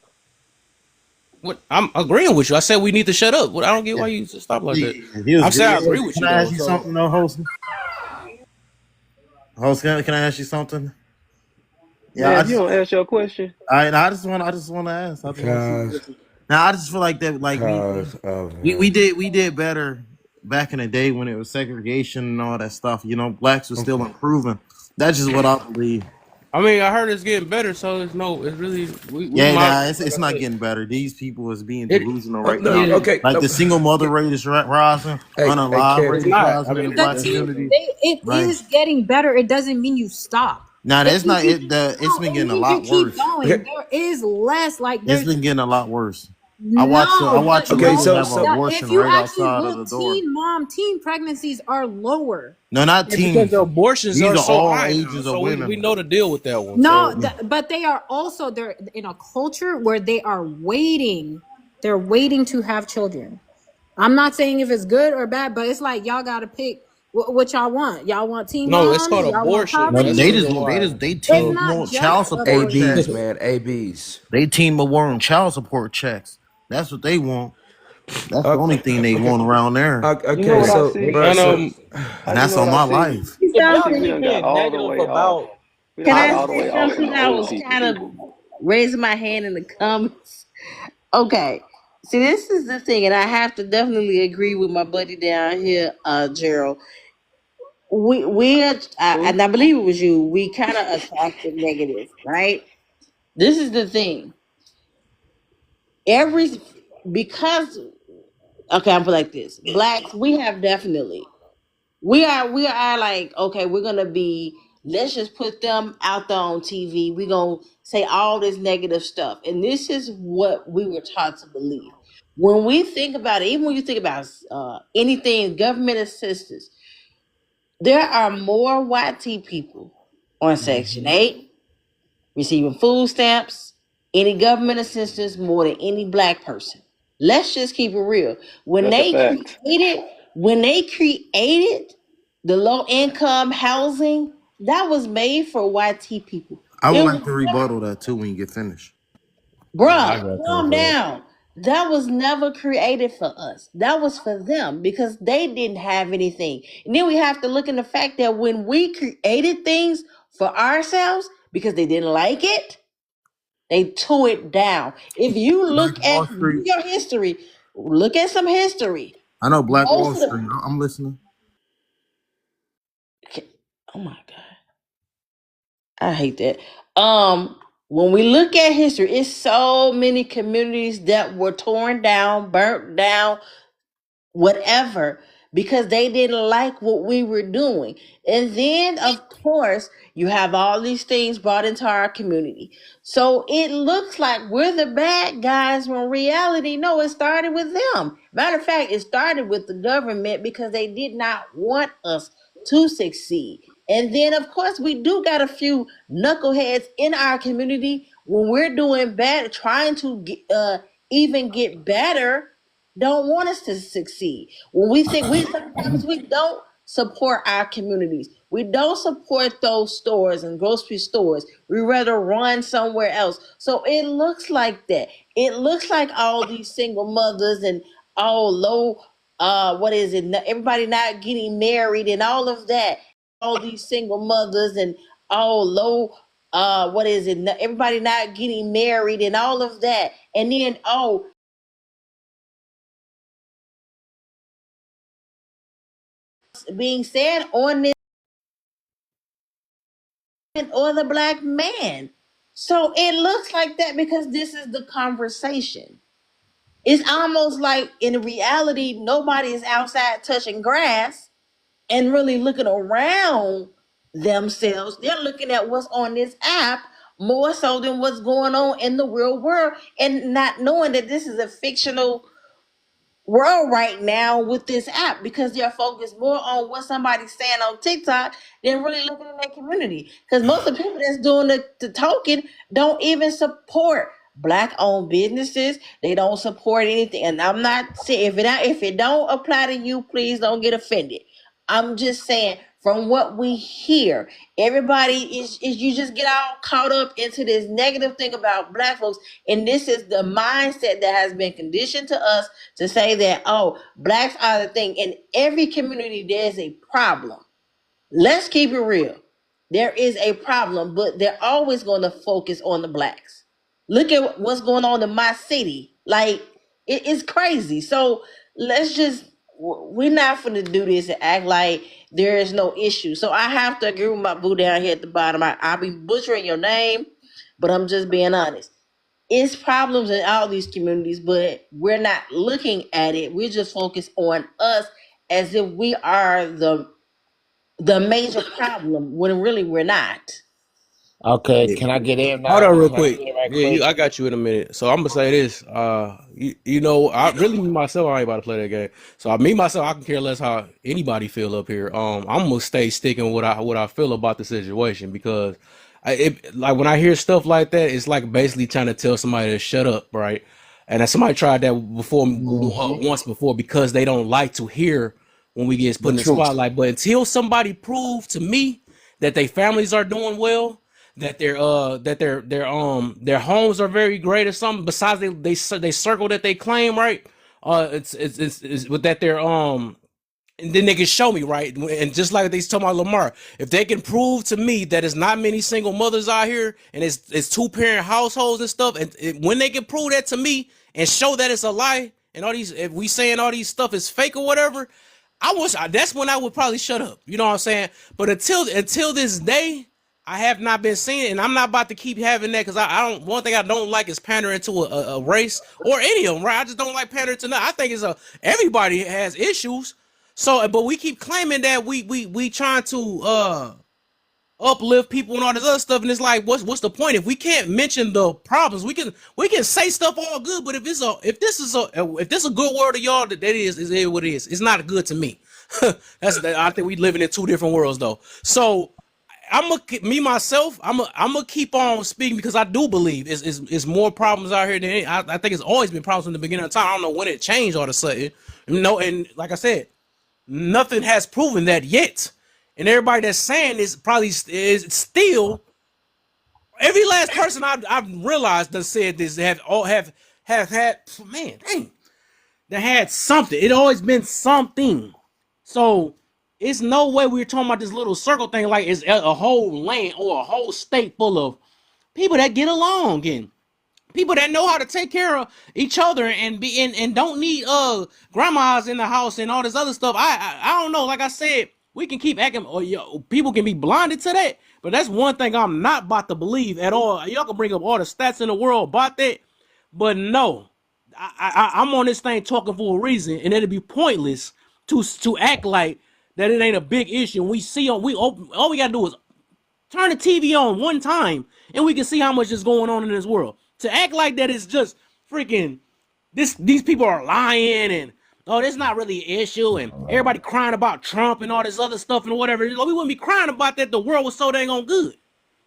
What I'm agreeing with you. I said we need to shut up. What I don't get why you stop like that. Yeah, he was I'm saying I good. agree with Can you I though. ask you So something, though, host? Host, can I ask you something? Yeah, Man, I if you just, don't ask your question, I just want to ask. I just want to Cause, see. Now, I just feel like that, like oh we man. did better back in the day when it was segregation and all that stuff. You know, blacks were still Okay. improving. That's just what I believe. I mean I heard it's getting better, so it's really we Yeah, might nah, like it's I not said. getting better. These people is being It delusional right No, now. Yeah. okay. Like No. the single mother rate is rising, Hey, unalive Kev. rate it's is not. I rising in the mean The black that's teen, community. it Like, is getting better. It doesn't mean you stop. now It that's means not you it. keep, It's no, been it getting a means you lot keep worse. going. Okay. There is less, like It's there's been getting a lot worse. I no, watch a Okay. lady no. have an If abortion you right actually outside of look, the door. teen pregnancies are lower. No, not yeah, because the teens. abortions These are are so all high now. ages of So we women. know to deal with that one. No, So but they are also they're in a culture where they are waiting. They're waiting to have children. I'm not saying if it's good or bad, but it's like y'all gotta pick what y'all want. Y'all want teen no, it's moms? called Y'all want abortion. No, That's poverty? the reason why. they It's team So not want just child support abortion. ABs, checks. man. ABs. They team of wanting child support checks. That's what they want. That's the only thing they Okay. want around there. you know Okay. what I So, see? bro. none of So, them. And You that's know what on I my see? life. Say I something. think we done got all the way off. We Can done got I all the say way off on something? the I old was people. kind of raising my hand in the comments. Okay. See, this is the thing, and I have to definitely agree with my buddy down here, Gerald. And I believe it was you. We kind of attacked the negative, right? This is the thing. Because okay, I'm put like this. Blacks, we have definitely we are like, okay, we're gonna be, let's just put them out there on TV. We're gonna say all this negative stuff. And this is what we were taught to believe. When we think about it, even when you think about anything government assistance, there are more white tea people on Section 8 receiving food stamps, any government assistance more than any black person. Let's just keep it real. When That's a they fact. created, when they created the low income housing, that was made for YT people. I would It like was, to rebuttal that too when you get finished. Yeah, I bruh, got time calm for that. down. That was never created for us. That was for them because they didn't have anything. And then we have to look in the fact that when we created things for ourselves because they didn't like it, they tore it down. If you Black look Wall at Street. your history, look at some history. I know Black Wall Most of Street. the, I'm listening. oh my God, I hate that. When we look at history, it's so many communities that were torn down, burnt down, whatever, because they didn't like what we were doing. And then, of course, you have all these things brought into our community. So it looks like we're the bad guys when reality, no, it started with them. Matter of fact, it started with the government because they did not want us to succeed. And then, of course, we do got a few knuckleheads in our community when we're doing bad, trying to even get better, don't want us to succeed. When we think we sometimes we don't support our communities. We don't support those stores and grocery stores. We rather run somewhere else. So it looks like that. It looks like all these single mothers and all low what is it? Everybody not getting married and all of that. All these single mothers and all low what is it? Everybody not getting married and all of that. And then being said on this or the black man. So it looks like that because this is the conversation. It's almost like in reality, nobody is outside touching grass and really looking around themselves. They're looking at what's on this app more so than what's going on in the real world and not knowing that this is a fictional world right now with this app because they're focused more on what somebody's saying on TikTok than really looking in their community. Because most of the people that's doing the talking don't even support Black-owned businesses. They don't support anything. And I'm not saying if it don't apply to you, please don't get offended. I'm just saying from what we hear, everybody is you just get all caught up into this negative thing about Black folks, and this is the mindset that has been conditioned to us to say that, oh, Blacks are the thing. In every community, there's a problem. Let's keep it real. There is a problem, but they're always going to focus on the Blacks. Look at what's going on in my city. Like, it's crazy. So let's just, we're not going to do this and act like there is no issue. So I have to agree with my boo down here at the bottom. I'll be butchering your name, but I'm just being honest. It's problems in all these communities, but we're not looking at it. We're just focused on us as if we are the major problem when really we're not. Okay, can I get in Hold now? on real Can I quick. get in right Yeah, quick? I got you in a minute. So I'm gonna say this. You know, I really me myself, I ain't about to play that game. So me myself, I can care less how anybody feel up here. I'm gonna stay sticking with what I feel about the situation because like when I hear stuff like that, it's like basically trying to tell somebody to shut up, right? And somebody tried that before once before because they don't like to hear when we get put The in the truth. spotlight. But until somebody prove to me that their families are doing well, that their homes are very great or something besides they circle that they claim, right? It's with that they're and then they can show me, right? And just like they talking about Lamar, if they can prove to me that it's not many single mothers out here and it's two parent households and stuff, and when they can prove that to me and show that it's a lie and all these, if we saying all these stuff is fake or whatever, that's when I would probably shut up. You know what I'm saying? But until this day, I have not been seeing it, and I'm not about to keep having that because I don't. One thing I don't like is pandering to a race or any of them, right? I just don't like pandering to nothing. I think everybody has issues. So, but we keep claiming that we trying to uplift people and all this other stuff, and it's like, what's the point if we can't mention the problems? We can say stuff all good, but if this is a good world to y'all, that is what it is. It's not good to me. I think we living in two different worlds though. So I'm gonna keep on speaking because I do believe it's more problems out here than I think it's always been problems from the beginning of time. I don't know when it changed all of a sudden. And like I said, nothing has proven that yet. And everybody that's saying this probably is still every last person I've realized that said this have had man, dang, that had something. It always been something. So it's no way we're talking about this little circle thing like it's a whole land or a whole state full of people that get along and people that know how to take care of each other and don't need grandmas in the house and all this other stuff. I don't know. Like I said, we can keep acting or people can be blinded to that. But that's one thing I'm not about to believe at all. Y'all can bring up all the stats in the world about that, but no, I'm on this thing talking for a reason, and it'd be pointless to act like that it ain't a big issue. And all we gotta do is turn the TV on one time, and we can see how much is going on in this world. To act like that is just freaking these people are lying and that's not really an issue, and everybody crying about Trump and all this other stuff and whatever. We wouldn't be crying about that. The world was so dang on good.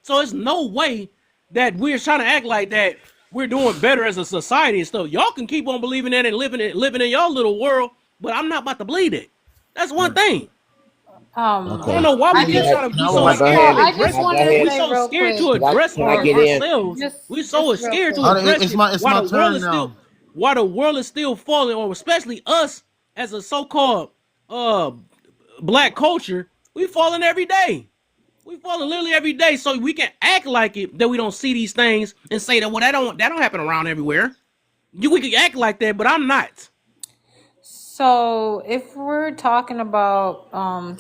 So there's no way that we're trying to act like that we're doing better as a society and stuff. Y'all can keep on believing that and living in y'all little world, but I'm not about to believe it. That's one thing. I don't know why we just trying to be so scared. I just wanted to We're say so real scared quick. to address ourselves. We're so Just real scared to quick. address It's it my while the world turn is now. still while the world is still falling, or especially us as a so-called black culture, we falling every day. We falling literally every day, so we can act like it that we don't see these things and say that that don't happen around everywhere. We can act like that, but I'm not. So if we're talking about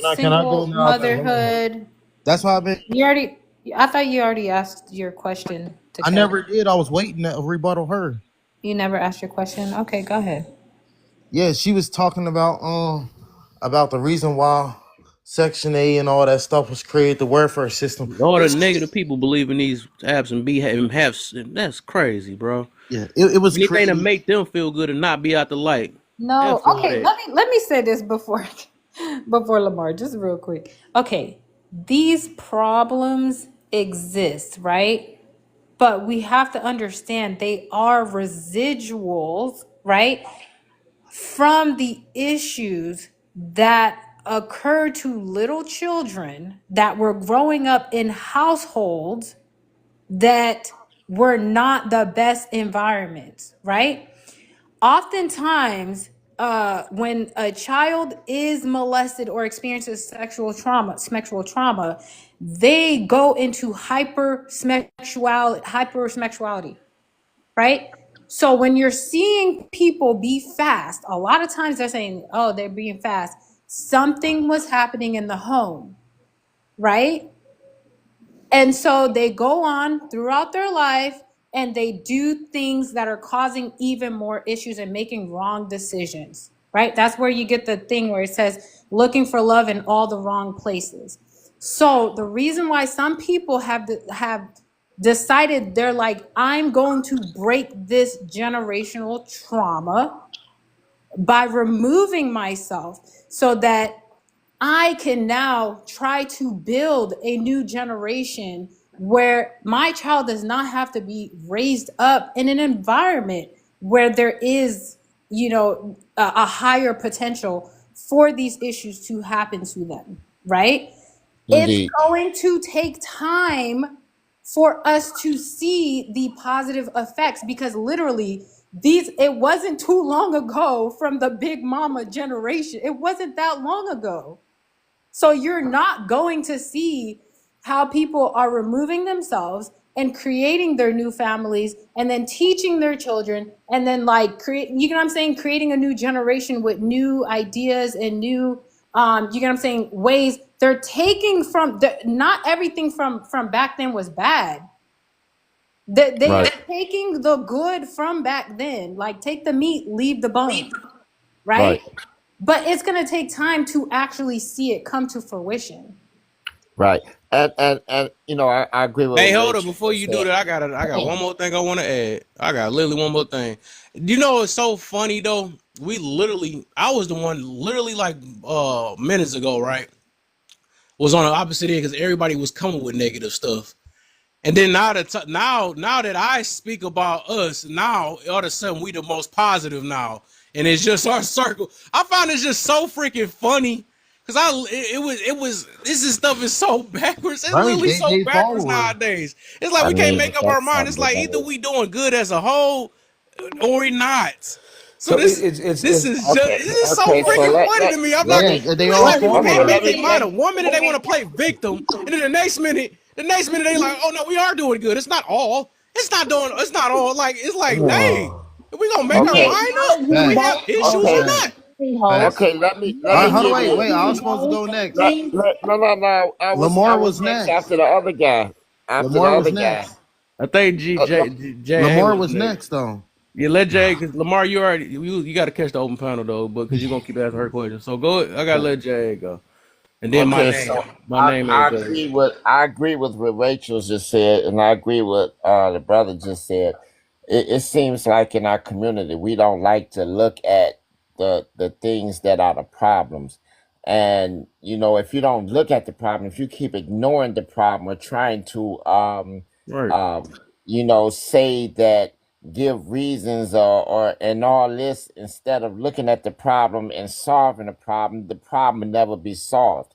Now, can I go single now? 'Cause hold on. motherhood, That's why I've been. I thought you already asked your question to I Kelly. never did. I was waiting to rebuttal her. You never asked your question? Okay, go ahead. Yeah, she was talking about the reason why Section 8 and all that stuff was created, the welfare system. All the negative people believe in these apps and have that's crazy, bro. Yeah, it was anything to created. make them feel good and not be out the light. No, F all okay, that. let me say this before before Lamar, just real quick. Okay, these problems exist, right? But we have to understand they are residuals, right? From the issues that occur to little children that were growing up in households that were not the best environments, right? Oftentimes, when a child is molested or experiences sexual trauma, they go into hypersexuality, right? So when you're seeing people be fast, a lot of times they're saying, "Oh, they're being fast." Something was happening in the home, right? And so they go on throughout their life and they do things that are causing even more issues and making wrong decisions, right? That's where you get the thing where it says looking for love in all the wrong places. So the reason why some people have decided, they're like, I'm going to break this generational trauma by removing myself so that I can now try to build a new generation where my child does not have to be raised up in an environment where there is, a higher potential for these issues to happen to them, right? It's Indeed. going to take time for us to see the positive effects because literally it wasn't too long ago from the big mama generation. It wasn't that long ago. So you're not going to see how people are removing themselves and creating their new families and then teaching their children and then creating a new generation with new ideas and new ways. They're taking not everything from back then was bad. They are taking the good from back then. Like, take the meat, leave the bone, right? But it's going to take time to actually see it come to fruition. Right. And I agree with Hey, what hold up! Rachel Before you do said. that, I got one more thing I want to add. I got literally one more thing. You know, it's so funny though. I was the one literally like minutes ago, right? Was on the opposite end because everybody was coming with negative stuff. And then now that I speak about us, now all of a sudden we the most positive now, and it's just our circle. I found it just so freaking funny because this stuff is so backwards. It's Right. literally so They backwards forward. nowadays. It's like we can't make up our mind. It's like either we doing good as a whole or we not. So this is so freaking funny to me. I'm like, they it's all like people can't forward. make their mind. One minute they want to play victim, and then the next minute they like, oh no, we are doing good. It's not all. Like, it's like, dang, we gonna make our mind up? Do we have issues or not? Okay, let me How do give wait, I was supposed to go next. No. I Lamar was was next next. after the other guy. Lamar was next. I think Jay Lamar was next though. Yeah, let Jay, because Lamar, you got to catch the open panel though, but because you're gonna keep asking her questions. So go. I gotta let Jay go, and then my name I ain't agree with what Rachel just said, and I agree with the brother just said. It seems like in our community we don't like to look at the things that are the problems. And if you don't look at the problem, if you keep ignoring the problem or trying to say that, give reasons or and all this, instead of looking at the problem and solving the problem will never be solved.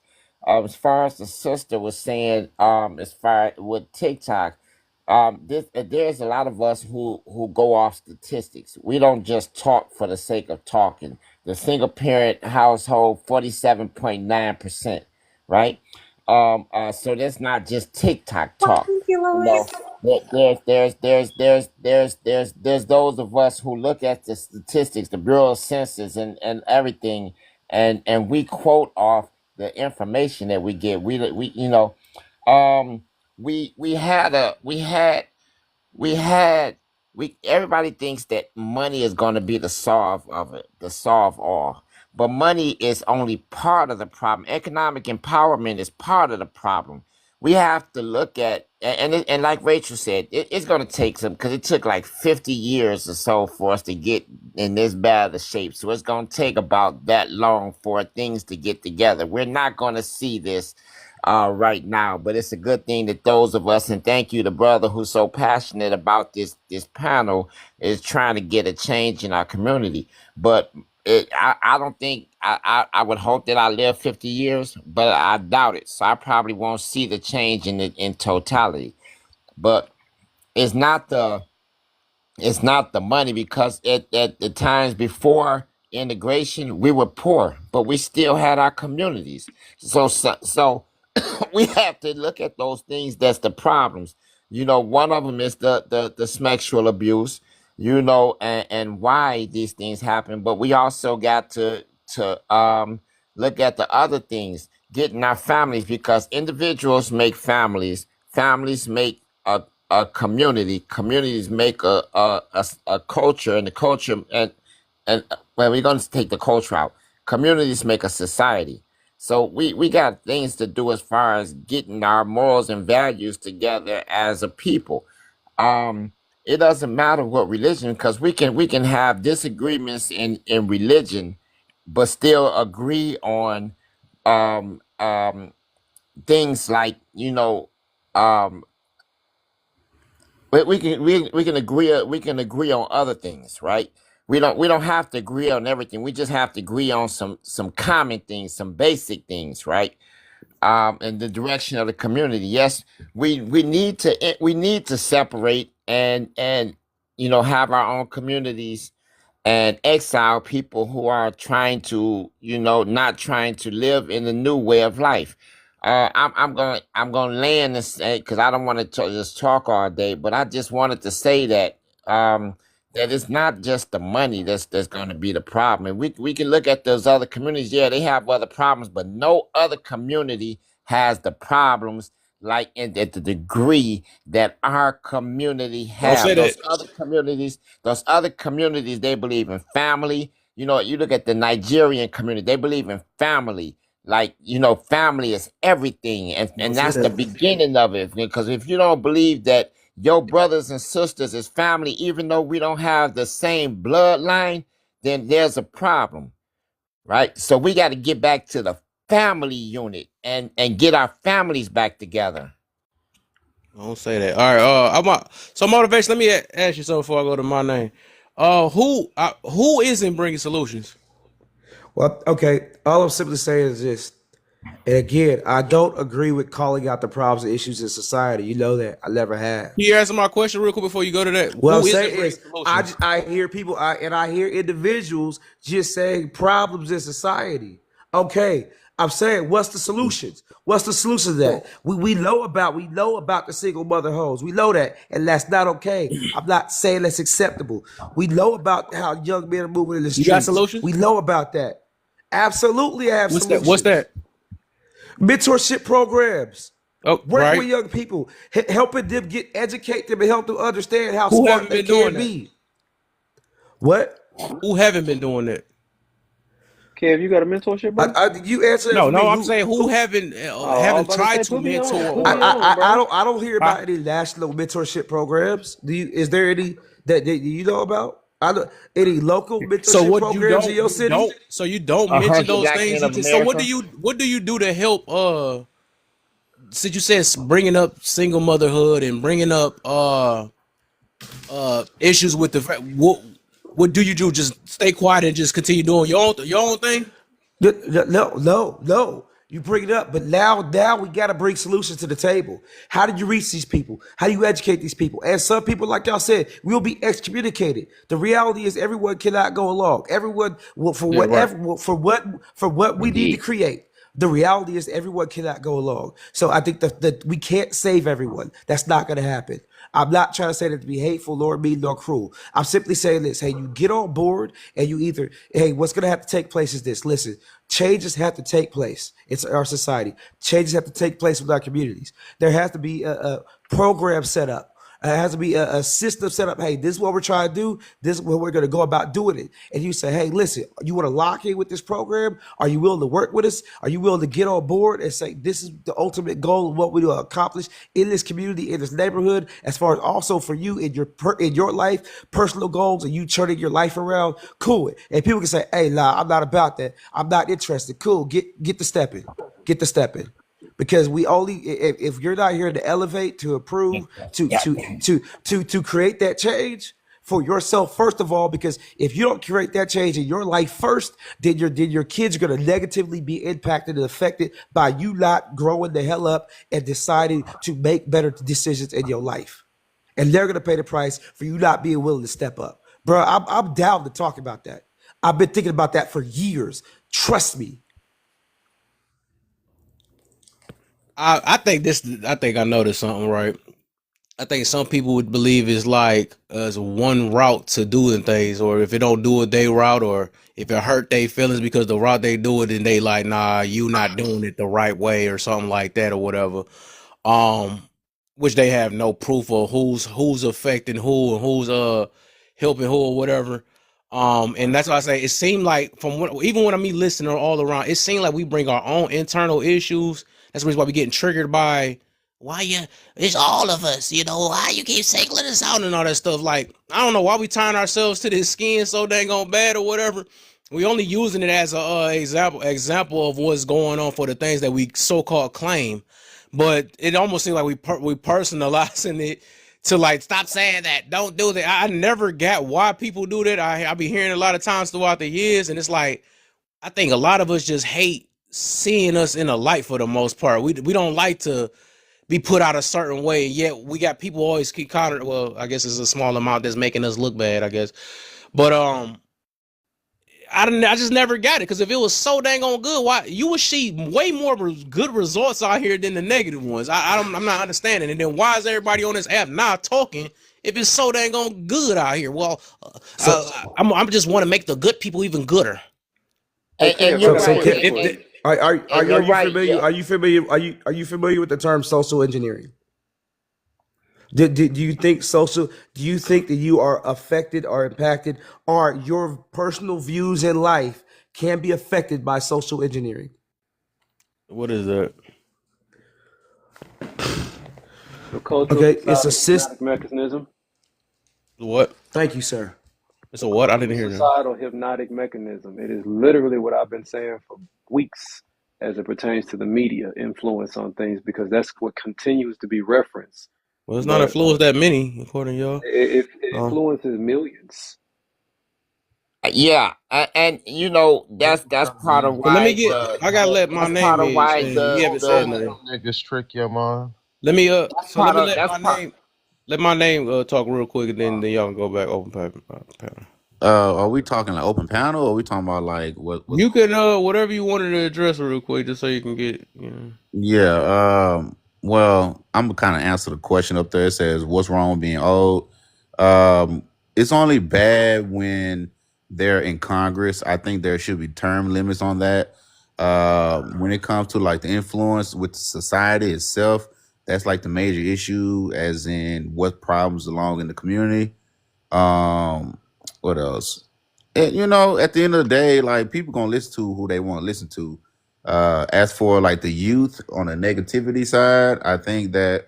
As far as the sister was saying, as far with TikTok, there's a lot of us who go off statistics. We don't just talk for the sake of talking. The single parent household, 47.9%, right? So that's not just TikTok talk. There's those of us who look at the statistics, the Bureau of Census and everything, and we quote off the information that we get. Everybody thinks that money is going to be the solve all, but money is only part of the problem. Economic empowerment is part of the problem. We have to look at, and like Rachel said, it's going to take some, because it took like 50 years or so for us to get in this bad a shape. So it's going to take about that long for things to get together. We're not going to see this right now, but it's a good thing that those of us, and thank you, the brother who's so passionate about this panel, is trying to get a change in our community. But I don't think I would hope that I live 50 years, but I doubt it. So I probably won't see the change in totality. But it's not the money, because at the times before integration we were poor, but we still had our communities. So we have to look at those things. That's the problems. One of them is the sexual abuse, and why these things happen. But we also got to look at the other things, getting our families, because individuals make families, families make a community, communities make a culture, and the culture, and well, we're going to take the culture out. Communities make a society. So we got things to do as far as getting our morals and values together as a people. It doesn't matter what religion, because we can have disagreements in religion, but still agree on things like we can agree on other things, right? We don't have to agree on everything. We just have to agree on some common things, some basic things, right? In the direction of the community. Yes, we need to separate and have our own communities and exile people who are trying to not trying to live in the new way of life. I'm gonna land this, because I don't want to just talk all day, but I just wanted to say that that it's not just the money that's going to be the problem. And we can look at those other communities. Yeah, they have other problems, but no other community has the problems like at the degree that our community Don't say have. Those that. other communities, they believe in family. You look at the Nigerian community, they believe in family. Like, family is everything. And Don't say that's the that. beginning of it. Because if you don't believe that your brothers and sisters is family, even though we don't have the same bloodline, then there's a problem, right? So we got to get back to the family unit and get our families back together. Don't say that. All right. So motivation. Let me ask you something before I go to my name. Who isn't bringing solutions? Well, okay. All I'm simply saying is this. And again, I don't agree with calling out the problems and issues in society. You know that. I never have. Can you answer my question real quick before you go to that? What I'm Who isn't saying bringing is, solutions? I hear people, I hear individuals just saying problems in society. Okay, I'm saying, what's the solutions? What's the solution to that? We know about the single mother hoes. We know that, and that's not okay. I'm not saying that's acceptable. We know about how young men are moving in the You got streets. solutions? We know about that. Absolutely, I have What's that? solutions. What's that? Mentorship programs. Oh, Working right. with young people, helping them educate them and help them understand how Who smart haven't they been doing can that? be. What? Who haven't been doing that? Kev, you got a mentorship, bro? You answer that No, for no. me. I'm saying who haven't I was about to tried say, to put me on, mentor put me or on, bro. I don't hear about any national mentorship programs. Is there any that you know about? Any local so mentorship what you programs in your city? don't so you don't A mention hundred those black things. men of So what America. do you do to help? Since you said bringing up single motherhood and bringing up issues with what do you do? Just stay quiet and just continue doing your own thing? No. You bring it up, but now we got to bring solutions to the table. How did you reach these people? How do you educate these people? And some people, like y'all said, will be excommunicated. The reality is, everyone cannot go along. Everyone will, for Yeah, right. whatever, for what we need to create. The reality is, everyone cannot go along. So I think that we can't save everyone. That's not going to happen. I'm not trying to say that to be hateful, nor mean, nor cruel. I'm simply saying this. Hey, you get on board and you either, hey, what's going to have to take place is this. Listen, changes have to take place. It's our society. Changes have to take place with our communities. There has to be a program set up, It has to be a system set up. Hey, this is what we're trying to do. This is what we're going to go about doing it. And you say, hey, listen, you want to lock in with this program? Are you willing to work with us? Are you willing to get on board and say, this is the ultimate goal of what we will accomplish in this community, in this neighborhood, as far as also for you in your life, personal goals, and you turning your life around? Cool. And people can say, hey, nah, I'm not about that. I'm not interested. Cool. Get the step in. Get the step in. Because we only, if you're not here to elevate, to improve, to create that change for yourself first of all, because if you don't create that change in your life first, then your kids are going to negatively be impacted and affected by you not growing the hell up and deciding to make better decisions in your life, and they're going to pay the price for you not being willing to step up, bro. I'm down to talk about that. I've been thinking about that for years. Trust me. I think I noticed something, right? I think some people would believe it's like as one route to doing things, or if it don't do it they route, or if it hurt their feelings because the route they do it, and they like, nah, you not doing it the right way or something like that or whatever. Which they have no proof of who's affecting who and who's helping who or whatever. And that's why I say it seemed like even when I'm listening all around, it seemed like we bring our own internal issues. That's the reason why we getting triggered by it's all of us, why you keep singling us out and all that stuff. Like, I don't know why we tying ourselves to this skin so dang on bad or whatever. We only using it as a example of what's going on for the things that we so-called claim. But it almost seems like we personalizing it to like, stop saying that, don't do that. I never got why people do that. I be hearing a lot of times throughout the years, and it's like, I think a lot of us just hate seeing us in a light for the most part. We don't like to be put out a certain way, yet we got people always keep countering. Well, I guess it's a small amount that's making us look bad, I guess. But I just never got it, because if it was so dang on good, why you would see way more good results out here than the negative ones. I'm not understanding. And then why is everybody on this app now talking if it's so dang on good out here? Well, I'm just want to make the good people even gooder. And you're right. Are you familiar with the term social engineering? Do you think that you are affected or impacted, or your personal views in life can be affected by social engineering? What is that? Okay, it's a system mechanism. What? Thank you, sir. It's a what? I didn't hear that. Societal hypnotic mechanism. It is literally what I've been saying for weeks as it pertains to the media influence on things, because that's what continues to be referenced. Well, it's not influenced that many, according to y'all. It influences millions. Yeah, and that's part of why. Let me get. I gotta let my name. Part of why you haven't said nothing. Niggas trick your mind. Let me let my name talk real quick, and then y'all can go back open panel. Are we talking like open panel, or are we talking about like what? You can whatever you wanted to address real quick, just so you can get. Yeah. Well, I'm gonna kind of answer the question up there. It says, "What's wrong with being old?" It's only bad when they're in Congress. I think there should be term limits on that. When it comes to like the influence with society itself, that's like the major issue, as in what problems belong in the community. What else? And, at the end of the day, like, people gonna listen to who they want to listen to. As for like the youth on the negativity side, I think that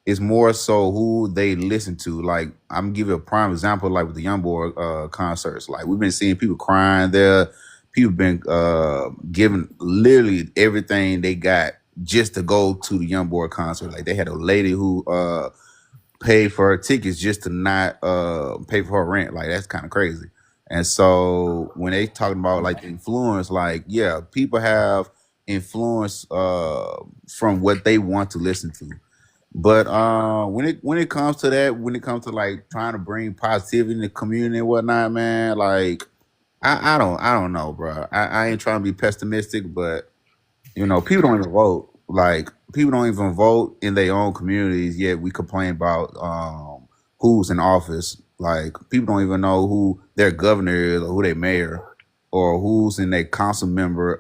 it's more so who they listen to. Like, I'm gonna give you a prime example, like with the YoungBoy concerts. Like, we've been seeing people crying there. People been giving literally everything they got just to go to the YoungBoy concert. Like, they had a lady who paid for her tickets just to not pay for her rent. Like, that's kind of crazy. And so when they talking about like the influence, like, yeah, people have influence from what they want to listen to. But when it comes to that, when it comes to like trying to bring positivity in the community and whatnot, man, like I don't know, bro. I ain't trying to be pessimistic, but people don't even vote. Like, people don't even vote in their own communities, yet we complain about who's in office. Like, people don't even know who their governor is, or who their mayor, or who's in their council member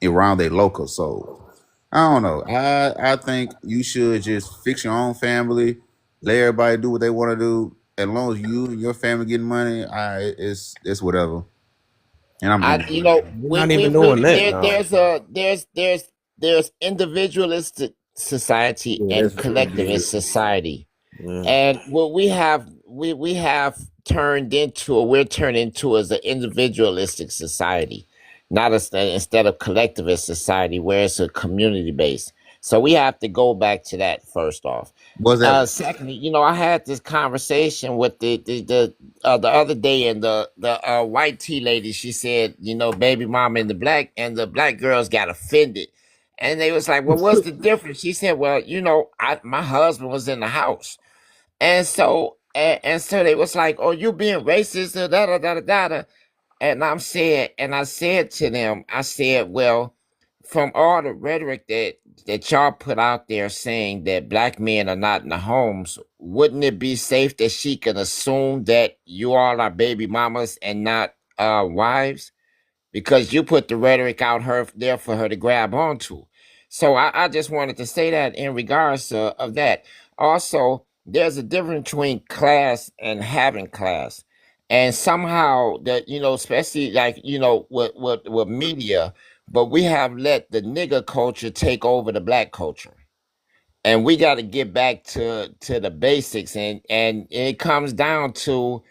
around their local. So I don't know. I think you should just fix your own family, Let everybody do what they want to do. As long as you and your family getting money, it's whatever. And I'm I, you know, We're not even doing that now. there's individualistic society yeah, and that's collectivist ridiculous. society, Yeah. and what we have turned into, or we're turned into, as an individualistic society, not instead of collectivist society where it's a community based. So we have to go back to that first off. Was that Secondly, you know, I had this conversation with the other day, and the white tea lady. She said, you know, baby mama and the black girls got offended, and they was like, well, what's the difference? She said, well, you know, my husband was in the house, and so they was like, oh, you being racist, da da da da da. Da. And I said to them, I said, well, from all the rhetoric that y'all put out there saying that black men are not in the homes, wouldn't it be safe that she can assume that you all are baby mamas and not wives? Because you put the rhetoric out there for her to grab onto. So I just wanted to say that in regards of that. Also, there's a difference between class and having class. And somehow that, you know, especially like, you know, with media, but we have let the nigger culture take over the black culture. And we got to get back to the basics, and it comes down to,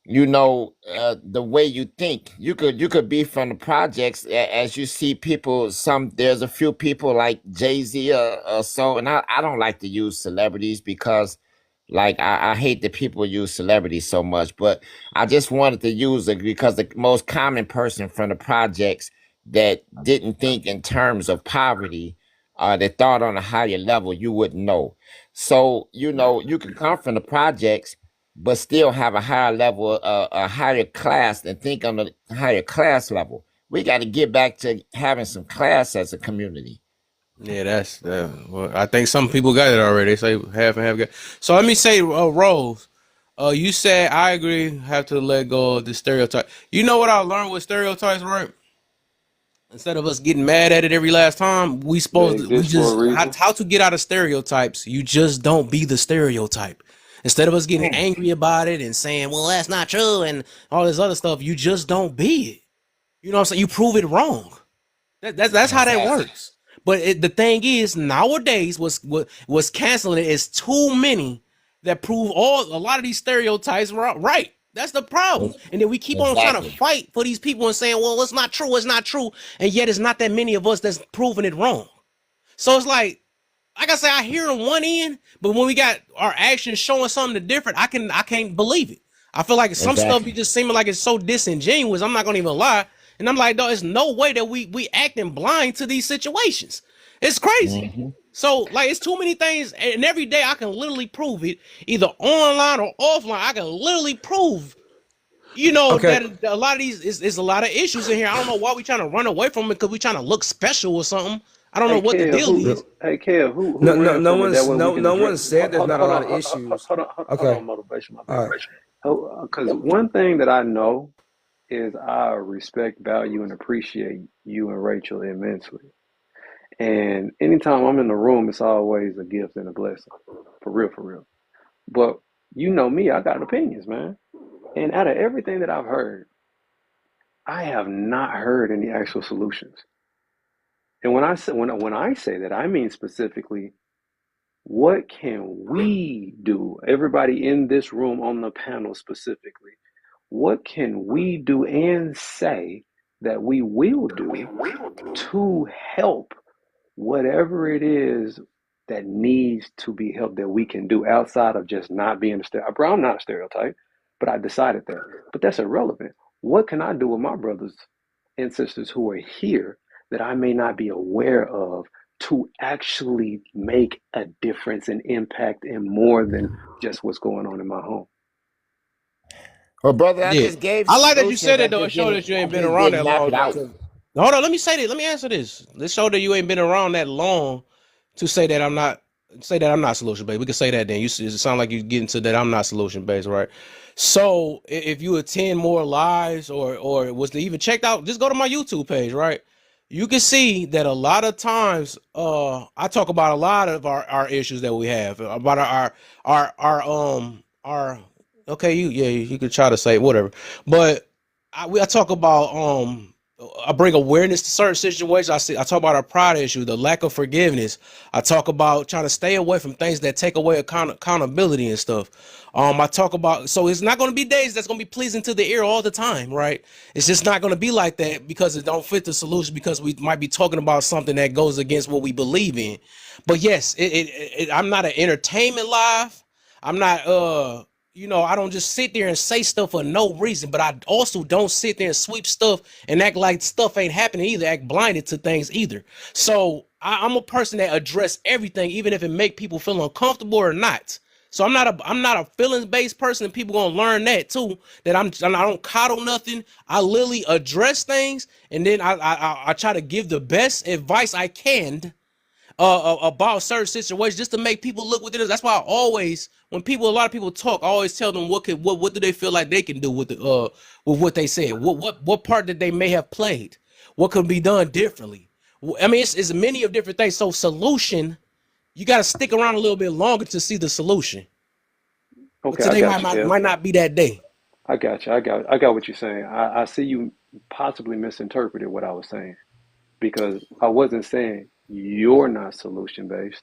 you know, the way you think. You could be from the projects, as you see people. There's a few people like Jay-Z or so, and I don't like to use celebrities because, like, I hate that people use celebrities so much, but I just wanted to use it because the most common person from the projects that didn't think in terms of poverty, that thought on a higher level, you wouldn't know. So, you know, you can come from the projects but still have a higher level, a higher class, and think on the higher class level. We got to get back to having some class as a community. Yeah, that's well, I think some people got it already. They say half and half got. So let me say, Rose, you said I agree. Have to let go of the stereotype. You know what I learned with stereotypes, right? Instead of us getting mad at it every last time, They exist for a reason. how to get out of stereotypes. You just don't be the stereotype. Instead of us getting angry about it and saying, well, that's not true and all this other stuff, you just don't be it. You know what I'm saying? You prove it wrong. That's how that works. But the thing is, nowadays, what's canceling it is too many that prove a lot of these stereotypes right. That's the problem. And then we keep on trying to fight for these people and saying, well, it's not true. And yet it's not that many of us that's proving it wrong. So it's like I say, I hear on one end, but when we got our actions showing something different, I can't believe it. I feel like some stuff be just seeming like it's so disingenuous. I'm not gonna even lie. And I'm like, no, there's no way that we acting blind to these situations. It's crazy. So like, it's too many things, and every day I can literally prove it, either online or offline. I can literally prove, you know, that a lot of these is a lot of issues in here. I don't know why we trying to run away from it because we trying to look special or something. I don't know what the deal is. Hey, Kev, who No, ran no from it? That way we no can one address. said there's not a Hold lot on, of issues. hold Okay, on, motivation, my all bad. right. Because one thing that I know is I respect, value, and appreciate you and Rachel immensely. And anytime I'm in the room, it's always a gift and a blessing. For real, for real. But you know me, I got opinions, man. And out of everything that I've heard, I have not heard any actual solutions. And when I say that, I mean specifically, what can we do? Everybody in this room on the panel specifically, what can we do and say that we will do to help whatever it is that needs to be helped, that we can do outside of just not being a stereotype? Bro, I'm not a stereotype, but I decided that. But that's irrelevant. What can I do with my brothers and sisters who are here that I may not be aware of to actually make a difference and impact in more than just what's going on in my home? Well, brother, I Yeah, just gave I like that you solutions. said I that though. It just showed didn't. that you I ain't been just around didn't that map long. it out. Hold on, let me say that. Let me answer this. This showed that you ain't been around that long to say that I'm not solution based. We can say that then. It sound like you get into that I'm not solution based, right? So if you attend more lives or was to even checked out, just go to my YouTube page, right? you can see that a lot of times I talk about a lot of our issues that we have about our okay, you can try to say whatever, but I talk about I bring awareness to certain situations. I talk about our pride issue, the lack of forgiveness. I talk about trying to stay away from things that take away accountability and stuff. I talk about, so it's not going to be days that's going to be pleasing to the ear all the time, right? It's just not going to be like that because it don't fit the solution, because we might be talking about something that goes against what we believe in. But yes, I'm not an entertainment live. I'm not I don't just sit there and say stuff for no reason, but I also don't sit there and sweep stuff and act like stuff ain't happening either, act blinded to things either. So I'm a person that address everything, even if it make people feel uncomfortable or not. So I'm not a feelings based person, and people gonna learn that too. That I don't coddle nothing. I literally address things, and then I try to give the best advice I can about certain situations, just to make people look within us. That's why I always, when a lot of people talk, I always tell them what do they feel like they can do with with what they said, what part that they may have played, what could be done differently. I mean, it's many of different things. So solution, you got to stick around a little bit longer to see the solution. But Okay, I today got you, Kev. might not be that day. I got you. I got what you're saying. I see you possibly misinterpreted what I was saying, because I wasn't saying you're not solution based.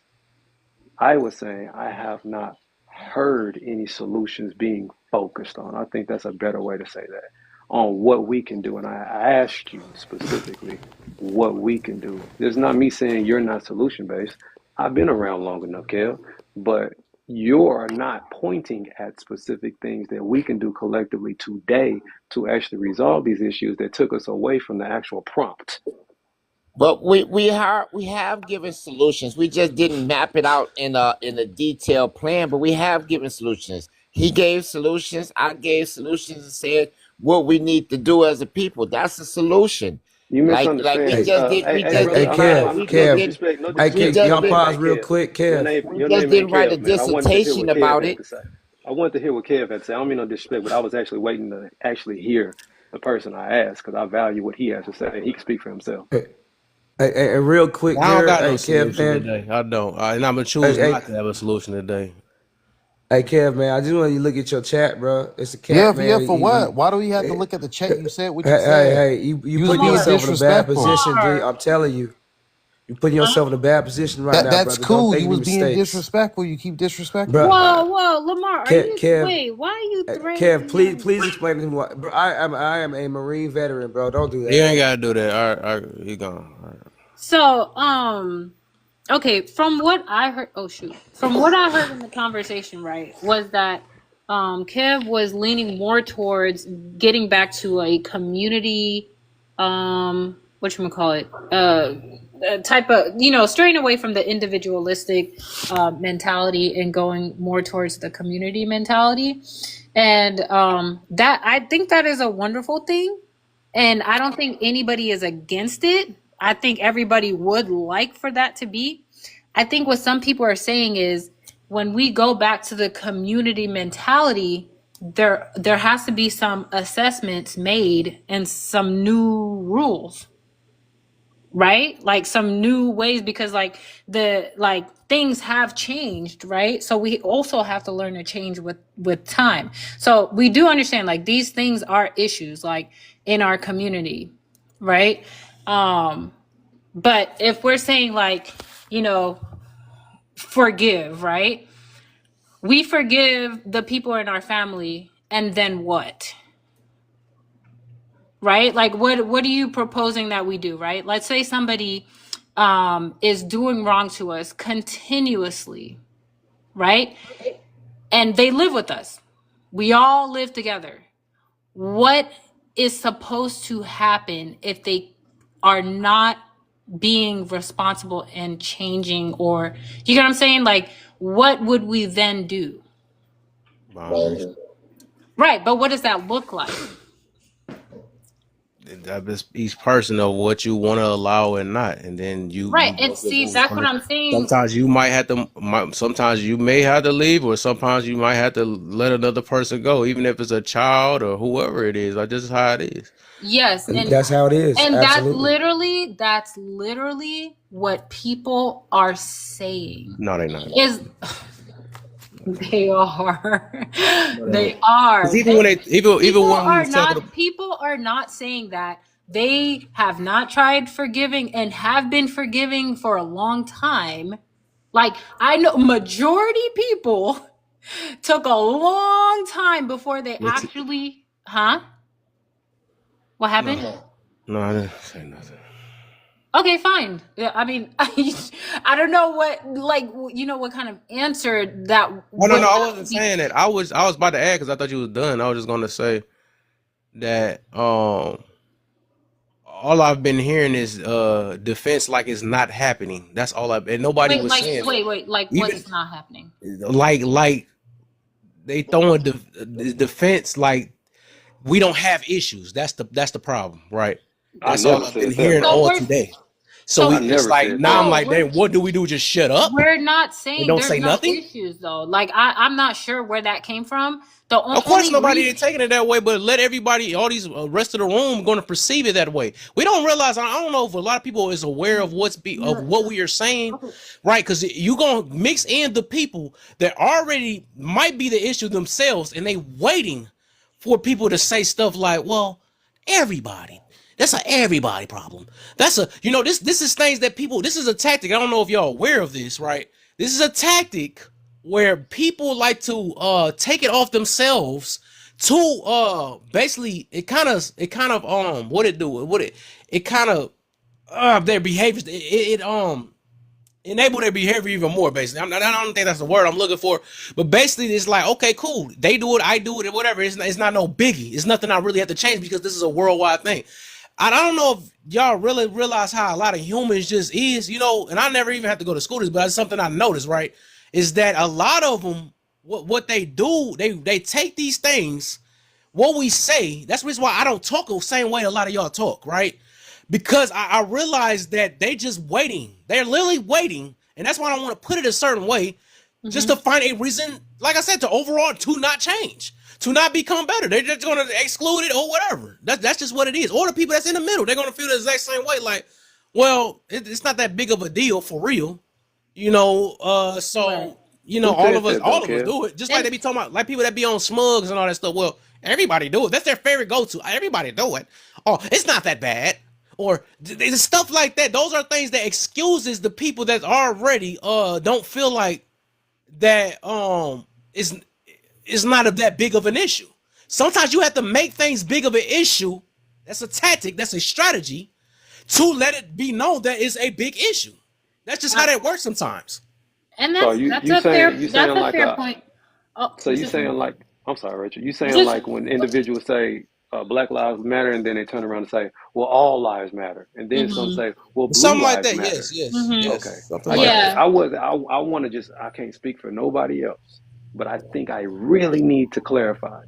I was saying I have not heard any solutions being focused on. I think that's a better way to say that, on what we can do. And I asked you specifically what we can do. There's not me saying you're not solution based. I've been around long enough, Kel, but you're not pointing at specific things that we can do collectively today to actually resolve these issues that took us away from the actual prompt. But we have given solutions. We just didn't map it out in a detailed plan, but we have given solutions. He gave solutions, I gave solutions, and said what we need to do as a people. That's a solution. You Like misunderstand. we just did we just brother, did I'm write not, we no just did disrespect, no we disrespect. just Y'all did pause Hey, real Kev, quick, your Kev. name, we your just name didn't ain't write a Kev, man. I wanted to hear dissertation what Kev about had it. to say. I wanted to hear what Kev had to say. I don't mean no disrespect, but I was actually waiting to actually hear the person I asked, because I value what he has to say, and he can speak for himself. Hey, real quick, I don't Jared. got no Hey, Kev, solution man. today. I don't, and I'm gonna choose Hey, not to have a solution today. Kev, man. I just want you to look at your chat, bro. It's a Yeah, cat, yeah. man. For what? Why do we have to look at the chat? You said what you said. You You was putting being yourself in a bad disrespectful. position, G. I'm telling you, you putting yourself in a bad position right now, That's brother. Don't cool. make You any was being mistakes, disrespectful. You keep disrespecting bro. me. Whoa, Lamar, are you Kev, wait? Why are you Kev, threatening him? please explain to him why. Bro, I am a Marine veteran, bro. Don't do You that. ain't gotta do that. All right, he gone. All right. So, okay, from what I heard, from what I heard in the conversation, right, was that Kev was leaning more towards getting back to a community, whatchamacallit, type of, straying away from the individualistic mentality and going more towards the community mentality. And that, I think that is a wonderful thing. And I don't think anybody is against it. I think everybody would like for that to be. I think what some people are saying is, when we go back to the community mentality, there has to be some assessments made and some new rules, right? Like some new ways, because things have changed, right? So we also have to learn to change with time. So we do understand, like, these things are issues, like, in our community, right? But if we're saying, like, forgive, right? We forgive the people in our family, and then what? Right? Like, what are you proposing that we do, right? Let's say somebody is doing wrong to us continuously, right? And they live with us. We all live together. What is supposed to happen if they are not being responsible and changing, or, you know what I'm saying? Like, what would we then do? Boundaries. Right, but what does that look like? That's each person of what you want to allow and not, and then you Right. go And through see, that's what I'm saying. sometimes you might have to. Sometimes you may have to leave, or sometimes you might have to let another person go, even if it's a child or whoever it is. Like this is how it is. Yes. And That's how it is. and Absolutely. that's literally what people are saying. No, they not. Is they are. No, They are. 'Cause even when they even People when we are was talking not people are not saying that. They have not tried forgiving and have been forgiving for a long time. Like I know majority people took a long time before they actually What happened? no, I didn't say nothing. Okay, fine. Yeah, I mean, I don't know what, like, what kind of answer that. Oh no, I wasn't saying that. I was about to add because I thought you was done. I was just gonna say that all I've been hearing is defense like it's not happening. That's all and nobody was saying. Wait, like what's not happening? Like they throwing defense like we don't have issues. That's the problem, right? That's all I've been hearing all today. So it's like now I'm like, then what do we do? Just shut up? We're not saying don't there's say no nothing? issues though. Like I'm not sure where that came from. Of course, nobody ain't taking it that way, but let everybody, all these rest of the room, going to perceive it that way. We don't realize. I don't know if a lot of people is aware of what we are saying, right? Because you gonna mix in the people that already might be the issue themselves, and they waiting for people to say stuff like, "Well, everybody." That's a everybody problem. That's a this is things that people. This is a tactic. I don't know if y'all aware of this, right? This is a tactic where people like to take it off themselves to basically it kind of their behaviors it enable their behavior even more. Basically, I don't think that's the word I'm looking for, but basically it's like, okay, cool, they do it, I do it, and whatever. It's not no biggie. It's nothing I really have to change because this is a worldwide thing. I don't know if y'all really realize how a lot of humans just is, and I never even have to go to school this, but it's something I noticed, right? Is that a lot of them, what they do, they take these things, what we say, that's the reason why I don't talk the same way a lot of y'all talk, right? Because I realize that they just waiting. They're literally waiting, and that's why I don't want to put it a certain way, just to find a reason, like I said, to not change, to not become better. They're just going to exclude it or whatever. That's just what it is. Or the people that's in the middle, they're going to feel the exact same way, like, well, it's not that big of a deal for real. All of us do it. Just like they be talking about, like people that be on Smugs and all that stuff. Well, everybody do it. That's their favorite go-to. Everybody do it. Oh, it's not that bad. Or stuff like that. Those are things that excuses the people that already don't feel like that is not that big of an issue. Sometimes you have to make things big of an issue. That's a tactic. That's a strategy to let it be known that it's a big issue. That's just how that works sometimes. And So that's a fair point. Oh, So you saying like, I'm sorry, Rachel. You saying like when individuals say Black Lives Matter, and then they turn around and say, well, all lives matter, and then some say, well, blue something like lives that. matter. Yes. Okay. Something like that. I want to just, I can't speak for nobody else, but I think I really need to clarify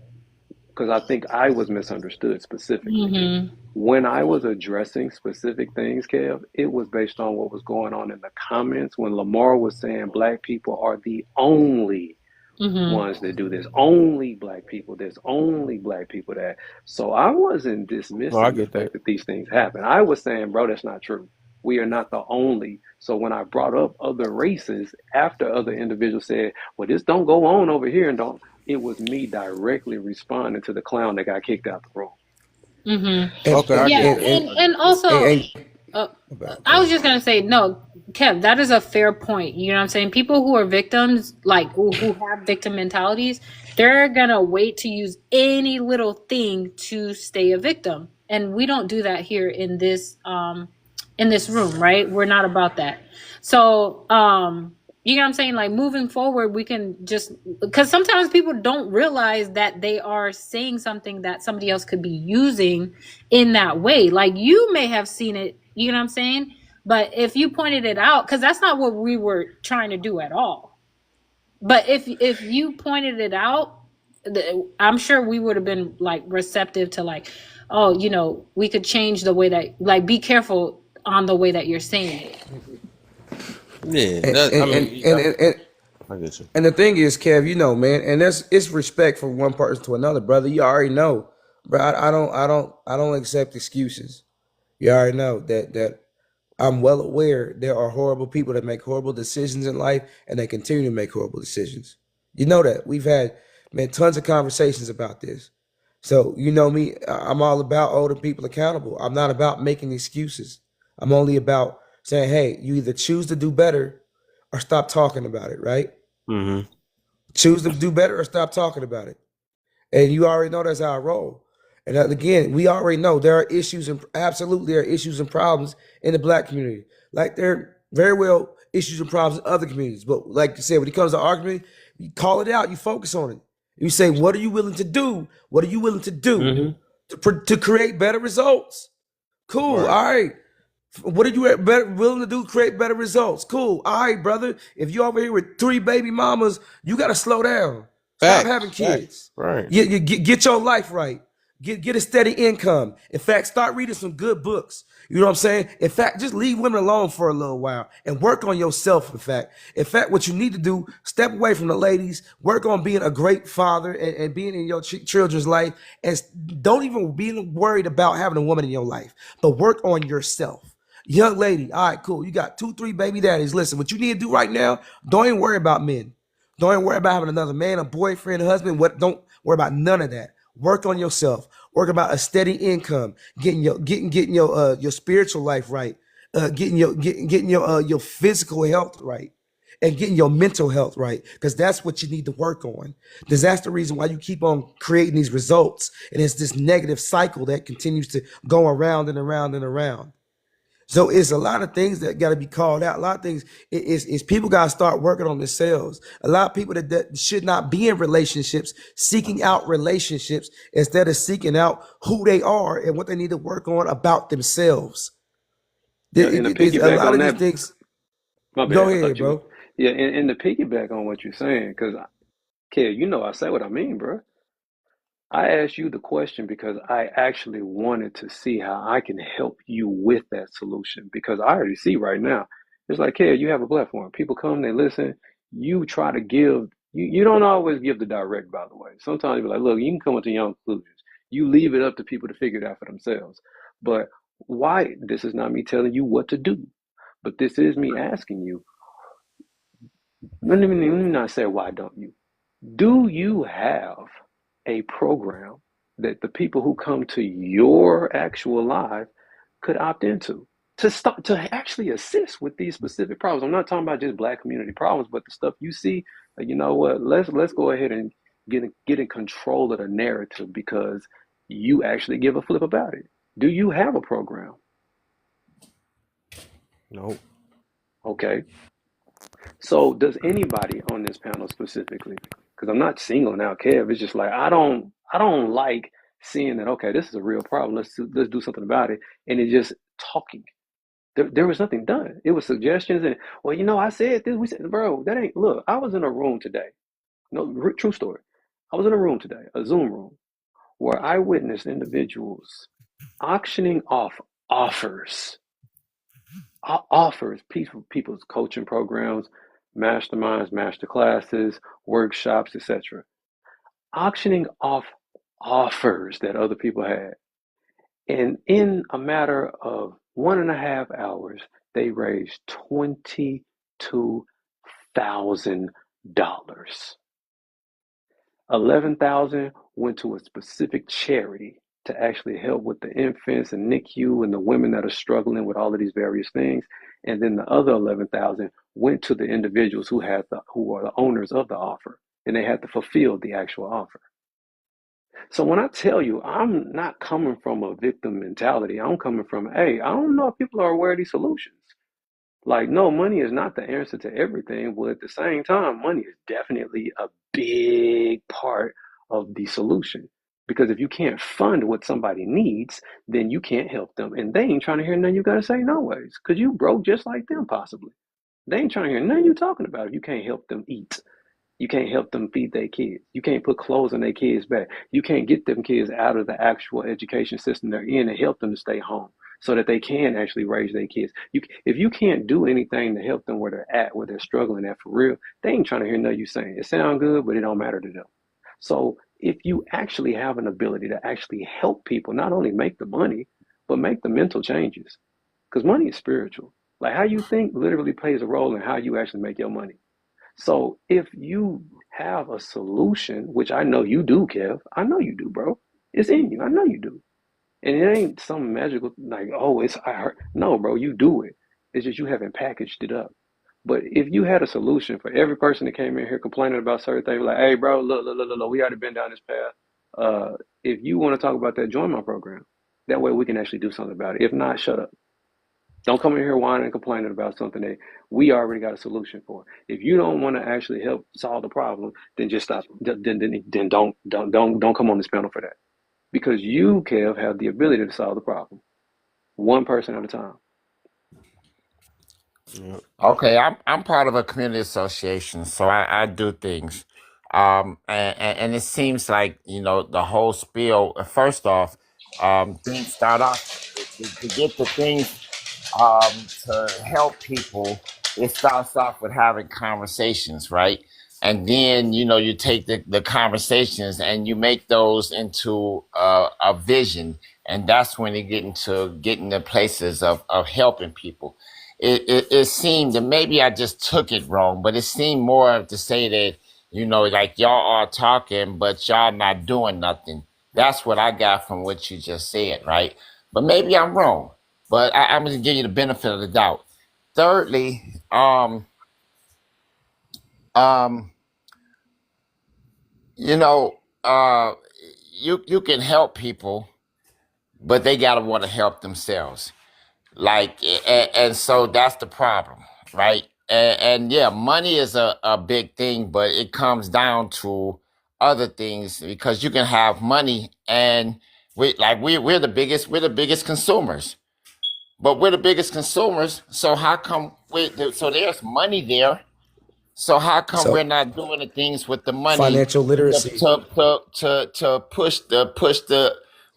because I think I was misunderstood specifically. When I was addressing specific things, Kev, it was based on what was going on in the comments when Lamar was saying Black people are the only ones that do this. Only Black people. There's only Black people that. So I wasn't dismissing the fact that these things happen. I was saying, bro, that's not true. We are not the only. So when I brought up other races after other individuals said, well, this don't go on over here and don't, it was me directly responding to the clown that got kicked out the room. Okay. And also, I was just gonna say, no, Kev, that is a fair point. You know what I'm saying? People who are victims, like who have victim mentalities, they're gonna wait to use any little thing to stay a victim, and we don't do that here in this room, right? We're not about that. So, you know what I'm saying? Like moving forward, we can just, because sometimes people don't realize that they are saying something that somebody else could be using in that way. Like you may have seen it, you know what I'm saying? But if you pointed it out, because that's not what we were trying to do at all. But if you pointed it out I'm sure we would have been like receptive to like, oh, you know, we could change the way that, like, be careful on the way that you're saying it. Yeah, And that, I and mean, and, and, and, and I get you. and the thing is, Kev, you know, man, and it's respect from one person to another, brother. You already know, bro. I don't accept excuses. You already know that I'm well aware there are horrible people that make horrible decisions in life, and they continue to make horrible decisions. You know that we've had, man, tons of conversations about this. So you know me, I'm all about holding people accountable. I'm not about making excuses. I'm only about saying, hey, you either choose to do better or stop talking about it, right? Mm-hmm. Choose to do better or stop talking about it. And you already know that's how I roll. And again, we already know there are issues and absolutely there are issues and problems in the black community. Like there are very well issues and problems in other communities. But like you said, when it comes to argument, you call it out, you focus on it. You say, what are you willing to do? What are you willing to do to create better results? Cool. Right. All right. What are you willing to do? Create better results. Cool. All right, brother. If you're over here with 3 baby mamas, you got to slow down. Stop having kids. Right. You get your life right. Get a steady income. In fact, start reading some good books. You know what I'm saying? In fact, just leave women alone for a little while and work on yourself. In fact, what you need to do, step away from the ladies, work on being a great father and being in your children's life, and don't even be worried about having a woman in your life, but work on yourself. Young lady, all right, cool. You got 2, 3 baby daddies. Listen, what you need to do right now, don't even worry about men. Don't even worry about having another man, a boyfriend, a husband. Don't worry about none of that. Work on yourself. Work about a steady income, getting your spiritual life right, getting your physical health right, and getting your mental health right, because that's what you need to work on. Because that's the reason why you keep on creating these results, and it's this negative cycle that continues to go around and around and around. So it's a lot of things that got to be called out. A lot of things is people got to start working on themselves. A lot of people that should not be in relationships, seeking out relationships instead of seeking out who they are and what they need to work on about themselves. Yeah, and to There's a piggyback lot on of these that, things. my Go bad, I ahead, thought you were. bro. Yeah, and to piggyback on what you're saying, because, kid, you know I say what I mean, bro. I asked you the question because I actually wanted to see how I can help you with that solution because I already see right now. It's like, hey, you have a platform. People come, they listen. You try to give, you don't always give the direct, by the way. Sometimes you're like, look, you can come to your own conclusions. You leave it up to people to figure it out for themselves. But why? This is not me telling you what to do, but this is me asking you. Let me not say why don't you? Do you have a program that the people who come to your actual live could opt into to start to actually assist with these specific problems? I'm not talking about just black community problems, but the stuff you see. You know what? Let's go ahead and get in control of the narrative because you actually give a flip about it. Do you have a program? Nope. Okay. So does anybody on this panel specifically, because I'm not singling out Kev, it's just like I don't like seeing that, okay, this is a real problem. Let's do something about it. And it's just talking. There was nothing done. It was suggestions and, well, you know, I said this, we said, bro, that ain't, look, I was in a room today. No, true story. I was in a room today, a Zoom room, where I witnessed individuals auctioning off offers people's coaching programs, masterminds, master classes, workshops, etc. Auctioning off offers that other people had. And in a matter of 1.5 hours, they raised $22,000. 11,000 went to a specific charity to actually help with the infants and NICU and the women that are struggling with all of these various things. And then the other 11,000 went to the individuals who are the owners of the offer, and they had to fulfill the actual offer. So when I tell you, I'm not coming from a victim mentality. I'm coming from, hey, I don't know if people are aware of these solutions. Like, no, money is not the answer to everything, but at the same time, money is definitely a big part of the solution. Because if you can't fund what somebody needs, then you can't help them. And they ain't trying to hear nothing you got to say no ways. Because you broke just like them, possibly. They ain't trying to hear nothing you talking about if you can't help them eat. You can't help them feed their kids. You can't put clothes on their kids' back. You can't get them kids out of the actual education system they're in and help them to stay home so that they can actually raise their kids. If you can't do anything to help them where they're at, where they're struggling at for real, they ain't trying to hear nothing you saying. It sounds good, but it don't matter to them. So if you actually have an ability to actually help people, not only make the money, but make the mental changes, because money is spiritual. Like how you think literally plays a role in how you actually make your money. So if you have a solution, which I know you do, Kev, I know you do, bro. It's in you. I know you do. And it ain't some magical like, oh, I heard. No, bro, you do it. It's just you haven't packaged it up. But if you had a solution for every person that came in here complaining about certain things, like, hey, bro, look, we already been down this path. If you want to talk about that, join my program. That way we can actually do something about it. If not, shut up. Don't come in here whining and complaining about something that we already got a solution for. If you don't want to actually help solve the problem, then just stop. Then don't come on this panel for that. Because you, Kev, have the ability to solve the problem, one person at a time. Okay, I'm part of a community association, so I do things. And it seems like, the whole spiel, first off, things start off to get the things to help people. It starts off with having conversations, right? And then, you take the conversations and you make those into a vision. And that's when you get into places of helping people. It seemed, and maybe I just took it wrong, but it seemed more to say that, like y'all are talking, but y'all not doing nothing. That's what I got from what you just said, right? But maybe I'm wrong. But I'm going to give you the benefit of the doubt. Thirdly, you can help people, but they got to want to help themselves. And so that's the problem, right? And yeah, money is a big thing, but it comes down to other things, because you can have money and we're the biggest consumers. But we're the biggest consumers, so how come so there's money there? So how come we're So not doing the things with the money financial literacy. to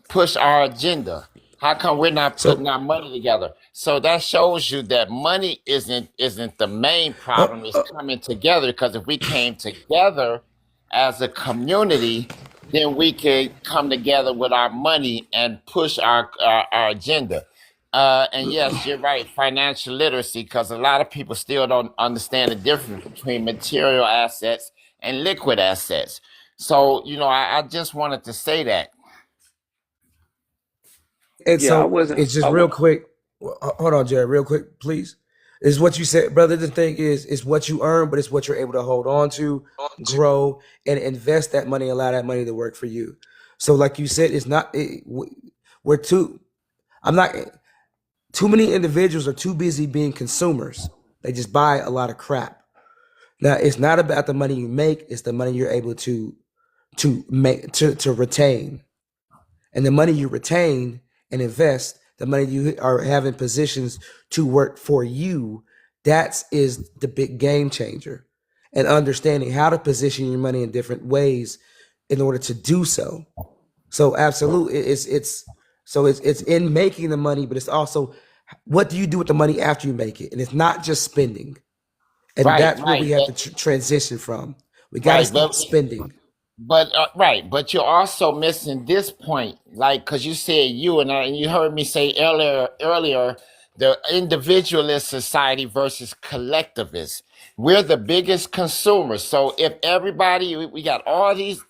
push our agenda? How come we're not So putting our money together? So that shows you that money isn't the main problem. It's coming together, because if we came together as a community, then we could come together with our money and push our agenda. And yes, you're right, financial literacy, because a lot of people still don't understand the difference between material assets and liquid assets. So, I just wanted to say that. And Yeah, I so wasn't. it's just real quick. Hold on, Jared, real quick, please. Is what you said, brother. The thing is, it's what you earn, but it's what you're able to hold on to, grow, and invest that money, allow that money to work for you. So, like you said, it's not. We're too. I'm not. Too many individuals are too busy being consumers. They just buy a lot of crap. Now, it's not about the money you make; it's the money you're able to make to retain. And the money you retain and invest, the money you are having positions to work for you, that is the big game changer. And understanding how to position your money in different ways in order to do so. So absolutely, it's in making the money, but it's also what do you do with the money after you make it, and it's not just spending. And Right, that's where we right, have to transition from. We got to right. stop spending. But right, but you're also missing this point, like, because you said and you heard me say earlier, the individualist society versus collectivist. We're the biggest consumers. So if everybody, we got all these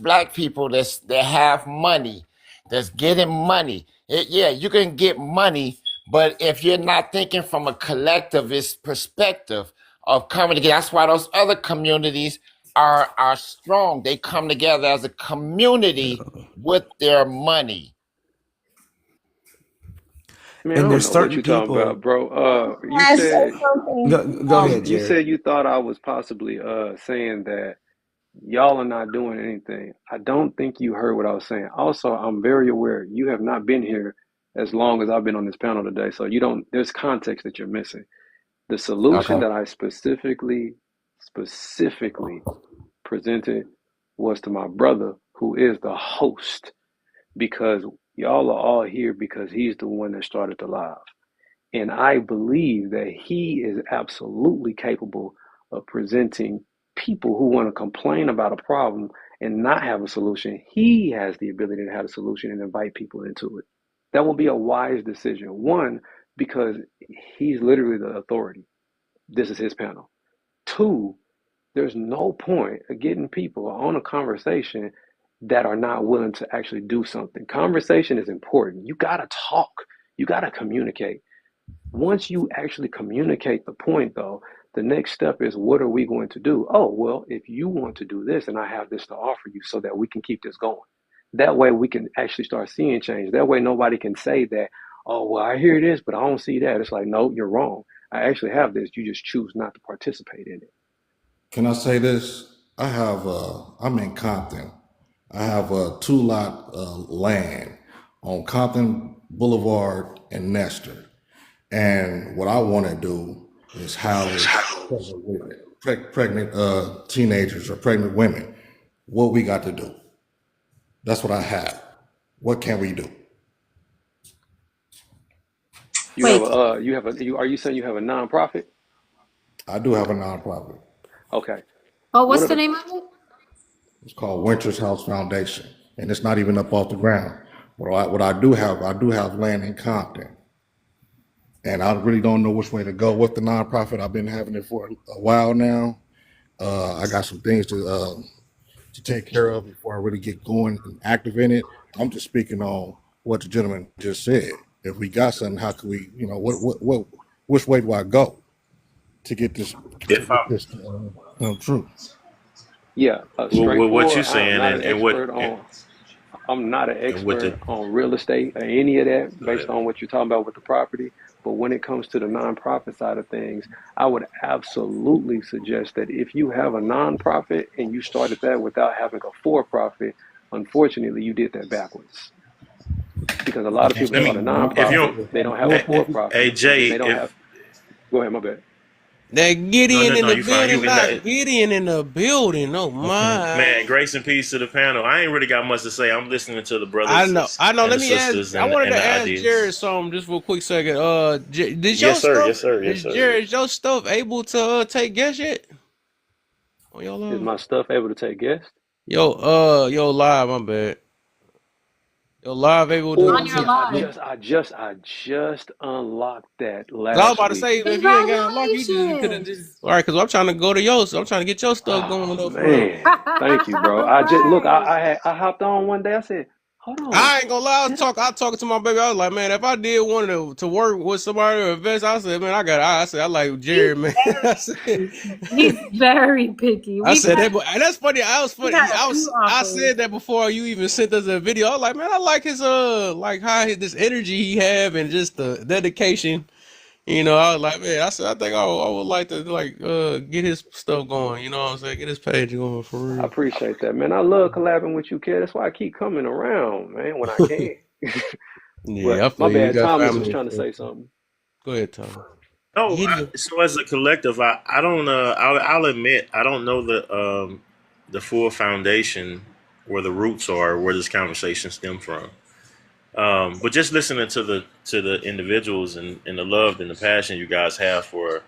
black people that have money, that's getting money. Yeah, you can get money, but if you're not thinking from a collectivist perspective of coming together, that's why those other communities are strong. They come together as a community with their money. Man, I And don't there's know what certain you're talking about, people. bro. You I say said something. Go ahead, you Jared. said you thought I was possibly saying that y'all are not doing anything. I don't think you heard what I was saying. Also, I'm very aware you have not been here as long as I've been on this panel today, so you don't. There's context that you're missing. The solution Okay. that I specifically specifically presented was to my brother, who is the host, because y'all are all here because he's the one that started the live. And I believe that he is absolutely capable of presenting people who want to complain about a problem and not have a solution. He has the ability to have a solution and invite people into it. That will be a wise decision. One, because he's literally the authority. This is his panel. Two, there's no point of getting people on a conversation that are not willing to actually do something. Conversation is important. You got to talk. You got to communicate. Once you actually communicate the point, though, the next step is, what are we going to do? Oh, well, if you want to do this, and I have this to offer you so that we can keep this going. That way we can actually start seeing change. That way nobody can say that, oh, well, I hear this, but I don't see that. It's like, no, you're wrong. I actually have this. You just choose not to participate in it. Can I say this? I'm in Compton. I have a 2-lot land on Compton Boulevard and Nestor. And what I want to do is house pregnant teenagers or pregnant women. What we got to do? That's what I have. What can we do? Are you saying you have a nonprofit? I do have a nonprofit. Okay. Oh, what's the name of it? It's called Winters House Foundation, and it's not even up off the ground. What I do have land in Compton, and I really don't know which way to go with the nonprofit. I've been having it for a while now. I got some things to take care of before I really get going and active in it. I'm just speaking on what the gentleman just said. If we got something, how can we, which way do I go to get this true? Yeah, Well, what you saying and what I'm not an expert on real estate or any of that based on what you're talking about with the property. But when it comes to the nonprofit side of things, I would absolutely suggest that if you have a nonprofit and you started that without having a for-profit, unfortunately, you did that backwards. Because a lot of people start a nonprofit, they don't have a for-profit. Hey, Jay, go ahead, my bad. That Gideon in the you fine. building, not Gideon in the building. Oh my man, grace and peace to the panel. I ain't really got much to say. I'm listening to the brothers. I know. And Let the me ask. sisters I and, wanted and to the ask ideas. Jared something just for a quick second. Did your Yes, sir. stuff? Yes, sir. Yes, Is sir. Jared, your stuff able to take guests yet? On your live? Is my stuff able to take guests? Yo, live. My bad. Yo, live able to. On your live. I just unlocked that I was about last to week. say, if you ain't got unlocked, you just could have just. All right, because I'm trying to go to yours. I'm trying to get your stuff going though. For real. Man, thank you, bro. I just look. I hopped on one day. I said, hold on. I ain't gonna lie. I was talking to my baby. I was like, man, if I did want to work with somebody or invest, I said, man, I like Jared, man. He's very picky. I said that, but that's funny. I I said that before you even sent us a video. I was like, man, I like his like how this energy he have and just the dedication. I was like, man, I think I would like to get his stuff going. You know what I'm saying? Get his page going for real. I appreciate that, man. I love collabing with you, kid. That's why I keep coming around, man, when I can. Yeah, I my feel you. bad. Thomas was trying to say something. Go ahead, Tom. No, so as a collective, I don't. I'll admit I don't know the full foundation where the roots are, where this conversation stemmed from. But just listening to the individuals and the love and the passion you guys have for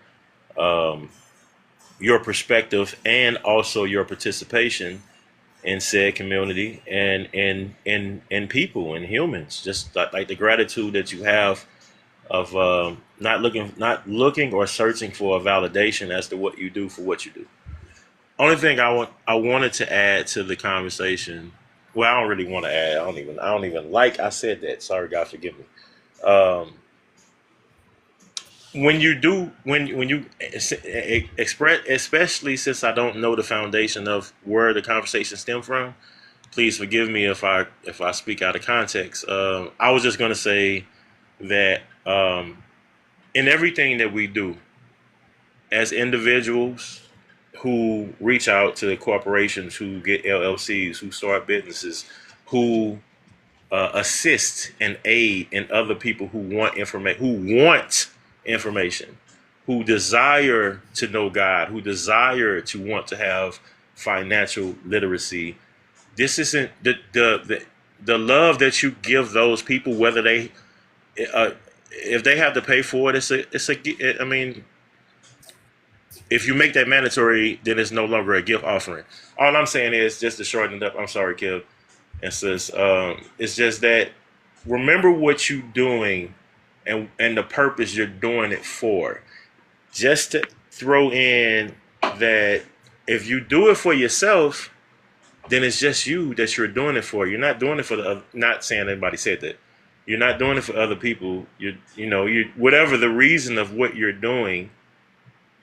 your perspective and also your participation in said community and people and humans, just like the gratitude that you have of not looking or searching for a validation as to what you do for what you do. Only thing I wanted to add to the conversation. Well, I don't really want to add. I don't even like I said that. Sorry, God, forgive me. When you express, especially since I don't know the foundation of where the conversation stemmed from, please forgive me if I speak out of context. I was just going to say that in everything that we do as individuals who reach out to corporations, who get LLCs, who start businesses, who assist and aid in other people who want information, who desire to know God, who desire to want to have financial literacy. This isn't the love that you give those people, whether they if they have to pay for it. I mean, if you make that mandatory, then it's no longer a gift offering. All I'm saying is, just to shorten it up, I'm sorry, Kev, and says, it's just that remember what you're doing and the purpose you're doing it for. Just to throw in that if you do it for yourself, then it's just you that you're doing it for. You're not doing it for the. Not saying anybody said that. You're not doing it for other people. You whatever the reason of what you're doing.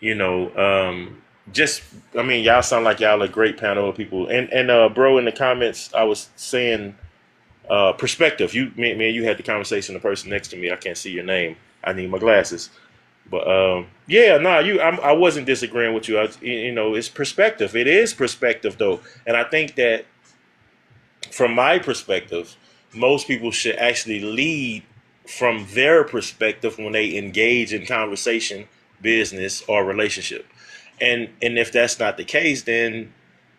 Just I mean, y'all sound like y'all a great panel of people. And bro, in the comments, I was saying perspective. Me and you had the conversation. The person next to me, I can't see your name. I need my glasses. But I wasn't disagreeing with you. It's perspective. It is perspective, though, and I think that from my perspective, most people should actually lead from their perspective when they engage in conversation, business, or relationship. And if that's not the case, then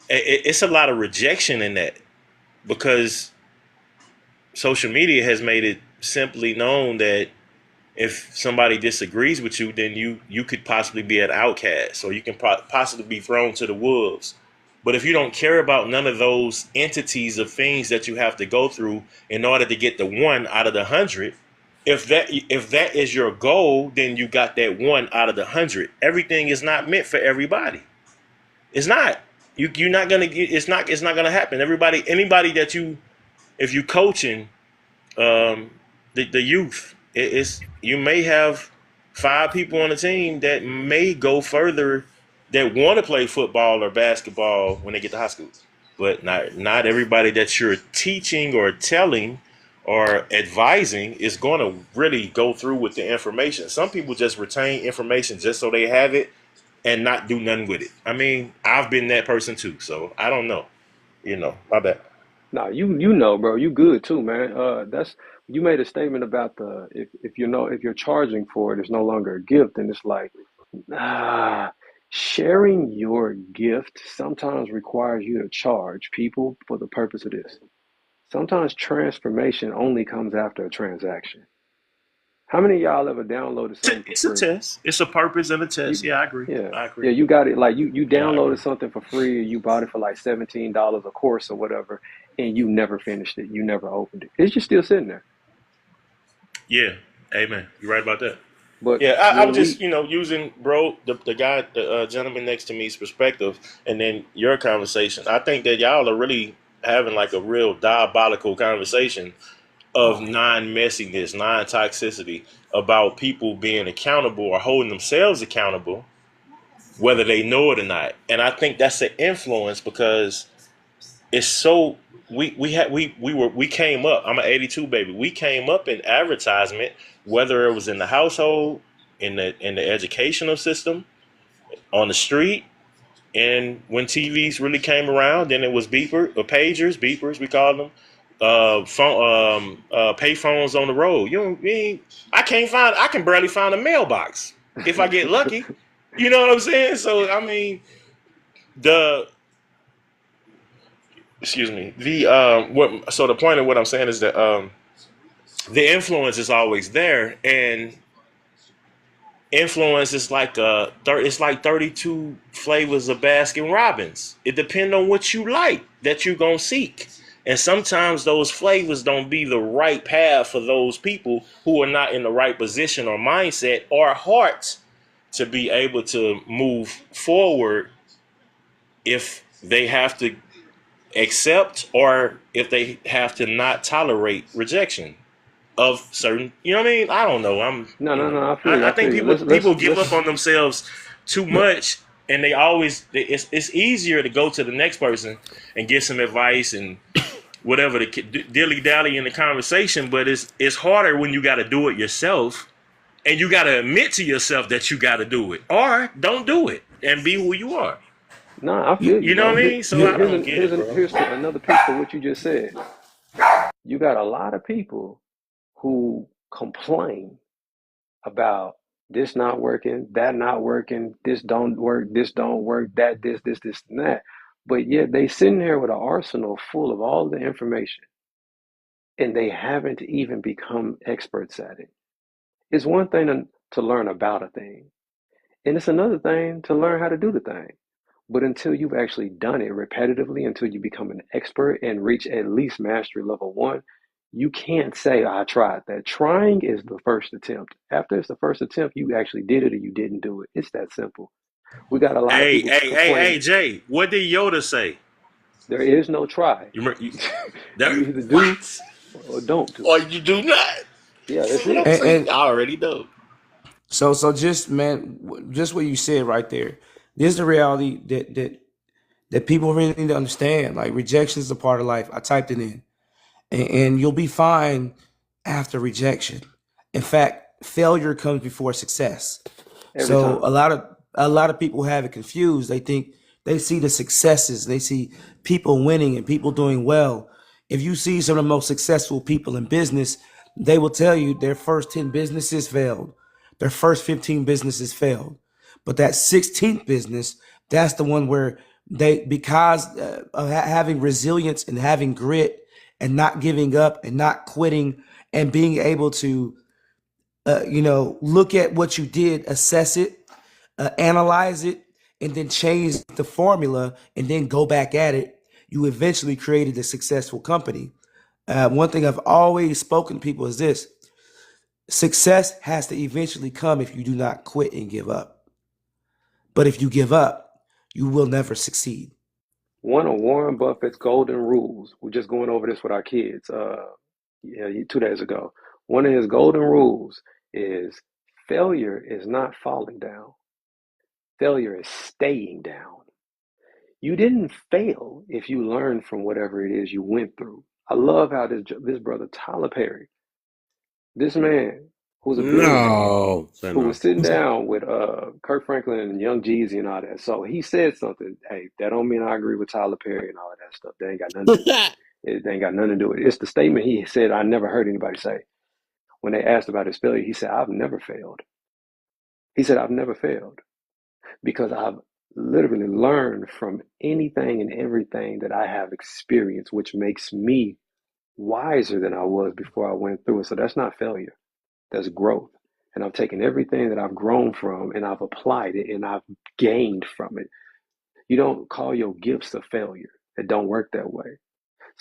it's a lot of rejection in that, because social media has made it simply known that if somebody disagrees with you, then you could possibly be an outcast, or you can possibly be thrown to the wolves. But if you don't care about none of those entities of things that you have to go through in order to get the 1 out of the 100, if that is your goal, then you got that 1 out of the 100. Everything is not meant for everybody. It's not. You're not gonna get. It's not gonna happen. Anybody that if you coaching the youth. You may have 5 people on the team that may go further, that want to play football or basketball when they get to high school, but not everybody that you're teaching or telling or advising is going to really go through with the information. Some people just retain information just so they have it and not do nothing with it. I mean, I've been that person too, so I don't know. My bad. Nah, bro, you good too, man. You made a statement about if you're charging for it, it's no longer a gift, and it's like, sharing your gift sometimes requires you to charge people for the purpose of this. Sometimes transformation only comes after a transaction. How many of y'all ever downloaded something for It's a free? test. It's a purpose and a test. I agree. Yeah, you got it. Like you downloaded something for free, and you bought it for like $17 a course or whatever, and you never finished it. You never opened it. It's just still sitting there. Yeah, amen. You're right about that. But yeah, I'm just using the guy, the gentleman next to me's perspective, and then your conversation. I think that y'all are really having like a real diabolical conversation of non-messiness, non-toxicity, about people being accountable or holding themselves accountable, whether they know it or not. And I think that's an influence, because it's so we came up. I'm an 82 baby. We came up in advertisement, whether it was in the household, in the educational system, on the street. And when TVs really came around, then it was beepers, we called them. Pay phones on the road. I can barely find a mailbox if I get lucky. You know what I'm saying? So I mean, so the point of what I'm saying is that the influence is always there, and influence is like it's like 32 flavors of Baskin Robbins. It depends on what you like that you're gonna seek. And sometimes those flavors don't be the right path for those people who are not in the right position or mindset or heart to be able to move forward, if they have to accept or if they have to not tolerate rejection of certain, you know what I mean? I don't know. I think people give up on themselves too much, and it's easier to go to the next person and get some advice and whatever, to dilly-dally in the conversation, but it's harder when you got to do it yourself, and you got to admit to yourself that you got to do it, or don't do it and be who you are. Nah, I feel you. You know what I mean? So I don't get it, bro. Here's another piece of what you just said. You got a lot of people who complain about This not working, that not working, this don't work, that, this, and that. But yet they sitting there with an arsenal full of all the information and they haven't even become experts at it. It's one thing to learn about a thing, and it's another thing to learn how to do the thing. But until you've actually done it repetitively, until you become an expert and reach at least mastery level 1, you can't say, I tried that. Trying is the first attempt. After it's the first attempt, you actually did it or you didn't do it. It's that simple. We got a lot of people Hey, Jay, what did Yoda say? There is no try. You either do or don't do. Or you do not. Yeah, that's See what it. I'm saying? I already know. So just just what you said right there. This is the reality that people really need to understand. Like, rejection is a part of life. I typed it in, and you'll be fine after rejection. In fact, failure comes before success. Every So time. a lot of people have it confused. They think they see the successes, they see people winning and people doing well. If you see some of the most successful people in business, they will tell you their first 10 businesses failed. Their first 15 businesses failed. But that 16th business, that's the one where they, because of having resilience and having grit and not giving up and not quitting and being able to, look at what you did, assess it, analyze it, and then change the formula and then go back at it, you eventually created a successful company. One thing I've always spoken to people is this: success has to eventually come if you do not quit and give up. But if you give up, you will never succeed. One of Warren Buffett's golden rules. We're just going over this with our kids 2 days ago. One of his golden rules is failure is not falling down. Failure is staying down. You didn't fail if you learned from whatever it is you went through. I love how this brother, Tyler Perry, this man who's a billionaire, who was sitting down with Kirk Franklin and Young Jeezy and all that. So he said something. Hey, that don't mean I agree with Tyler Perry and all of that stuff. That ain't got nothing to do with it. It ain't got nothing to do with it. It's the statement he said I never heard anybody say. When they asked about his failure, he said, I've never failed. He said, I've never failed because I've literally learned from anything and everything that I have experienced, which makes me wiser than I was before I went through it. So that's not failure. That's growth. And I've taken everything that I've grown from and I've applied it and I've gained from it. You don't call your gifts a failure. It don't work that way.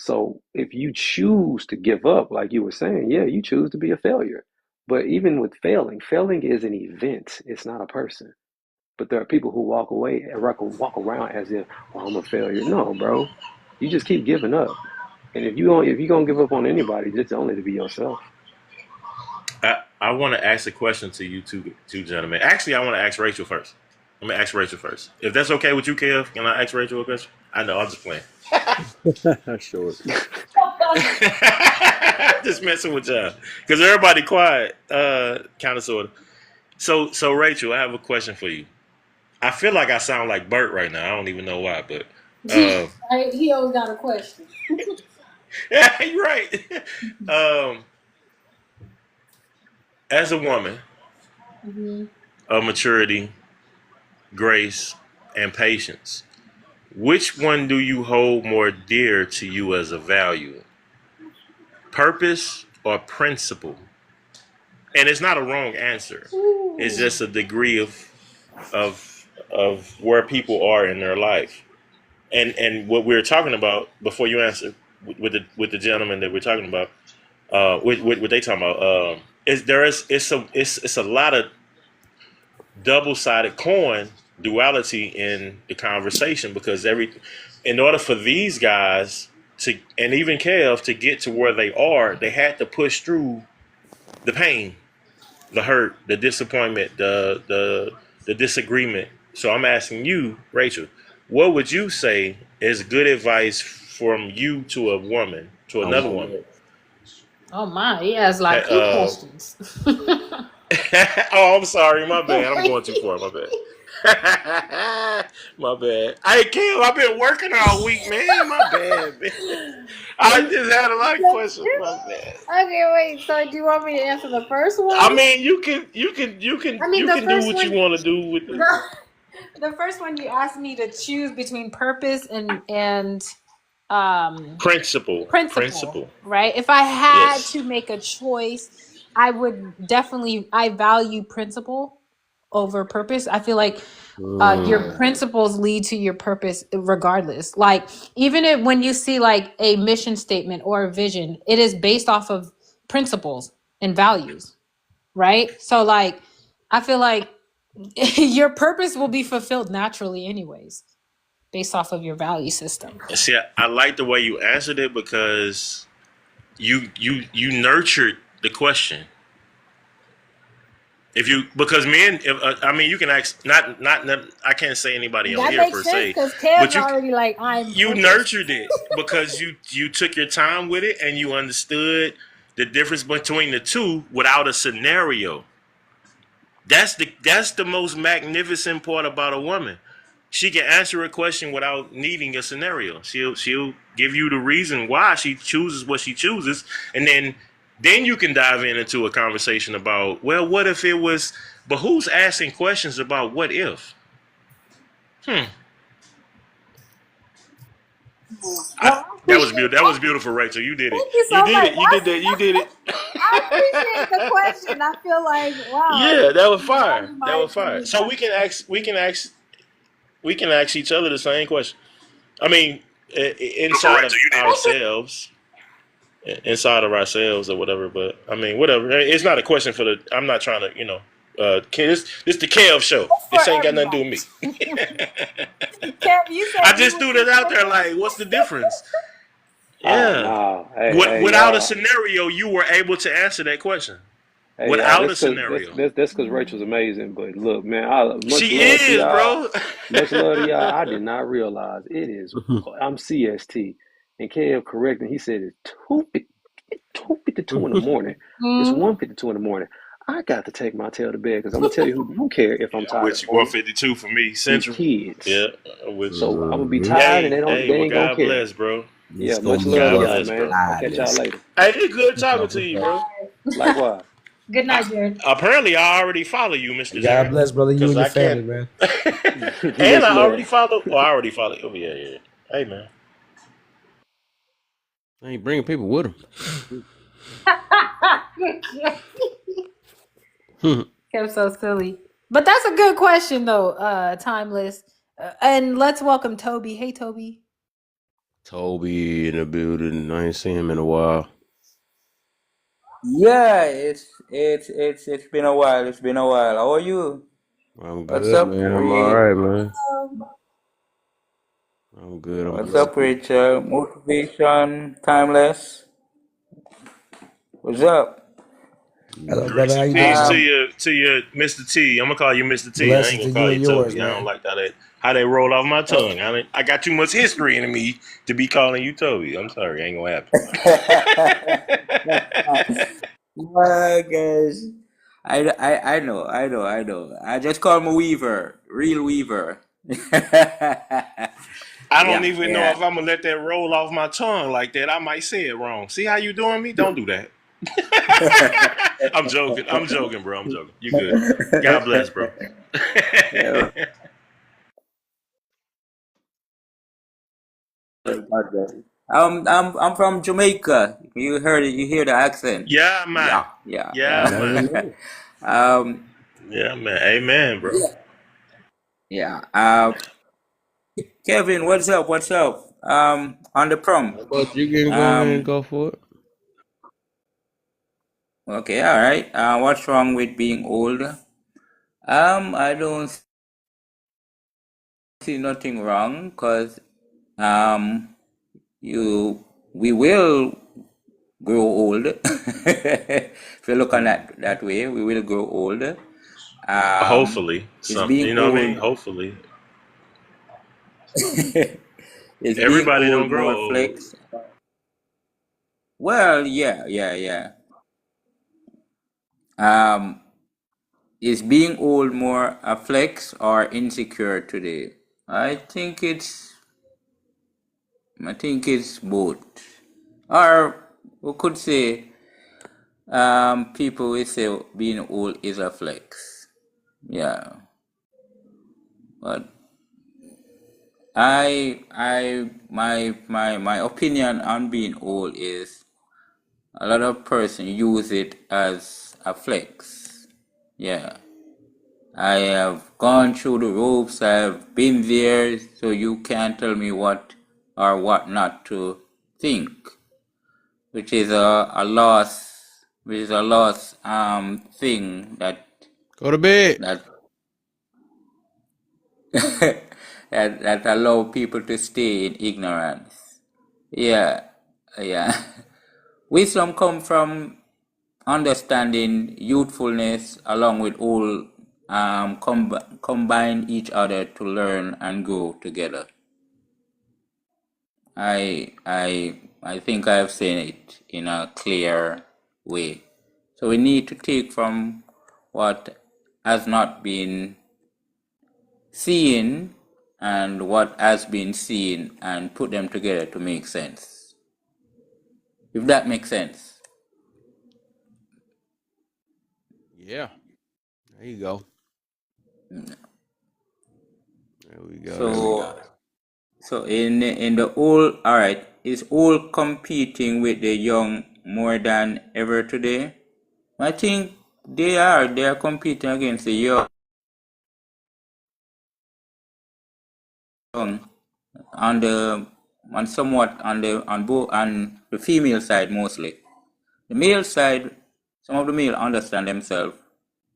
So if you choose to give up, like you were saying, yeah, you choose to be a failure. But even with failing is an event. It's not a person. But there are people who walk away and walk around as if, well, I'm a failure. No, bro. You just keep giving up. And if you're gonna give up on anybody, it's only to be yourself. I want to ask a question to you two gentlemen. Actually, I want to ask Rachel first. I'm gonna ask Rachel first. If that's okay with you, Kev, can I ask Rachel a question? I know, I'm just playing. Sure. Just messing with y'all. Because everybody quiet, kind of, sort of. So Rachel, I have a question for you. I feel like I sound like Bert right now. I don't even know why, but he always got a question. yeah, you're right. As a woman of maturity, grace, and patience, which one do you hold more dear to you as a value? Purpose or principle? And it's not a wrong answer. It's just a degree of where people are in their life. And what we were talking about before you answer with the gentleman that we're talking about, what they talking about, it's a lot of double-sided coin duality in the conversation, because in order for these guys to, and even Kev, to get to where they are, they had to push through the pain, the hurt, the disappointment, the disagreement. So I'm asking you, Rachel, what would you say is good advice from you to a woman, to another woman? Oh my, he has like 2 questions. Oh, I'm sorry, my bad. I'm going too far, my bad. My bad. Hey, Kim, I've been working all week, man. My bad, man. I just had a lot of questions. My bad. Okay, wait. So do you want me to answer the first I one? mean, I mean, you the can do first what you one. want to do with it. The first one you asked me to choose between purpose and um principle, Principle. right? If I had Yes. to make a choice, I would definitely I value principle over purpose. I feel like your principles lead to your purpose regardless. Like even if, when you see like a mission statement or a vision, it is based off of principles and values, right? So like I feel like your purpose will be fulfilled naturally anyways based off of your value system. See, I like the way you answered it because you nurtured the question. If you because men, I mean, you can ask not I can't say anybody on That here per makes sense se, because Kev's but already like I'm you purpose. nurtured it because you took your time with it and you understood the difference between the two without a scenario. That's the most magnificent part about a woman. She can answer a question without needing a scenario. She'll give you the reason why she chooses what she chooses, and then you can dive into a conversation about, well, what if it was? But who's asking questions about what if? Well, I That was appreciate beautiful. That was beautiful, Rachel. You did it. Thank you You so did much. it. You did that. You did it. I appreciate the question. I feel like wow, Yeah, that was you fire. value That my was fire. opinion. So we can ask each other the same question. I mean, inside of ourselves, inside of ourselves or whatever. But I mean, whatever. It's not a question for the. I'm not trying to, this the Kev show. This For ain't got nothing to do everybody. with me. Kev, you I said you just would threw do that out there. something. Like, what's the difference? Oh Yeah. no, hey Without a y'all, scenario, you were able to answer that question. hey y'all. Without That's a cause scenario, that's cause Rachel's amazing. But look, man, much she love to is, y'all. bro. Much love to y'all. I did not realize it is. I'm CST, and Kev correcting. He said it's 2:52 in the morning. It's Mhm. 1:52 in the morning. I got to take my tail to bed because I'm gonna tell you who don't care if I'm Yeah, I'm tired in with the you. morning. 152 for me, These Central. kids. Yeah, I'm with you. So I'm gonna be Mhm. tired, and Hey, they well, ain't gonna God care. bless, bro. Yeah, It's gonna much be love to God y'all, bless, man. bro. I'll catch y'all regardless. later. Hey, it's good talking God to bless, you, brother. bro. Likewise. Good night, Jared. Apparently, I already follow you, Mr. God Jared, bless, brother. You because and your I family, can't. man. And Much I already love. follow. Oh, I already follow. Oh, yeah, yeah. Hey, man. I ain't bringing people with him. Kev so silly. But that's a good question though, timeless. And let's welcome Toby. Hey Toby. Toby in the building. I ain't seen him in a while. Yeah, it's been a while. It's been a while. How are you? I'm What's good, up, man. I'm all Reed? right, man. I'm good. I'm What's blessed. up, Rachel? Motivation, timeless. What's up? Hello, brother. Grace How and you peace doing, to man? Um, your Mr. T. I'm gonna call you Mr. T. I ain't Blessings gonna to call you you and yours, Toby. I don't man. like how they roll off my oh. tongue. I got too much history in me to be calling you Toby. I'm sorry, ain't gonna happen. Well, guys, I know. I just call him a Weaver, real Weaver. I don't Yeah, even know yeah. if I'm gonna let that roll off my tongue like that. I might say it wrong. See how you doing me? Don't do that. I'm joking. I'm joking, bro. I'm joking. You good. God bless, bro. Yeah, I'm from Jamaica. You heard it. You hear the accent. Yeah, man. Yeah, yeah, Yeah, yeah. Now you man. know. um, Yeah, man. Amen, bro. yeah, yeah. Kevin, what's up? What's up? On the How prom. about you can go ahead and Um, go for it? okay, all right. What's wrong with being old? I don't see nothing wrong because um, we will grow old. If you look on that way, we will grow old. Hopefully, Is something. being You know what I mean? old Hopefully, is being everybody don't old grow more old. flex? Well, yeah. Um, Is being old more a flex or insecure today? I think it's both. Or we could say people will say being old is a flex. Yeah. But my opinion on being old is a lot of person use it as a flex. Yeah. I have gone through the ropes, I have been there, so you can't tell me what or what not to think, which is a loss, thing that Go to bed. that that allow people to stay in ignorance. Yeah, yeah. Wisdom come from understanding youthfulness along with all combine each other to learn and grow together. I think I've seen it in a clear way. So we need to take from what has not been seen and what has been seen and put them together to make sense. If that makes sense. Yeah. There you go. Mm. There we go. So in the old, all right, is old competing with the young more than ever today? I think they are competing against the young on the female side mostly. The male side, some of the male understand themselves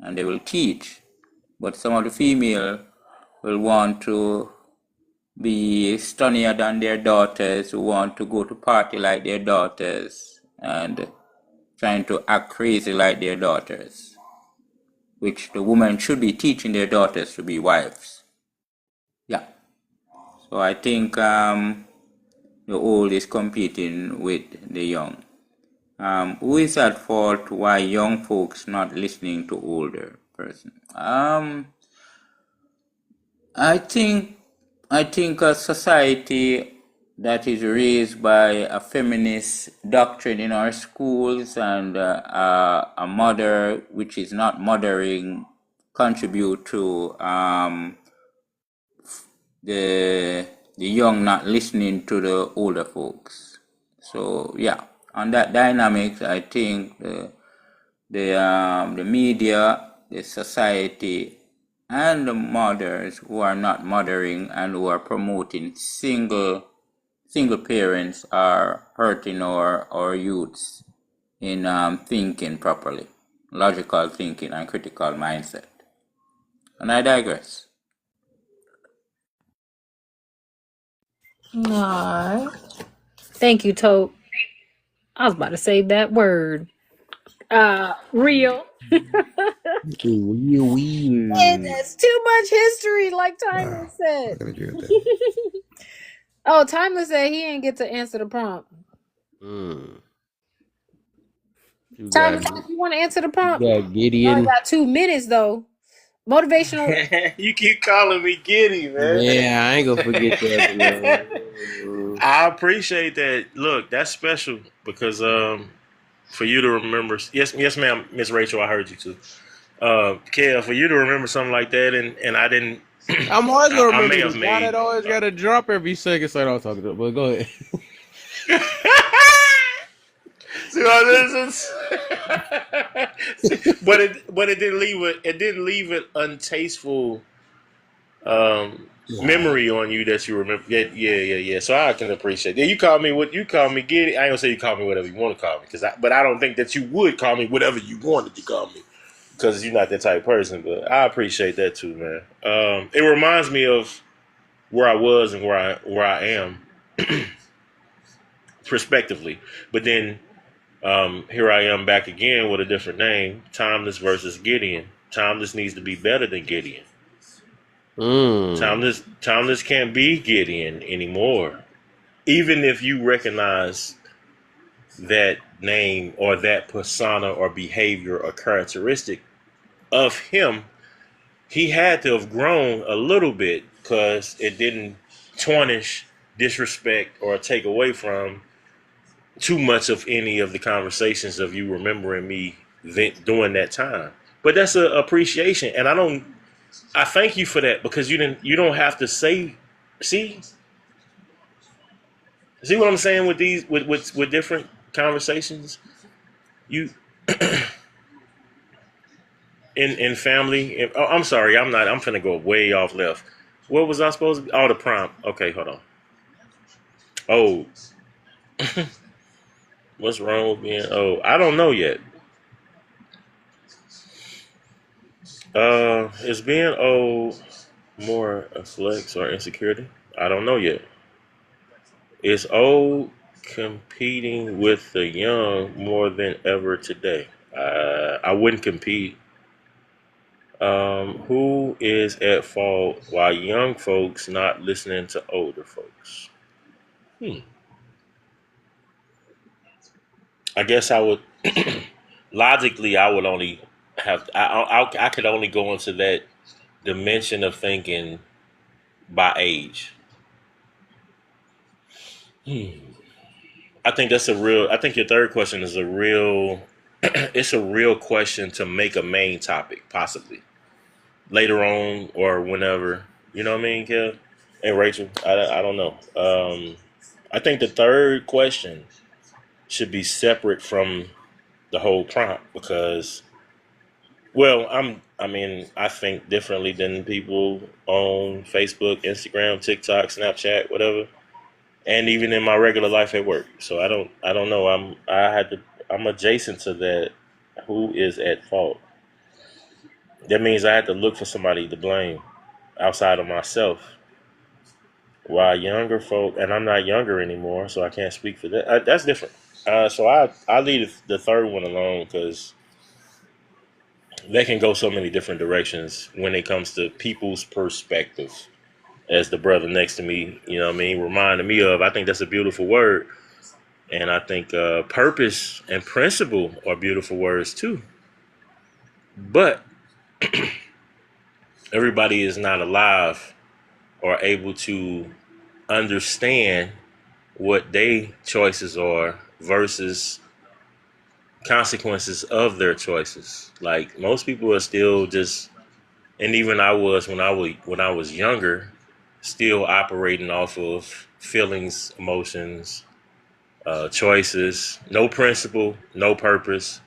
and they will teach, but some of the female will want to be stunnier than their daughters, who want to go to party like their daughters and trying to act crazy like their daughters, which the women should be teaching their daughters to be wives. Yeah. So I think the old is competing with the young. Who is at fault why young folks not listening to older person? I think a society that is raised by a feminist doctrine in our schools and a mother which is not mothering contribute to the young not listening to the older folks. So yeah, on that dynamics, I think the media, the society, and the mothers who are not mothering and who are promoting single parents are hurting our youths in thinking properly, logical thinking and critical mindset. And I digress. Aw. Thank you, Tope. I was about to say that word. Real. That's too much history, like Timeless said. Oh, Timeless said he didn't get to answer the prompt. Timeless, you want to answer the prompt? Yeah, You only got 2 minutes though. Motivational. You keep calling me Giddy, man. Yeah, I ain't gonna forget that. Man. I appreciate that. Look, that's special because for you to remember. Yes, ma'am, Miss Rachel, I heard you too. Kel, for you to remember something like that, and I didn't. I'm always gonna I remember may this have guy made. that always got to drop every second. So I don't talk to him, but go ahead. See what this is? but it didn't leave an untasteful memory on you that you remember. Yeah. So I can appreciate. Yeah, you call me Giddy. I ain't gonna say you call me whatever you want to call me, but I don't think that you would call me whatever you wanted to call me, because you're not that type of person. But I appreciate that too, man. It reminds me of where I was and where I am, prospectively. But then here I am back again with a different name: Timeless versus Gideon. Timeless needs to be better than Gideon. Timeless can't be Gideon anymore. Even if you recognize that name or that persona or behavior or characteristic of him, he had to have grown a little bit because it didn't tarnish, disrespect, or take away from too much of any of the conversations of you remembering me during that time. But that's an appreciation, and I thank you for that, because you don't have to say, see what I'm saying with these with different conversations. You in family. I'm sorry, I'm finna go way off left. What was I supposed to be? Oh, the prompt. Okay, hold on. Oh, what's wrong with being old? I don't know yet. Is being old more a flex or insecurity? I don't know yet. Is old competing with the young more than ever today? I wouldn't compete. Who is at fault while young folks not listening to older folks? I guess I would logically I would only have I could only go into that dimension of thinking by age. I think your third question is a real it's a real question to make a main topic, possibly later on or whenever. You know what I mean, Kev? Hey, Rachel, I don't know. I think the third question should be separate from the whole prompt because, well, I think differently than people on Facebook, Instagram, TikTok, Snapchat, whatever, and even in my regular life at work. So I don't know. I'm adjacent to that. Who is at fault? That means I had to look for somebody to blame outside of myself. While younger folk, and I'm not younger anymore, so I can't speak for that. That's different. So I leave the third one alone because they can go so many different directions when it comes to people's perspective. As the brother next to me, you know what I mean, reminded me of, I think that's a beautiful word. And I think purpose and principle are beautiful words too. But everybody is not alive or able to understand what their choices are versus consequences of their choices. Like most people are still just, and even I was when I was younger, still operating off of feelings, emotions, choices, no principle, no purpose.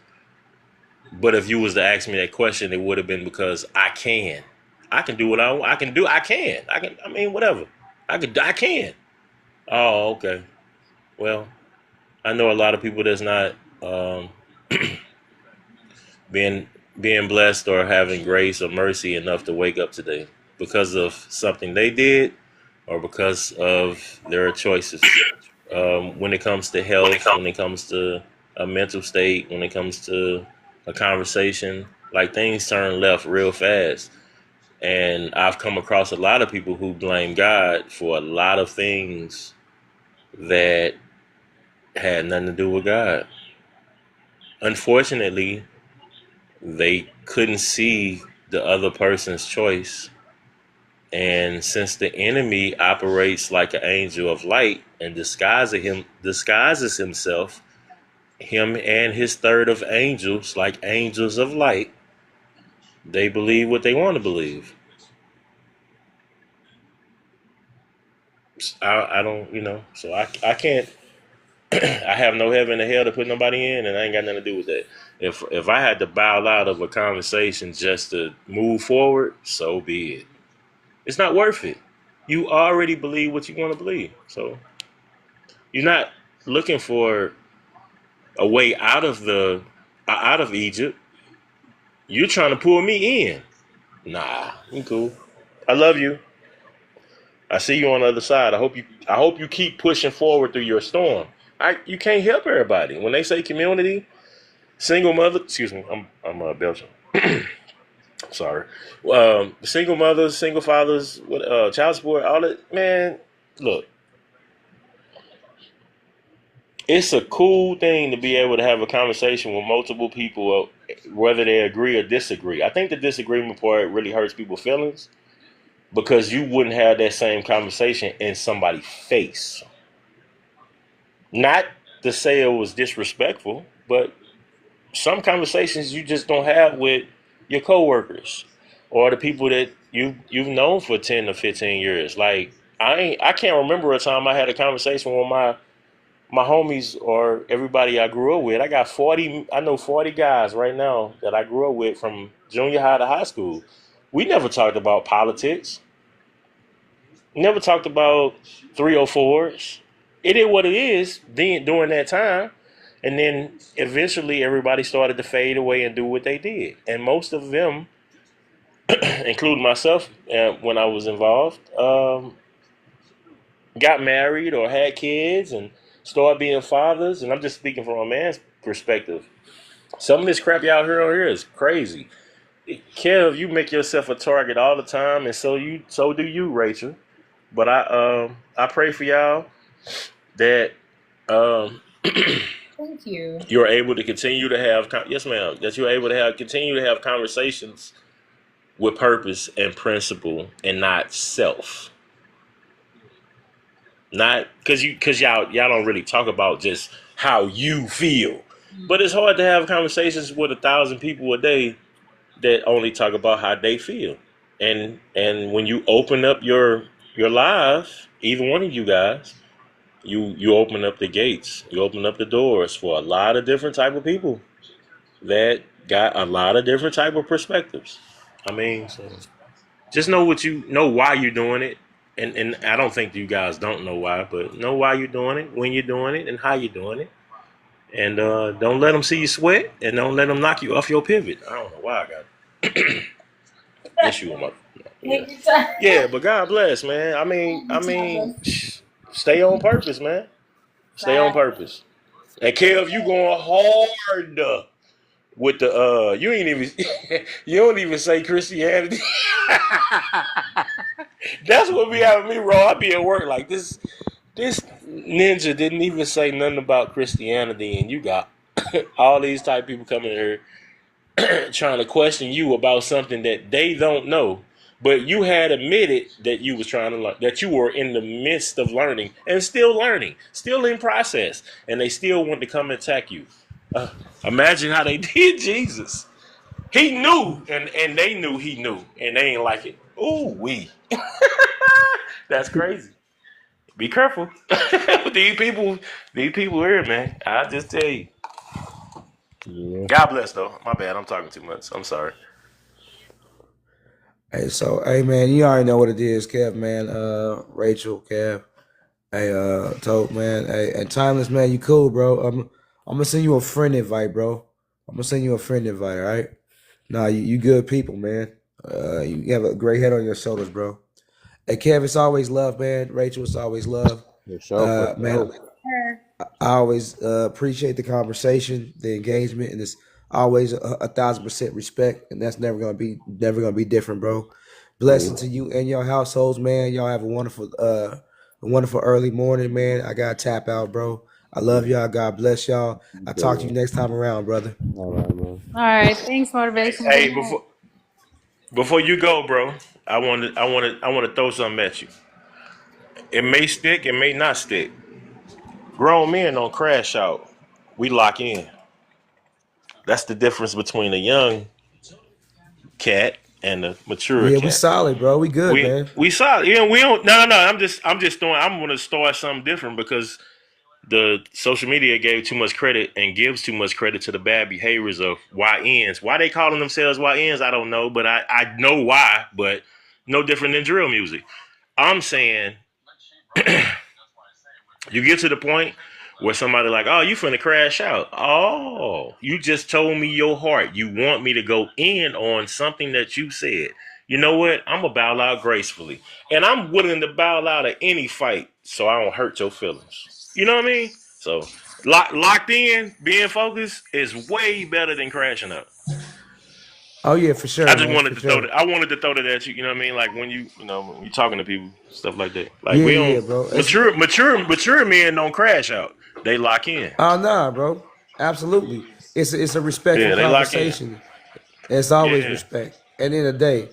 But if you was to ask me that question, it would have been because I can do what I can do. I mean, whatever. I can. Oh, okay. Well, I know a lot of people that's not being blessed or having grace or mercy enough to wake up today because of something they did or because of their choices. When it comes to health, when it comes to a mental state, when it comes to a conversation, like things turn left real fast. And I've come across a lot of people who blame God for a lot of things that had nothing to do with God. Unfortunately, they couldn't see the other person's choice. And since the enemy operates like an angel of light and disguises himself, him and his third of angels, like angels of light, they believe what they want to believe. I don't, so I can't, I have no heaven or hell to put nobody in, and I ain't got nothing to do with that. If I had to bow out of a conversation just to move forward, so be it. It's not worth it. You already believe what you want to believe. So you're not looking for a way out of Egypt. You're trying to pull me in. Nah, I'm cool. I love you. I see you on the other side. I hope you keep pushing forward through your storm. You can't help everybody. When they say community, single mother, excuse me, I'm Belgian. Sorry. Single mothers, single fathers, child support, all that. Man, look, it's a cool thing to be able to have a conversation with multiple people, whether they agree or disagree. I think the disagreement part really hurts people's feelings because you wouldn't have that same conversation in somebody's face. Not to say it was disrespectful, but some conversations you just don't have with your coworkers or the people that you've known for 10 to 15 years. Like I can't remember a time I had a conversation with my homies or everybody I grew up with. I know 40 guys right now that I grew up with from junior high to high school. We never talked about politics. Never talked about 304s. It is what it is during that time. And then eventually everybody started to fade away and do what they did. And most of them, including myself when I was involved, got married or had kids and started being fathers. And I'm just speaking from a man's perspective. Some of this crap y'all hear on here is crazy. Kev, you make yourself a target all the time, and so do you, Rachel. But I pray for y'all that Thank you. you're able to continue to have yes, ma'am. That you're able to continue to have conversations with purpose and principle, and not self. Not because y'all don't really talk about just how you feel, but it's hard to have conversations with 1,000 people a day that only talk about how they feel. And when you open up your lives, either one of you guys, you open up the gates, you open up the doors for a lot of different type of people that got a lot of different type of perspectives. I mean, so just know why you're doing it. And I don't think you guys don't know why, but know why you're doing it, when you're doing it, and how you're doing it. And don't let them see you sweat, and don't let them knock you off your pivot. I don't know why I got issue with my yeah, but God bless, man. I mean, stay on purpose, man. Stay on purpose. And Kev, you going hard with the you ain't even you don't even say Christianity. That's what be having me raw. I be at work like this ninja didn't even say nothing about Christianity, and you got all these type of people coming here trying to question you about something that they don't know. But you had admitted that you was trying to learn, that you were in the midst of learning and still learning, still in process, and they still want to come and attack you. Imagine how they did Jesus. He knew, and they knew he knew, and they ain't like it. Ooh, that's crazy. Be careful. These people here, man. I just tell you. Yeah. God bless, though. My bad. I'm talking too much. I'm sorry. Hey, so hey man, you already know what it is, Kev, man. Rachel, Kev. Hey, Tote, man. Hey, and Timeless, man, you cool, bro. I'm gonna send you a friend invite, bro. I'm gonna send you a friend invite, all right? Nah, you good people, man. You have a great head on your shoulders, bro. Hey, Kev, it's always love, man. Rachel, it's always love. Man, I always appreciate the conversation, the engagement, and it's always 1,000% respect, and that's never gonna be different, bro. Blessing to you and your households, man. Y'all have a wonderful early morning, man. I gotta tap out, bro. I love y'all. God bless y'all. I'll talk to you next time around, brother. All right. Thanks, motivation. Hey, before you go, bro, I want to throw something at you. It may stick, it may not stick. Grown men don't crash out. We lock in. That's the difference between a young cat and a mature Yeah, cat. we solid, bro. We good, man. We solid. Yeah, we don't. No. I'm just throwing. I'm gonna start something different because the social media gave too much credit and gives too much credit to the bad behaviors of YNs. Why they calling themselves YNs, I don't know, but I know why. But no different than drill music. I'm saying you get to the point where somebody like, oh, you finna crash out. Oh, you just told me your heart. You want me to go in on something that you said. You know what? I'm going to bow out gracefully. And I'm willing to bow out at any fight so I don't hurt your feelings. You know what I mean? So locked in, being focused is way better than crashing out. Oh yeah, for sure. I just man, wanted for to sure. throw that. I wanted to throw that at you. You know what I mean? Like when when you're talking to people, stuff like that. Like Yeah, we yeah, don't bro. mature men don't crash out. They lock in. Oh nah, bro. Absolutely. It's a respectful Yeah, they lock in. conversation. It's always Yeah. respect. At the end of the day,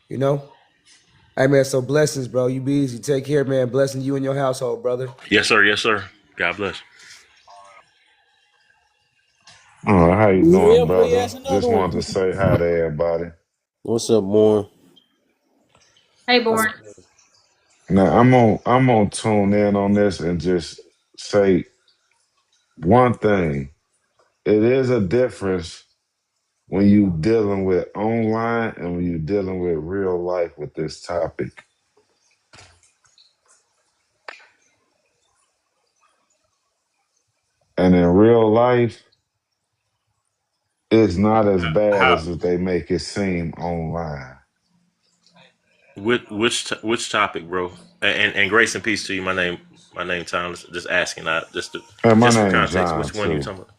you know. Hey man, so blessings, bro. You be easy. Take care, man. Blessing you and your household, brother. Yes, sir. Yes, sir. God bless. How you Yeah, doing, boy, brother? that's another Just one. wanted to say hi to everybody. What's up, Born? Hey, Born. Now I'm gonna tune in on this and just say one thing. It is a difference when you dealing with online and when you dealing with real life with this topic. And in real life, it's not as bad How? as what they make it seem online. Which topic, bro? And grace and peace to you. My name Tom. Just asking, And my just for name context. John Which one you too. talking about?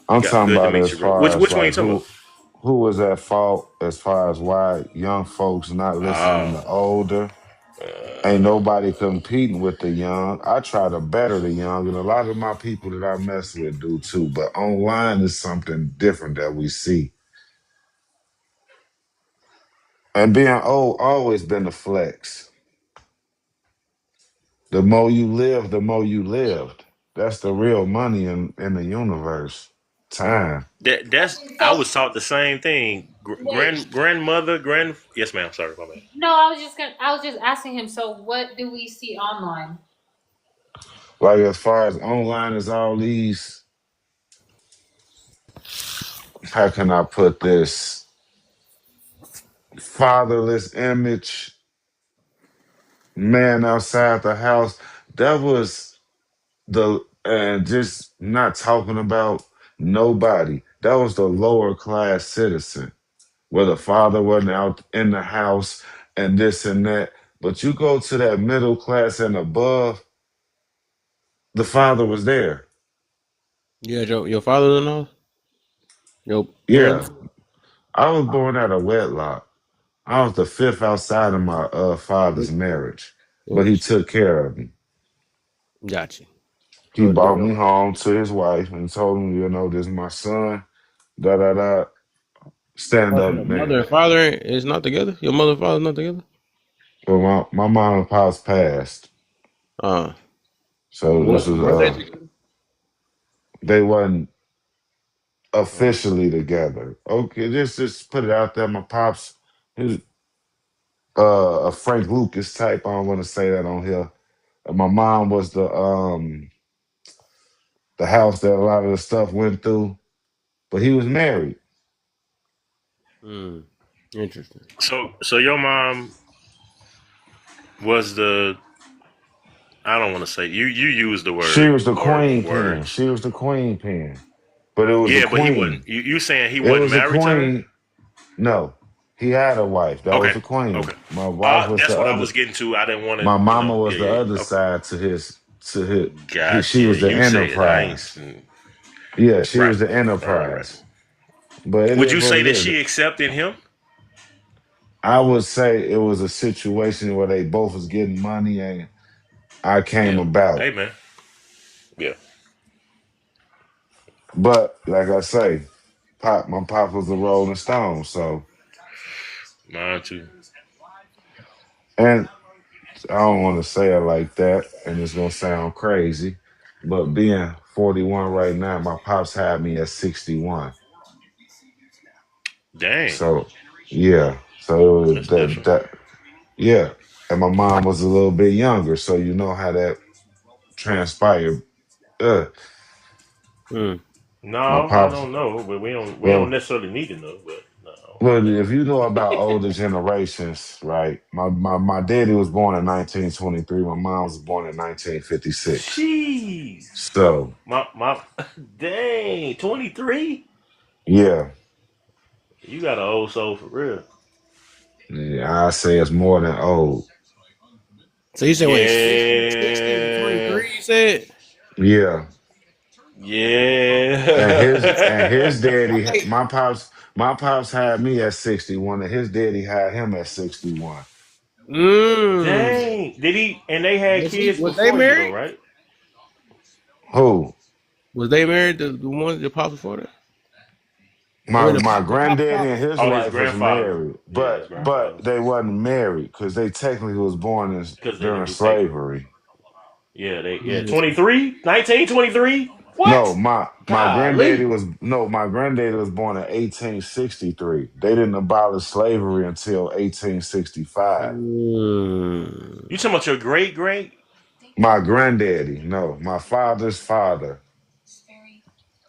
I'm talking Good to about meet as you, bro. far as Which one you like talking about? who was at fault as far as why young folks not listening to Oh, older. Ain't nobody competing with the young. I try to better the young, and a lot of my people that I mess with do too. But online is something different that we see. And being old always been the flex. The more you live, the more you lived. That's the real money in the universe. Time. that's. I So was taught the same thing. wait. Grandmother, grand. Yes, ma'am. Sorry, my bad. No, I was just asking him. So what do we see online? Like as far as online is all these, how can I put this? Fatherless image, man outside the house. That was the and just not talking about nobody. That was the lower class citizen, where the father wasn't out in the house and this and that. But you go to that middle class and above, the father was there. Yeah, your father in law? Your Yeah, parents? I was born out of wedlock. I was the fifth outside of my father's marriage, but he took care of me. Gotcha. He brought me home to his wife and told him, this is my son. Da da da. Stand Oh, so up your mother man. and father is not together? Your mother and father not together? But my mom and pops passed, Uh, so this was were they together? they wasn't Oh, officially together. Okay, just put it out there. My pops, he was a Frank Lucas type. I don't want to say that on here. My mom was the house that a lot of the stuff went through, but he was married. interesting. So your mom was the. I don't want to say you. You use the She word was the or queen pin. words. She was the queen pin. But it was a Yeah, but he wasn't. queen. You saying he It wasn't was a married to her? queen. No, he had a wife. That was Okay, the queen. okay. My wife was That's the what I other. was getting to. I didn't want to, My mama Yeah, was the yeah, other yeah. Okay, side to his. She gotcha. was the You said I ain't. enterprise. Yeah, she Right, was the right. enterprise. But it Would is you what say it that is. she accepted him? I would say it was a situation where they both was getting money and I came Yeah. about. Hey, man. Yeah. But like I say, my pop was a Rolling Stone, so Mine too. and I don't want to say it like that, and it's gonna sound crazy, but being 41 right now, my pops had me at 61. Dang, So yeah, so it was that's different. yeah, and my mom was a little bit younger, so you know how that transpired. Uh, No, my I pops, don't know, but we don't well, necessarily need to know. But no. well, if you know about older generations, right? My daddy was born in 1923. My mom was born in 1956. Jeez. So My dang, 23. yeah, You got an old soul for real. yeah, I say it's more than old. So you said, wait, 60 to Yeah. 23, you said? Yeah. And his Yeah. daddy, my pops had me at 61, and his daddy had him at 61. Mm. Dang. Did he? And they had kids Was they before you, though, married? right? Who? Was they married? The one the apostle before that? I My mean, my the apostle granddaddy prophet. and his Oh, his wife was grandfather. married, Yeah, his but grandfather. they wasn't married because they technically was born Because they didn't during do paper. slavery. Yeah, they Yeah. 23? 1923? No, What? my granddaddy Golly. was no, my granddaddy was born in 1863. They didn't abolish slavery until 1865. Mm. You talking about your great great? My granddaddy, no, my father's father.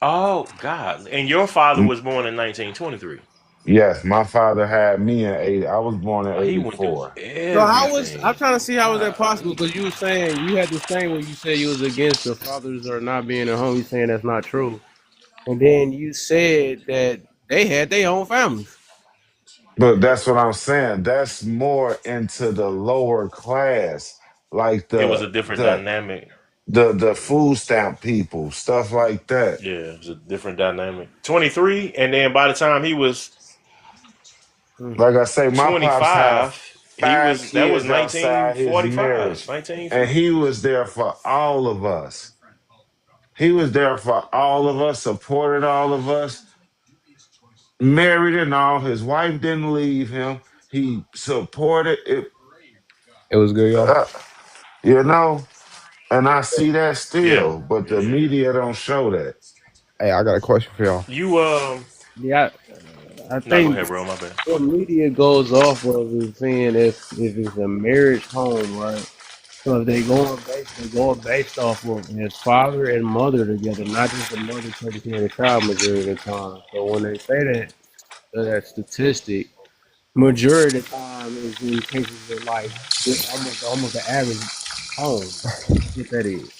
Oh God! And your father Mm, was born in 1923. Yes, my father had me in 80. I was born in Oh, he went through 84. So how was I'm everything. trying to see how was that possible? Golly. Because you were saying you had this thing where you said you was against the fathers or not being at home. You saying that's not true, and then you said that they had their own families. But that's what I'm saying. That's more into the lower class, like It was a different dynamic. the food stamp people, stuff like that. Yeah, it was a different dynamic. 23, and then by the time he was Mm. Like I say, my pops had 25, five that was kids outside his 1945, marriage, 19. and he was there for all of us. He was there for all of us, supported all of us, married and all. His wife didn't leave him. He supported it, It was good, y'all. uh, you know. And I see that Yeah, still, but the yeah. media don't show that. Hey, I got a question for y'all. You Yeah, I no, go think ahead, bro. My bad. what media goes off of is seeing if it's a marriage home, right? So if they going based off of his father and mother together, not just the mother taking care of the child majority of the time. So when they say that statistic, majority of the time is in cases of like almost the average home. That's what that is.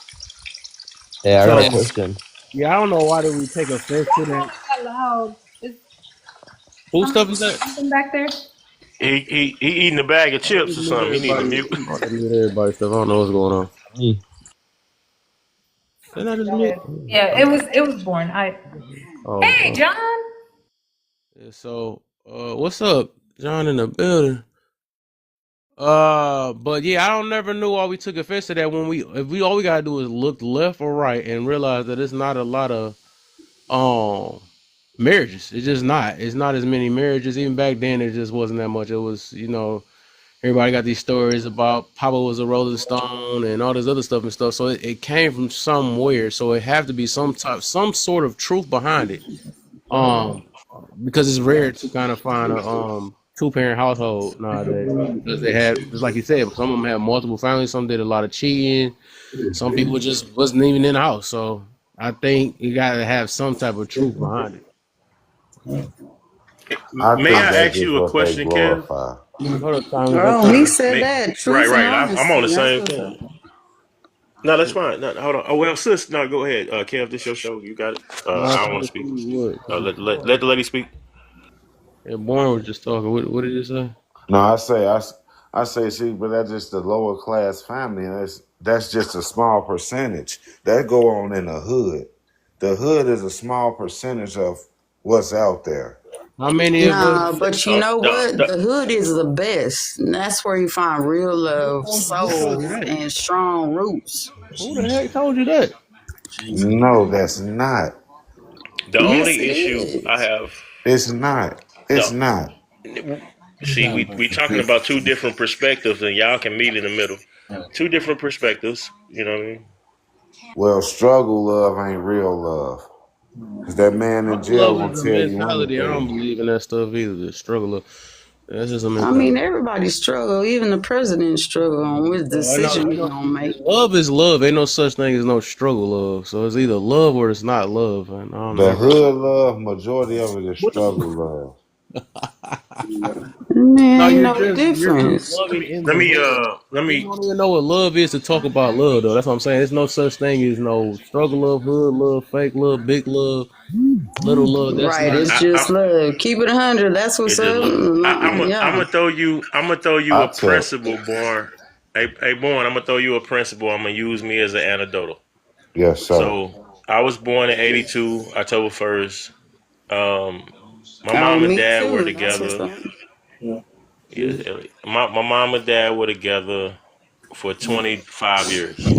Yeah, I got a So question. yeah, I don't know why did we take offense to that. That loud. Is Who stuff is that? something back there? He eating a bag of I chips just or mute something. He need to everybody. mute. I'm about to mute everybody stuff. I don't know what's going on. Me. Didn't I just Go mute? ahead. Yeah, it was born. Hey, Oh, John. yeah, so what's up, John in the building? But yeah, I don't never knew why we took offense to that when if we all we gotta do is look left or right and realize that it's not a lot of marriages. It's just not. It's not as many marriages. Even back then, it just wasn't that much. It was, everybody got these stories about Papa was a Rolling Stone and all this other stuff and stuff. So it came from somewhere. So it have to be some sort of truth behind it. Because it's rare to kind of find a two-parent household nowadays. Because they had, just like you said, some of them had multiple families. Some did a lot of cheating. Some people just wasn't even in the house. So I think you got to have some type of truth behind it. I May think I that's ask just you a what they question, Kev? glorify. Hold up, Tommy. Let Oh, he Tommy. said that. Right, Truth and right. I'm on the honesty. That's same what's thing. up. No, that's fine. No, hold on. Oh well, sis. No, go ahead. Kev, this your show. You got it. No, I I'm don't trying want to to speak. see what. Let the lady speak. Yeah, Born was just talking. What did you say? No, I say, see, but that's just the lower class family. And that's just a small percentage that go on in the hood. The hood is a small percentage of what's out there. How many of us? Nah, but you know what? The hood is the best. And that's where you find real love, Who told you soul, that? and strong roots. Who the heck told you that? No, that's not. The Yes, only it issue I is. have, It's not. It's no. not. See, we talking about two different perspectives, and y'all can meet in the middle. Two different perspectives. You know what I mean? Well, struggle love ain't real love. Cause that man in Struggle jail love gonna is a tell you mentality. I don't anything. believe in that stuff either. The struggle of that's just a I mean, mentality. everybody struggle. Even the president struggle on which I decision he know. gonna make. Love is love. Ain't no such thing as no struggle love. So it's either love or it's not love. And I don't The know. hood love, majority of it is What the? struggle love. No, Man, ain't you're no just difference. loving in Let the me hood. let People me don't even know what love is to talk about love though. That's what I'm saying. There's no such thing as no struggle love, hood love, fake love, big love, little love. That's Right, not. it's just love. Keep it 100. That's what's It's just up. look. I'm Yeah. gonna throw you. I'm gonna throw you I a tell principle, Born. Hey, Born. I'm gonna throw you a principle. I'm gonna use me as an anecdotal. yes, sir. So I was born in '82, October 1st. Um, my Oh, mom and me dad were too. That's what's together. up. Yeah, my mom and dad were together for 25 years.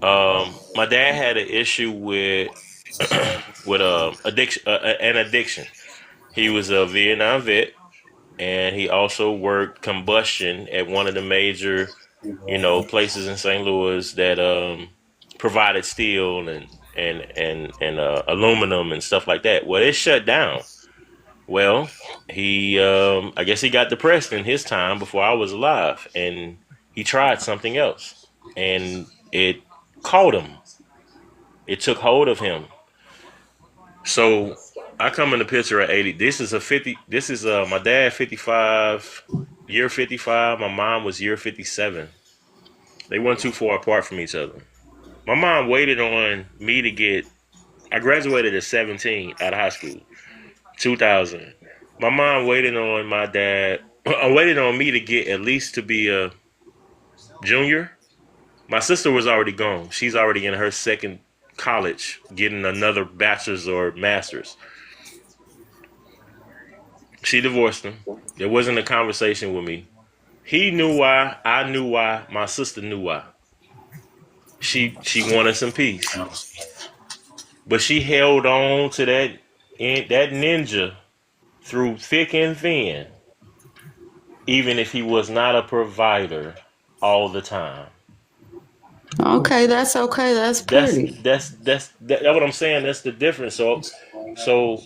My dad had an issue with with addiction, an addiction. He was a Vietnam vet, and he also worked combustion at one of the major, places in St. Louis that provided steel and aluminum and stuff like that. Well, it shut down. Well, he I guess he got depressed in his time before I was alive, and he tried something else, and it caught him. It took hold of him. So I come in the picture at 80. This is a 50. This is my dad 55, year 55. My mom was year 57. They weren't too far apart from each other. My mom waited on me to get. I graduated at 17 out of high school, 2000. My mom waited on my dad. Waited on me to get at least to be a junior. My sister was already gone. She's already in her second college, getting another bachelor's or master's. She divorced him. There wasn't a conversation with me. He knew why. I knew why. My sister knew why. She wanted some peace, but she held on to that ninja through thick and thin, even if he was not a provider all the time. Okay, that's okay. That's pretty. That's what I'm saying. That's the difference. So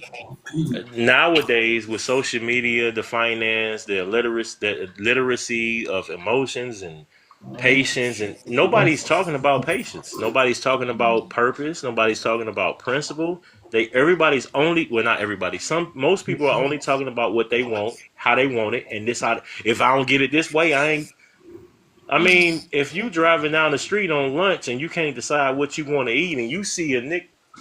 nowadays with social media, the finance, the literacy of emotions and patience, and nobody's talking about patience. Nobody's talking about purpose. Nobody's talking about principle. Everybody's only, well, not everybody. Most people are only talking about what they want, how they want it, and this how. If I don't get it this way, I mean, if you driving down the street on lunch and you can't decide what you want to eat, and you see a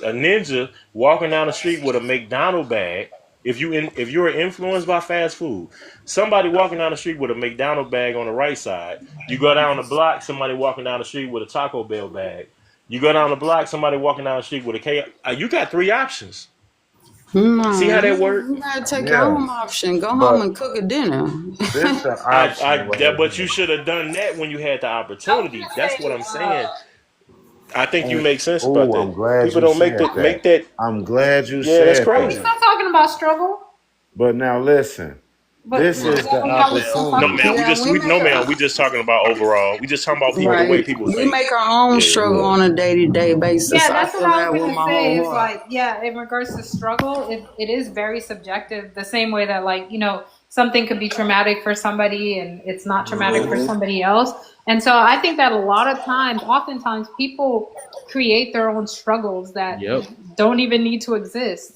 ninja walking down the street with a McDonald's bag, if you're influenced by fast food, somebody walking down the street with a McDonald's bag on the right side, you go down the block, somebody walking down the street with a Taco Bell bag, you go down the block, somebody walking down the street with a you got three options. No, See how that works? you gotta take your own option. Go home and cook a dinner. But you should have done that when you had the opportunity. That's what I'm saying. I think you make sense about that. I'm glad People you don't make that. I'm glad you Yeah, said that's that. crazy. He's not talking about struggle. But now listen, this is the opportunity. No, man. We just talking about overall. We just talking about people, the way people We think. make our own struggle on a day-to-day basis. Yeah, that's I what I feel was that with gonna my say. whole It's heart. like, yeah, in regards to struggle, it is very subjective. The same way that, like, something could be traumatic for somebody and it's not traumatic for somebody else. And so I think that oftentimes people create their own struggles that don't even need to exist.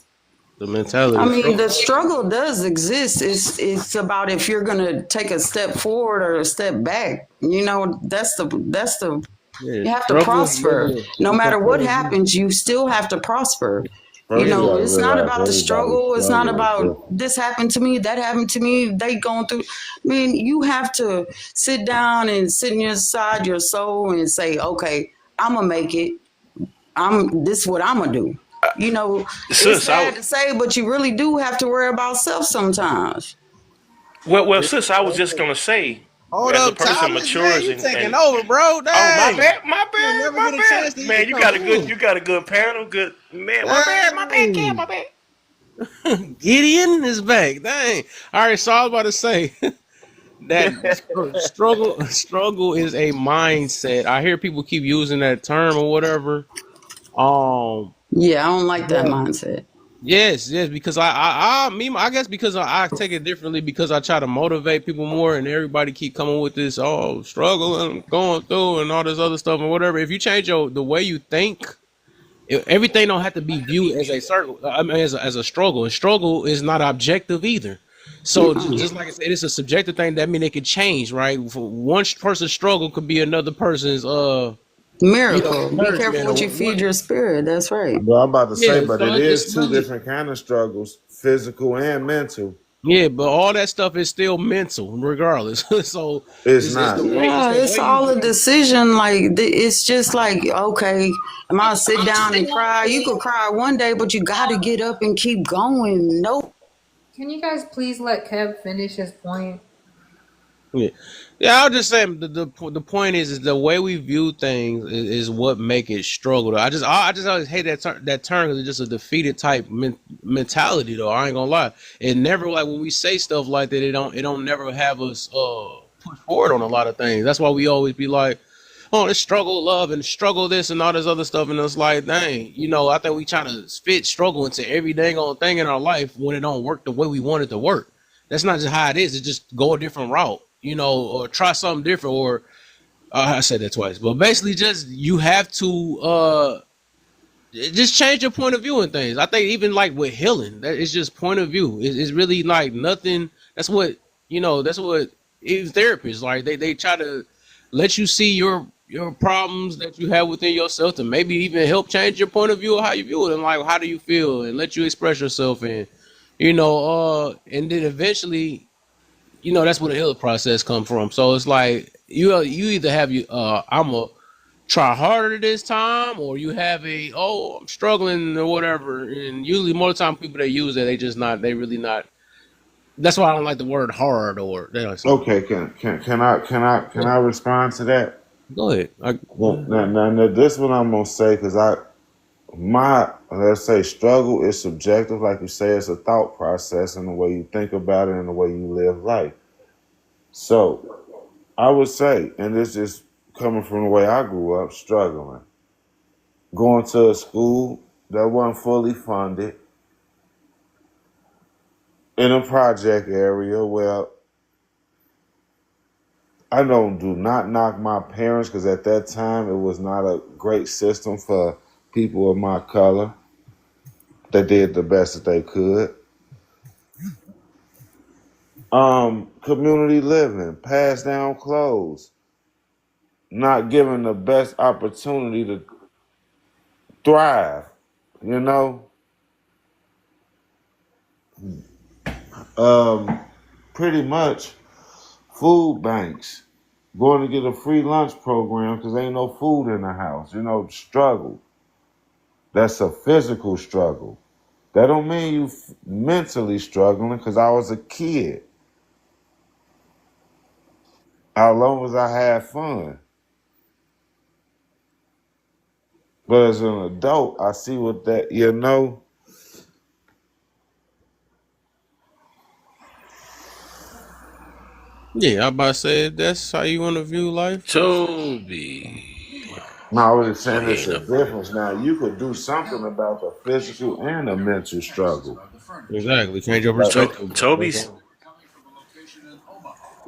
The mentality. I mean, the struggle does exist. It's about if you're gonna take a step forward or a step back. That's the you have to prosper. No matter what happens, you still have to prosper. It's not about the struggle. It's not about this happened to me, that happened to me, they going through. I mean, you have to sit down and sit inside your soul and say, okay, I'm gonna make it. This is what I'm gonna do. It's sad to say, but you really do have to worry about self sometimes. Well, sis, I was just gonna say, as a person matures you taking over, bro. Dang. Oh, my bad. Man, you got a good panel, good man. My bad. Gideon is back. Dang. All right, so I was about to say that struggle is a mindset. I hear people keep using that term or whatever. Yeah, I don't like that mindset. Yes, because I guess because I take it differently, because I try to motivate people more, and everybody keep coming with this struggle and going through and all this other stuff and whatever. If you change the way you think, everything don't have to be viewed as a circle. I mean, as a struggle. And struggle is not objective either. So just like I said, it's a subjective thing. That means it could change, right? For one person's struggle could be another person's miracle. Be careful what you feed your spirit. That's right. Well, I'm about to say, but it is two different kind of struggles, physical and mental. Yeah, but all that stuff is still mental, regardless. So it's not. It's all a decision. Like, it's just like, okay, am I gonna sit down and cry? You could cry one day, but you got to get up and keep going. Nope. Can you guys please let Kev finish his point? Yeah, yeah. I was just saying the point is the way we view things is what make it struggle. I just always hate that term because it's just a defeated type mentality. Though I ain't gonna lie, it never like when we say stuff like that, it don't never have us push forward on a lot of things. That's why we always be like, oh, this struggle, love, and struggle this and all this other stuff, and it's like, dang, I think we trying to fit struggle into every dang on thing in our life when it don't work the way we want it to work. That's not just how it is. It's just go a different route, or try something different, or I said that twice, but basically, just you have to just change your point of view on things. I think even like with healing, that it's just point of view. It's really like nothing. That's what even therapists like. They try to let you see your problems that you have within yourself to maybe even help change your point of view of how you view it and like how do you feel and let you express yourself and and then eventually that's where the healing process comes from. So it's like you either have I'm a try harder this time, or you have I'm struggling or whatever. And usually more of the time people that use that they really not. That's why I don't like the word hard or Okay, can I respond to that? Go ahead. Now, this one I'm gonna say because let's say struggle is subjective, like you say, it's a thought process and the way you think about it and the way you live life. So I would say, and this is coming from the way I grew up, struggling, going to a school that wasn't fully funded in a project area where I do not knock my parents because at that time it was not a great system for people of my color. They did the best that they could. Community living, pass down clothes, not given the best opportunity to thrive, pretty much food banks, going to get a free lunch program because ain't no food in the house, struggle. That's a physical struggle. That don't mean you mentally struggling because I was a kid. As long as I had fun. But as an adult, I see what that, Yeah, I about to say that's how you want to view life. Toby. No, I was saying it's a difference. Now, you could do something about the physical and the mental struggle. Exactly. Change your perspective.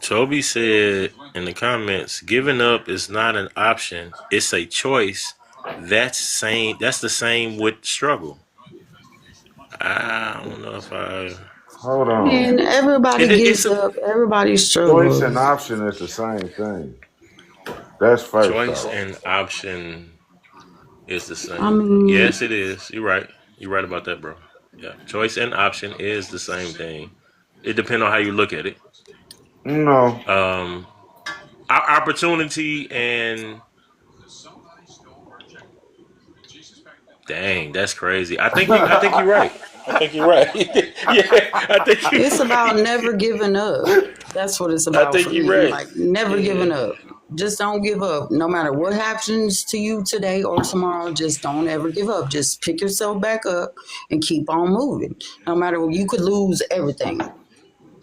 Toby said in the comments, giving up is not an option. It's a choice. That's the same with struggle. I don't know if I... Hold on. And everybody gives up. Everybody struggles. Choice and option is the same thing. That's first. Choice and option is the same. Yes, it is. You're right. You're right about that, bro. Yeah. Choice and option is the same thing. It depends on how you look at it. No. Opportunity and... Dang, that's crazy. I think you're right. I think you're right. Yeah, I think it's about never giving up. That's what it's about. I think you're right. Like never giving up. Just don't give up. No matter what happens to you today or tomorrow, just don't ever give up. Just pick yourself back up and keep on moving. No matter what, you could lose everything.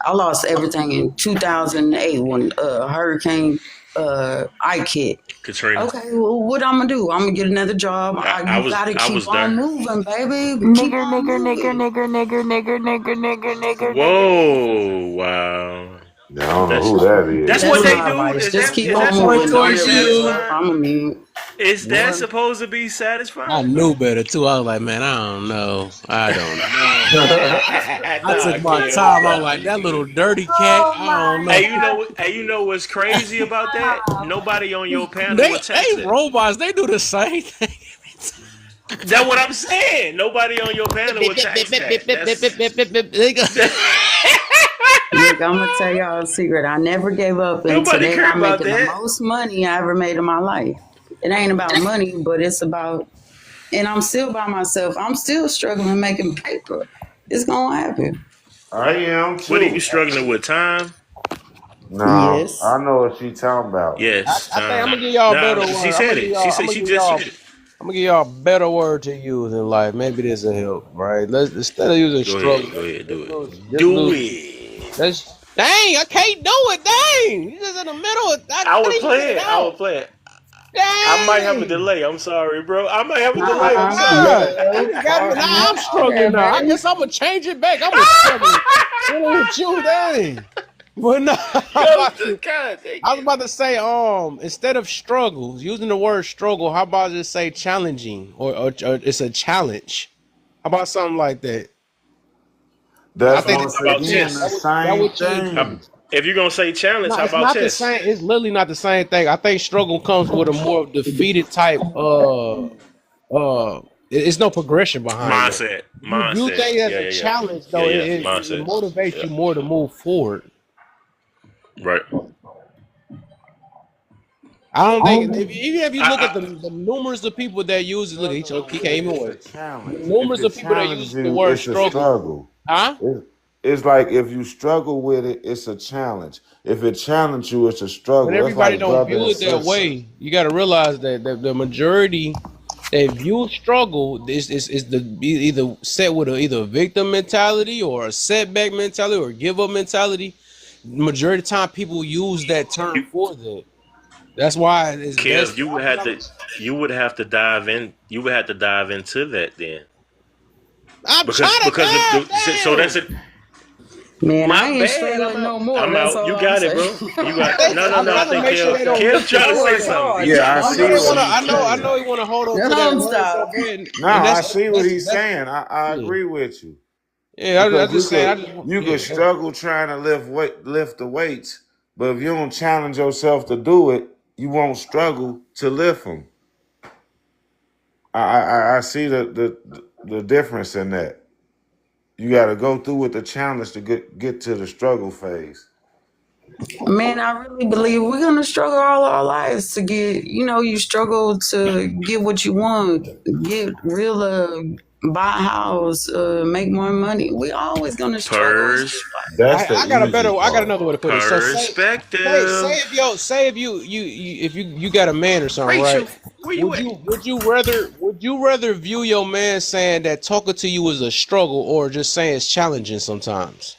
I lost everything in 2008 when Hurricane Ike hit. Katrina. Okay, well, what I'm gonna do? I'm gonna get another job. You gotta keep on moving, baby. Nigger. Whoa! Wow. I don't know who that is. That's what they do. Just keep on moving. I'm a mute. Is that supposed to be satisfying? I knew better too. I was like, man, I don't know. I took my time. I was like, that little dirty cat. I don't know. Hey, you know what's crazy about that? Nobody on your panel will text it. Robots. They do the same thing. That's what I'm saying. Nobody on your panel will text that. Look, I'm gonna tell y'all a secret. I never gave up, and today I'm making the most money I ever made in my life. It ain't about money, but it's about, and I'm still by myself. I'm still struggling making paper. It's gonna happen. I am too. What are you struggling with? Time? No, Yes. I know what she talking about. Yes, I think I'm time. gonna give y'all a better Nah, word. she said it. She said she just said it. I'm gonna give y'all a better word to use in life. Maybe this will help, right? Let's instead of using Go struggle, ahead, do it. just Do lose. it. Let's dang, I can't do it. Dang, you just in the middle. I I would need to get play it it. I out. would play it. I might have a Dang. delay. I'm sorry, bro. I might have a Oh delay. my I'm God. sorry. You done got me. Now I'm struggling now. I guess I'm gonna change it back. I'm gonna struggle. What with you, dang? But no, God, dang I was it. about to say, instead of struggles, using the word struggle, how about just say challenging or it's a challenge? How about something like that? I That's think How once about again the chess? that same would change it. thing. If you're gonna say challenge, No, how it's about not the chess? same. It's literally not the same thing. I think struggle comes with a more defeated type. It's no progression behind that. Mindset. You Mindset. think that's Yeah, a yeah, yeah. challenge Yeah, though. yeah. It Mindset. motivates Yeah. you more to move forward. Right. I don't think Oh. even if you look at the numerous of people that use it, look, he can't even It's a wait. The challenge. If numerous it of people that challenges use the you, word it's a struggle, struggle. huh? It's like if you struggle with it, it's a challenge. If it challenges you, it's a But struggle. That's everybody like don't brother view and it that sister. way. You got to realize that the majority that view struggle is either set with either a victim mentality or a setback mentality or give up mentality. Majority of the time, people use that term for that. That's why it's Kev, best. you would have to dive in. You would have to dive into that then, I'm because trying to so damn. that's it. Man, I My ain't bad. struggling no more. I'm That's out. all You I'm got it, saying. bro. You got no. I'm I trying to think make sure they don't Kev trying I to say work something. hard. He Yeah, I trying to I know say see they what wanna. something. he's I saying. know he wanna hold on No, to that I'm word so stopping. bad, No, and I that's see what he's that's saying. I yeah. agree with you Yeah, I because just saying. you could Yeah. struggle trying to lift the weights, but if you don't challenge yourself to do it, you won't struggle to lift them. I see the difference in that. You got to go through with the challenge to get to the struggle phase. Man, I really believe we're gonna struggle all our lives to get. You struggle to get what you want, get real love, buy a house, make more money. We always gonna struggle. It's just That's the I got a better. easy I got part. another way to put it. So Perspective. say if you got a man or something, Rachel, right? where you at? Would you rather view your man saying that talking to you is a struggle or just saying it's challenging sometimes?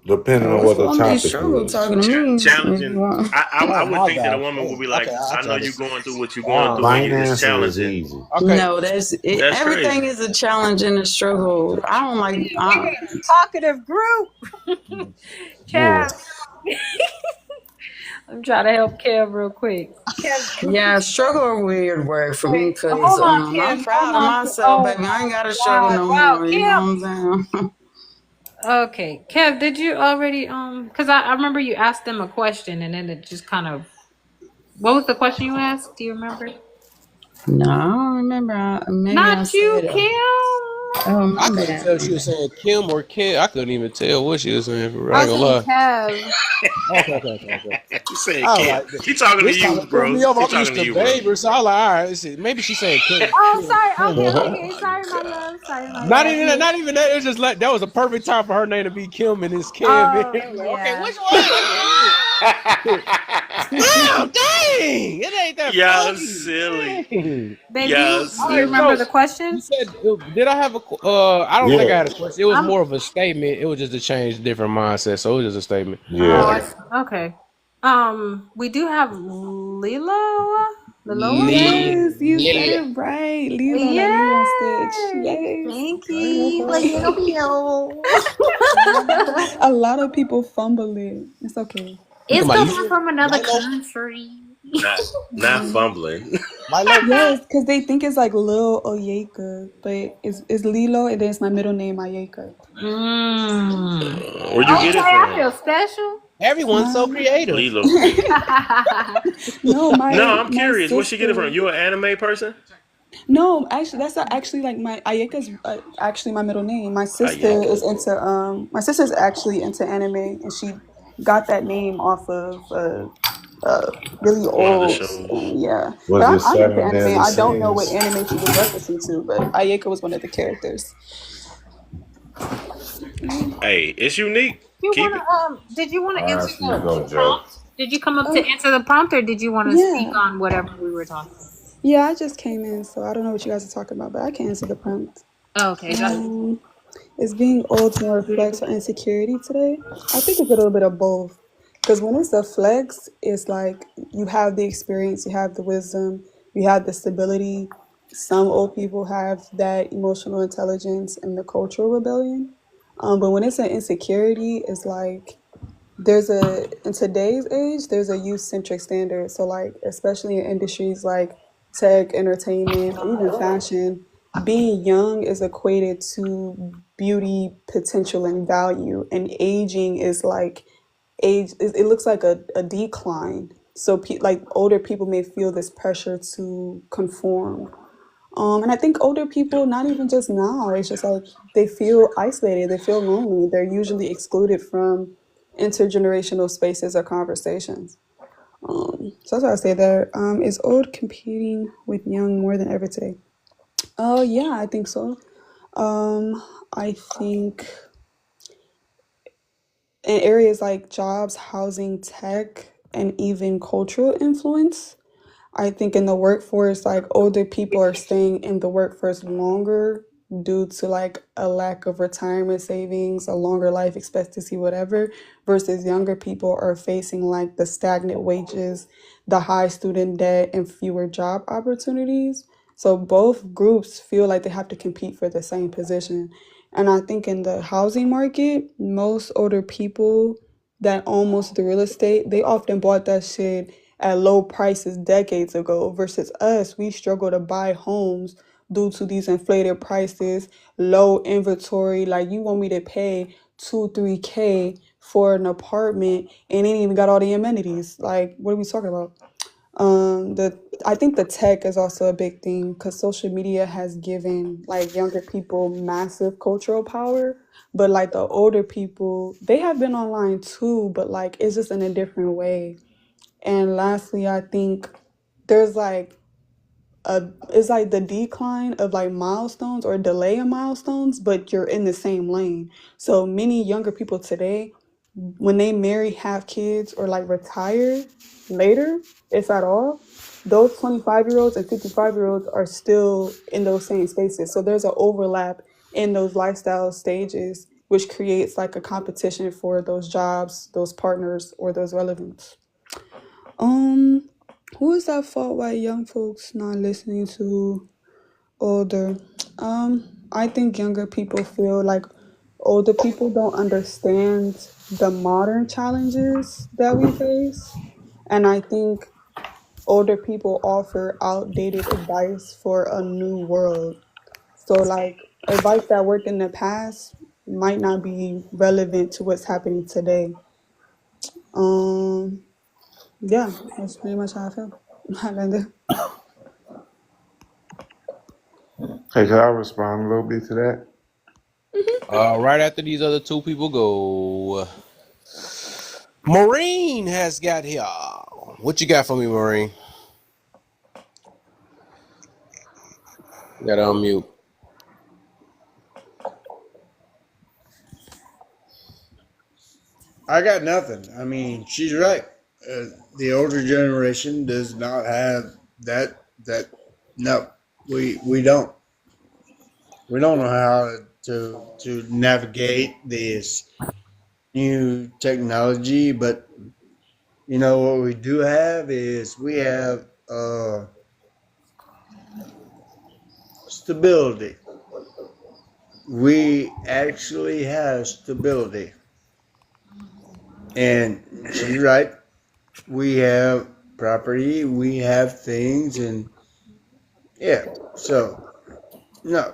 Depending on it's what the gonna be topic struggle is. talking to me. If you Challenging. want. I Oh would my think that a gosh. woman would be Okay, like, I I can know you understand. going through what you're going through, and it's Financing is challenging. easy. Okay. No, that's it. That's Everything crazy. is a challenge and a struggle. I don't like. We got a talkative group. Yeah. Kev. I'm trying to help Kev real quick. Kev, Yeah, struggle a weird word for me wait, because hold on, I'm Kim. proud Hold of on. myself, Oh baby. I ain't gotta my struggle God! no Wow, more. You know Kim. what I'm saying? Okay, Kev, did you already because I remember you asked them a question and then it just kind of what was the question you asked? Do you remember? No, I don't remember. Maybe I Not you, said, Kim. "Oh, my I couldn't bad." tell if she was saying Kim or Kim. I couldn't even tell what she was saying. For real. I I ain't was gonna saying lie. Kev. Okay. You saying I was Kim? like, She talking to this kind you, of threw bro. me off. She I'm talking used to to you, bro. baby, so I was like, all right, maybe she's saying Oh, sorry. Kim. Okay. Sorry, my love. Sorry, my Not bad. even that. Not even that. It's just like that was a perfect time for her name to be Kim and it's Kevin. Oh, I'm like, okay, yeah. which one? I can't Wow, dang! It ain't that Y'all funny. silly. Dang. Babe, Y'all do you All right, silly. remember so the question? you said, did I have a? I don't think Yeah. I had a question. It was I'm more of a statement. It was just to change different mindset. So it was just a statement. Yeah. okay. We do have Lilo. Yes, you said Lily. it right. Lilo, like Lilo and Stitch. Yay! Yes. Thank you. A lot of people fumble it. It's okay. You It's talking the about one from another Lilo? country. Not fumbling. Milo? Yes, because they think it's like Lil Oyeka, but it's Lilo and then it's my middle name, Ayeka. Mm. Where'd you get Okay, it I from? feel special. Everyone's so Um, creative. Lilo. no, No, my I'm my curious. Where'd she get it sister. from? You an anime person? No, actually, that's not actually like my Ayeka's actually my middle name. Ayeka. My sister's actually into anime, and she got that name off of really One of the old. shows. Yeah, but Was it I'm into Seven anime. Deadly I don't know what Sins? anime she was referencing to, but Ayeka was one of the characters. Hey, it's unique. You Keep it. wanna did you wanna All right, answer so you the go, Joe. prompt? Did you come up to Oh, answer the prompt, or did you want to speak yeah. on whatever we were talking? Yeah, I just came in, so I don't know what you guys are talking about, but I can answer the prompt. Oh, okay, got it. Is being old more a flex or insecurity today? I think it's a little bit of both. Because when it's a flex, it's like you have the experience, you have the wisdom, you have the stability. Some old people have that emotional intelligence and the cultural rebellion. But when it's an insecurity, it's like in today's age, there's a youth centric standard. So, like, especially in industries like tech, entertainment, or even fashion, being young is equated to beauty, potential, and value. And aging is like it looks like a decline. So, like, older people may feel this pressure to conform. And I think older people, not even just now, it's just like they feel isolated, they feel lonely. They're usually excluded from intergenerational spaces or conversations. So that's why I say that. Is old competing with young more than ever today? Oh, yeah, I think so. I think in areas like jobs, housing, tech, and even cultural influence, I think in the workforce, like older people are staying in the workforce longer due to like a lack of retirement savings, a longer life expectancy, whatever, versus younger people are facing like the stagnant wages, the high student debt, and fewer job opportunities. So both groups feel like they have to compete for the same position. And I think in the housing market, most older people that own most of the real estate, they often bought that shit at low prices decades ago versus us. We struggle to buy homes due to these inflated prices, low inventory. Like, you want me to pay 2-3K for an apartment and ain't even got all the amenities. Like, what are we talking about? I think the tech is also a big thing because social media has given like younger people massive cultural power, but like the older people, they have been online too, but like it's just in a different way. And lastly, I think there's like it's like the decline of like milestones or delay in milestones, but you're in the same lane. So many younger people today, when they marry, have kids, or like retire later, if at all, those 25-year-olds and 55-year-olds are still in those same spaces. So there's an overlap in those lifestyle stages, which creates like a competition for those jobs, those partners, or those relevance. Who is at fault why young folks not listening to older? I think younger people feel like older people don't understand the modern challenges that we face. And I think older people offer outdated advice for a new world. So like advice that worked in the past might not be relevant to what's happening today. Um, yeah, that's pretty much how I feel. Linda. Hey, can I respond a little bit to that? Right after these other two people go, Maureen has got here. What you got for me, Maureen? You gotta unmute. I got nothing. I mean, she's right. The older generation does not have that. No, we don't. We don't know how to navigate this new technology. But you know what we do have is we have stability. We actually have stability, and she's right. We have property, we have things, and yeah. So no,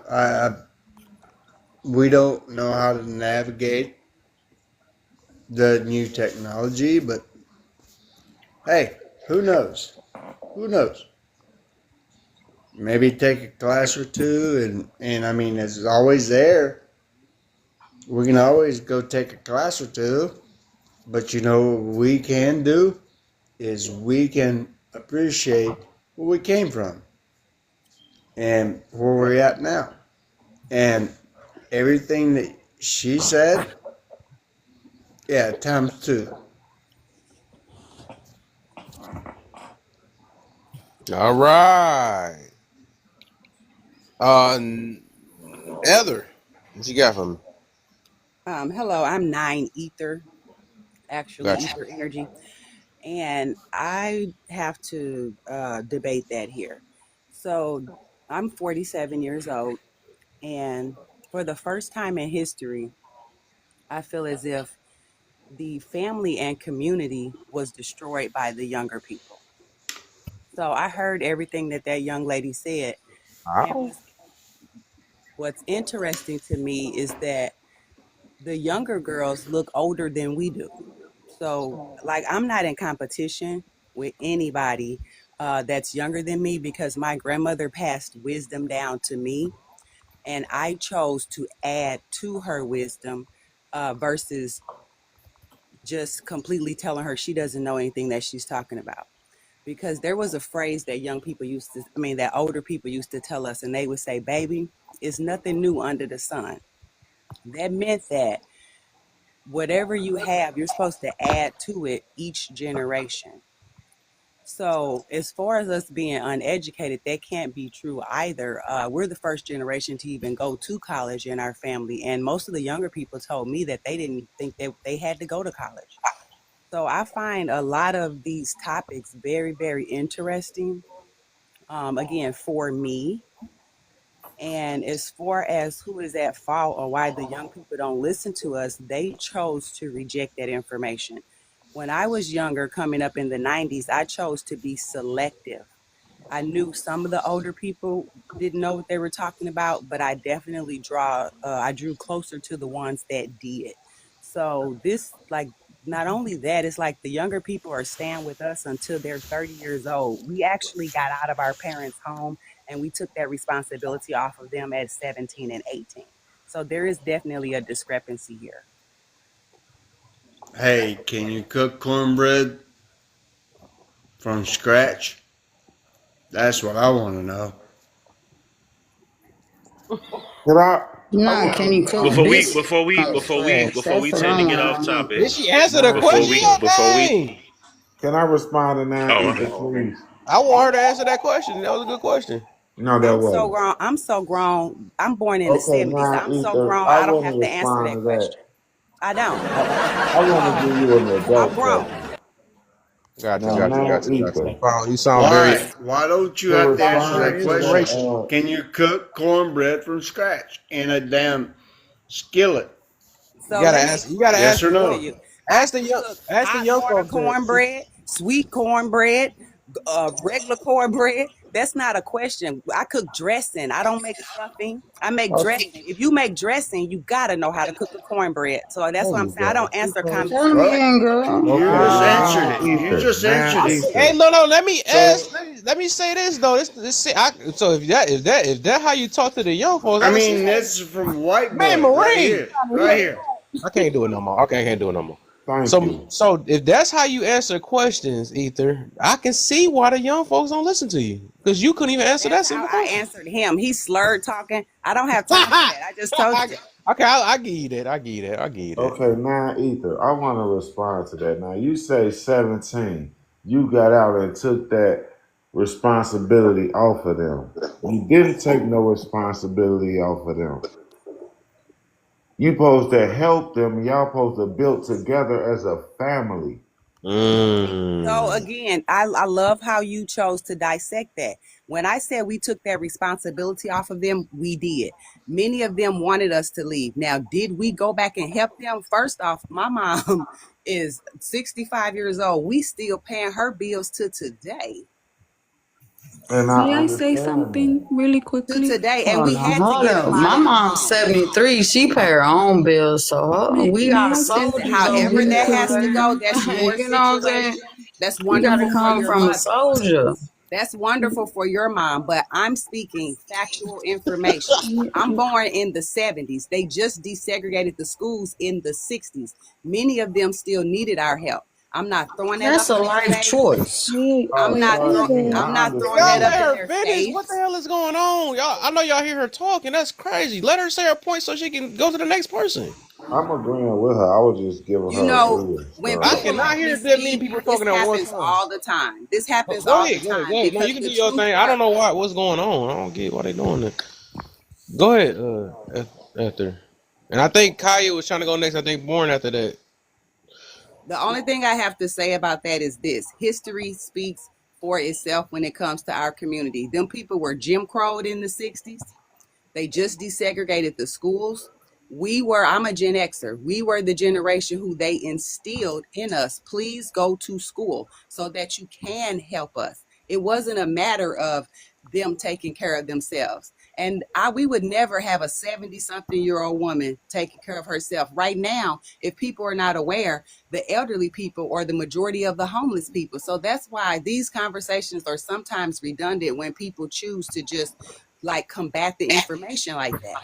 we don't know how to navigate the new technology, but hey, who knows? Who knows? Maybe take a class or two, and I mean, it's always there. We can always go take a class or two, but you know what we can do is we can appreciate where we came from and where we're at now. And everything that she said Yeah, times 2. All right. Heather, what you got for me? Hello, I'm Nine Ether, actually Got you. Ether Energy, and I have to debate that here. So I'm 47 years old, and for the first time in history, I feel as if the family and community was destroyed by the younger people. So I heard everything that that young lady said, and Wow. what's interesting to me is that the younger girls look older than we do. So, like, I'm not in competition with anybody that's younger than me because my grandmother passed wisdom down to me, and I chose to add to her wisdom versus just completely telling her she doesn't know anything that she's talking about. Because there was a phrase that young people used to, I mean, that older people used to tell us, and they would say, "Baby, it's nothing new under the sun." That meant that whatever you have, you're supposed to add to it each generation. So, as far as us being uneducated, that can't be true either. We're the first generation to even go to college in our family, and most of the younger people told me that they didn't think that they had to go to college. So, I find a lot of these topics very, very interesting. Again, for me, and as far as who is at fault or why the young people don't listen to us, they chose to reject that information. When I was younger, coming up in the 90s, I chose to be selective. I knew some of the older people didn't know what they were talking about, but I definitely I drew closer to the ones that did. So this, like, not only that, it's like the younger people are staying with us until they're 30 years old. We actually got out of our parents' home and we took that responsibility off of them at 17 and 18. So there is definitely a discrepancy here. Hey, can you cook cornbread from scratch? That's what I want to know. Can I Nah, want can you cook Before we biscuits before we from before we scratch? before we That's what tend I to get want off to know. topic, Did she answer the Nine before question we Ether. yet? before we Dang. Can I respond to Nine oh Ether, okay. please? I want her to answer that question. That was a good question. No, that I'm so wasn't. grown. I'm so grown. I'm born in the Okay, 70s. Nine I'm so Ether. grown. I I don't want have to to answer respond that to that. question. I don't. I want to give you an I'm adult grown. question. Got you, Now, got you, Nine got you, got you. Ether. You sound very, Why? Why don't you To have to sound answer respond that very to question? inspirational. that, Can you cook cornbread from scratch in a damn skillet? You So gotta let me ask. You gotta explain Yes ask or the this to young. no? you. I Ask the can young. cook Ask the hot young water folks that. See, cornbread, sweet cornbread, regular cornbread. That's not a question. I cook dressing. I don't make stuffing. I make okay, dressing. If you make dressing, you gotta know how to cook a cornbread. So that's there what I'm you saying. I go. don't answer Okay, Tell them Well, again, girl. you okay, just answered Nine it. Oh, You Ether. just Nine answered I it. see. hey, Ether. no, let me So, ask. Let me say this though. So if that how you talk to the young folks, I I can see. mean, that's from white Man, boy right Marie. here. Right here. I can't do it no more. Okay, I can't do it no more. thank So, you. so if that's how you answer questions, Ether, I can see why the young folks don't listen to you because you couldn't even answer That's that how simple I question. answered him. He slurred talking. I don't have time for that. I just told you. Okay, I give you that. I give you that. I give you that. Okay, Nine Ether. I want to respond to that. Now, you say 17. You got out and took that responsibility off of them. You didn't take no responsibility off of them. You supposed to help them. Y'all supposed to build together as a family. So Mm. again, I love how you chose to dissect that. When I said we took that responsibility off of them, we did. Many of them wanted us to leave. Now, did we go back and help them? First off, my mom is 65 years old. We still paying her bills to today. And I May I say understand that. something really To quickly? today. And Hold we on, had to hold get up. them out My of the mom's home. 73. She pay her own bills, so we May got I say Listen, soldiers something over however really that here. has to quickly? go, that's your You know what I'm saying? situation. That's You got to wonderful for come your from a mother. soldier. That's wonderful for your mom, but I'm speaking factual information. I'm born in the 70s. They just desegregated the schools in the 60s. Many of them still needed our help. I'm not throwing that That's up a in their life face. choice. I'm not throwing I'm I not throwing Y'all that understand up let in that. her their finish. What the face. hell is going on? Y'all, I know y'all hear her talking. That's crazy. Let her say her point so she can go to the next person. I'm agreeing with her. I was just giving You her know, a when I people cannot like me hear that many speak, people this talking at one happens time. all the time. This happens Go all the ahead, go ahead, go time ahead. No, you because can the do your truth thing. I don't know hurts. what's going on. I don't get why they doing that. Go ahead, after. And I think Kaya was trying to go next. I think Born after that. The only thing I have to say about that is this: history speaks for itself when it comes to our community. Them people were Jim Crowed in the 60s. They just desegregated the schools. I'm a Gen Xer. We were the generation who they instilled in us. Please go to school so that you can help us. It wasn't a matter of them taking care of themselves. And we would never have a 70-something-year-old woman taking care of herself. Right now, if people are not aware, the elderly people are the majority of the homeless people. So that's why these conversations are sometimes redundant when people choose to just like combat the information like that.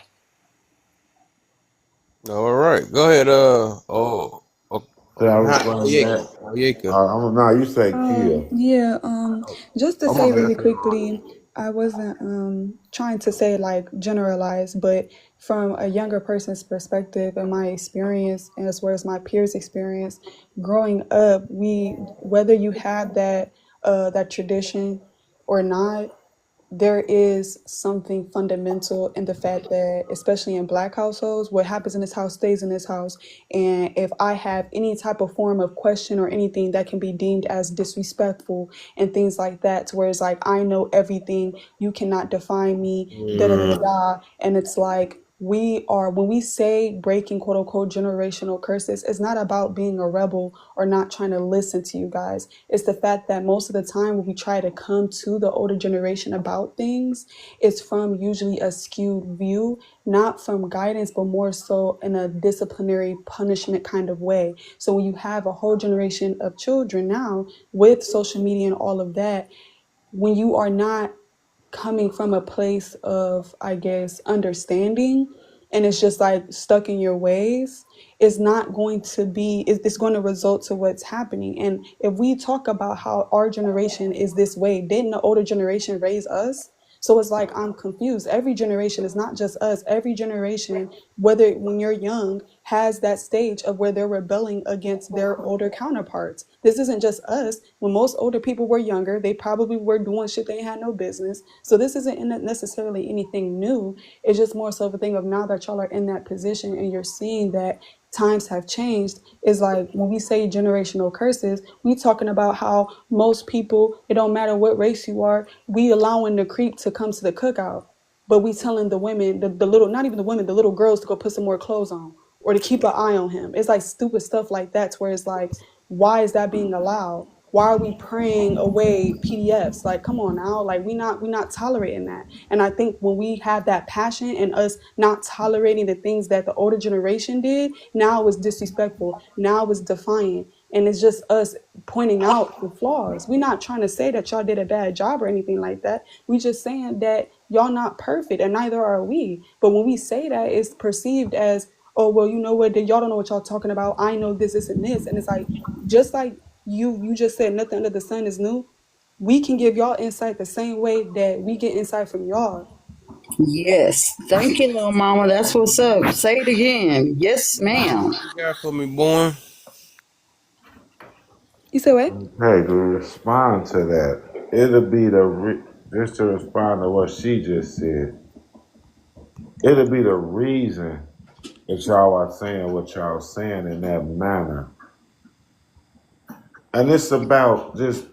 All right, go ahead. So I was going Oyeka. that. Oyeka. I'm now you say Kia. Yeah, just to I'm say gonna really answer. quickly, I wasn't trying to say like generalize, but from a younger person's perspective and my experience, and as well as my peers' experience, growing up, whether you had that tradition or not, there is something fundamental in the fact that, especially in Black households, what happens in this house stays in this house. And if I have any type of form of question or anything that can be deemed as disrespectful and things like that, to where it's like, I know everything, you cannot define me, da da da da da. And it's like, when we say breaking quote unquote generational curses, it's not about being a rebel or not trying to listen to you guys. It's the fact that most of the time when we try to come to the older generation about things, it's from usually a skewed view, not from guidance, but more so in a disciplinary punishment kind of way. So when you have a whole generation of children now with social media and all of that, when you are not coming from a place of, I guess, understanding, and it's just like stuck in your ways, it's not going to be, it's going to result to what's happening. And if we talk about how our generation is this way, didn't the older generation raise us? So it's like, I'm confused. Every generation is not just us. Every generation, whether when you're young, has that stage of where they're rebelling against their older counterparts. This isn't just us. When most older people were younger, they probably were doing shit they had no business. So this isn't necessarily anything new. It's just more so of a thing of, now that y'all are in that position and you're seeing that times have changed, is like, when we say generational curses, we talking about how most people, it don't matter what race you are, we allowing the creep to come to the cookout, but we telling the women, the little, not even the women, the little girls, to go put some more clothes on or to keep an eye on him. It's like stupid stuff like that, where it's like, why is that being allowed? Why are we praying away PDFs? Like, come on now. Like, we not tolerating that. And I think when we have that passion and us not tolerating the things that the older generation did, now it's disrespectful. Now it's defiant. And it's just us pointing out the flaws. We're not trying to say that y'all did a bad job or anything like that. We just saying that y'all not perfect, and neither are we. But when we say that, it's perceived as, oh, well, you know what, y'all don't know what y'all talking about. I know this and this. And it's like, just like you just said, nothing under the sun is new. We can give y'all insight the same way that we get insight from y'all. Yes. Thank you, little mama. That's what's up. Say it again. Yes, ma'am. You got for me, Born. You said what? Hey, to respond to that, it'll be just to respond to what she just said. It'll be the reason that y'all are saying what y'all saying in that manner, and it's about just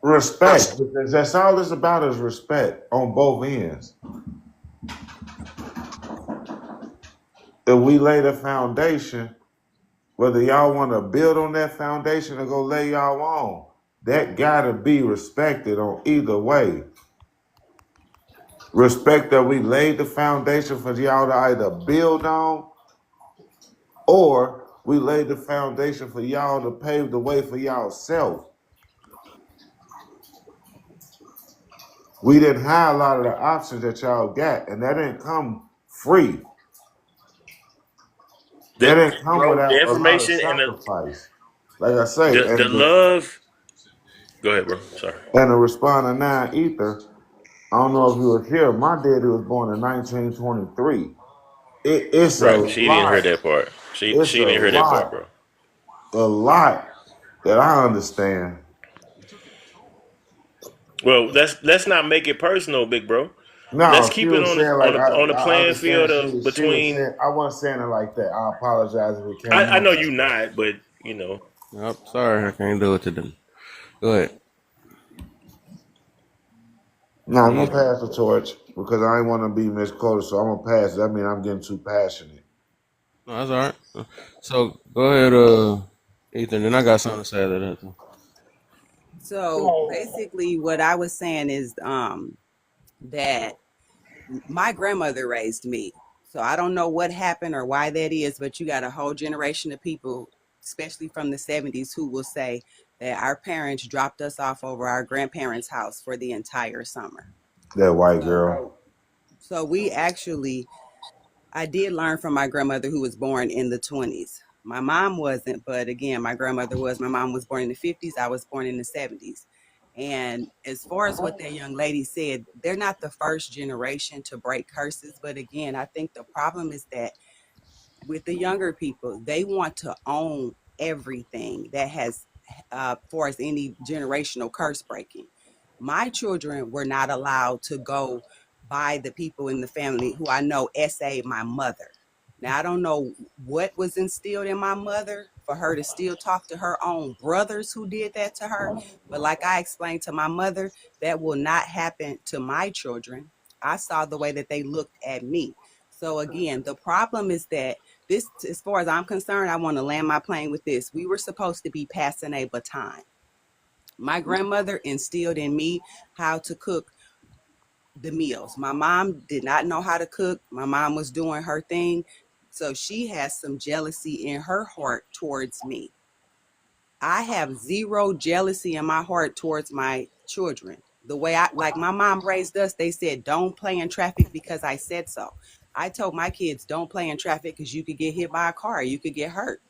respect, because that's all it's about, is respect on both ends. If we lay the foundation, whether y'all want to build on that foundation or go lay y'all on, that gotta be respected on either way. Respect that we laid the foundation for y'all to either build on, or we laid the foundation for y'all to pave the way for y'all self. We didn't have a lot of the options that y'all got, and that didn't come free. That didn't come Bro, the without a lot of information and sacrifice. Like I say, the love. Go ahead, bro. Sorry. and to respond to Nine Ether, I don't know if you were here. My daddy was born in 1923. it's a Right. She didn't hear lot. that part. She It's she a didn't hear that part, bro. lot that I understand. Well, let's not make it personal, big bro. Let's No, she keep it was on saying the like on the I playing understand. field of She was between. saying I wasn't saying it like that. I apologize if it came I off know like you that. not, but you know. I'm sorry, I can't do it to them. Go ahead. No, I'm Yeah, gonna pass the torch because I ain't want to be misquoted, so I'm gonna pass. That means I'm getting too passionate. no, that's all right. So go ahead, Ethan. Then I got something to say to that. Too. So basically, what I was saying is that my grandmother raised me. So I don't know what happened or why that is, but you got a whole generation of people, especially from the 70s, who will say that our parents dropped us off over our grandparents' house for the entire summer. That white So, girl. so we actually, I did learn from my grandmother who was born in the 20s. My mom wasn't, but again, my grandmother was. My mom was born in the 50s. I was born in the 70s. And as far as what that young lady said, they're not the first generation to break curses. But again, I think the problem is that with the younger people, they want to own everything that has, for as any generational curse breaking. My children were not allowed to go by the people in the family who I know SA my mother. Now, I don't know what was instilled in my mother for her to still talk to her own brothers who did that to her. But like I explained to my mother, that will not happen to my children. I saw the way that they looked at me. So again, the problem is that this, as far as I'm concerned, I want to land my plane with this. We were supposed to be passing a baton. My grandmother instilled in me how to cook the meals. My mom did not know how to cook. My mom was doing her thing. So she has some jealousy in her heart towards me. I have zero jealousy in my heart towards my children. The way like my mom raised us, they said, don't play in traffic because I said so. I told my kids, don't play in traffic because you could get hit by a car, you could get hurt.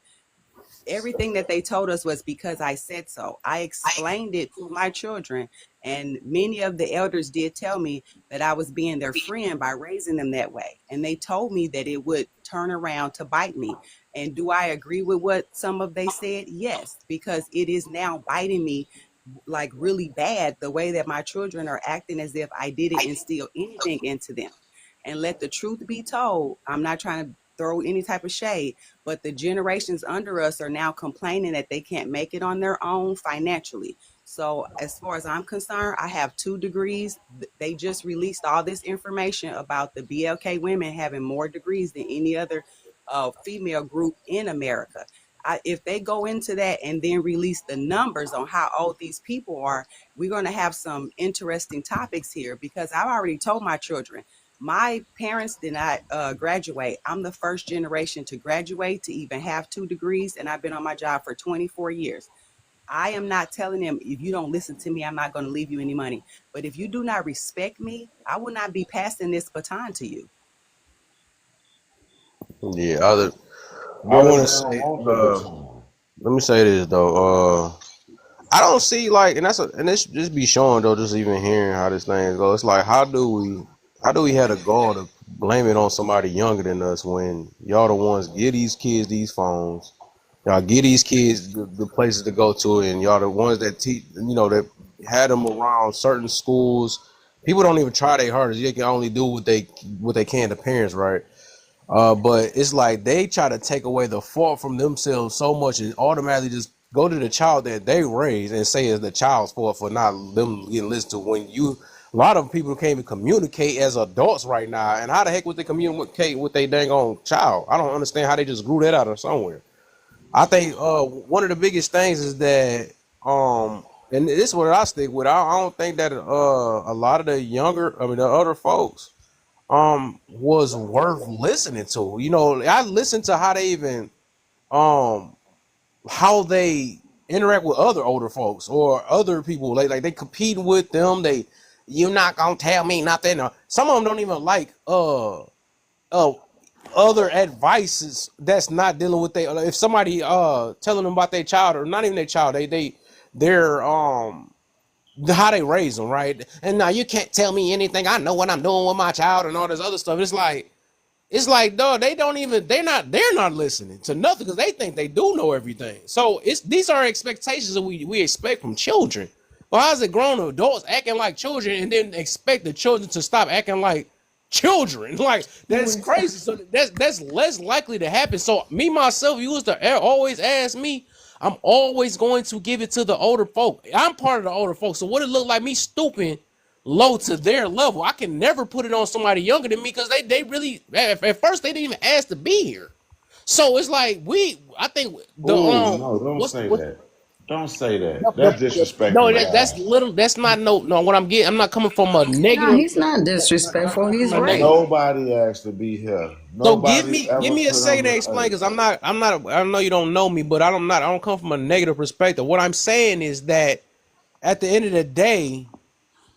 Everything that they told us was because I said so. I explained it to my children, and many of the elders did tell me that I was being their friend by raising them that way. And they told me that it would turn around to bite me. And do I agree with what some of they said? Yes, because it is now biting me like really bad, the way that my children are acting as if I didn't instill anything into them. And let the truth be told, I'm not trying to throw any type of shade, but the generations under us are now complaining that they can't make it on their own financially. So as far as I'm concerned, I have 2 degrees. They just released all this information about the BLK women having more degrees than any other female group in America. If they go into that and then release the numbers on how old these people are, we're going to have some interesting topics here, because I've already told my children, my parents did not graduate. I'm the first generation to graduate, to even have 2 degrees, and I've been on my job for 24 years. I am not telling them, if you don't listen to me, I'm not going to leave you any money. But if you do not respect me, I will not be passing this baton to you. Yeah, I What if want to they don't say. want the baton? Let me say this though. I don't see like, and this just be showing though, just even hearing how this thing goes. It's like, how do we have a goal to blame it on somebody younger than us when y'all the ones give these kids these phones, y'all give these kids the places to go to, and y'all the ones that teach, that had them around certain schools. People don't even try their hardest. They can only do what they can. The parents, right? But it's like they try to take away the fault from themselves so much and automatically just go to the child that they raised and say it's the child's fault for not them getting listened to. When a lot of people can't even communicate as adults right now, and how the heck would they communicate with their dang on child? I don't understand how they just grew that out of somewhere. I think one of the biggest things is that and this is what I stick with. I don't think that a lot of the other folks was worth listening to. I listened to how they even um how they interact with other older folks or other people. Like they competing with them. You're not gonna tell me nothing. Some of them don't even like other advices that's not dealing with if somebody telling them about their child, or not even their child, they're how they raise them, right? And now you can't tell me anything. I know what I'm doing with my child and all this other stuff. It's like, it's like, dog, they're not listening to nothing because they think they do know everything. So these are expectations that we expect from children. Well, how's it grown adults acting like children and then expect the children to stop acting like children? Like, that's crazy. So that's less likely to happen. So me myself, you used to always ask me, I'm always going to give it to the older folk. I'm part of the older folk. So what it look like me stooping low to their level, I can never put it on somebody younger than me because they really at first they didn't even ask to be here. So it's like I think the Ooh, no, don't say that. Don't say that. That's disrespectful. No, that's little. That's not no. What I'm getting. I'm not coming from a negative. No, he's not disrespectful. He's right. Nobody asked to be here. So give me a second to explain because I'm not. I know you don't know me, but I don't come from a negative perspective. What I'm saying is that at the end of the day,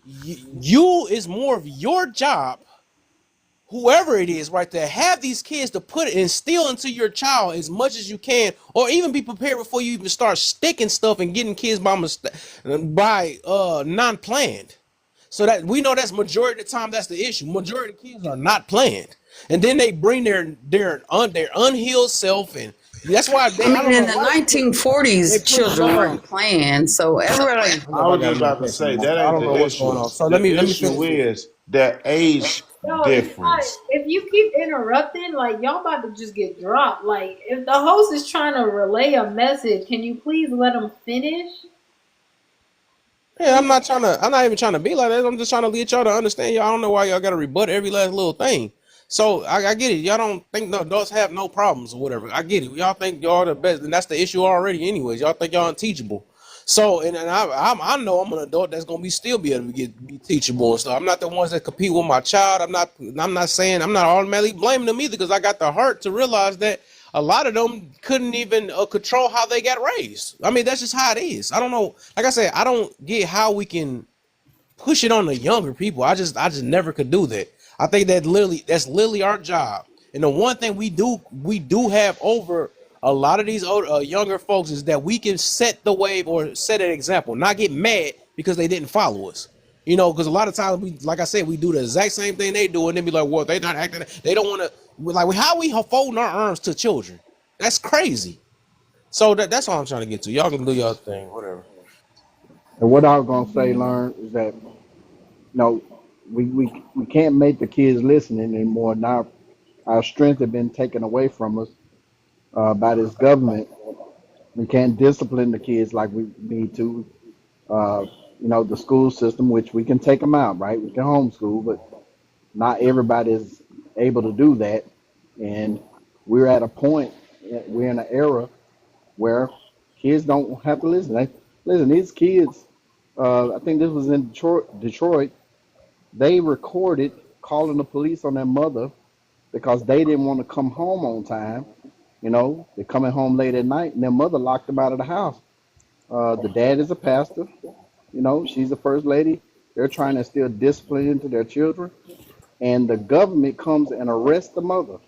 you is more of your job, whoever it is, right there, have these kids to instill into your child as much as you can, or even be prepared before you even start sticking stuff and getting kids by non-planned. So that we know that's majority of the time that's the issue. Majority of the kids are not planned, and then they bring their unhealed self, and that's why they. I mean, in the 1940s, children weren't playing, so everybody. I was just about to say that ain't the issue. So let me issue is that age difference. If you keep interrupting, like y'all about to just get dropped. Like if the host is trying to relay a message, can you please let them finish? Yeah, I'm not even trying to be like that. I'm just trying to let y'all to understand. Y'all don't know why y'all got to rebut every last little thing. So I get it. Y'all don't think the adults have no problems or whatever. I get it. Y'all think y'all the best, and that's the issue already. Anyways, y'all think y'all unteachable. So and I know I'm an adult that's gonna still be able to be teachable and stuff. I'm not the ones that compete with my child. I'm not automatically blaming them either because I got the heart to realize that a lot of them couldn't even control how they got raised. I mean, that's just how it is. I don't know. Like I said, I don't get how we can push it on the younger people. I just never could do that. I think that's literally our job. And the one thing we do have over a lot of these older, younger folks is that we can set the wave or set an example, not get mad because they didn't follow us. You know, because a lot of times like I said, we do the exact same thing they do, and then be like, well, they're not acting. They don't want to. Like, how we folding our arms to children? That's crazy. So that's all I'm trying to get to. Y'all can do y'all thing, whatever. And what I was gonna say, Learn, is that we can't make the kids listen anymore. Now our strength has been taken away from us by this government. We can't discipline the kids like we need to. The school system, which we can take them out, right? We can homeschool, but not everybody is able to do that. And we're at a point, we're in an era where kids don't have to listen. Listen, these kids, I think this was in Detroit, they recorded calling the police on their mother because they didn't want to come home on time. They're coming home late at night, and their mother locked them out of the house. The dad is a pastor. She's the first lady. They're trying to instill discipline into their children. And the government comes and arrests the mother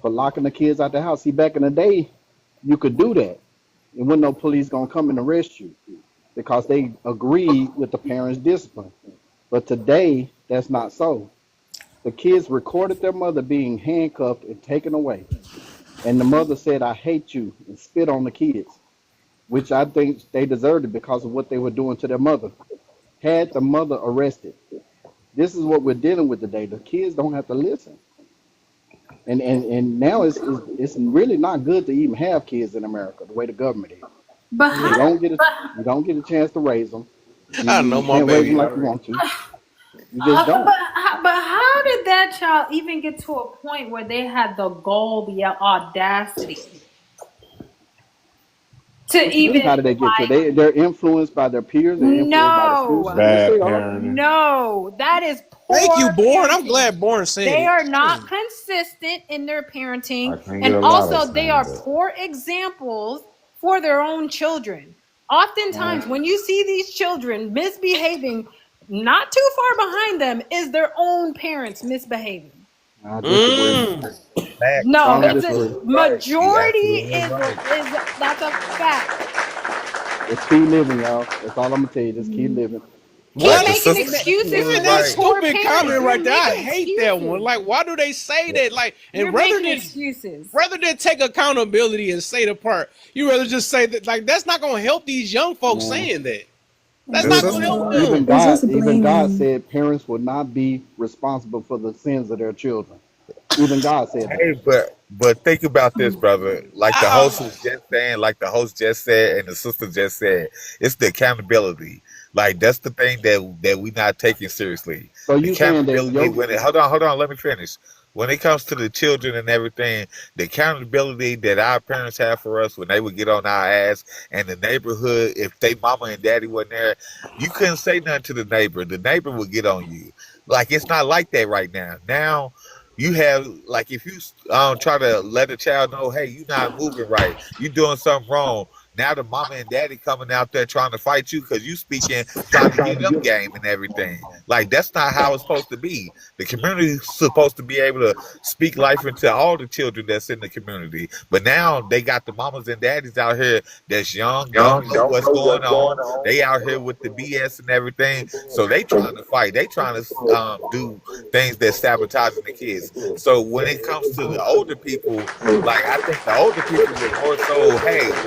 for locking the kids out the house. See, back in the day, you could do that. And when no police going to come and arrest you because they agree with the parents' discipline. But today, that's not so. The kids recorded their mother being handcuffed and taken away. And the mother said, "I hate you," and spit on the kids, which I think they deserved it because of what they were doing to their mother. Had the mother arrested. This is what we're dealing with today. The kids don't have to listen. And now it's really not good to even have kids in America, the way the government is. But you don't get a chance to raise them. I know my can't baby. raise them like you want to. You just don't. But how did that child even get to a point where they had the gall, the audacity to even? How did they get to? They're influenced by their peers. They're influenced by the schools. No, that is poor. Thank you, Born. I'm parenting. glad Born said They it. are not consistent in their parenting, and also they are poor examples for their own children. Oftentimes, when you see these children misbehaving, not too far behind them is their own parents misbehaving. I disagree. No, it's a majority is that's a fact. Just keep living, y'all. That's all I'm gonna tell you. Just keep living. Keep What? Like the making sister, And that, excuses even for that these right? poor stupid parents. comment You're right there, I making hate that one. excuses. Like, why do they say that? Like, You're and rather making than excuses. take accountability and say the part, you rather just say that. Like, that's not gonna help these young folks Man, saying that. That's The not sister, gonna help even them. It's God, just even God blaming. said parents will not be responsible for the sins of their children. Even God said that. Hey, but think about this, brother. Like the host Oh, was just saying, like the host just said, and the sister just said, it's the accountability. Like that's the thing that we not taking seriously. So The you saying that accountability yo? when it hold on, let me finish. When it comes to the children and everything, the accountability that our parents have for us when they would get on our ass and the neighborhood, if they mama and daddy wasn't there, you couldn't say nothing to the neighbor. The neighbor would get on you. Like it's not like that right now. Now you have like if you try to let a child know, hey, you're not moving right, you doing something wrong. Now the mama and daddy coming out there trying to fight you because you speaking, trying to give them game and everything. Like that's not how it's supposed to be. The community is supposed to be able to speak life into all the children that's in the community. But now they got the mamas and daddies out here that's young, don't know what's going on. They out here with the BS and everything. So they trying to fight. They trying to do things that sabotaging the kids. So when it comes to the older people, like I think the older people were more so, hey,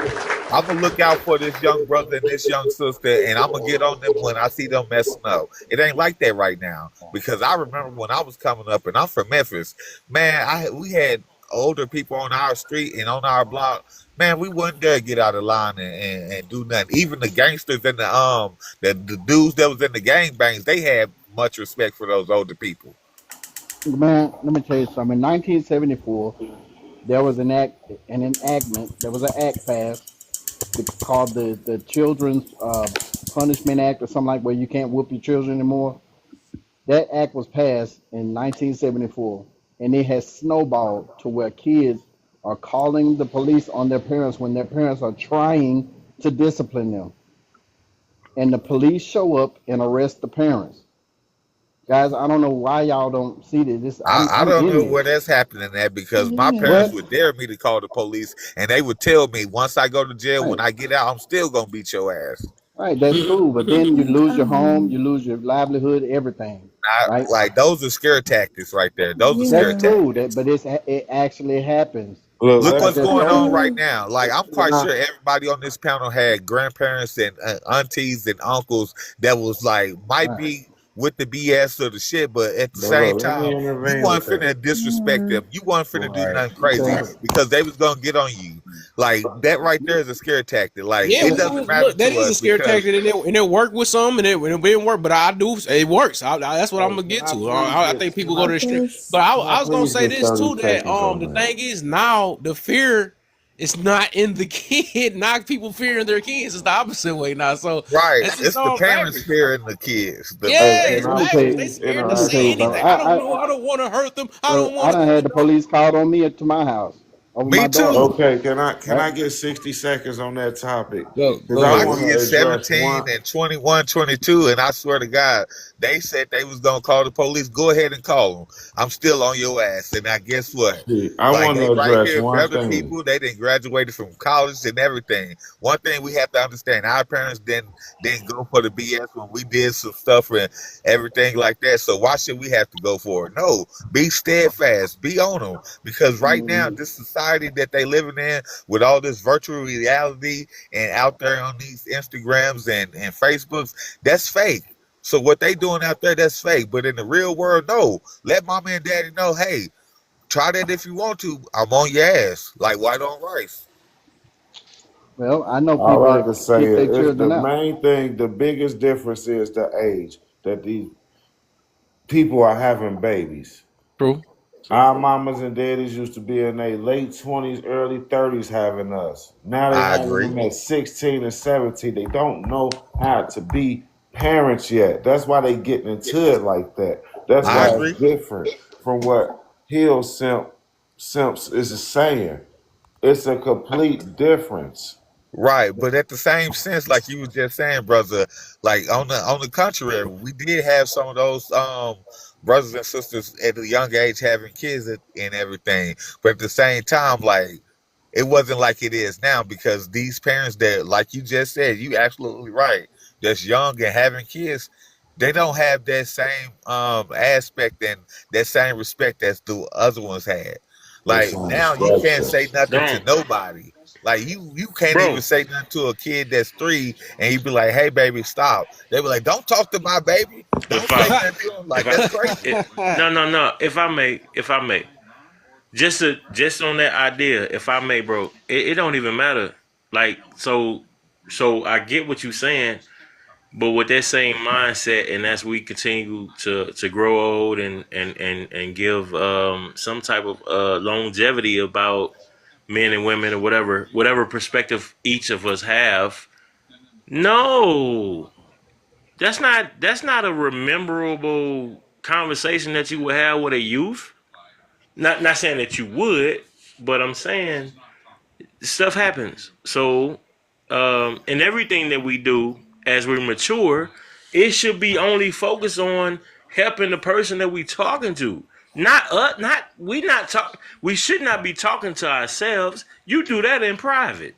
I'm gonna look out for this young brother and this young sister, and I'm gonna get on them when I see them messing up. It ain't like that right now because I remember when I was coming up, and I'm from Memphis, man. We had older people on our street and on our block. Man, we wouldn't dare get out of line and do nothing. Even the gangsters and the dudes that was in the gang bangs, they had much respect for those older people. Man, let me tell you something. In 1974, there was an enactment. There was an act passed called the Children's Punishment Act or something like where you can't whoop your children anymore. That act was passed in 1974, and it has snowballed to where kids are calling the police on their parents when their parents are trying to discipline them, and the police show up and arrest the parents. Guys, I don't know why y'all don't see this. I'm I I'm don't in know this. where that's happening at because my parents What? would dare me to call the police and they would tell me once I go to jail, when Right, I get out, I'm still gonna beat your ass. right. That's cool, but then you lose your home, you lose your livelihood, everything. Right? Like those are scare tactics right there. Those are That's scare Yeah. cool. tactics. But it actually happens. Look, Look Like what's I let, said, going let, on parents. right now. Like I'm can quite I, sure everybody on this panel had grandparents and aunties and uncles that was like might Right. be with the BS or the shit, but at the but same look, let me time, you intervene with wasn't that. finna disrespect Yeah. them. You wasn't finna do Right. nothing crazy Can, because they was gonna get on you. Like that right there is a scare tactic. Like yeah, it yeah, doesn't matter look, that to is a us scare because tactic, and it worked with some, and it didn't work. But I do, it works. That's what I'm hey, gonna can get I to. please I think get, people go to the street, but Yes. can I I was gonna please say get this 30 too, that seconds on the that? thing is now the fear is not in the kid. Not people fearing their kids. It's the opposite way now. So right, it's just it's the all parents backwards. fearing the kids. Hey, Yeah, can it's I backwards. They please scared to Let me interact tell say you with something. anything. her? I don't know. I don't want to hurt them. I don't I want done to, had the police called on me to my house over Me my daughter. too. Okay, can Right? I get 60 seconds on that topic? Because go I My ahead. want to kids address 17 one. and 21, 22, and I swear to God, they said they was gonna call the police. Go ahead and call them. I'm still on your ass. And I guess what? See, I Like want they to right address here, one better thing. people. They didn't graduated from college and everything. One thing we have to understand: our parents didn't go for the BS when we did some stuff and everything like that. So why should we have to go for it? No, be steadfast, be on them. Because right now, Mhm. this society that they living in with all this virtual reality and out there on these Instagrams and Facebooks, that's fake. So what they doing out there, that's fake. But in the real world, no. Let mama and daddy know, hey, try that if you want to. I'm on your ass. Like white on rice. Well, I know All people I that can say kick their is the children out. main thing, the biggest difference is the age that these people are having babies. True. Our mamas and daddies used to be in their late 20s, early 30s having us. Now they I having agree. them at 16 and 17. They don't know how to be parents yet. That's why they getting into it like that. That's I why it's agree. different from what Hill Simps is saying. It's a complete difference. Right, but at the same sense, like you were just saying, brother, like on the contrary, we did have some of those brothers and sisters at a young age having kids and everything. But at the same time, like it wasn't like it is now because these parents that, like you just said, you absolutely right, that's young and having kids. they don't have that same aspect and that same respect as the other ones had. Like now you can't say nothing to Don't, nobody. Like you can't even bro. say nothing to a kid that's 3 and you be like, hey baby, stop. They be like, don't talk to my baby. Don't If say I, nothing to him. if Like that's I, crazy. no. If I may, just on that idea, if I may, bro, it don't even matter. Like so I get what you're saying, but with that same mindset, and as we continue to grow old and give some type of longevity about men and women or whatever perspective each of us have, no, that's not a rememberable conversation that you would have with a youth. Not saying that you would, but I'm saying stuff happens. So, and everything that we do as we mature, it should be only focused on helping the person that we talking to. Not us. Not we. Not talk. We should not be talking to ourselves. You do that in private.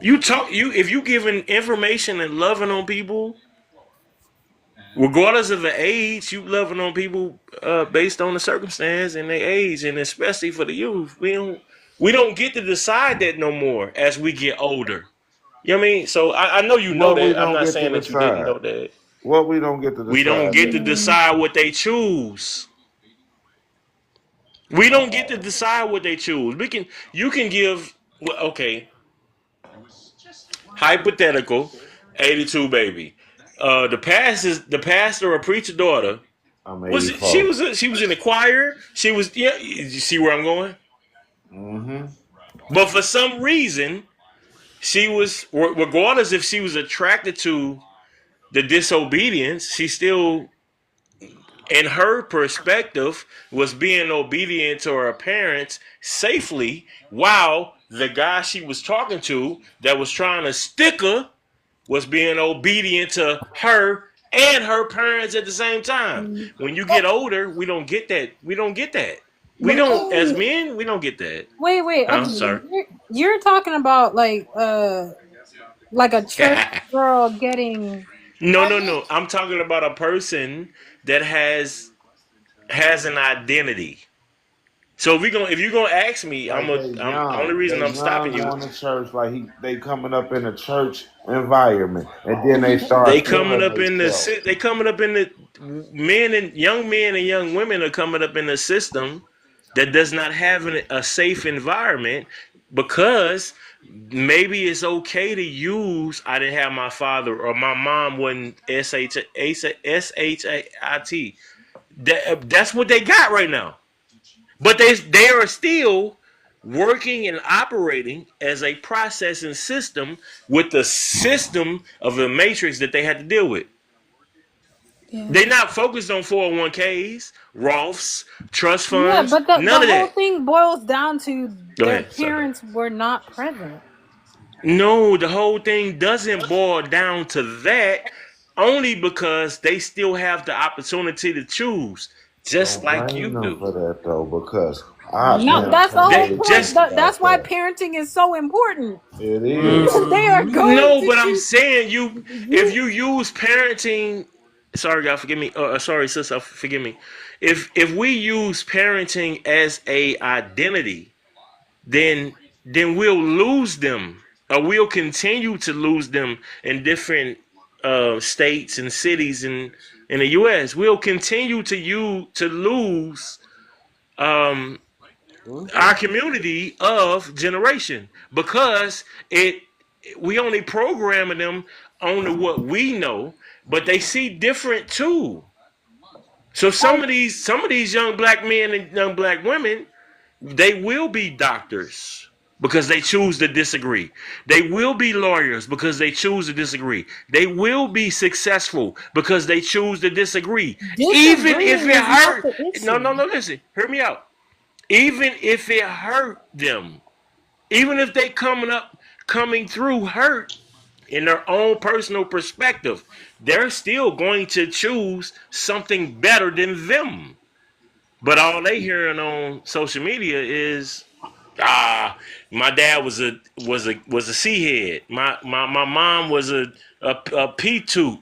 You talk. You if you giving information and loving on people, regardless of the age, you loving on people based on the circumstance and their age, and especially for the youth. We don't get to decide that no more as we get older. You know what I mean? So I know you know What we that. I'm don't not get to saying that you didn't decide. know that. What we don't get to We don't decide, get to nigga. decide what they choose. We don't get to decide what they choose. You can give, well, okay, hypothetical, 82 baby. The pastor or preacher daughter I'm was she 84. was she was in the choir. She was, yeah. You see where I'm going? Mm-hmm. But for some reason, she was, regardless if she was attracted to the disobedience, she still, in her perspective, was being obedient to her parents safely, while the guy she was talking to that was trying to stick her was being obedient to her and her parents at the same time. When you get older, we don't get that. We don't get that. We But don't, as men, we don't get that. wait. Huh? Okay, Sorry. you're talking about like a church girl getting No. I'm talking about a person that has an identity. So if you're gonna ask me, Like only reason they I'm young stopping you. going to church, like they coming up in a church environment, and then they They start coming feeling up in themselves. the they coming up in the men and young women are coming up in a system that does not have a safe environment, because maybe it's okay to use I didn't have my father or my mom wasn't shit. That's what they got right now. But they are still working and operating as a processing system with the system of the matrix that they had to deal with. Yeah. They're not focused on 401ks, Roths, trust yeah, funds, but the none of whole that. thing boils down to Go their ahead. Sorry. parents were not present. No, the whole thing doesn't boil down to that, only because they still have the opportunity to choose, just Don't like you blame them do. for that though, because our No, parents that's the can whole That really point. teach just That's about why that. parenting is so important, It is. because they are going no, to but I'm choose saying if you. you use parenting, sorry God, forgive me. Sorry sister, forgive me. If we use parenting as a identity, then we'll lose them, or we'll continue to lose them in different states and cities in the U.S. We'll continue to lose um, our community of generation, because we only programming them on what we know, but they see different too. So some of these young black men and young black women, they will be doctors because they choose to disagree. They will be lawyers because they choose to disagree. They will be successful because they choose to disagree. Even if Disagreeing it is not hurt. the No, issue. listen. Hear me out. Even if it hurt them, even if they coming through hurt in their own personal perspective, they're still going to choose something better than them. But all they hearing on social media is, my dad was a C head. My mom was a P2.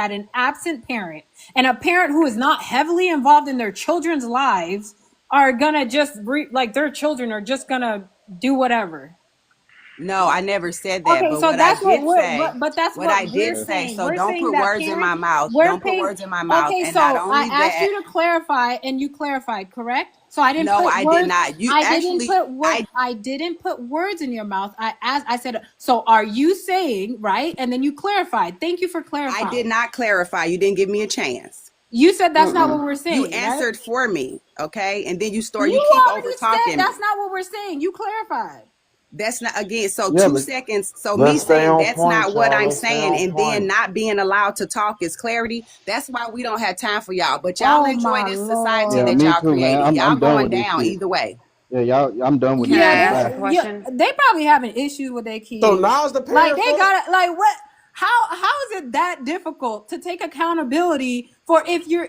that an absent parent and a parent who is not heavily involved in their children's lives are gonna just like their children are just gonna do whatever? No, I never said that. Okay, But so what I that's what did we're, say, but that's what what I we're did say, saying. so We're don't saying put that words in my parents, mouth. we're Don't put paying. words in my mouth. Okay, And not so I only asked that, you to clarify, and you clarified, correct? So I didn't no, put I did words. not. You I didn't actually, put word. I didn't put words in your mouth. I asked. I said, so are you saying right? And then you clarified. Thank you for I clarifying. did not clarify. You didn't give me a chance. You said that's not what Mm-mm. we're You saying, right? answered for me, okay? And then you You keep over already said talking me. that's not what we're saying. You clarified. That's not, again, so Yeah, 2 but seconds. So me Let's stay saying on that's point, not what y'all. I'm Let's stay saying, on and then point. not being allowed to talk is clarity. That's why we don't have time for y'all. But y'all Oh enjoy my this society lord. yeah, that me y'all too, man. created. Y'all I'm done going with this down shit. either way. Yeah, I'm done with Can this I Yeah, ask a society. question? they probably having issues with their So kids. now's the Like parent they fault. got like what? How is it that difficult to take accountability for if your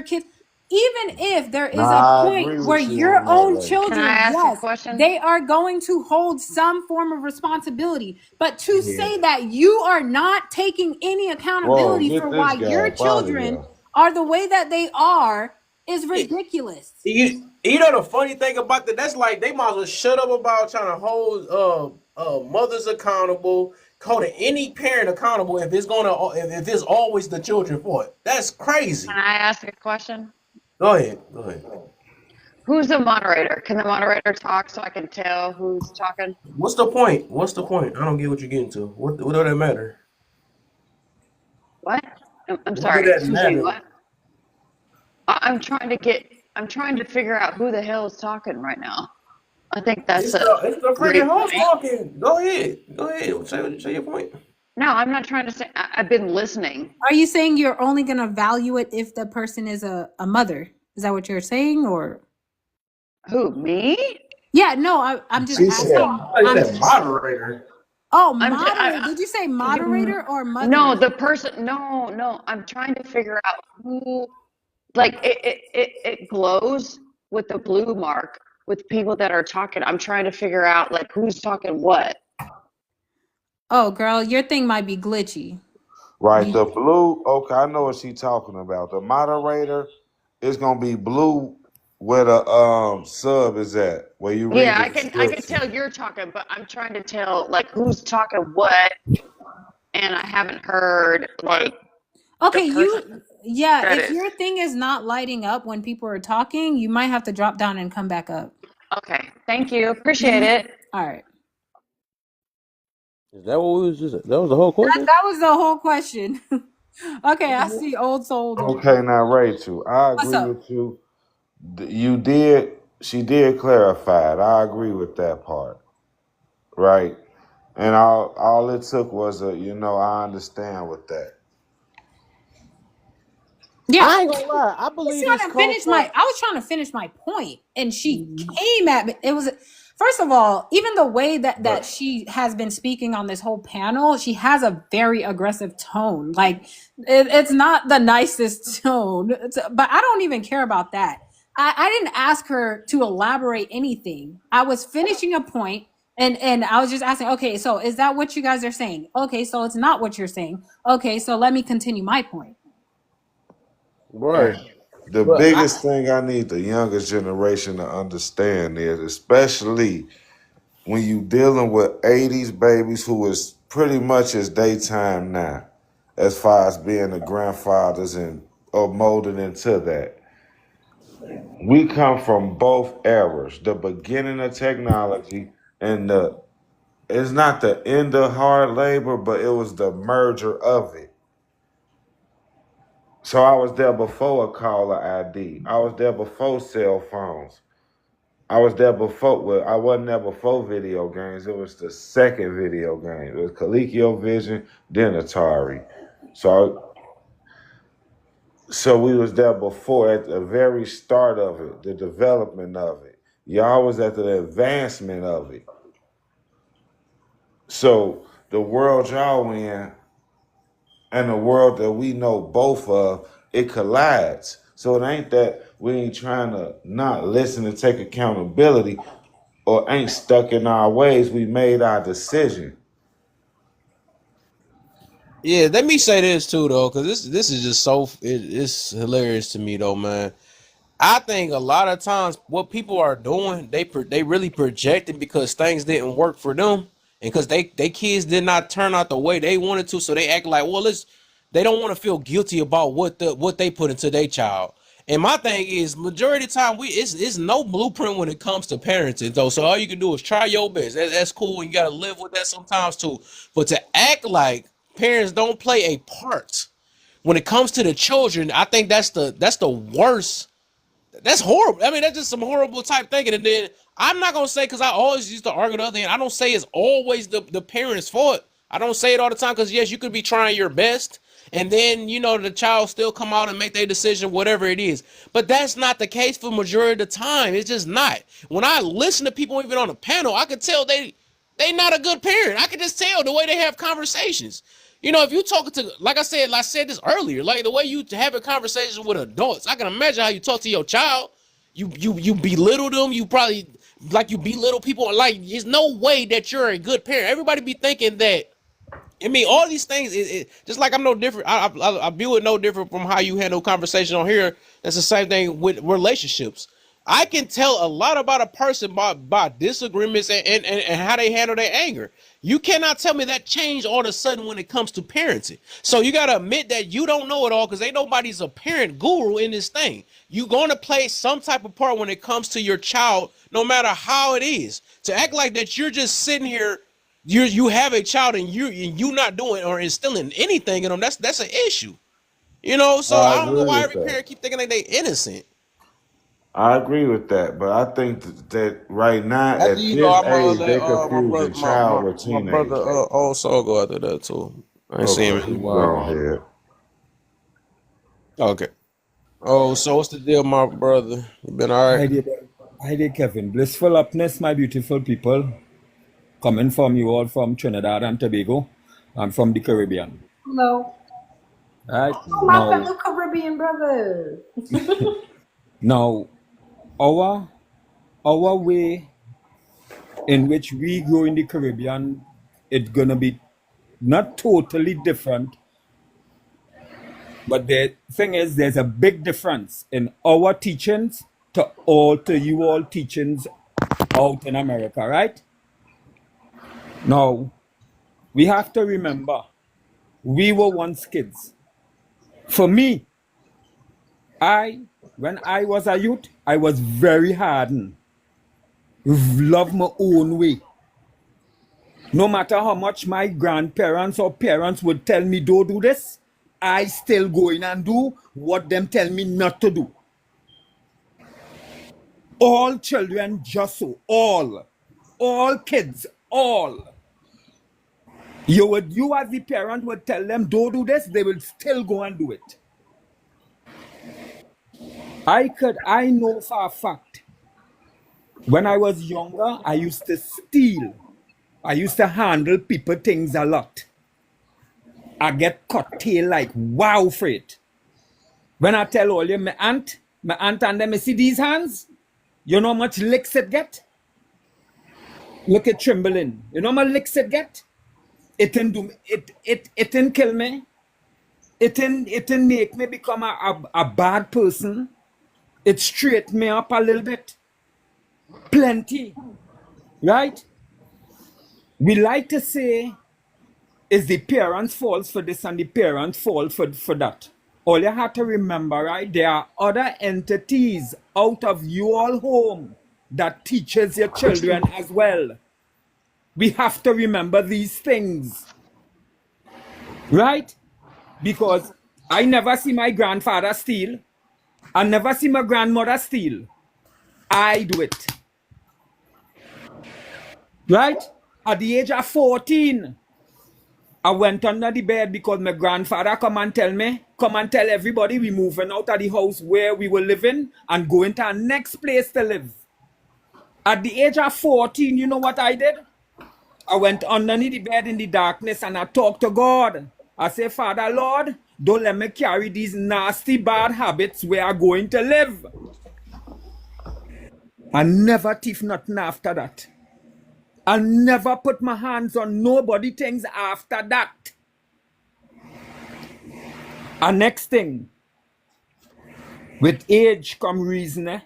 kids, even if there is a Nah, I agree point where with you your on that, own lady. Can I children, ask a yes, question? they are going to hold some form of responsibility, but to Yeah. say that you are not taking any Whoa, accountability get for this why guy your up out of children here. are the way that they are is It, ridiculous. you know the funny thing about that? That's like they might as well shut up about trying to hold mothers accountable, holding any parent accountable if if it's always the children fault. That's crazy. Can I ask a question? Go ahead. Go ahead. Who's the moderator? Can the moderator talk so I can tell who's talking? What's the point? What's the point? I don't get what you're getting to. What does that matter? What? I'm What do sorry. that Excuse me. matter? What? I'm trying to figure out who the hell is talking right now. I think that's a It's the freaking great host point. talking. Go ahead. Go ahead. Say your point. No, I'm not trying to say. I've been listening. Are you saying you're only going to value it if the person is a mother? Is that what you're saying, or? Who, me? Yeah, no, I'm just She said, asking. I said moderator. Oh, I'm. moderator. Did you say moderator or No, mother? the person. No, no. I'm trying to figure out who. Like it glows with the blue mark with people that are talking. I'm trying to figure out like who's talking what. Oh, girl, your thing might be glitchy. Right, the blue. Okay, I know what she's talking about. The moderator is gonna be blue where the sub is at, where you read Yeah, the I can description. tell you're talking, but I'm trying to tell like who's talking what, and I haven't heard like the Okay, person yeah, that if is. your thing is not lighting up when people are talking, you might have to drop down and come back up. Okay, thank you, appreciate it. All right. Is that what we was just? That was the whole question. That was the whole question. Okay, I see old soldier. Okay, now Rachel, I What's agree up? with you. You did. She did clarify it. I agree with that part. Right. And all it took was I understand with that. Yeah, I ain't gonna lie. I believe this comes from. I was trying to finish my point, and she came at me. It was, first of all, even the way that she has been speaking on this whole panel, she has a very aggressive tone. Like it's not the nicest tone, but I don't even care about that. I didn't ask her to elaborate anything. I was finishing a point, and I was just asking, okay, so is that what you guys are saying? Okay, so it's not what you're saying. Okay, so let me continue my point. Right. And the But biggest thing I need the youngest generation to understand is, especially when you dealing with 80s babies who is pretty much as daytime now, as far as being the grandfathers and or molded into that. We come from both eras, the beginning of technology and it's not the end of hard labor, but it was the merger of it. So I was there before a caller ID. I was there before cell phones. I was there before. Well, I wasn't there before video games. It was the second video game. It was ColecoVision, then Atari. So we was there before at the very start of it, the development of it. Y'all was at the advancement of it. So the world y'all in and the world that we know both of, it collides. So it ain't that we ain't trying to not listen and take accountability or ain't stuck in our ways. We made our decision. yeah, let me say this too though, because this is just it's hilarious to me though, man. I think a lot of times what people are doing, they really projecting because things didn't work for them, and because they kids did not turn out the way they wanted to, so they act like, well, they don't want to feel guilty about what they put into their child. And my thing is, majority of the time, it's no blueprint when it comes to parenting, though. So all you can do is try your best. That's cool, and you gotta live with that sometimes too. But to act like parents don't play a part when it comes to the children, I think that's the worst. That's horrible. I mean, that's just some horrible type thinking. And then I'm not gonna say, because I always used to argue the other hand, I don't say it's always the parents' fault. I don't say it all the time, because yes, you could be trying your best, and then the child still come out and make their decision, whatever it is. But that's not the case for majority of the time. It's just not. When I listen to people even on the panel, I can tell they not a good parent. I can just tell the way they have conversations. If you talking to, like I said this earlier, like the way you have a conversation with adults, I can imagine how you talk to your child. You belittle them. You probably you belittle people. Like, there's no way that you're a good parent. Everybody be thinking that. I mean, all these things, just like I'm no different. I view it no different from how you handle conversation on here. That's the same thing with relationships. I can tell a lot about a person by disagreements and how they handle their anger. You cannot tell me that change all of a sudden when it comes to parenting. So you got to admit that you don't know it all, because ain't nobody's a parent guru in this thing. You're going to play some type of part when it comes to your child, no matter how it is. To act like that you're just sitting here, you have a child and you not doing or instilling anything in them, that's an issue. So I I don't know agree why with every that. parent keep thinking like they innocent. I agree with that, but I think that right now After at this I'm gonna age let they confusing child with my brother teenager. old soul go after that too. I ain't seen him Okay, in a you can go while. ahead. Okay. Oh, so what's the deal, my brother? You been all right? Hi there, Kevin. Blissful upness, my beautiful people. Coming from you all from Trinidad and Tobago. I'm from the Caribbean. Hello. Right? Oh, my fellow Caribbean brothers. Now, our way in which we grow in the Caribbean, it's gonna be not totally different. But the thing is, there's a big difference in our teachings to you all teachings out in America, right? Now, we have to remember, we were once kids. For me, when I was a youth, I was very hardened. Love my own way. No matter how much my grandparents or parents would tell me, don't do this, I still go in and do what them tell me not to do. All children just so. All kids, all. You as the parent would tell them, don't do this, they will still go and do it. I know for a fact, when I was younger, I used to steal. I used to handle people things a lot. I get cut tail like wow for it. When I tell all you, my aunt and them, you see these hands? You know how much licks it get? Look at trembling. You know how much licks it get? It didn't kill me. It didn't make me become a bad person. It straightened me up a little bit. Plenty. Right? We like to say, is the parents' fault for this and the parents' fault for that. All you have to remember, right, there are other entities out of your home that teaches your children as well. We have to remember these things. Right? Because I never see my grandfather steal. I never see my grandmother steal. I do it. Right? At the age of 14, I went under the bed because my grandfather come and tell everybody we moving out of the house where we were living and going to our next place to live. At the age of 14, you know what I did? I went underneath the bed in the darkness and I talked to God. I say, Father, Lord, don't let me carry these nasty, bad habits where I'm going to live. I never thief nothing after that. I never put my hands on nobody things after that. And next thing, with age come reason.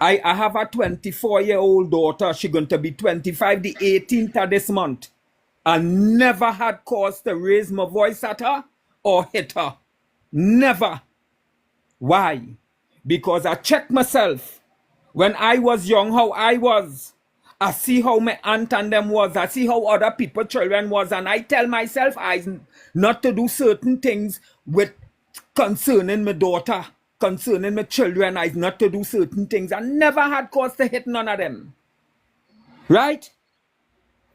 I have a 24-year-old daughter. She's going to be 25 the 18th of this month. I never had cause to raise my voice at her or hit her. Never. Why? Because I checked myself. When I was young, how I was. I see how my aunt and them was. I see how other people, children was. And I tell myself not to do certain things with concerning my daughter, concerning my children. I not to do certain things. I never had cause to hit none of them. Right?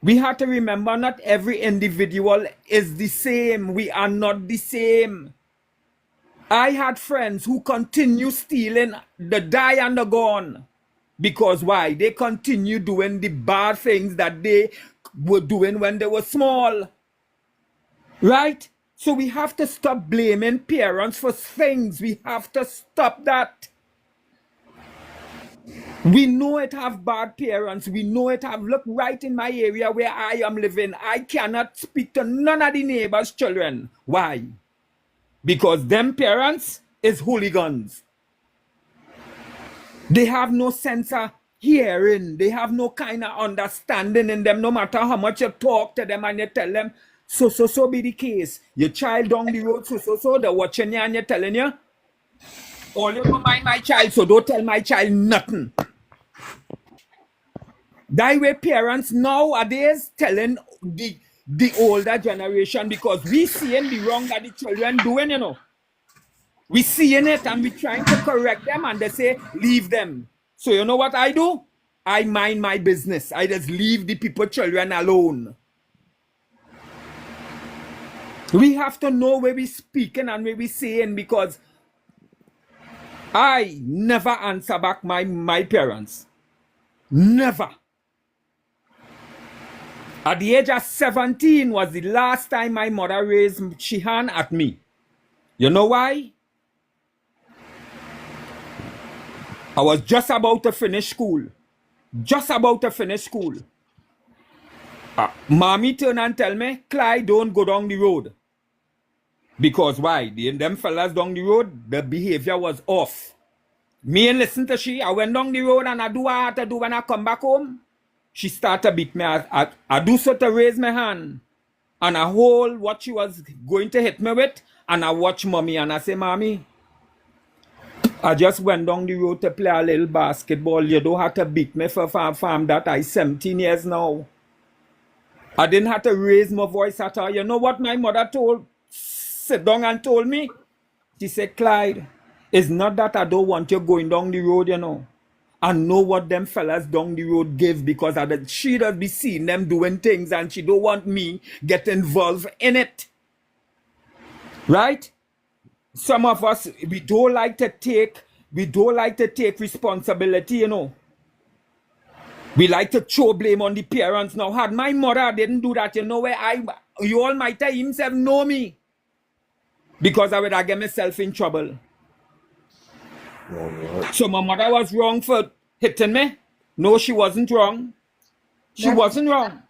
We have to remember not every individual is the same. We are not the same. I had friends who continue stealing the die and the gone. Because why? They continue doing the bad things that they were doing when they were small. Right? So we have to stop blaming parents for things. We have to stop that. We know it have bad parents. We know it have, look, right in my area where I am living, I cannot speak to none of the neighbors' children. Why? Because them parents is hooligans. They have no sense of hearing. They have no kind of understanding in them. No matter how much you talk to them and you tell them, so be the case. Your child down the road, so, they're watching you and you're telling you, all you don't mind my child, so don't tell my child nothing. That way parents nowadays telling the older generation, because we seeing the wrong that the children doing, you know. We seeing it and we trying to correct them and they say, leave them. So you know what I do? I mind my business. I just leave the people, children alone. We have to know where we speaking and where we saying, because I never answer back my parents. Never. At the age of 17 was the last time my mother raised she hand at me. You know why? I was just about to finish school. Just about to finish school. Mommy turn and tell me, Clyde, don't go down the road. Because why? Them fellas down the road, the behavior was off. Me and listen to she, I went down the road and I do what I had to do when I come back home. She started to beat me. I do so to raise my hand. And I hold what she was going to hit me with. And I watch mommy and I say, Mommy, I just went down the road to play a little basketball. You don't have to beat me for farm that I 17 years now. I didn't have to raise my voice at her. You know what my mother sit down and told me? She said, Clyde, it's not that I don't want you going down the road, you know. I know what them fellas down the road give, because she does be seeing them doing things and she don't want me get involved in it. Right? Some of us, we don't like to take responsibility, you know. We like to throw blame on the parents. Now, had my mother didn't do that, you know where you Almighty himself know me. Because I would have get myself in trouble. So my mother was wrong for hitting me? No, she wasn't wrong. She wasn't wrong.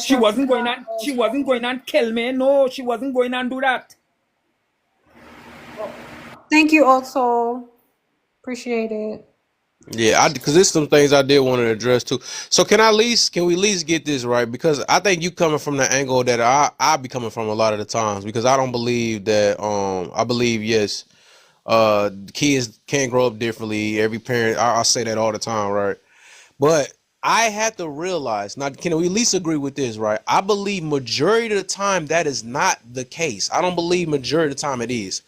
She wasn't going to kill me. No, she wasn't going to do that. Thank you also. Appreciate it. Yeah, because there's some things I did want to address too. So can we at least get this right? Because I think you coming from the angle that I be coming from a lot of the times, because I don't believe that I believe yes, kids can grow up differently. Every parent, I say that all the time, right? But I had to realize, now can we at least agree with this, right? I believe majority of the time that is not the case. I don't believe majority of the time it is.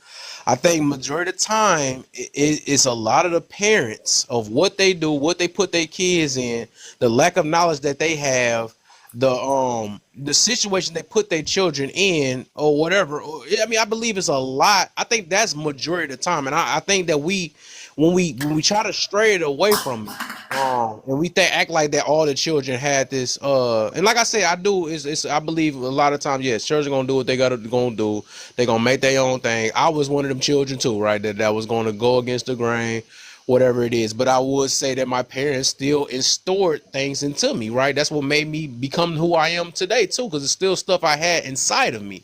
I think majority of the time it's a lot of the parents of what they do, what they put their kids in, the lack of knowledge that they have, the situation they put their children in or whatever. I mean, I believe it's a lot. I think that's majority of the time, and I think that when we try to stray it away from it, and we act like that all the children had this, and like I said, I believe a lot of times, yes, children gonna do what they gonna do. They gonna make their own thing. I was one of them children too, right? That was gonna go against the grain, whatever it is. But I would say that my parents still instilled things into me, right? That's what made me become who I am today too, because it's still stuff I had inside of me.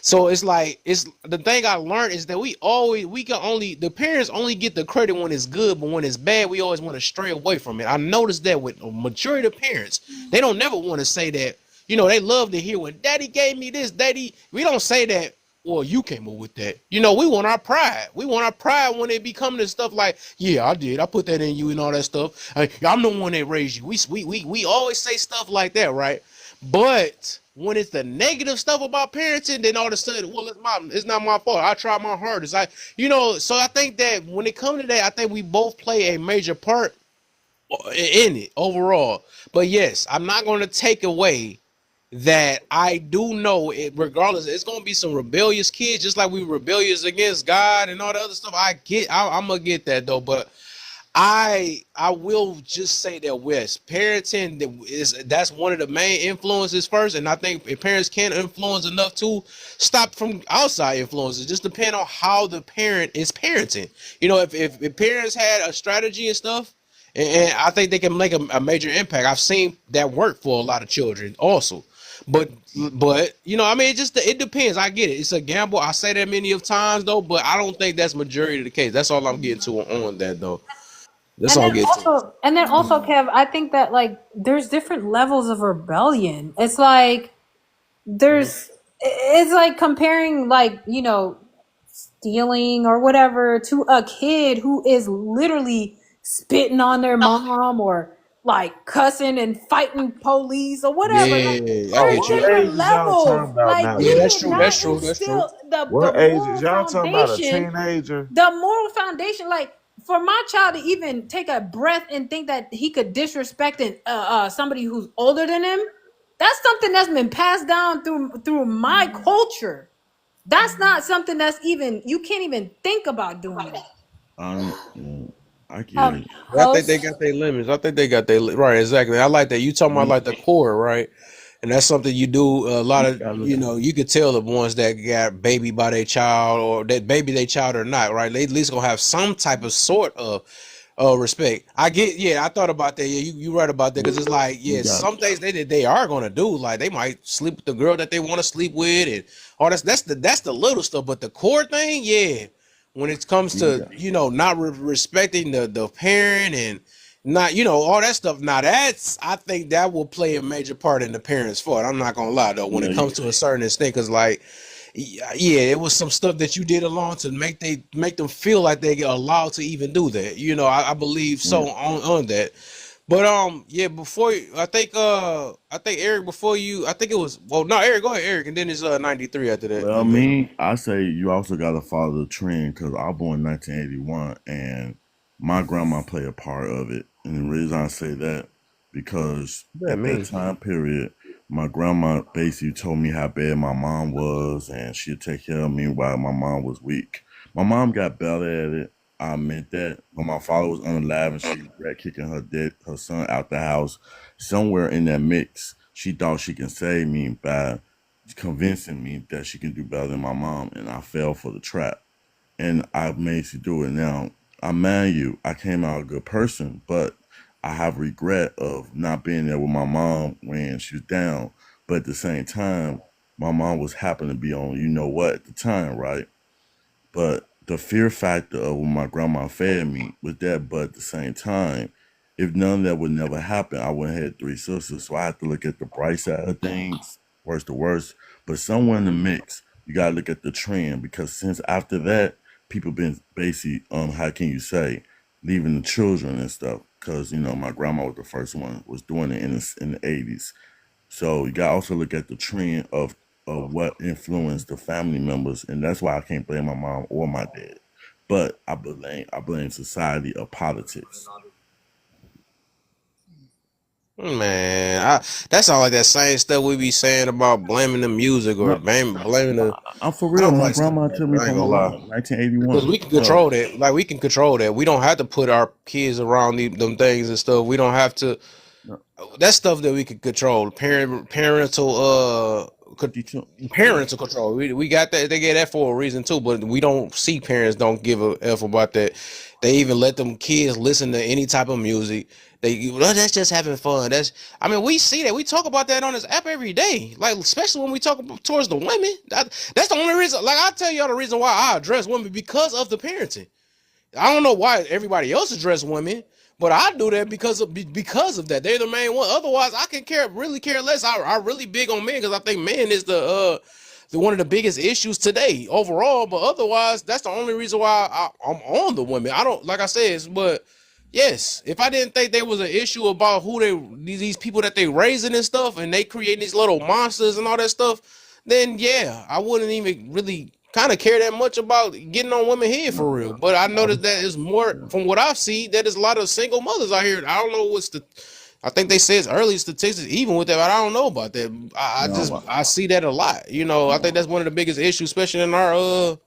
So it's like it's the thing I learned is that the parents only get the credit when it's good, but when it's bad, we always want to stray away from it. I noticed that with a majority of parents, they don't never want to say that. They love to hear when daddy gave me this, daddy. We don't say that. Well, you came up with that. We want our pride. We want our pride when it become this stuff like, yeah, I did. I put that in you and all that stuff. I'm the one that raised you. We always say stuff like that, right? But when it's the negative stuff about parenting, then all of a sudden, well, it's not my fault. I tried my hardest. So I think that when it comes to that, I think we both play a major part in it overall. But yes, I'm not going to take away that I do know it, regardless, it's gonna be some rebellious kids, just like we rebellious against God and all the other stuff. I'm gonna get that though, but I will just say that yes, parenting that's one of the main influences first, and I think if parents can't influence enough to stop from outside influences, just depend on how the parent is parenting. If parents had a strategy and stuff, and I think they can make a major impact. I've seen that work for a lot of children also. But it depends. I get it. It's a gamble. I say that many of times though, but I don't think that's majority of the case. That's all I'm getting to on that though. That's all I'm getting to. And then also, Kev, I think that like there's different levels of rebellion. It's like it's like comparing like stealing or whatever to a kid who is literally spitting on their mom or like cussing and fighting police or whatever. Like, there's different levels. Like Yeah, that's true. That's true. That's true. What age is y'all talking about? A teenager? The moral foundation, like for my child to even take a breath and think that he could disrespect somebody who's older than him, that's something that's been passed down through my culture. That's not something that's even, you can't even think about doing it. I get it. I think they got their limits. I think they got their right. Exactly. I like that. You talking about like the core, right? And that's something you do a lot of. You could tell the ones that got baby by their child or that baby their child or not, right? They at least gonna have some type of sort of respect. I get. Yeah, I thought about that. Yeah, you right about that because it's like some things they are gonna do. Like they might sleep with the girl that they want to sleep with, and all that's the little stuff. But the core thing, yeah. When it comes to not respecting the parent and not all that stuff, now I think that will play a major part in the parents' fault. I'm not gonna lie though. When it comes to a certain extent, because like it was some stuff that you did along to make them feel like they get allowed to even do that. I believe so on that. But before I think Eric, before you, I think it was Eric, go ahead, Eric, and then it's 93 after that. Well, I say you also got to follow the trend because I was born in 1981 and my grandma played a part of it. And the reason I say that because at that time period, my grandma basically told me how bad my mom was and she'd take care of me while my mom was weak. My mom got better at it. I meant that when my father was unalive and she regret kicking her son out the house. Somewhere in that mix, she thought she can save me by convincing me that she can do better than my mom, and I fell for the trap. And I managed to do it. Now, I came out a good person, but I have regret of not being there with my mom when she was down. But at the same time, my mom was happened to be on at the time, right? But the fear factor of when my grandma fed me was that, but at the same time, if none of that would never happen, I wouldn't have had 3 sisters. So I have to look at the bright side of things, worst to worst. But somewhere in the mix, you gotta look at the trend because since after that, people been basically, how can you say, leaving the children and stuff. Because, my grandma was the first one was doing it in the 80s. So you gotta also look at the trend of what influenced the family members, and that's why I can't blame my mom or my dad. But I blame society or politics. Man, that sounds like that same stuff we be saying about blaming the music or blaming the. I'm for real. My grandma took me from 1981 because we can control that. Like we can control that. We don't have to put our kids around them things and stuff. We don't have to. That's stuff that we can control. Parental parental control. We got that. They get that for a reason too, but we don't see parents don't give a f about that. They even let them kids listen to any type of music. Well, that's just having fun. We see that. We talk about that on this app every day. Like, especially when we talk towards the women. That's the only reason. Like, I tell y'all the reason why I address women because of the parenting. I don't know why everybody else address women, but I do that because of that. They're the main one. Otherwise, I can really care less. I really big on men because I think men is the one of the biggest issues today overall. But otherwise, that's the only reason why I'm on the women. I don't, like I said, but yes, if I didn't think there was an issue about these people that they raising and stuff, and they create these little monsters and all that stuff, then yeah, I wouldn't even really kind of care that much about getting on women head for real. But I noticed that is more from what I've seen. That is a lot of single mothers out here. I don't know I think they say it's early statistics even with that, but I don't know about that. I see that a lot. You know, I think that's one of the biggest issues, especially in our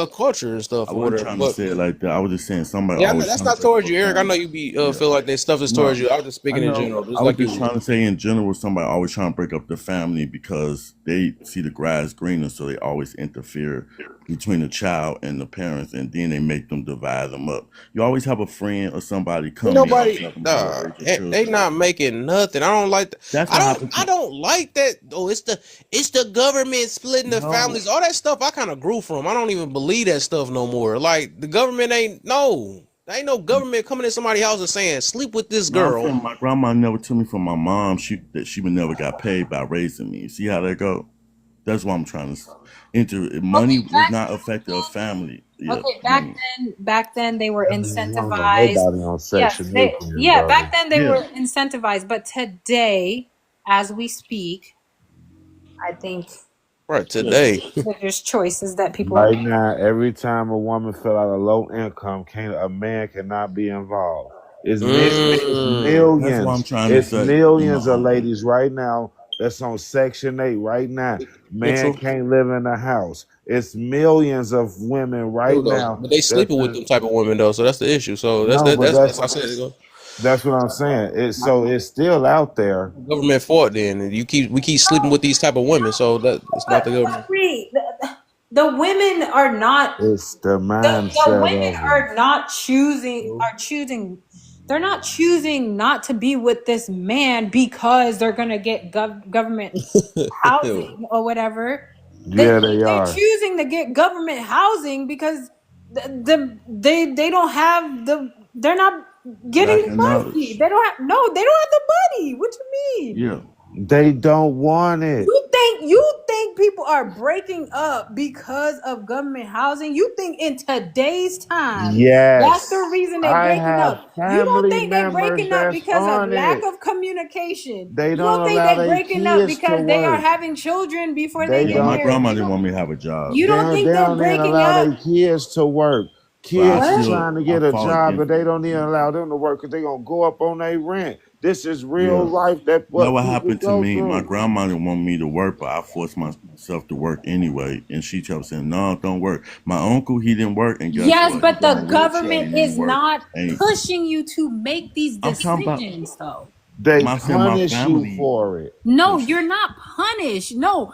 culture and stuff. I wasn't trying to say it like that. I was just saying somebody. Yeah, that's not towards you, Eric. I know you feel like that stuff is towards you. I was just speaking in general. I was just trying to say in general, somebody always trying to break up the family because they see the grass greener, so they always interfere between the child and the parents, and then they make them divide them up. You always have a friend or somebody come. They not making nothing. I don't like that. I don't like that. Oh, it's the government splitting the families. All that stuff I kind of grew from. I don't even believe that stuff no more. Like the government there ain't no government coming in somebody's house and saying sleep with this girl. My grandma never took me from my mom. She would never got paid by raising me. See how that go? That's what I'm trying to enter. Money does not affect a family. Okay, back then they were incentivized. Back then they were incentivized, but today, as we speak, I think right today there's choices that people right now. Every time a woman fill out a low income, a man cannot be involved. It's millions. That's what I'm trying to say. Millions of ladies right now that's on Section 8 right now. Man can't live in a house. It's millions of women right now. But they sleeping with them type of women though, so that's the issue. So that's I said. That's what I'm saying. It's still out there. Government fault then. We keep sleeping with these type of women, so that it's not the government. The women are not. It's the mindset. The women are not choosing. They're not choosing not to be with this man because they're gonna get government housing or whatever. They're choosing to get government housing because they don't have they're not getting the money. They don't have the money. What you mean? Yeah. They don't want it. You think people are breaking up because of government housing? You think in today's time, that's the reason they're breaking up? You don't think they're breaking up because of lack of communication? They don't think they're breaking up because they are having children before they get married? My grandma didn't want me to have a job. You don't think they're breaking up? Their kids to work. Kids trying to get a job, but they don't even allow them to work because they're gonna go up on their rent. This is real life. What happened to me? My grandma didn't want me to work, but I forced myself to work anyway. And she kept saying, "No, don't work." My uncle, he didn't work, and guess what? But the government is not pushing you to make these decisions, though. They punish you for it. No, you're not punished. No,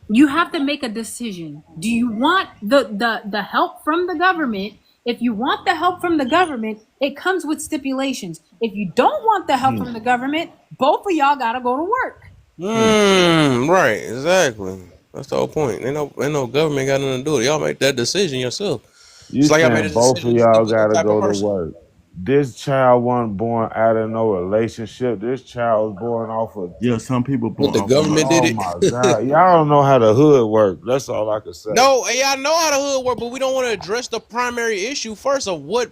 you have to make a decision. Do you want the help from the government? If you want the help from the government, it comes with stipulations. If you don't want the help from the government, both of y'all gotta go to work. Right, exactly. That's the whole point. Ain't no government got nothing to do with it. Y'all make that decision yourself. You saying both of y'all gotta go to work. This child wasn't born out of no relationship. This child was born off of some people born the government did it. Oh my God. Y'all don't know how the hood work. That's all I can say. No, I know how the hood work, but we don't want to address the primary issue first of what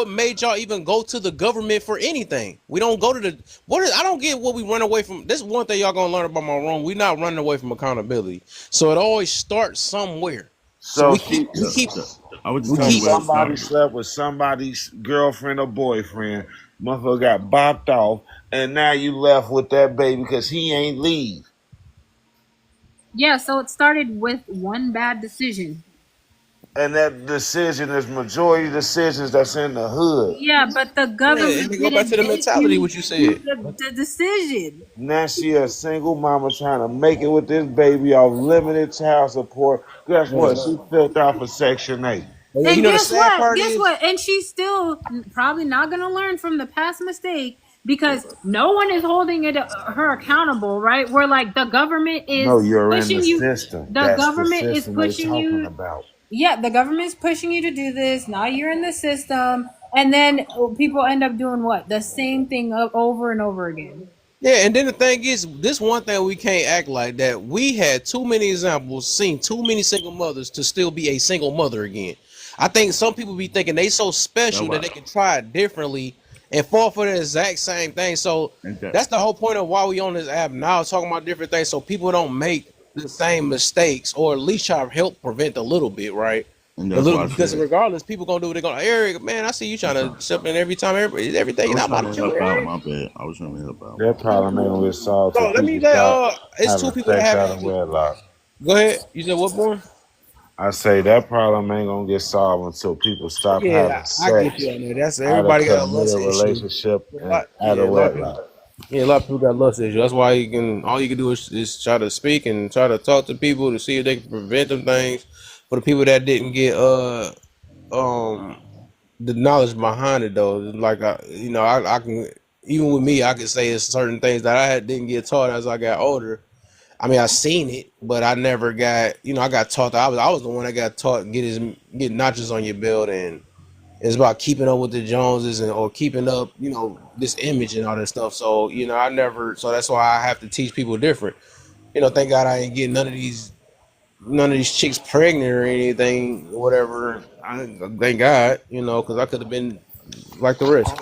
made y'all even go to the government for anything. We don't go to I don't get what we run away from. This is one thing y'all gonna learn about my room. We're not running away from accountability. So it always starts somewhere. So we keep somebody slept with somebody's girlfriend or boyfriend. Motherfucker got bopped off, and now you left with that baby because he ain't leave. Yeah, so it started with one bad decision. And that decision is majority decisions that's in the hood. Yeah, but the Yeah, government and to go back didn't to the make mentality, you what you do said. the decision. Now she a single mama trying to make it with this baby off limited child support. Guess what? She filled out for Section 8. But you And know the guess sad what? part Guess is, what? And she's still probably not going to learn from the past mistake because no one is holding her accountable, right? Where like the government is No, you're in the pushing you. system. The That's the government is system they pushing talking you. about. Yeah, the government is pushing you to do this. Now you're in the system, and then people end up doing what? The same thing over and over again. yeah, and then the thing is, this one thing we can't act like that. We had too many examples, seen too many single mothers to still be a single mother again. I think some people be thinking they so special that they can try it differently and fall for the exact same thing. So that's the whole point of why we on this app now, talking about different things, so people don't make the same mistakes, or at least try to help prevent a little bit, right? And A that's little why I because said regardless, people gonna do what they're gonna. Eric, man, I see you trying to step in every time, everything. I You're was not trying about to to help do out. Eric. My bad. I was trying to help out. That problem ain't gonna get solved till So let me people let stop it's two having people that sex have out of it. wedlock. Go ahead. You said what, boy? I say that problem ain't gonna get solved until people stop having Yeah, I get sex you on there. That's out of everybody got a lust committed issue. relationship A and lot, out yeah, of a lot of people. wedlock. Yeah, a lot of people got lust issues. That's why all you can do is try to speak and try to talk to people to see if they can prevent them things. For the people that didn't get um the knowledge behind it though, like I can, even with me, I can say it's certain things that didn't get taught as I got older. I mean, I seen it, but I never got, I got taught. I was the one that got taught get notches on your belt, and it's about keeping up with the Joneses or keeping up, this image and all that stuff. So I never. So that's why I have to teach people different. Thank God I ain't getting none of these chicks pregnant or anything, whatever. Thank God, because I could have been like the rest.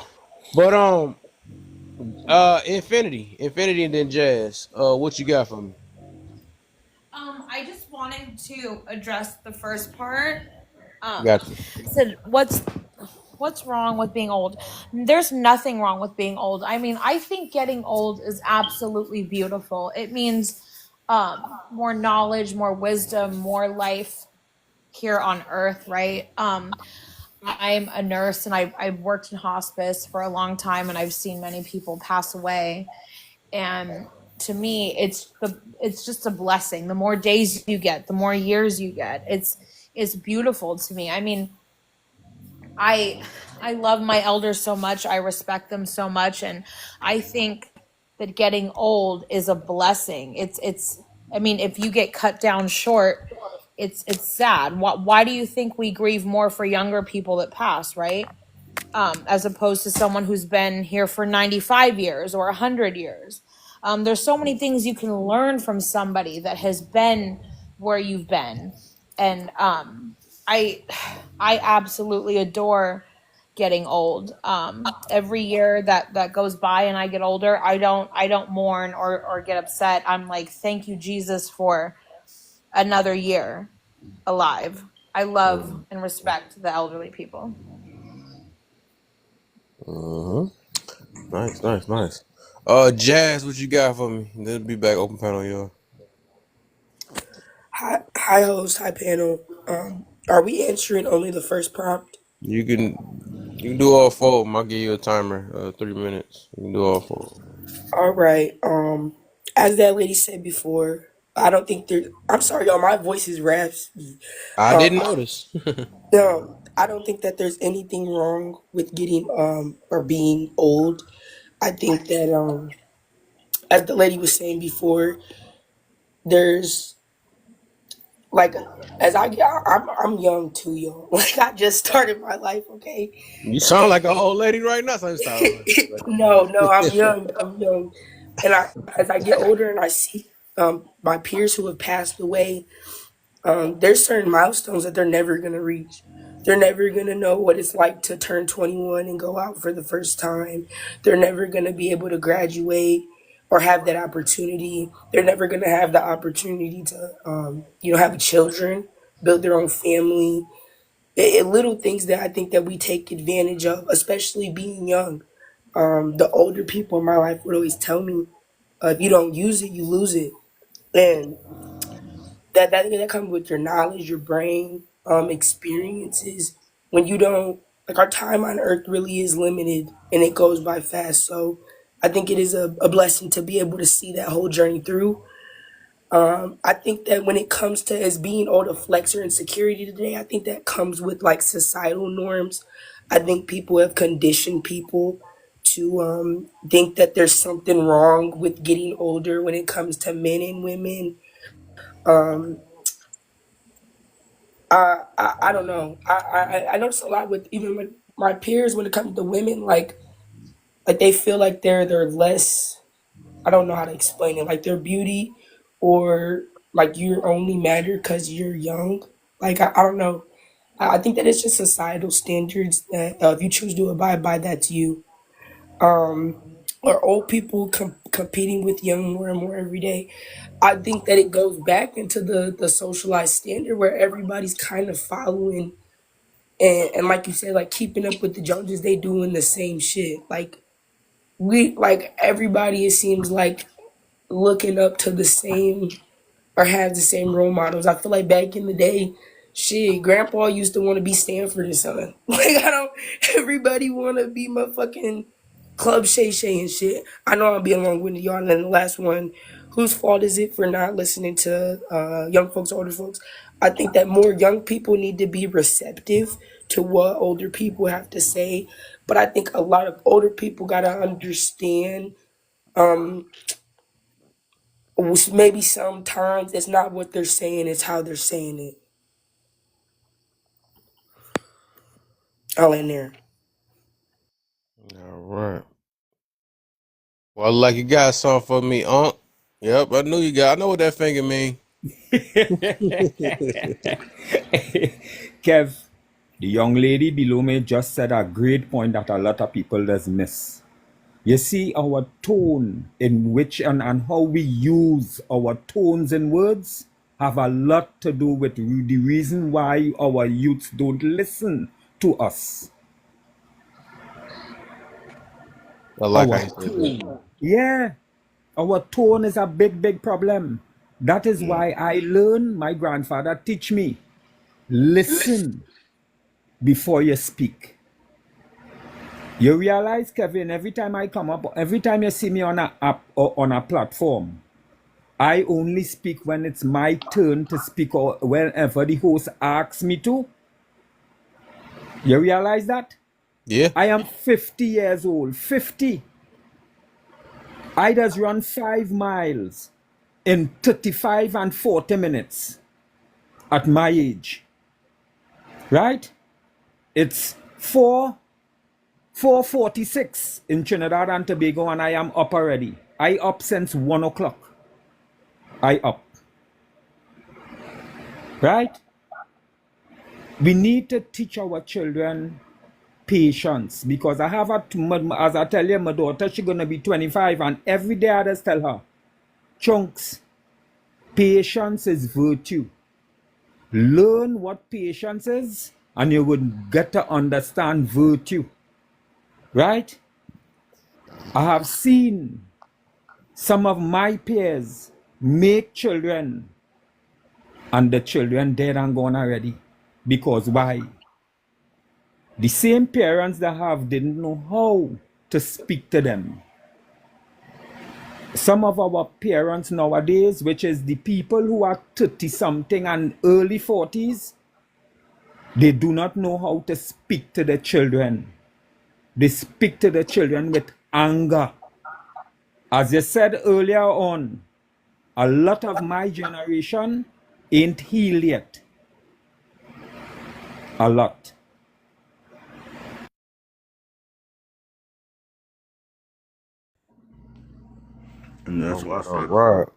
But Infinity, and then Jazz. What you got for me? I just wanted to address the first part. Got you. Said what's wrong with being old? There's nothing wrong with being old. I mean, I think getting old is absolutely beautiful. It means more knowledge, more wisdom, more life here on earth, right? I'm a nurse and I've worked in hospice for a long time and I've seen many people pass away. And to me, it's just a blessing. The more days you get, the more years you get. It's beautiful to me. I mean, I love my elders so much. I respect them so much, and I think that getting old is a blessing. It's I mean, if you get cut down short, it's sad. Why do you think we grieve more for younger people that pass, right? As opposed to someone who's been here for 95 years or 100 years. There's so many things you can learn from somebody that has been where you've been. And I absolutely adore getting old. Every year that goes by and I get older, I don't mourn or get upset. I'm like, thank you, Jesus, for another year alive. I love and respect the elderly people. Nice. Jazz, what you got for me? Then be back open panel, y'all. Hi, host. Hi, panel. Are we answering only the first prompt? You can do all four of them. I'll give you a timer, 3 minutes. You can do all four. All right. As that lady said before, I don't think there. I'm sorry, y'all. My voice is raspy. I didn't notice. No, I don't think that there's anything wrong with getting or being old. I think that as the lady was saying before, there's like as I get, I'm young too, y'all. Like I just started my life, okay. You sound like an old lady right now. So stop. No, I'm young. I'm young, and as I get older and I see my peers who have passed away, there's certain milestones that they're never gonna reach. They're never gonna know what it's like to turn 21 and go out for the first time. They're never gonna be able to graduate or have that opportunity. They're never gonna have the opportunity to, have children, build their own family. Little things that I think that we take advantage of, especially being young. The older people in my life would always tell me, if you don't use it, you lose it. And that comes with your knowledge, your brain, experiences when you don't, like, our time on earth really is limited and it goes by fast. So I think it is a blessing to be able to see that whole journey through. I think that when it comes to as being able to flex your insecurity today, I think that comes with like societal norms. I think people have conditioned people to think that there's something wrong with getting older when it comes to men and women. Um, I don't know. I notice a lot with even with my peers when it comes to women, like they feel like they're less. I don't know how to explain it. Like their beauty, or like you only matter because you're young. Like I don't know. I think that it's just societal standards that if you choose to abide by, that's you. Or old people competing with young more and more every day. I think that it goes back into the socialized standard where everybody's kind of following and like you said, like keeping up with the Joneses. They doing the same shit. Like everybody, it seems like, looking up to the same or have the same role models. I feel like back in the day, shit, grandpa used to want to be Stanford or something. Like I don't everybody wanna be motherfucking Club Shay Shay and shit. I know I'll be along with y'all. And then the last one, whose fault is it for not listening to young folks, older folks? I think that more young people need to be receptive to what older people have to say. But I think a lot of older people gotta understand um maybe sometimes it's not what they're saying, it's how they're saying it. I'll end there. All right. Well, like you got something for me, Unc. Yep, I knew you got. I know what that finger mean. Kev, the young lady below me just said a great point that a lot of people does miss. You see, our tone in which and how we use our tones and words have a lot to do with the reason why our youths don't listen to us. I like Our how you said that. tone. Yeah, our tone is a big problem. That is why I learned, my grandfather teach me, listen before you speak. You realize, Kevin, every time I come up, every time you see me on an app or on a platform, I only speak when it's my turn to speak or whenever the host asks me to. You realize that? Yeah. I am 50 years old. 50. I just run 5 miles in 35 and 40 minutes at my age. Right? It's 4:46 in Trinidad and Tobago, and I am up already. I up since 1 o'clock. I up. Right? We need to teach our children patience, because I have as I tell you, my daughter, she's gonna be 25, and every day I just tell her, Chunks, patience is virtue. Learn what patience is, and you would get to understand virtue. Right? I have seen some of my peers make children, and the children dead and gone already. Because why? The same parents that have didn't know how to speak to them. Some of our parents nowadays, which is the people who are 30 something and early 40s, they do not know how to speak to the children. They speak to the children with anger. As you said earlier on, a lot of my generation ain't healed yet. A lot. And that's why I said, Right.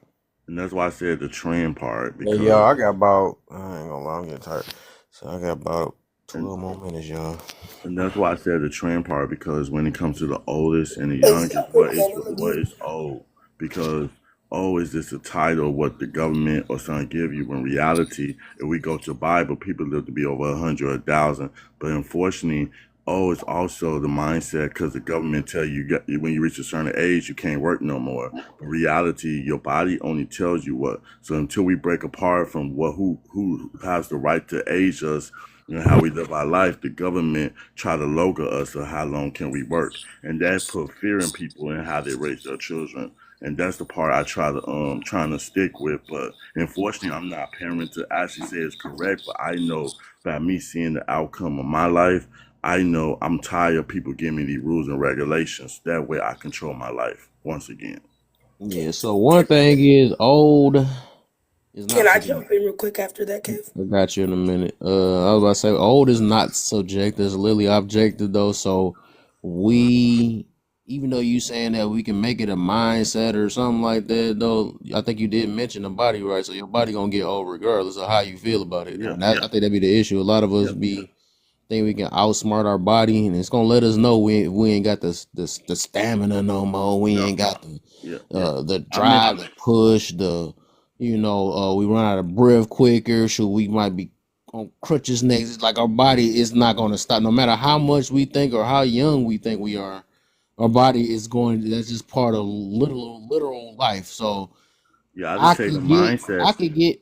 and that's why I said the trend part, Yeah, because y'all, I got about, I ain't gonna lie, I'm getting tired. So I got about 12 more minutes, y'all. and that's why I said the trend part, because when it comes to the oldest and the youngest, what is old? Because old is just a title of what the government or something give you. When reality, if we go to the Bible, people live to be over 100 or 1,000. But unfortunately, Oh, it's also the mindset because the government tell you when you reach a certain age you can't work no more. But reality, your body only tells you what. So until we break apart from who has the right to age us and how we live our life, the government try to logo us of how long can we work, and that put fear in people and how they raise their children. And that's the part I trying to stick with. But unfortunately, I'm not a parent to actually say it's correct. But I know by me seeing the outcome of my life. I know I'm tired of people giving me these rules and regulations. That way I control my life once again. Yeah, so one thing is old is Can not I subjective. jump in real quick after that, Kev? I got you in a minute. I was about to say old is not subjective, it's literally objective though. So we, even though you saying that we can make it a mindset or something like that though, I think you did mention the body, right? So your body gonna get old regardless of how you feel about it. Yeah, And I think that'd be the issue. A lot of us be think we can outsmart our body, and it's gonna let us know we ain't got the stamina no more. We ain't got the drive, the push, we run out of breath quicker. So we might be on crutches next. It's like our body is not gonna stop, no matter how much we think or how young we think we are. Our body is going. That's just part of literal life. So I just say the mindset. I could get.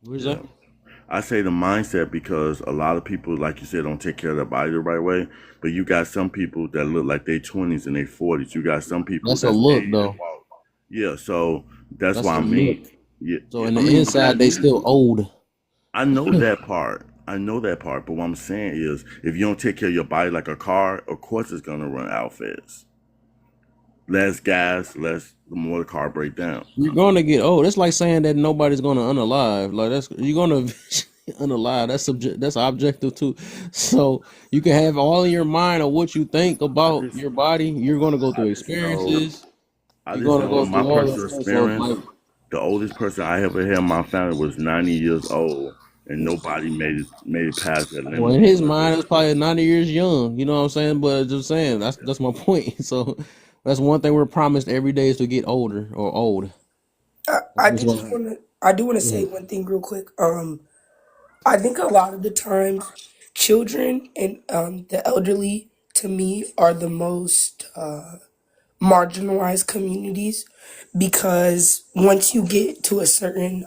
Where's that? I say the mindset because a lot of people, like you said, don't take care of their body the right way. But you got some people that look like they 20s and they 40s. You got some people that's a look though. Yeah, so that's why I mean. Yeah. So in the inside, they still old. I know that part. But what I'm saying is, if you don't take care of your body like a car, of course it's gonna run out fast. Less gas, the more the car break down. You're gonna get old. It's like saying that nobody's gonna unalive. Like you're gonna unalive. That's objective too. So you can have all in your mind of what you think about your body. You're gonna go through experiences. I just know my personal experience. The oldest person I ever had in my family was 90 years old, and nobody made it past that limit. Well, in his mind, it's probably 90 years young. You know what I'm saying? But just saying, that's my point. So that's one thing we're promised every day is to get older or old. I do want to say one thing real quick. I think a lot of the times, children and the elderly, to me, are the most marginalized communities because once you get to a certain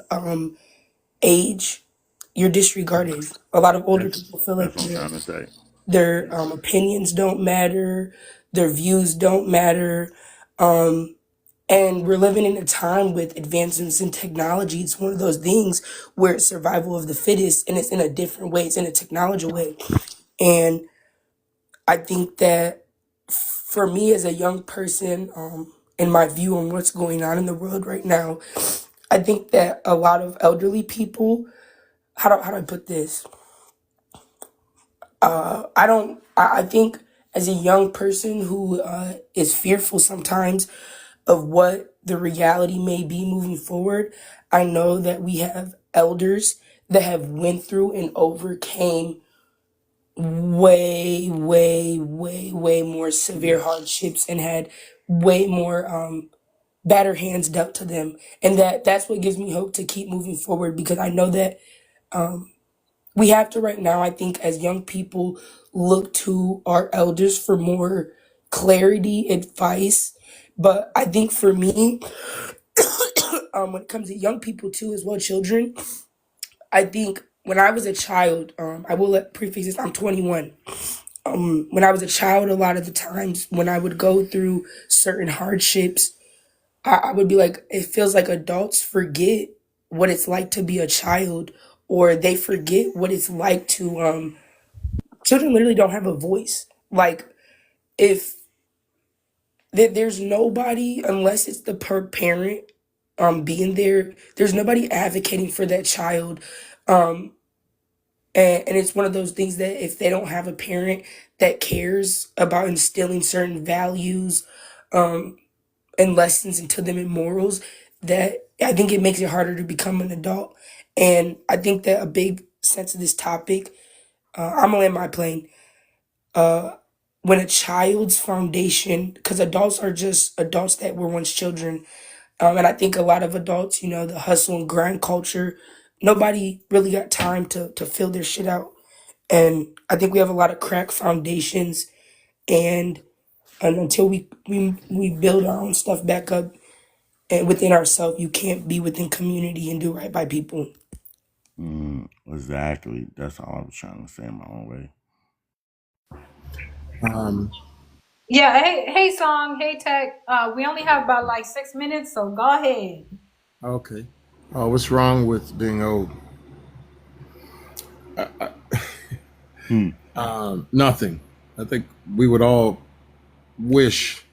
age, you're disregarded. A lot of older people feel like their opinions don't matter, their views don't matter. And we're living in a time with advancements in technology. It's one of those things where it's survival of the fittest, and it's in a different way. It's in a technology way. And I think that for me as a young person, in my view on what's going on in the world right now, I think that a lot of elderly people, how do I put this? I think as a young person who is fearful sometimes of what the reality may be moving forward, I know that we have elders that have went through and overcame way more severe hardships and had way more better hands dealt to them, and that's what gives me hope to keep moving forward, because I know that we have to right now, I think, as young people, look to our elders for more clarity, advice. But I think for me, when it comes to young people too, as well, children, I think when I was a child, I will let prefix this, I'm 21. When I was a child, a lot of the times when I would go through certain hardships, I would be like, it feels like adults forget what it's like to be a child, or they forget what it's like to, children literally don't have a voice. Like, if there's nobody, unless it's the parent being there, there's nobody advocating for that child. And it's one of those things that if they don't have a parent that cares about instilling certain values and lessons into them and morals, that I think it makes it harder to become an adult. And I think that a big sense of this topic, I'm gonna land my plane. When a child's foundation, because adults are just adults that were once children, and I think a lot of adults, the hustle and grind culture, nobody really got time to fill their shit out. And I think we have a lot of cracked foundations, and until we build our own stuff back up and within ourselves, you can't be within community and do right by people. Exactly. That's all I was trying to say in my own way. Um, Yeah, hey, Song, hey, Tech. We only have about like 6 minutes, so go ahead. okay. What's wrong with being old? Nothing. I think we would all wish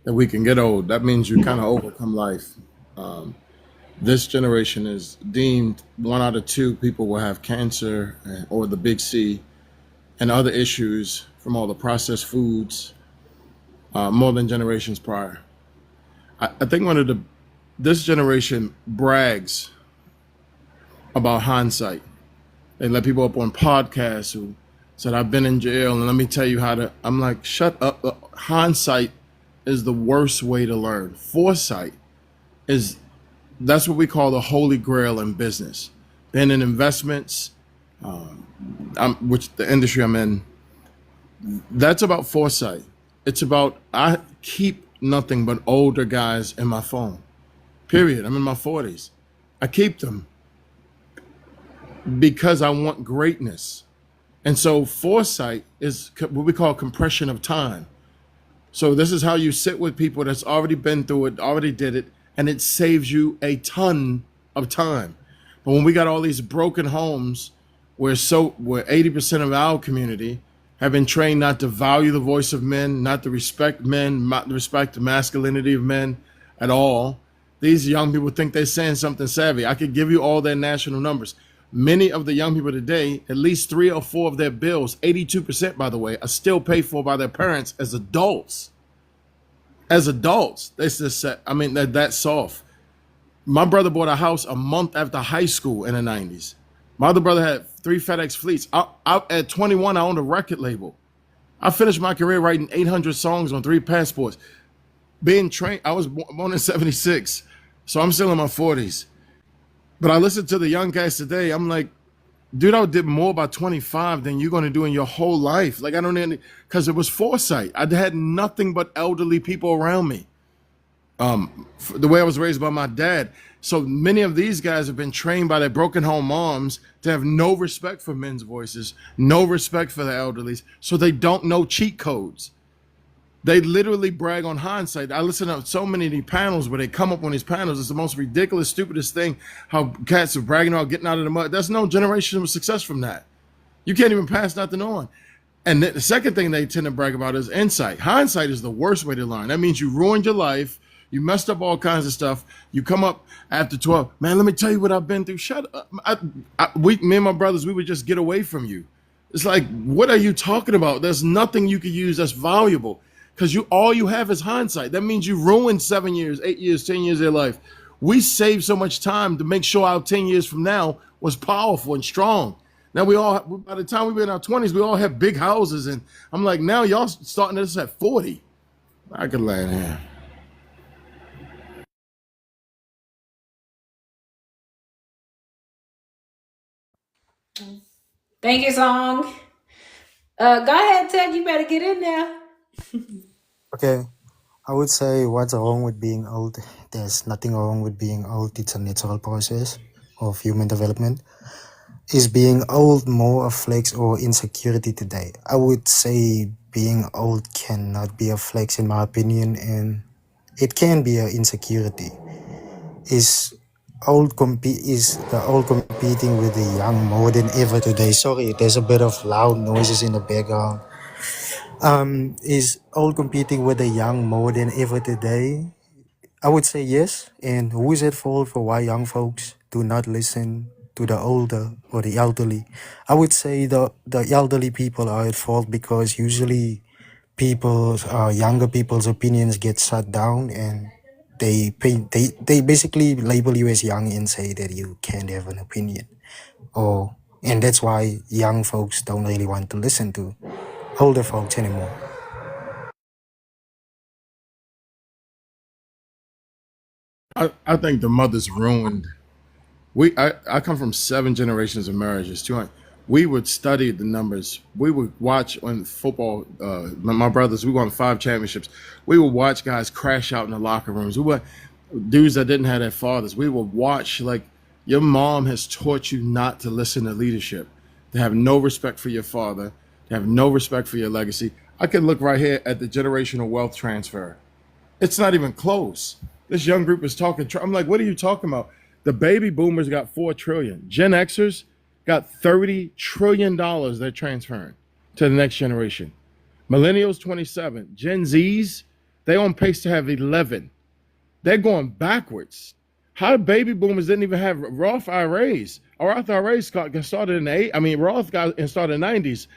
that we can get old. That means you kind of overcome life. This generation is deemed 1 out of 2 people will have cancer or the big C and other issues from all the processed foods more than generations prior. I think this generation brags about hindsight. They let people up on podcasts who said, I've been in jail and let me tell you how to. I'm like, shut up. Hindsight is the worst way to learn. Foresight that's what we call the holy grail in business. Then in investments, which the industry I'm in, that's about foresight. It's about, I keep nothing but older guys in my phone. Period. I'm in my 40s. I keep them because I want greatness. And so foresight is what we call compression of time. So this is how you sit with people that's already been through it, already did it, and it saves you a ton of time. But when we got all these broken homes where 80% of our community have been trained not to value the voice of men, not to respect men, not to respect the masculinity of men at all, these young people think they're saying something savvy. I could give you all their national numbers. Many of the young people today, at least 3 or 4 of their bills, 82% by the way, are still paid for by their parents as adults. As adults, they just said, I mean, they're that soft. My brother bought a house a month after high school in the 90s. My other brother had 3 FedEx fleets. At 21, I owned a record label. I finished my career writing 800 songs on 3 passports. Being trained, I was born in 76, so I'm still in my 40s. But I listen to the young guys today, I'm like, dude, I did more by 25 than you're going to do in your whole life. Like, I don't know, because it was foresight. I had nothing but elderly people around me. The way I was raised by my dad. So many of these guys have been trained by their broken home moms to have no respect for men's voices, no respect for the elderlies. So they don't know cheat codes. They literally brag on hindsight. I listen to so many of these panels where they come up on these panels. It's the most ridiculous, stupidest thing. How cats are bragging about getting out of the mud. There's no generational success from that. You can't even pass nothing on. And the second thing they tend to brag about is insight. Hindsight is the worst way to learn. That means you ruined your life. You messed up all kinds of stuff. You come up after 12. Man, let me tell you what I've been through. Shut up. Me and my brothers, we would just get away from you. It's like, what are you talking about? There's nothing you could use that's valuable. Because all you have is hindsight. That means you ruined 7 years, 8 years, 10 years of their life. We saved so much time to make sure our 10 years from now was powerful and strong. Now by the time we were in our 20s, we all have big houses. And I'm like, now y'all starting this at 40. I could land here. Thank you, Song. Go ahead, Ted. You better get in there. Okay, I would say what's wrong with being old? There's nothing wrong with being old. It's a natural process of human development. Is being old more a flex or insecurity today? I would say being old cannot be a flex in my opinion, and it can be an insecurity. Is the old competing with the young more than ever today? Sorry, there's a bit of loud noises in the background. Is old competing with the young more than ever today? I would say yes. And who is at fault for why young folks do not listen to the older or the elderly? I would say the elderly people are at fault because usually younger people's opinions get shut down, and they basically label you as young and say that you can't have an opinion. And that's why young folks don't really want to listen to older folks anymore. I think the mother's ruined. I come from 7 generations of marriages. we would study the numbers. We would watch on football. My brothers, we won 5 championships. We would watch guys crash out in the locker rooms. We would dudes that didn't have their fathers. We would watch, like, your mom has taught you not to listen to leadership, to have no respect for your father, to have no respect for your legacy. I can look right here at the generational wealth transfer. It's not even close. This young group is talking. I'm like, what are you talking about? The baby boomers got $4 trillion. Gen Xers got $30 trillion they're transferring to the next generation. Millennials, 27. Gen Zs, they on pace to have 11. They're going backwards. How baby boomers didn't even have Roth IRAs? Roth IRAs got started in the Roth got started in the 90s.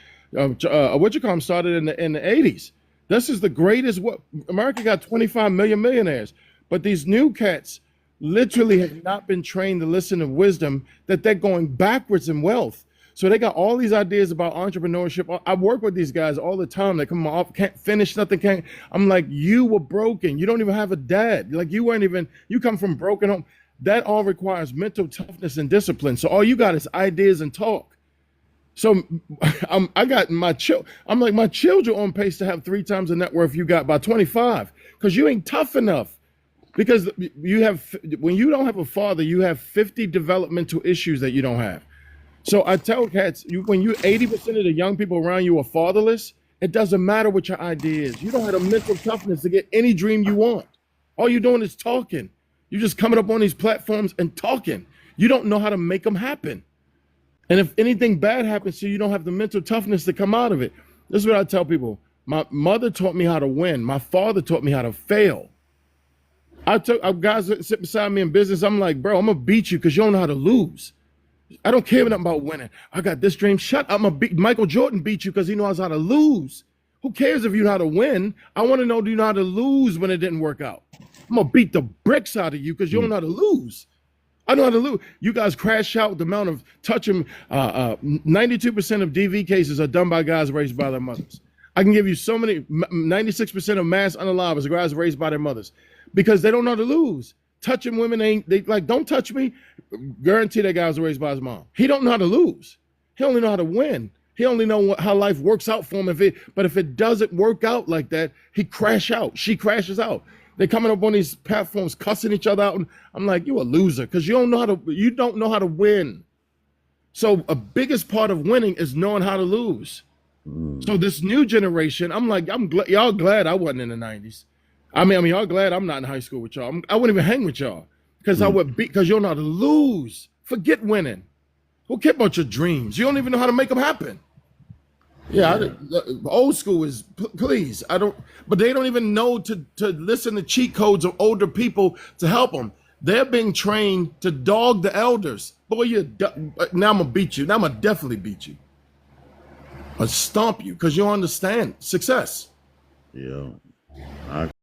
Started in the 80s. This is the greatest. What America got 25 million millionaires, but these new cats literally have not been trained to listen to wisdom, that they're going backwards in wealth. So they got all these ideas about entrepreneurship. I work with these guys all the time. They come off, can't finish nothing, can't. I'm like, you were broken. You don't even have a dad. Like, you come from broken home. That all requires mental toughness and discipline. So all you got is ideas and talk. So I got my children on pace to have 3 times the net worth you got by 25, because you ain't tough enough. Because when you don't have a father, you have 50 developmental issues that you don't have. So I tell cats, when 80% of the young people around you are fatherless, it doesn't matter what your idea is. You don't have the mental toughness to get any dream you want. All you're doing is talking. You're just coming up on these platforms and talking. You don't know how to make them happen. And if anything bad happens to you, you don't have the mental toughness to come out of it. This is what I tell people. My mother taught me how to win. My father taught me how to fail. Guys that sit beside me in business, I'm like, bro, I'm going to beat you because you don't know how to lose. I don't care nothing about winning. I got this dream. Shut up. Michael Jordan beat you because he knows how to lose. Who cares if you know how to win? I want to know, do you know how to lose when it didn't work out? I'm going to beat the bricks out of you because you don't know how to lose. I know how to lose. You guys crash out the amount of touching. 92% of DV cases are done by guys raised by their mothers. I can give you 96% of mass unalivers are guys raised by their mothers because they don't know how to lose. Touching women don't touch me. Guarantee that guy was raised by his mom. He don't know how to lose. He only know how to win. He only know how life works out for him. But if it doesn't work out like that, he crash out. She crashes out. They're coming up on these platforms, cussing each other out. And I'm like, you a loser because you don't know how to win. So a biggest part of winning is knowing how to lose. So this new generation, y'all glad I wasn't in the 90s. Y'all glad I'm not in high school with y'all. I wouldn't even hang with y'all because because you don't know how to lose. Forget winning. Who cares about your dreams? You don't even know how to make them happen. Yeah, old school is please. But they don't even know to listen to cheat codes of older people to help them. They're being trained to dog the elders. Boy, now I'm gonna beat you. Now I'm gonna definitely beat you. Or stomp you because you don't understand success. Yeah.